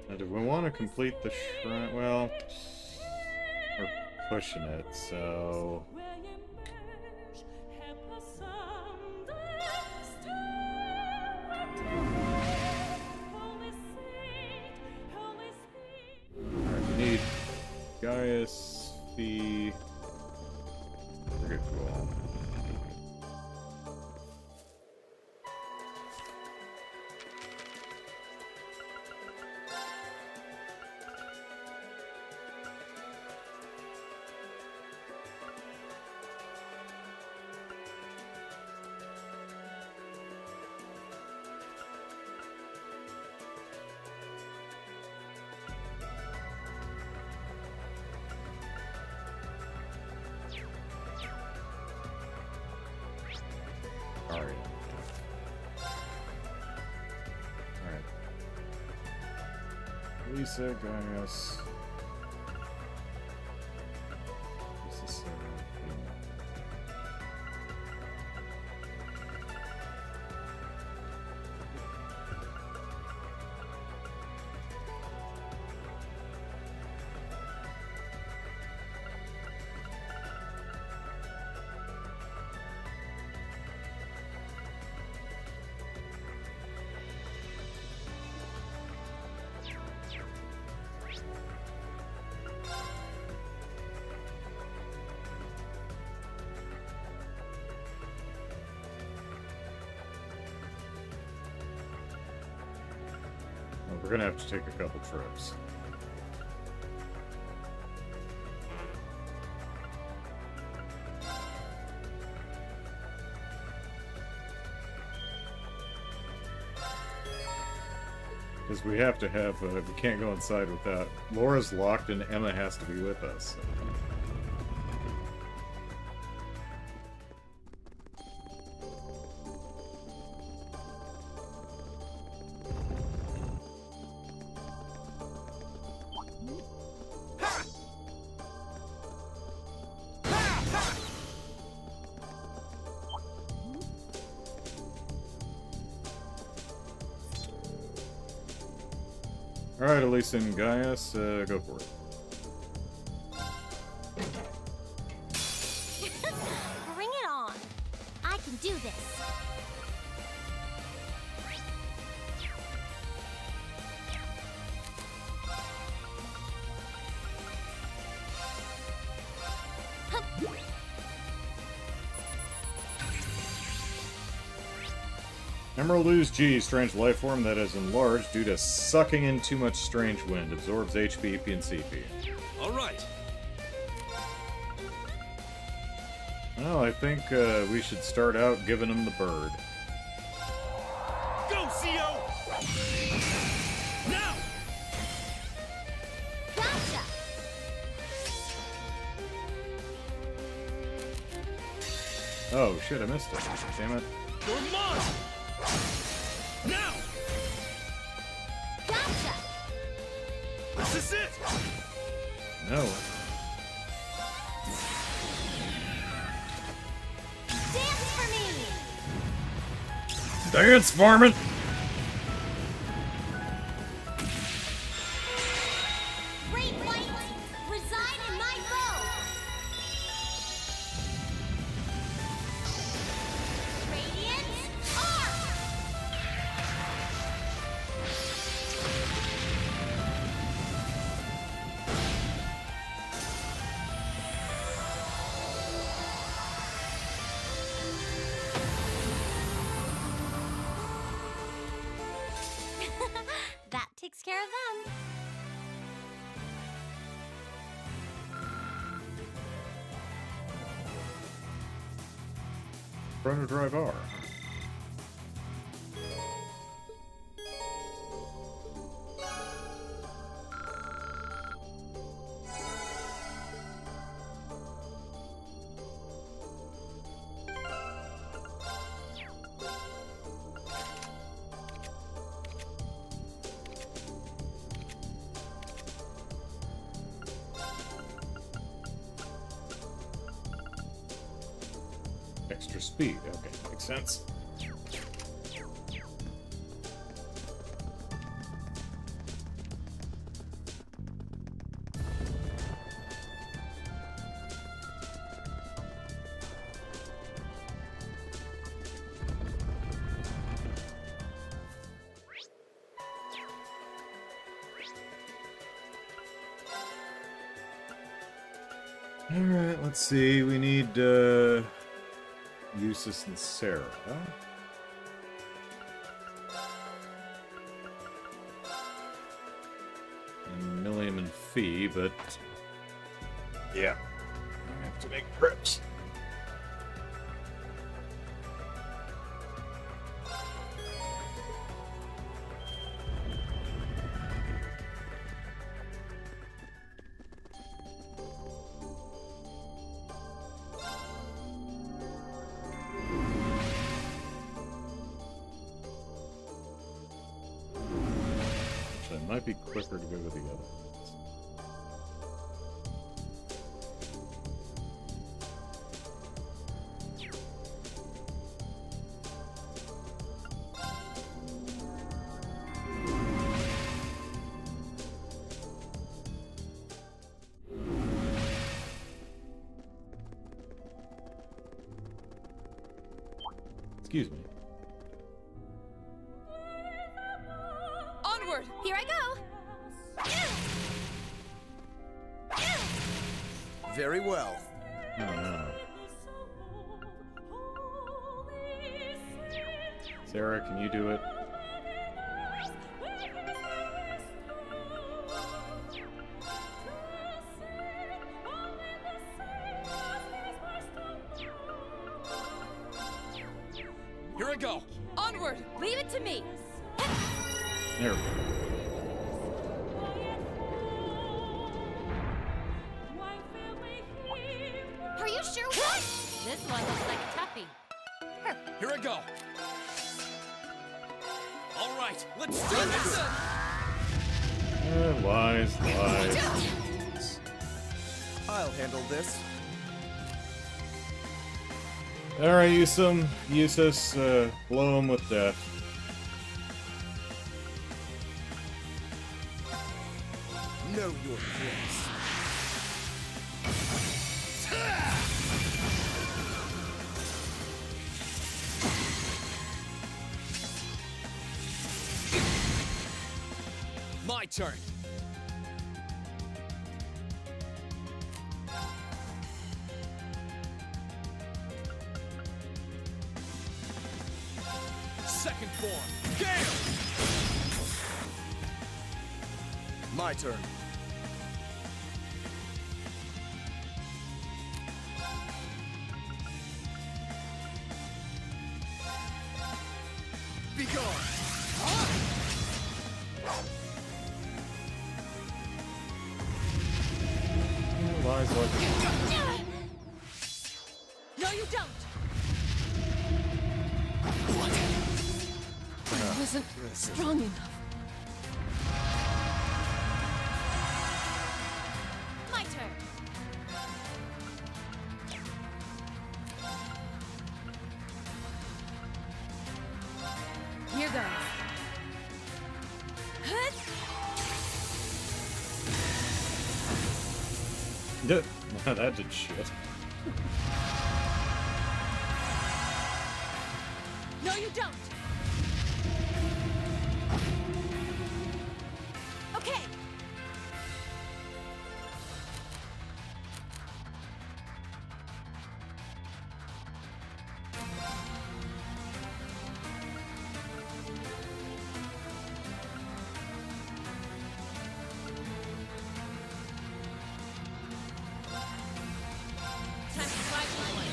Now, do we want to complete the shrine? Well, we're pushing it, so... Alright, we need Gaius, Fee... Forget who all. Alright. Lisa, Gaius. Lisa, Sarah, we're gonna have to take a couple trips. Because we have to have, we can't go inside without. Laura's locked and Emma has to be with us. Alright, Elisa and Gaius, go for it. Bring it on! I can do this! Hup. Emerald Ooze G, strange life form that is enlarged due to sucking in too much strange wind. Absorbs HP, EP, and CP. All right. Well, I think we should start out giving him the bird. Go, CO! Now! Gotcha! Oh shit, I missed it. Damn it. You're mine! Now! Gotcha! This is it! No. Dance for me! Dance, varmint! Great light! Reside in my bow! Radiant arc! That takes care of them. Chrono Drive R. Extra speed. Okay, makes sense. Alright, let's see. We need, Eustace and Sarah. And Milliam and Fee, but... yeah. I have to make trips. It might be quicker to go with the other ones. Excuse me. Onward! Here I go! Very well. Oh no. Sarah, can you do it? Here I go! Onward! Leave it to me! There we go. Are you sure? This one looks like a toughie. Here I go! All right, let's do this! Lies, lies. I'll handle this. Alright, Eustace, blow him with death. Know your place. My turn. Second second form. Gale! My turn. Be gone! Lies like No, you don't! I wasn't strong enough. My turn. Here goes. that did shit. No, you don't! Okay. Time to try this one.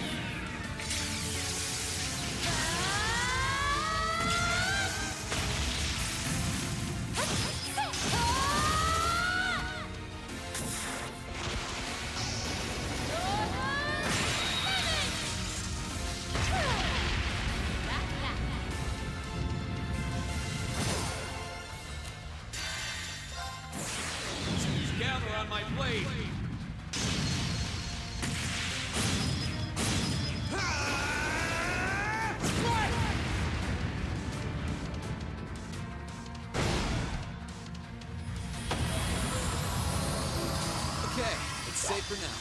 Gather on my blade! Okay, it's safe for now.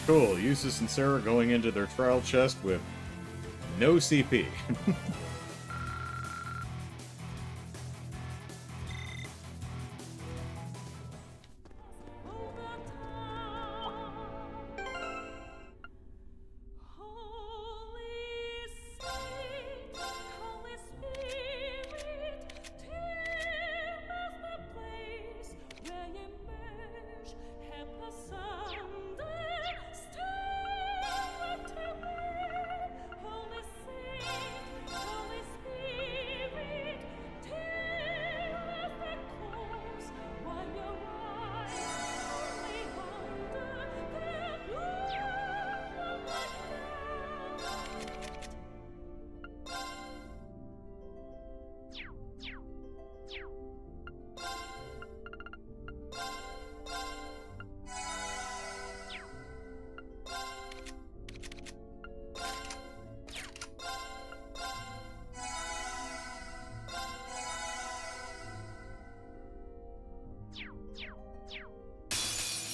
Cool. Eustace and Sarah going into their trial chest with no CP.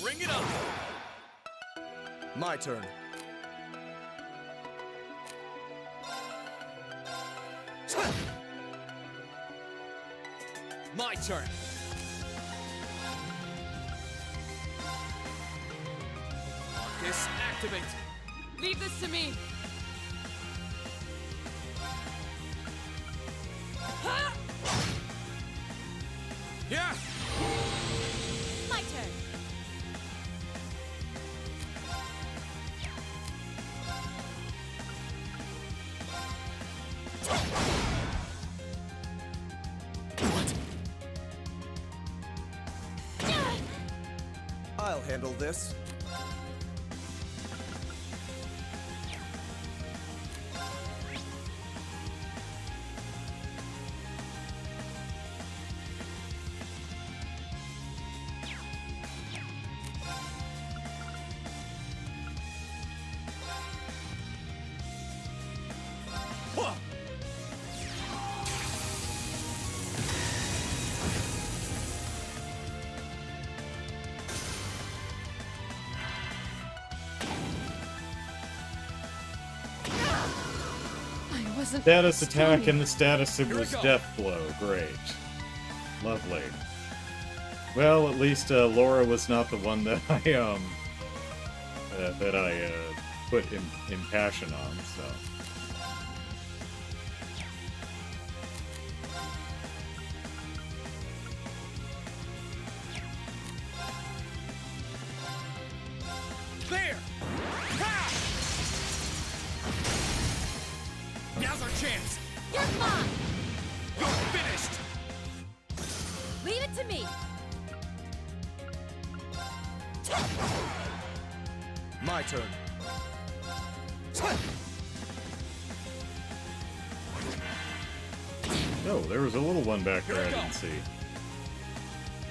Bring it on! My turn. My turn! Marcus, activate! Leave this to me! Yeah! My turn. I'll handle this. Status attack and the status it was death blow. Great. Lovely. Well, at least Laura was not the one that I put in passion on, so. There! Ha! Now's our chance! You're mine! You're finished! Leave it to me! My turn. Oh, there was a little one back there I didn't see.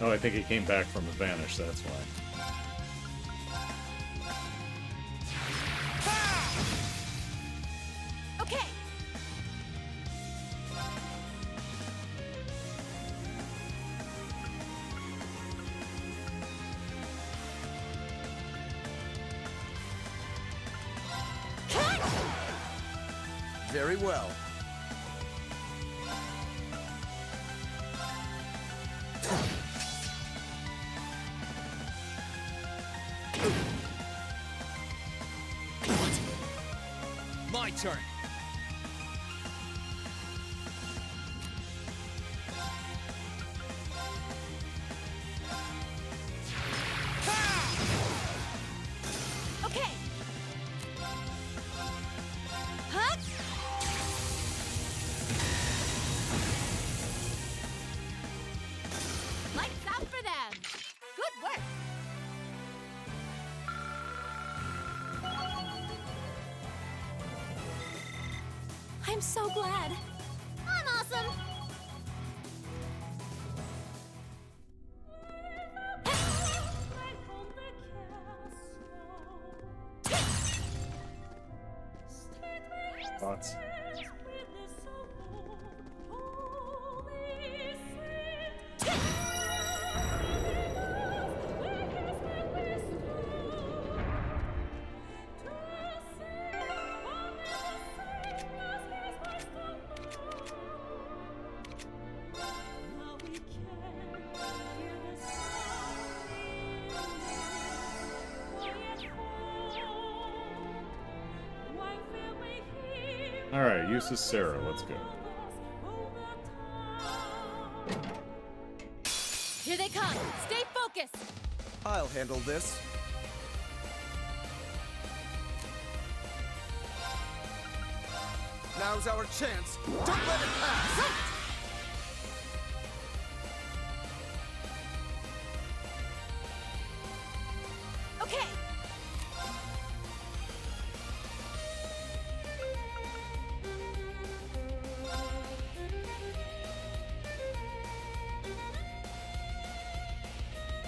Oh, I think he came back from a vanish, that's why. Okay! Very well. My turn! Okay! Huh? Lights out for them! Good work! I'm so glad. I'm awesome. Thoughts? Alright, use is Sarah, let's go. Here they come! Stay focused! I'll handle this. Now's our chance. Don't let it pass! Okay!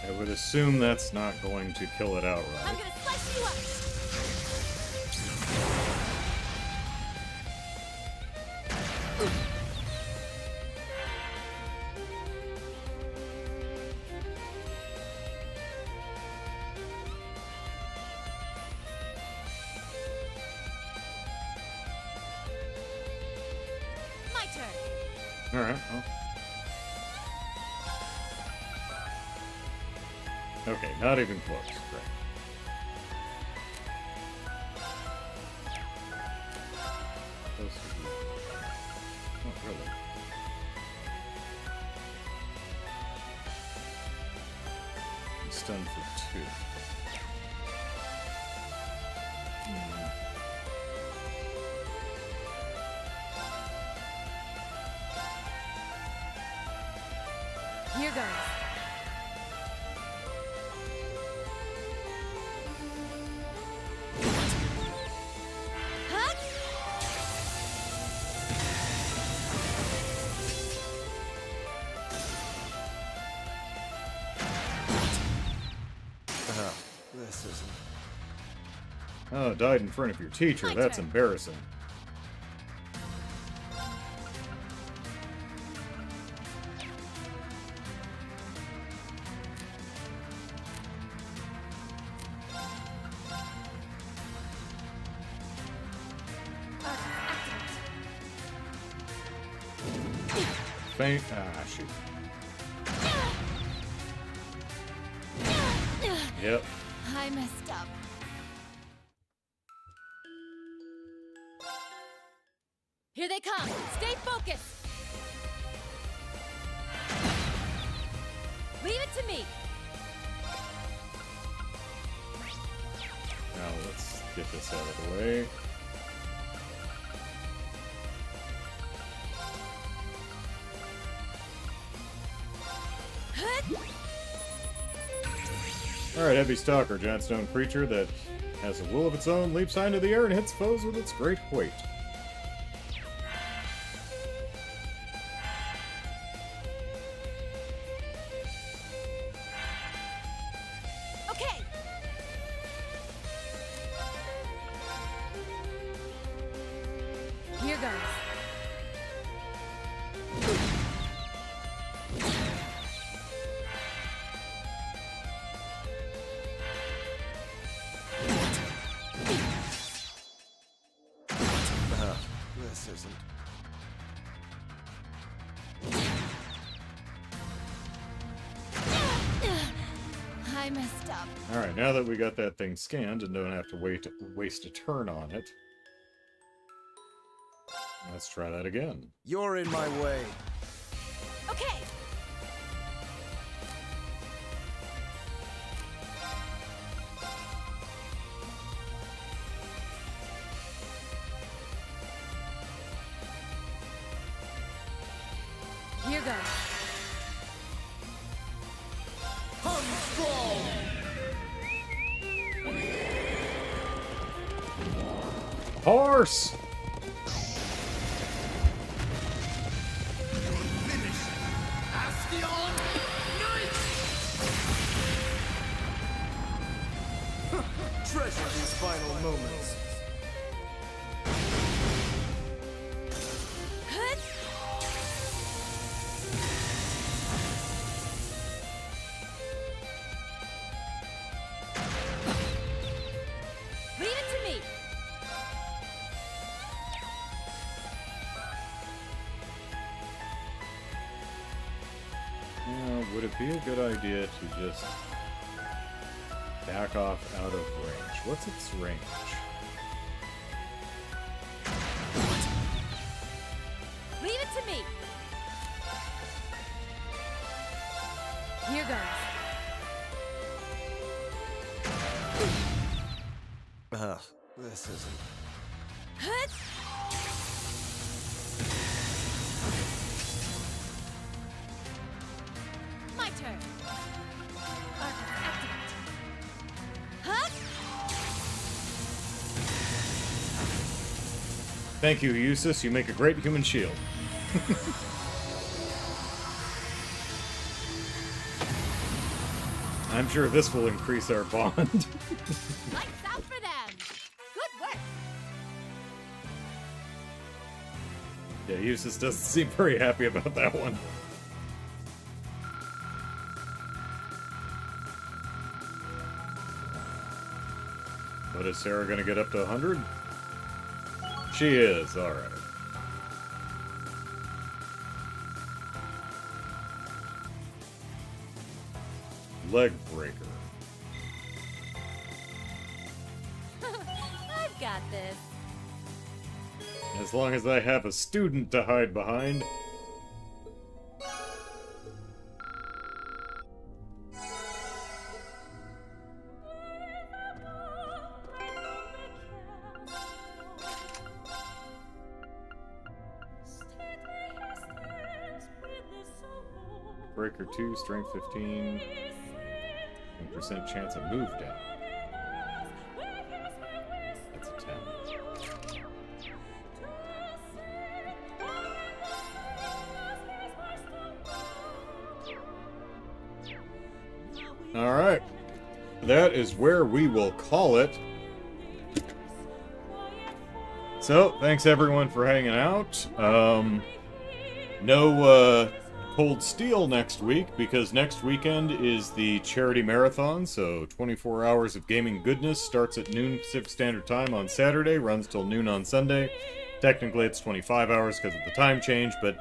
I would assume that's not going to kill it outright. I'm gonna slice you up! My turn! Alright, well. Okay, not even close. Great. Close to you. Oh, really? I'm stunned for 2. Here goes. Huh? This isn't. Oh, died in front of your teacher. My That's turn. embarrassing. Faint. Ah, shoot. Yep. I messed up. Here they come! Stay focused! Leave it to me! Get this out of the way. Alright, Heavy Stalker, giant stone creature that has a will of its own, leaps high into the air and hits foes with its great weight. Okay. Here goes. This isn't. I messed up. Alright, now that we got that thing scanned and don't have to waste a turn on it, let's try that again. You're in my way. Okay. Here goes. Horse! Treasure these final moments. Leave it to me. Now, would it be a good idea to just back off out of range? What's its range? Leave it to me. Here goes. This isn't. My turn. Arcus, activate. Huh? Thank you, Eustace. You make a great human shield. I'm sure this will increase our bond. Lights out for them. Good work. Yeah, Eustace doesn't seem very happy about that one. But is Sarah gonna get up to 100? She is, alright. Leg breaker. I've got this. As long as I have a student to hide behind. Breaker 2, strength 15, 1% chance of move down. That's a 10. Alright. That is where we will call it. So, thanks everyone for hanging out. No Cold Steel next week, because next weekend is the Charity Marathon, so 24 hours of gaming goodness. Starts at noon Pacific Standard Time on Saturday, runs till noon on Sunday. Technically it's 25 hours because of the time change, but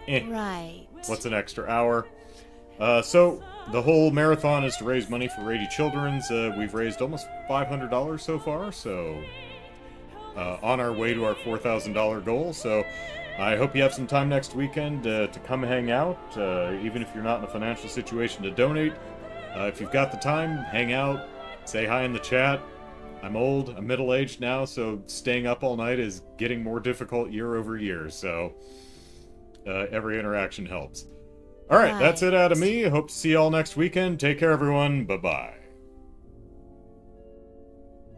Right. what's an extra hour? So, the whole marathon is to raise money for 80 children's. We've raised almost $500 so far, so on our way to our $4,000 goal, so I hope you have some time next weekend to come hang out, even if you're not in a financial situation to donate. If you've got the time, hang out, say hi in the chat, I'm old, I'm middle-aged now, so staying up all night is getting more difficult year over year, so every interaction helps. Alright, that's it out of me. Hope to see y'all next weekend. Take care, everyone. Bye-bye.